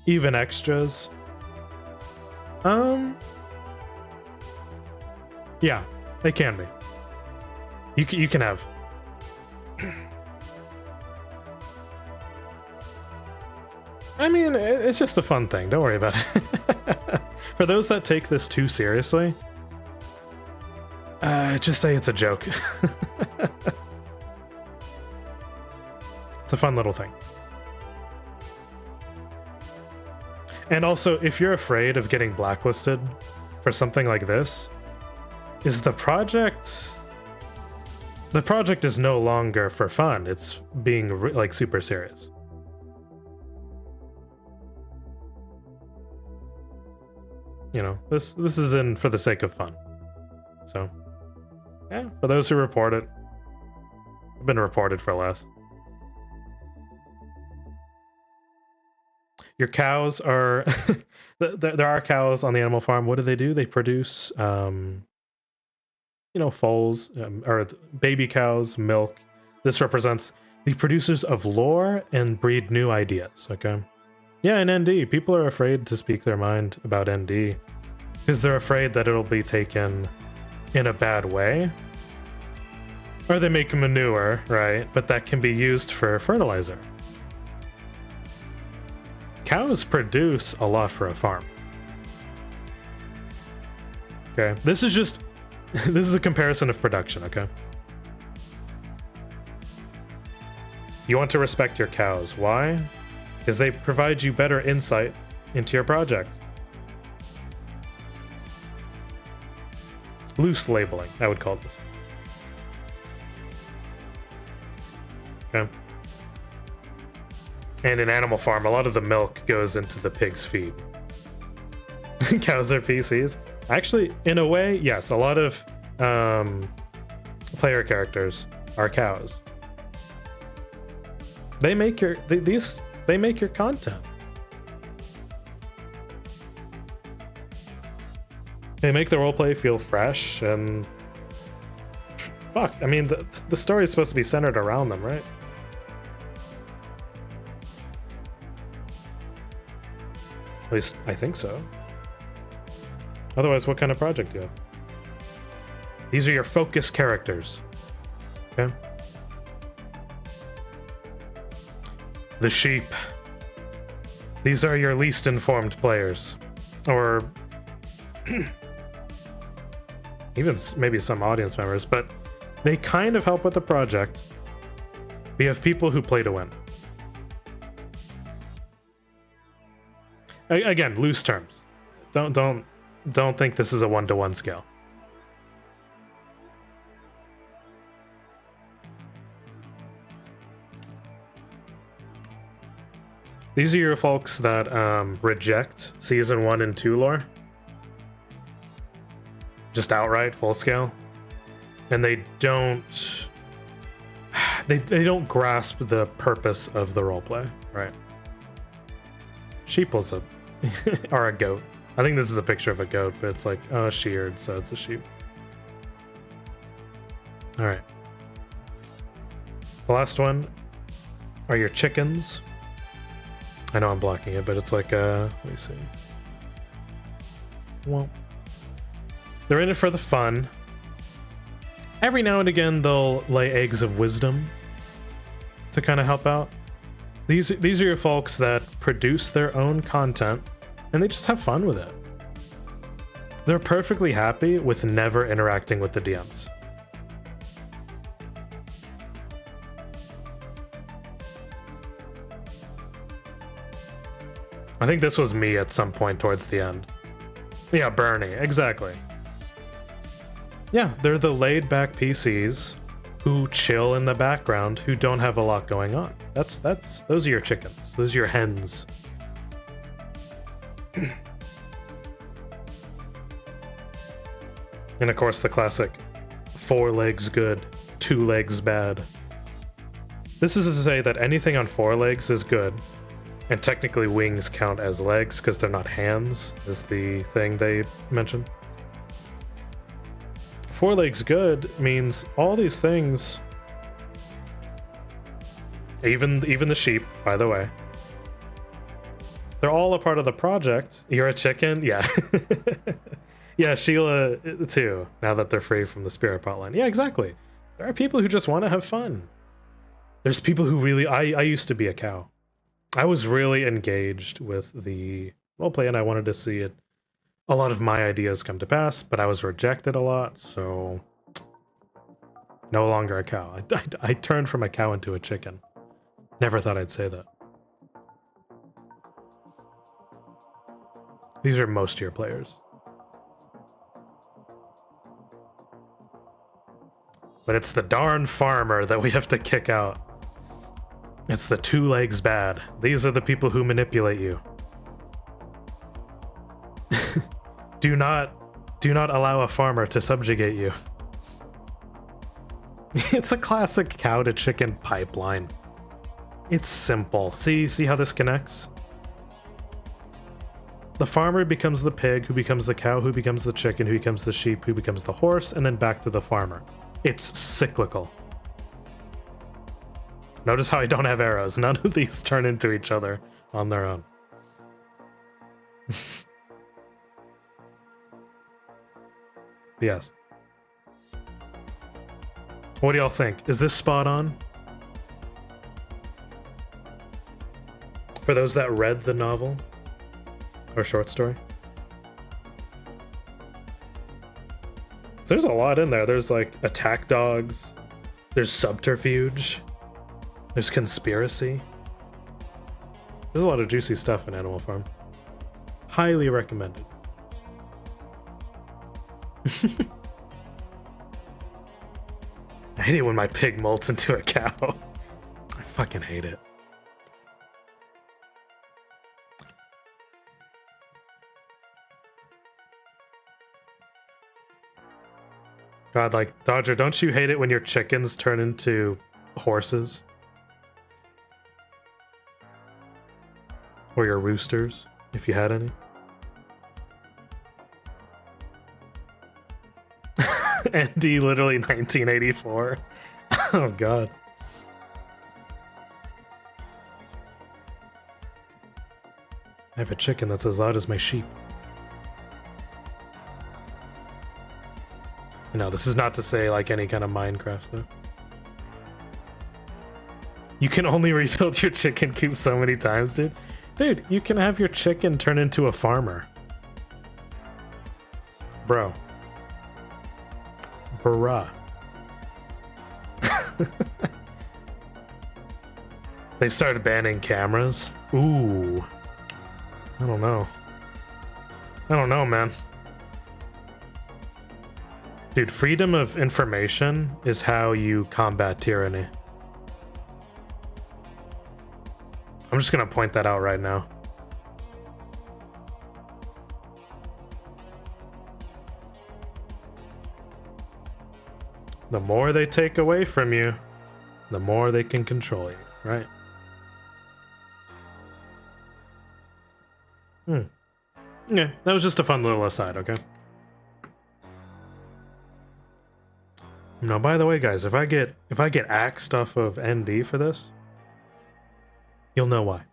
Speaker 1: Even extras. Yeah, they can be. You can have. I mean, it's just a fun thing. Don't worry about it. For those that take this too seriously, just say it's a joke. It's a fun little thing. And also, if you're afraid of getting blacklisted for something like this, the project is no longer for fun. It's being like super serious. You know, this is in for the sake of fun. So, yeah, for those who report it, I've been reported for less. Your cows are there are cows on the animal farm. What do? They produce foals or baby cows, milk. This represents the producers of lore and breed new ideas, okay? Yeah, and ND. People are afraid to speak their mind about ND because they're afraid that it'll be taken in a bad way. Or they make manure, right? But that can be used for fertilizer. Cows produce a lot for a farm. Okay, this is a comparison of production, okay? You want to respect your cows. Why? Because they provide you better insight into your project. Loose labeling, I would call this. Okay. And in Animal Farm, a lot of the milk goes into the pig's feed. Cows are PCs. Actually, in a way, yes, a lot of player characters are cows. They make your they make your content. They make the roleplay feel fresh and fuck. I mean, the story is supposed to be centered around them, right? At least I think so. Otherwise, what kind of project do you have? These are your focus characters. Okay. The sheep. These are your least informed players. Or even maybe some audience members, but they kind of help with the project. We have people who play to win. Again, loose terms. Don't think this is a 1-to-1 scale. These are your folks that reject season 1 and 2 lore. Just outright, full scale. And they don't don't grasp the purpose of the roleplay, right? Sheeple's a or a goat. I think this is a picture of a goat, but it's like sheared, so it's a sheep. All right. The last one are your chickens. I know I'm blocking it, but it's like let me see. Well, they're in it for the fun. Every now and again, they'll lay eggs of wisdom to kind of help out. These are your folks that produce their own content, and they just have fun with it. They're perfectly happy with never interacting with the DMs. I think this was me at some point towards the end. Yeah, Bernie, exactly. Yeah, they're the laid-back PCs who chill in the background, who don't have a lot going on. Those are your chickens. Those are your hens. And of course the classic 4 legs good, 2 legs bad. This is to say that anything on 4 legs is good, and technically wings count as legs because they're not hands, is the thing they mentioned. 4 legs good means all these things, even the sheep, by the way, they're all a part of the project. You're a chicken? Yeah. Yeah, Sheila too, now that they're free from the spirit pot line. Yeah, exactly. There are people who just want to have fun. There's people who really... I used to be a cow. I was really engaged with the roleplay, and I wanted to see it. A lot of my ideas come to pass, but I was rejected a lot, so... No longer a cow. I turned from a cow into a chicken. Never thought I'd say that. These are most tier players. But it's the darn farmer that we have to kick out. It's the 2 legs bad. These are the people who manipulate you. Do not allow a farmer to subjugate you. It's a classic cow to chicken pipeline. It's simple. See how this connects? The farmer becomes the pig, who becomes the cow, who becomes the chicken, who becomes the sheep, who becomes the horse, and then back to the farmer. It's cyclical. Notice how I don't have arrows. None of these turn into each other on their own. Yes. What do y'all think? Is this spot on? For those that read the novel or short story? So there's a lot in there. There's like attack dogs. There's subterfuge. There's conspiracy. There's a lot of juicy stuff in Animal Farm. Highly recommended. I hate it when my pig molts into a cow. I fucking hate it. God, like, Dodger, don't you hate it when your chickens turn into horses? Or your roosters, if you had any? Andy, literally 1984. Oh, God. I have a chicken that's as loud as my sheep. No, this is not to say like any kind of Minecraft though. You can only rebuild your chicken coop so many times, dude. Dude, you can have your chicken turn into a farmer. Bro. Bruh. They've started banning cameras. Ooh. I don't know. I don't know, man. Dude, freedom of information is how you combat tyranny. I'm just gonna point that out right now. The more they take away from you, the more they can control you, right? Yeah, that was just a fun little aside, okay? No, by the way, guys, if I get axed off of ND for this, you'll know why.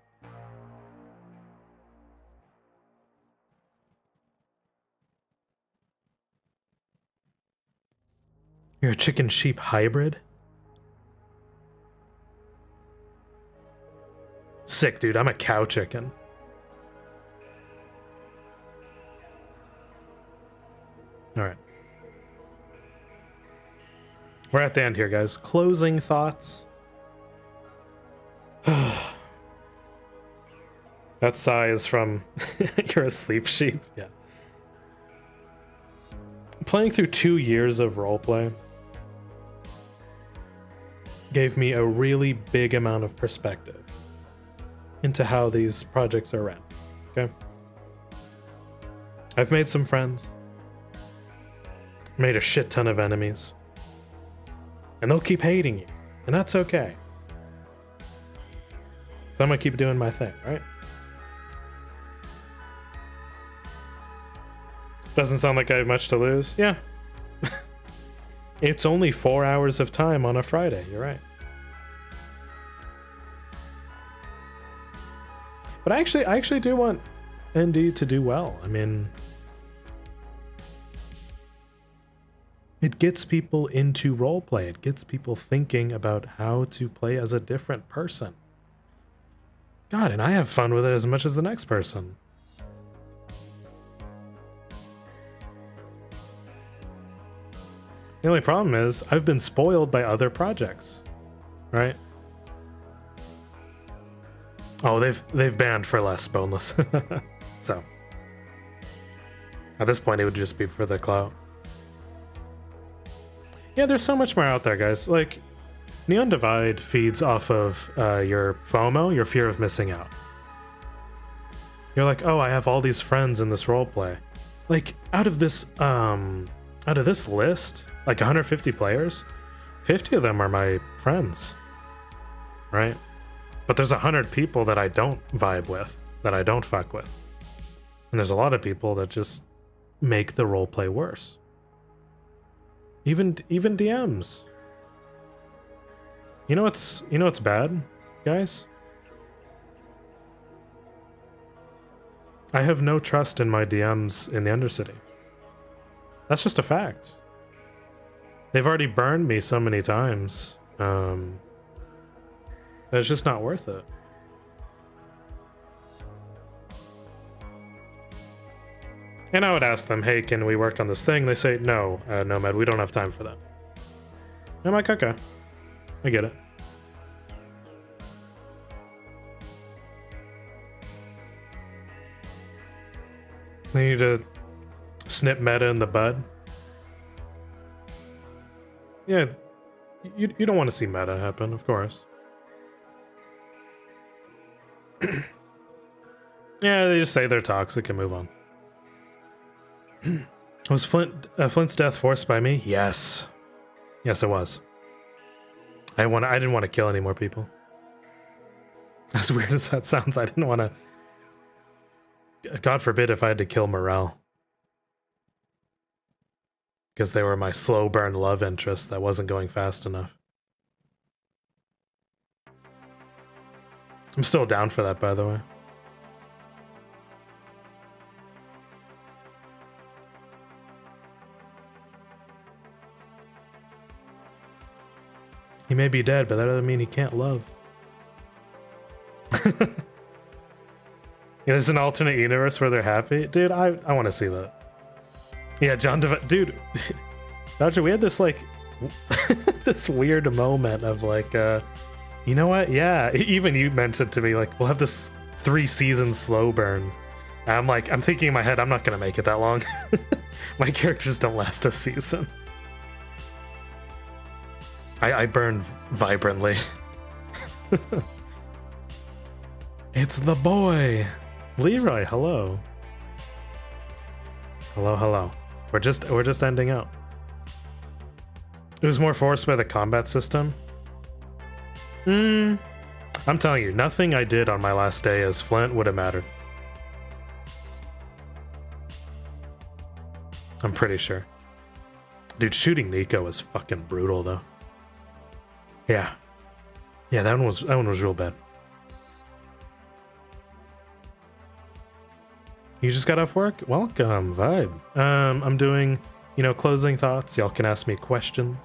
Speaker 1: You're a chicken sheep hybrid? Sick, dude. I'm a cow chicken. Alright. We're at the end here, guys. Closing thoughts. That sigh is from you're a sleep sheep. Yeah. Playing through 2 years of roleplay gave me a really big amount of perspective into how these projects are ran. Okay? I've made some friends. Made a shit ton of enemies. And they'll keep hating you. And that's okay. So I'm gonna keep doing my thing, right? Doesn't sound like I have much to lose. Yeah. It's only 4 hours of time on a Friday. You're right. But I actually do want ND to do well. I mean, it gets people into roleplay. It gets people thinking about how to play as a different person. God, and I have fun with it as much as the next person. The only problem is I've been spoiled by other projects, right? Oh, they've banned for less boneless. So at this point, it would just be for the clout. Yeah, there's so much more out there, guys. Like, Neon Divide feeds off of your FOMO, your fear of missing out. You're like, oh, I have all these friends in this roleplay. Like, out of this list, like 150 players, 50 of them are my friends, right? But there's 100 people that I don't vibe with, that I don't fuck with. And there's a lot of people that just make the roleplay worse. Even DMs. You know what's bad, guys? I have no trust in my DMs in the Undercity. That's just a fact. They've already burned me so many times. That it's just not worth it. And I would ask them, hey, can we work on this thing? They say, no, Nomad, we don't have time for that. I'm like, okay. I get it. They need to snip meta in the bud. Yeah, you don't want to see meta happen, of course. Yeah, they just say they're toxic and move on. Was Flint's death forced by me? Yes. Yes, it was. I didn't want to kill any more people. As weird as that sounds, I didn't want to... God forbid if I had to kill Morel. Because they were my slow burn love interest that wasn't going fast enough. I'm still down for that, by the way. He may be dead, but that doesn't mean he can't love. Yeah, there's an alternate universe where they're happy. Dude, I want to see that. Yeah, John dude, Dodger, we had this like this weird moment of like you know what? Yeah, even you mentioned to me like we'll have this 3-season slow burn. And I'm thinking in my head, I'm not gonna make it that long. My characters don't last a season. I burn vibrantly. It's the boy! Leroy, hello. Hello, hello. We're just ending out. It was more forced by the combat system. I'm telling you, nothing I did on my last day as Flint would have mattered. I'm pretty sure. Dude, shooting Nico was fucking brutal though. Yeah. Yeah, that one was real bad. You just got off work? Welcome, vibe. I'm doing, closing thoughts. Y'all can ask me questions.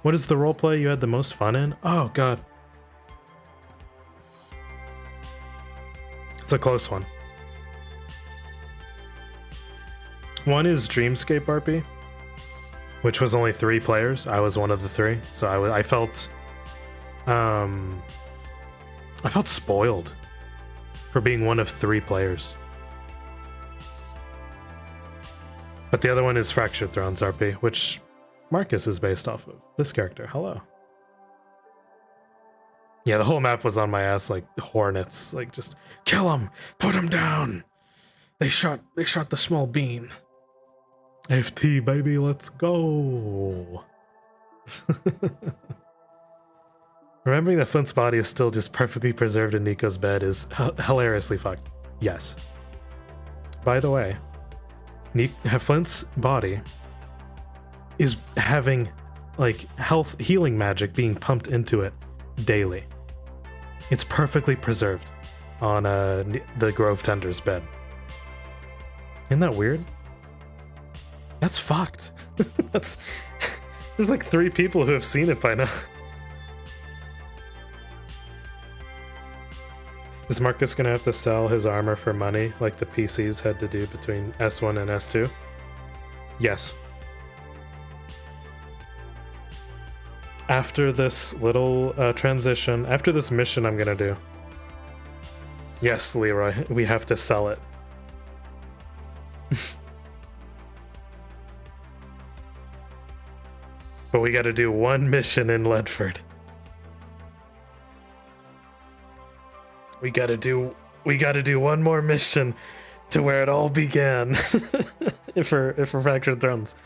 Speaker 1: What is the roleplay you had the most fun in? Oh god. It's a close one. One is Dreamscape RP, which was only 3 players. I was one of the 3, so I felt spoiled for being one of 3 players. But the other one is Fractured Thrones RP, which Marcus is based off of. This character, hello. Yeah, the whole map was on my ass like hornets, like just kill him, put him down. They shot the small bean. FT baby, let's go. Remembering that Flint's body is still just perfectly preserved in Nico's bed is hilariously fucked. Yes. By the way, Flint's body is having like healing magic being pumped into it daily. It's perfectly preserved on the Grove Tender's bed. Isn't that weird? That's fucked. There's like 3 people who have seen it by now. Is Marcus gonna have to sell his armor for money like the PCs had to do between S1 and S2? Yes. After this little transition, after this mission I'm gonna do. Yes, Leroy, we have to sell it. But we gotta do one mission in Ledford. We gotta do one more mission to where it all began. for Fractured Thrones.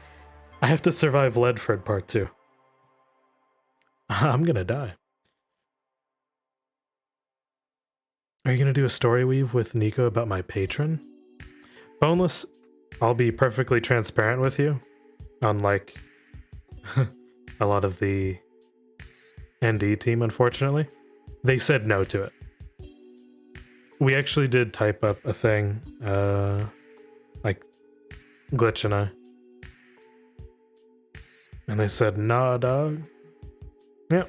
Speaker 1: I have to survive Ledford Part 2. I'm gonna die. Are you gonna do a story weave with Nico about my patron? Boneless, I'll be perfectly transparent with you. Unlike a lot of the ND team, unfortunately. They said no to it. We actually did type up a thing, like Glitch and I. And they said, nah, dog. Yep.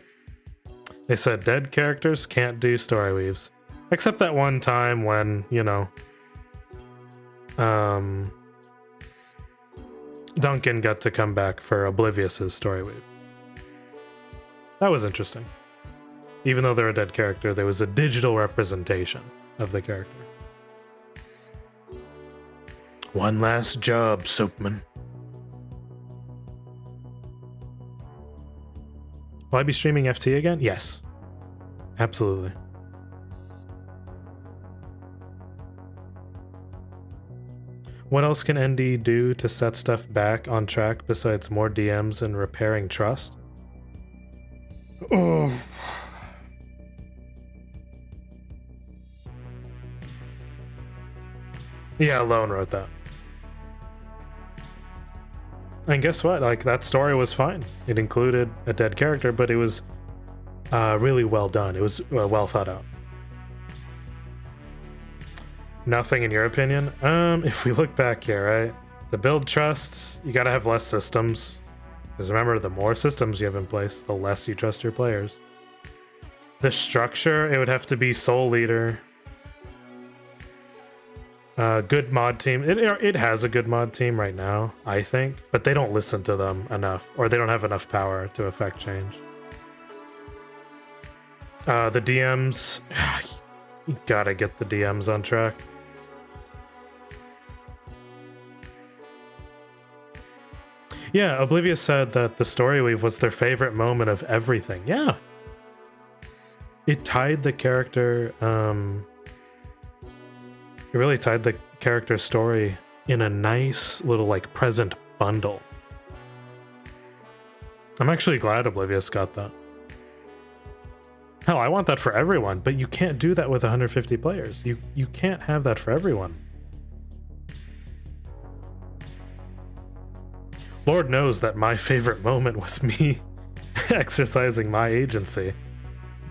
Speaker 1: They said dead characters can't do story weaves. Except that one time when, Duncan got to come back for Oblivious's story weave. That was interesting. Even though they're a dead character, there was a digital representation of the character. One last job, Soapman. Will I be streaming FT again? Yes. Absolutely. What else can ND do to set stuff back on track besides more DMs and repairing trust? Oh. Yeah, Lone wrote that. And guess what? Like, that story was fine. It included a dead character, but it was really well done. It was well thought out. Nothing in your opinion? If we look back here, right? To build trust, you gotta have less systems. Because remember, the more systems you have in place, the less you trust your players. The structure, it would have to be Soul Leader. Good mod team. It has a good mod team right now, I think, but they don't listen to them enough, or they don't have enough power to affect change. The DMs, you gotta get the DMs on track. Yeah, Oblivious said that the story weave was their favorite moment of everything. Yeah. It tied the character It really tied the character's story in a nice little like present bundle. I'm actually glad Oblivious got that. Hell, I want that for everyone, but you can't do that with 150 players. You can't have that for everyone. Lord knows that my favorite moment was me exercising my agency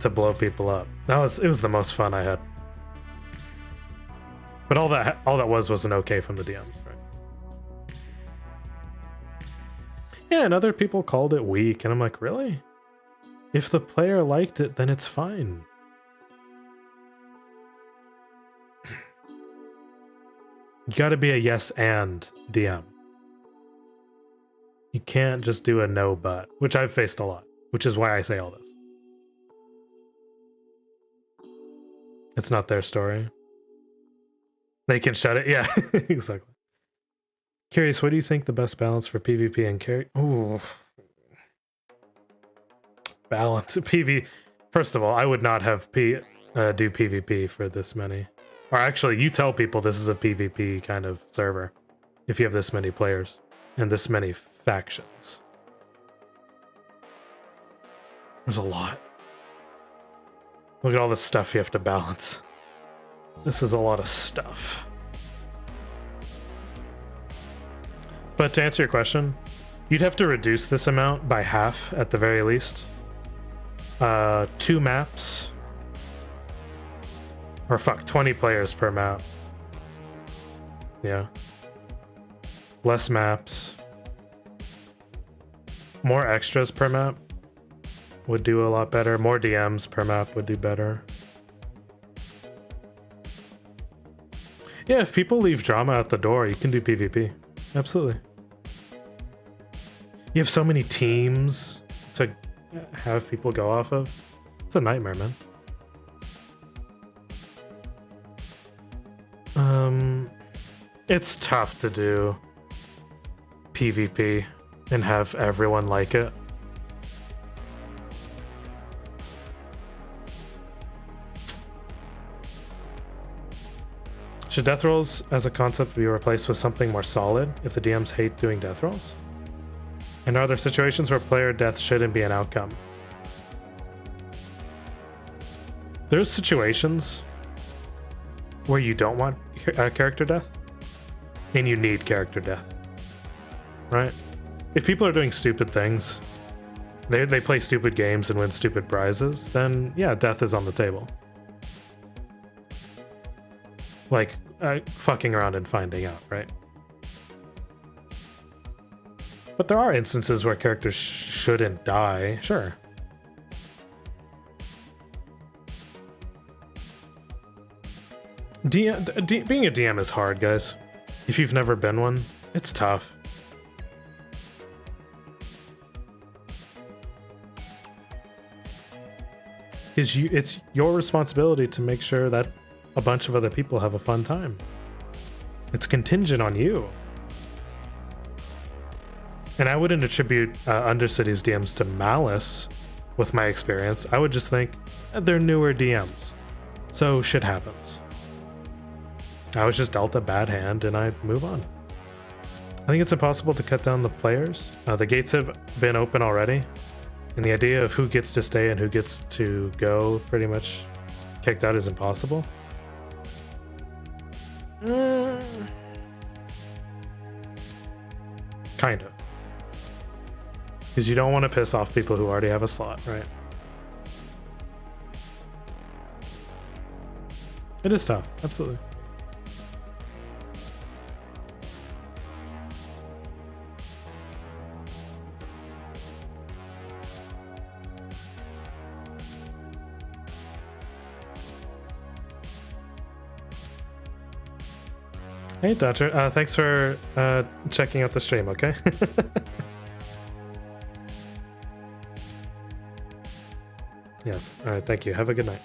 Speaker 1: to blow people up. It was the most fun I had. But all that was an okay from the DMs, right? Yeah, and other people called it weak, and I'm like, really? If the player liked it, then it's fine. You gotta be a yes and DM. You can't just do a no but, which I've faced a lot, which is why I say all this. It's not their story. They can shut it. Yeah, exactly. Curious, what do you think the best balance for PvP and carry? Ooh. Balance. PV. First of all, I would not have do PvP for this many. Or actually, you tell people this is a PvP kind of server if you have this many players and this many factions. There's a lot. Look at all the stuff you have to balance. This is a lot of stuff. But to answer your question, you'd have to reduce this amount by half at the very least. 2 maps. Or fuck, 20 players per map. Yeah. Less maps. More extras per map would do a lot better. More DMs per map would do better. Yeah, if people leave drama at the door, you can do PvP. Absolutely. You have so many teams to have people go off of. It's a nightmare, man. It's tough to do PvP and have everyone like it. Should death rolls as a concept be replaced with something more solid if the DMs hate doing death rolls? And are there situations where player death shouldn't be an outcome? There's situations where you don't want character death and you need character death, right? If people are doing stupid things, they play stupid games and win stupid prizes, then yeah, death is on the table. Like fucking around and finding out, right? But there are instances where characters shouldn't die, sure. being a DM is hard, guys. If you've never been one, it's tough. Because it's your responsibility to make sure that a bunch of other people have a fun time. It's contingent on you. And I wouldn't attribute Undercity's DMs to malice with my experience. I would just think they're newer DMs. So shit happens. I was just dealt a bad hand and I move on. I think it's impossible to cut down the players. The gates have been open already. And the idea of who gets to stay and who gets to go pretty much kicked out is impossible. Kind of. Because you don't want to piss off people who already have a slot, right? It is tough, absolutely. Hey, Dodger. Thanks for checking out the stream, okay? Yes. All right. Thank you. Have a good night.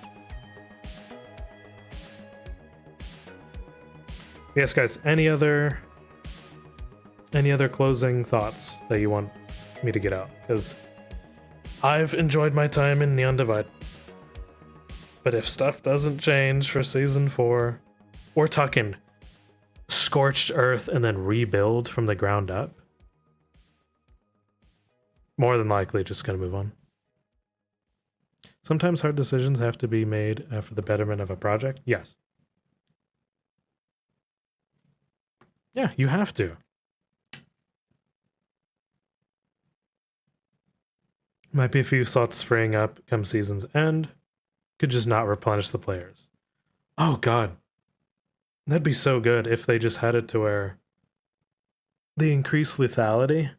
Speaker 1: Yes, guys. Any other closing thoughts that you want me to get out? Because I've enjoyed my time in Neon Divide. But if stuff doesn't change for Season 4, we're talking scorched earth and then rebuild from the ground up, more than likely just gonna move on. Sometimes hard decisions have to be made for the betterment of a project. Yes. Yeah, you have to. Might be a few slots freeing up come season's end. Could just not replenish the players. Oh god. That'd be so good if they just had it to where they increase lethality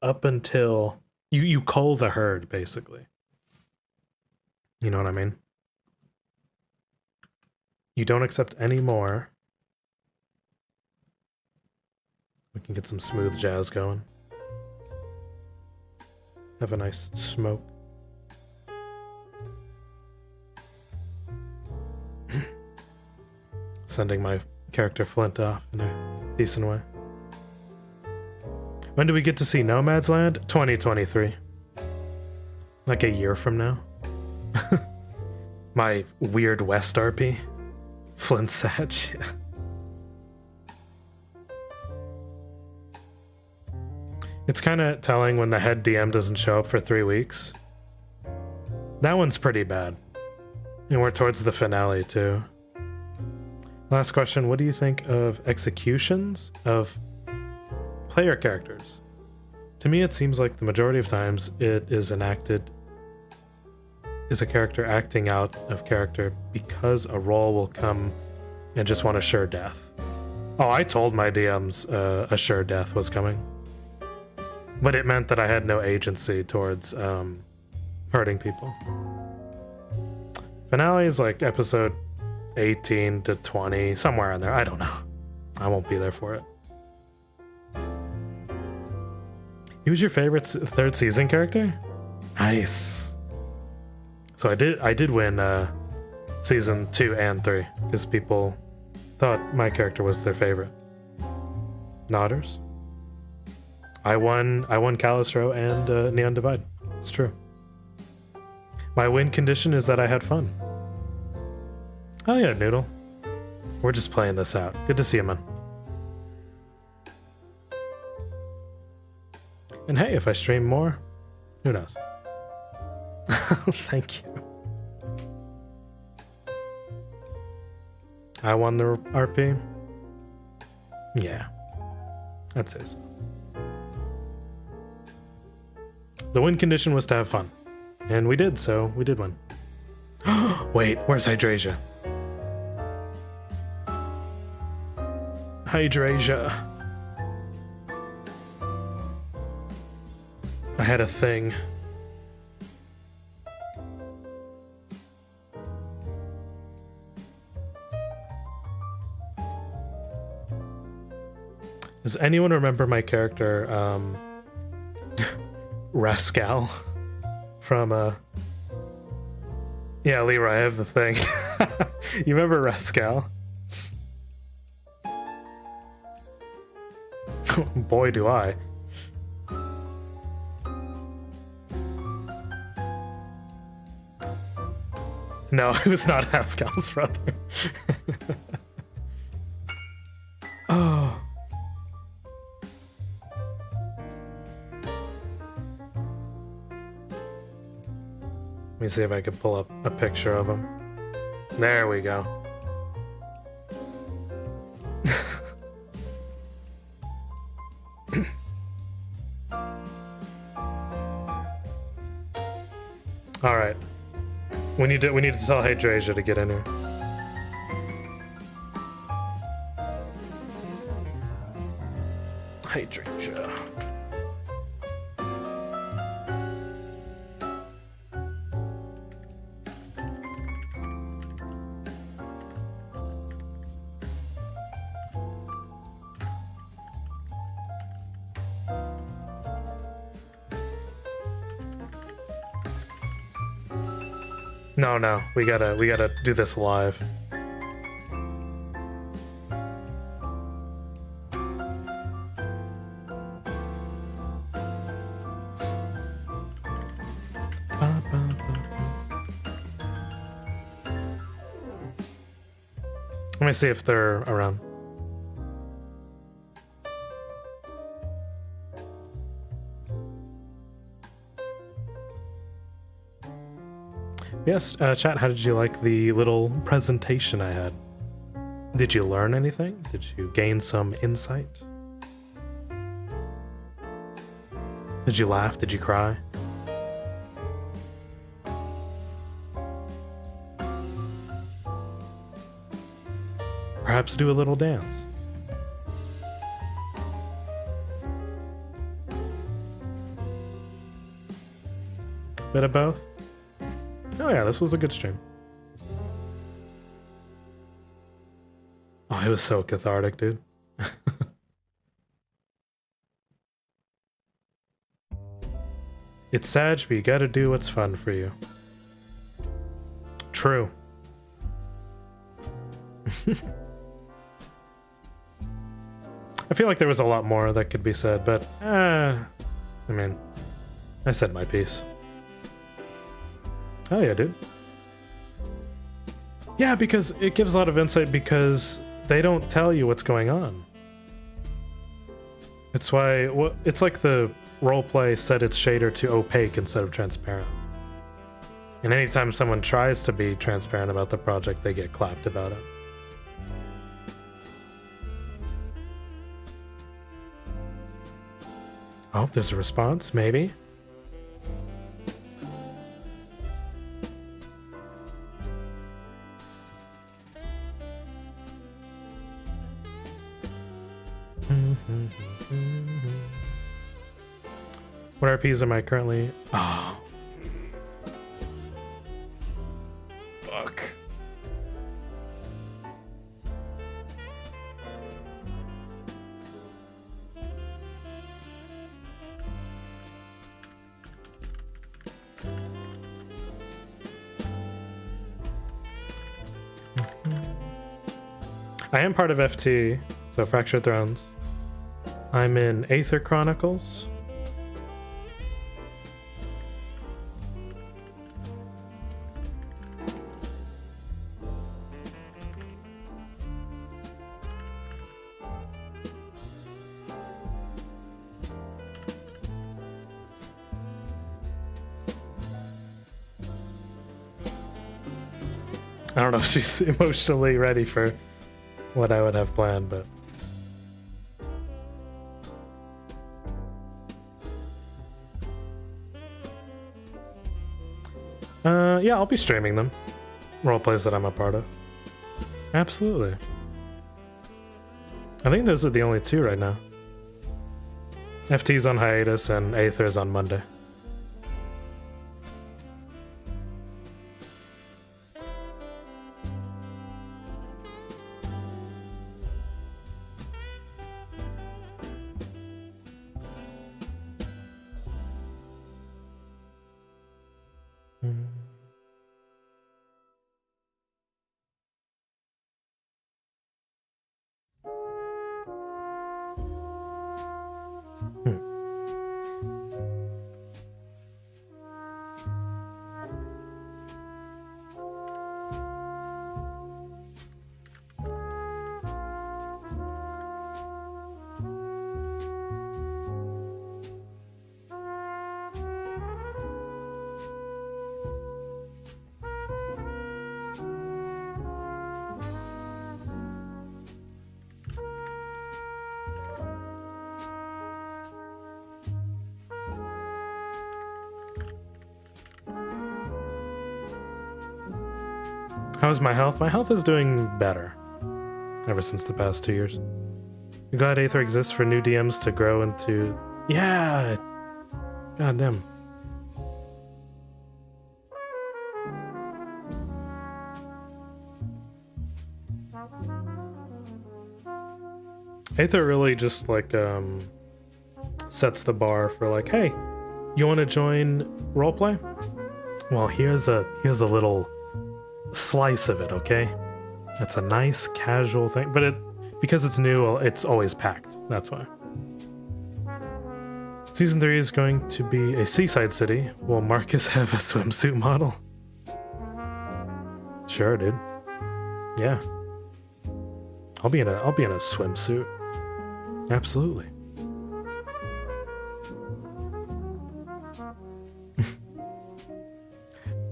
Speaker 1: up until you cull the herd, basically. You know what I mean? You don't accept any more. We can get some smooth jazz going. Have a nice smoke. Sending my character Flint off in a decent way. When do we get to see Nomad's Land? 2023. Like a year from now. My weird West RP. Flint Satch. Yeah. It's kind of telling when the head DM doesn't show up for 3 weeks. That one's pretty bad. And we're towards the finale, too. Last question, what do you think of executions of player characters? To me, it seems like the majority of times it is enacted is a character acting out of character because a role will come and just want a sure death. Oh, I told my DMs a sure death was coming. But it meant that I had no agency towards hurting people. Finale is like episode 18 to 20, somewhere in there. I don't know. I won't be there for it. He was your favorite third season character? Nice. So I did win season 2 and 3 because people thought my character was their favorite. Nodders. I won Calistro and Neon Divide. It's true. My win condition is that I had fun. Oh yeah, Noodle. We're just playing this out. Good to see you, man. And hey, if I stream more, who knows? Thank you. I won the RP? Yeah. I'd say so. The win condition was to have fun. And we did, so we did win. Wait, where's Hydrasia? Hydrasia. I had a thing. Does anyone remember my character, Rascal? From, yeah, Leroy, I have the thing. You remember Rascal? Boy, do I. No, it was not Pascal's brother. Oh. Let me see if I can pull up a picture of him. There we go. All right. We need to tell Hydrasia to get in here. Hydrasia. No, we gotta do this live. Let me see if they're around. Yes, chat, how did you like the little presentation I had? Did you learn anything? Did you gain some insight? Did you laugh? Did you cry? Perhaps do a little dance. Bit of both? Oh yeah, this was a good stream. Oh, it was so cathartic, dude. It's sad, but you gotta do what's fun for you. True. I feel like there was a lot more that could be said, but I mean, I said my piece. Oh yeah, dude. Yeah, because it gives a lot of insight because they don't tell you what's going on. It's why it's like the roleplay set its shader to opaque instead of transparent. And anytime someone tries to be transparent about the project, they get clapped about it. Oh, there's a response, maybe. What RPs am I currently? Oh. Fuck. I am part of FT, so Fractured Thrones. I'm in Aether Chronicles. I don't know if she's emotionally ready for what I would have planned, but... yeah, I'll be streaming them. Roleplays that I'm a part of. Absolutely. I think those are the only two right now. FT's on hiatus and Aether's on Monday. How's my health? My health is doing better ever since the past 2 years. I'm glad Aether exists for new DMs to grow into... Yeah! God damn. Aether really just like sets the bar for like, hey, you want to join roleplay? Well, here's a little slice of it, okay? It's a nice casual thing, but because it's new, it's always packed. That's why. Season 3 is going to be a seaside city. Will Marcus have a swimsuit model? Sure, dude. Yeah. I'll be in a swimsuit. Absolutely.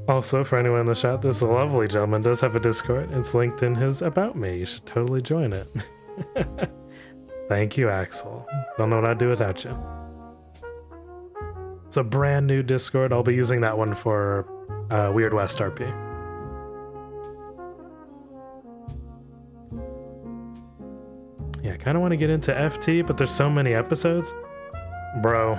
Speaker 1: Also, for anyone in the chat, this lovely gentleman does have a Discord. It's linked in his About Me. You should totally join it. Thank you, Axel. Don't know what I'd do without you. It's a brand new Discord. I'll be using that one for Weird West RP. Yeah, I kind of want to get into FT, but there's so many episodes. Bro,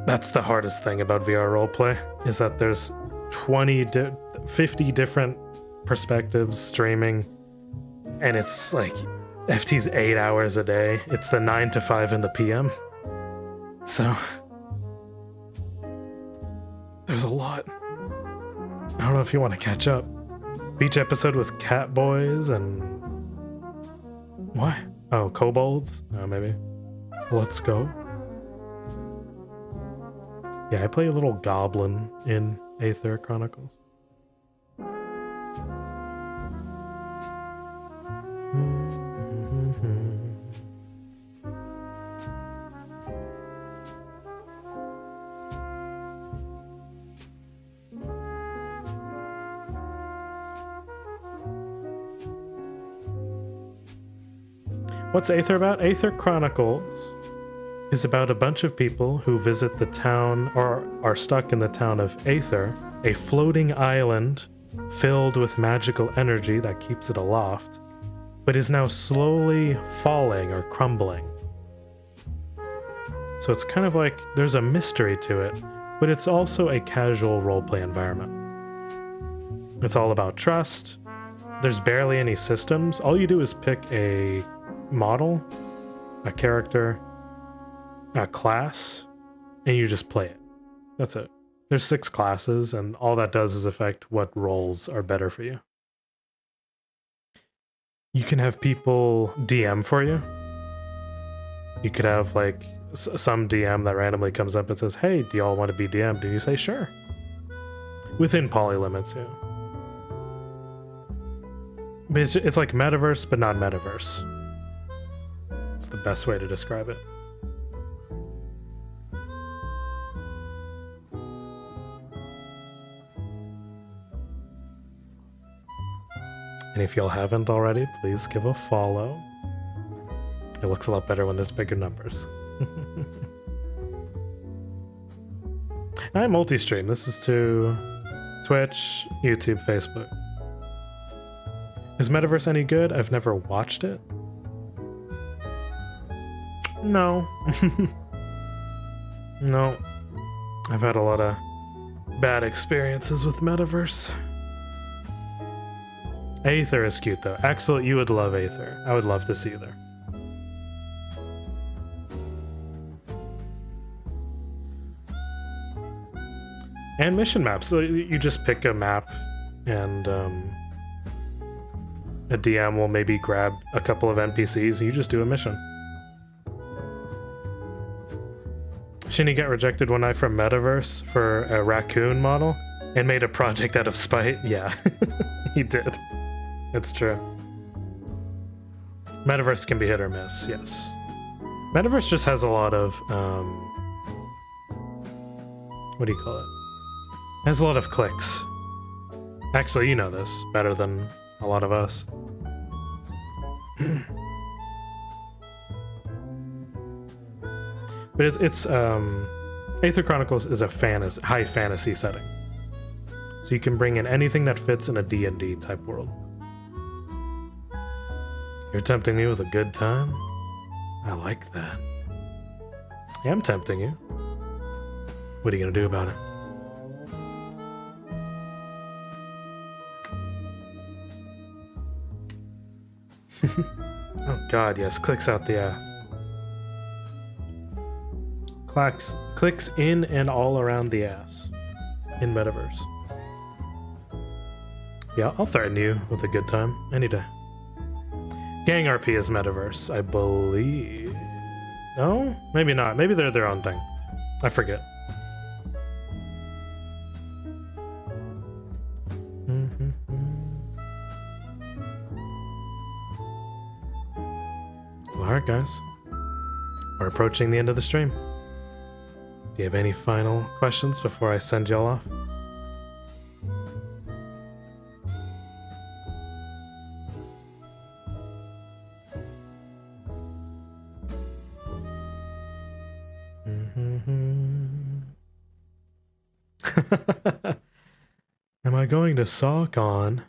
Speaker 1: that's the hardest thing about VR roleplay, is that there's 50 different perspectives streaming, and it's like FT's 8 hours a day. It's the 9 to 5 in the PM. So there's a lot. I don't know if you want to catch up. Beach episode with cat boys and what? Oh, kobolds? Maybe. Let's go. Yeah, I play a little goblin in Aether Chronicles. What's Aether about? Aether Chronicles is about a bunch of people who visit the town, or are stuck in the town of Aether, a floating island filled with magical energy that keeps it aloft, but is now slowly falling or crumbling. So it's kind of like there's a mystery to it, but it's also a casual roleplay environment. It's all about trust. There's barely any systems. All you do is pick a model, a character, a class, and you just play it. That's it. There's 6 classes, and all that does is affect what roles are better for you. You can have people DM for you. You could have like some DM that randomly comes up and says, "Hey, do y'all want to be DM'd?" And you say, "Sure." Within poly limits, yeah. But it's like metaverse, but not metaverse. It's the best way to describe it. And if y'all haven't already, please give a follow. It looks a lot better when there's bigger numbers. I multi-stream. This is to Twitch, YouTube, Facebook. Is Metaverse any good? I've never watched it. No. No. I've had a lot of bad experiences with Metaverse. Aether is cute though. Axel, you would love Aether. I would love to see you there. And mission maps. So you just pick a map and a DM will maybe grab a couple of NPCs and you just do a mission. Shinny got rejected one night from Metaverse for a raccoon model and made a project out of spite. Yeah, he did. It's true. Metaverse can be hit or miss, yes. Metaverse just has a lot of, what do you call it? It has a lot of clicks. Actually, you know this better than a lot of us. But it's Aether Chronicles is a high fantasy setting. So you can bring in anything that fits in a D&D type world. You're tempting me with a good time? I like that. Yeah, I'm tempting you. What are you gonna do about it? Oh god, yes, clicks out the ass. Clicks in and all around the ass in Metaverse. Yeah, I'll threaten you with a good time any day. Gang RP is Metaverse, I believe. No? Maybe not. Maybe they're their own thing. I forget. Alright, guys. We're approaching the end of the stream. Do you have any final questions before I send y'all off? Am I going to SawCon?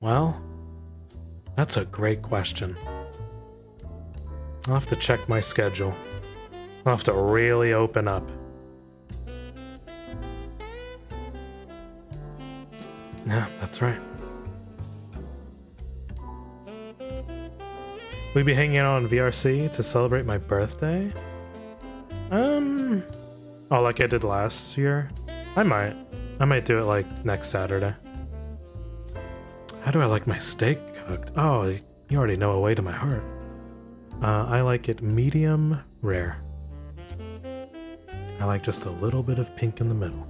Speaker 1: Well, that's a great question. I'll have to check my schedule. I'll have to really open up. Yeah, that's right. We'll be hanging out on VRC to celebrate my birthday? Oh, like I did last year? I might do it like next Saturday. How do I like my steak cooked? Oh, you already know a way to my heart. I like it medium rare. I like just a little bit of pink in the middle.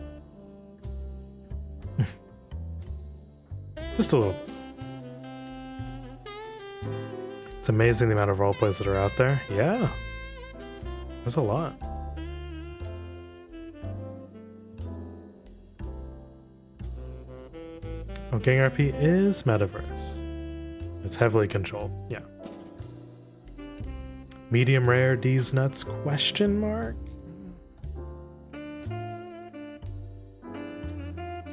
Speaker 1: Just a little. It's amazing the amount of roleplays that are out there. Yeah. There's a lot. Oh, Gang RP is Metaverse. It's heavily controlled. Yeah. Medium rare D's nuts question mark?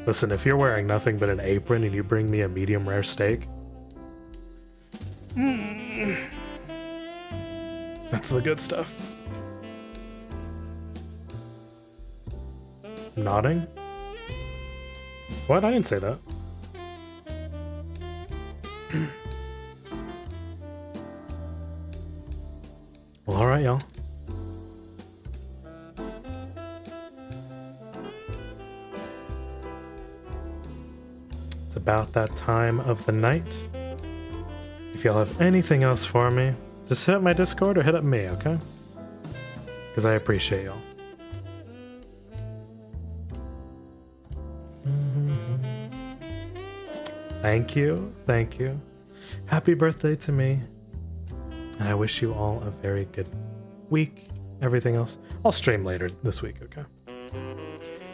Speaker 1: Listen, if you're wearing nothing but an apron and you bring me a medium rare steak, that's the good stuff. Nodding? What? I didn't say that. Well, alright, y'all. It's about that time of the night. If y'all have anything else for me, just hit up my Discord or hit up me, okay? Because I appreciate y'all. Thank you, thank you. Happy birthday to me. And I wish you all a very good week. Everything else, I'll stream later this week, okay?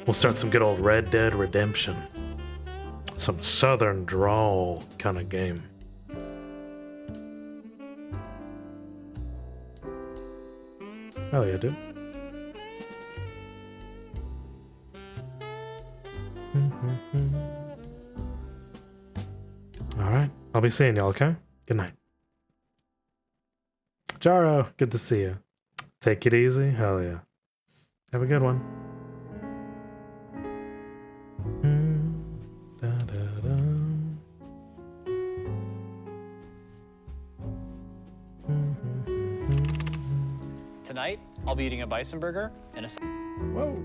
Speaker 1: We'll start some good old Red Dead Redemption. Some southern drawl kind of game. Hell yeah, dude. Alright, I'll be seeing y'all, okay? Good night. Jaro, good to see you. Take it easy. Hell yeah. Have a good one.
Speaker 17: Tonight, I'll be eating a bison burger and a...
Speaker 1: Whoa.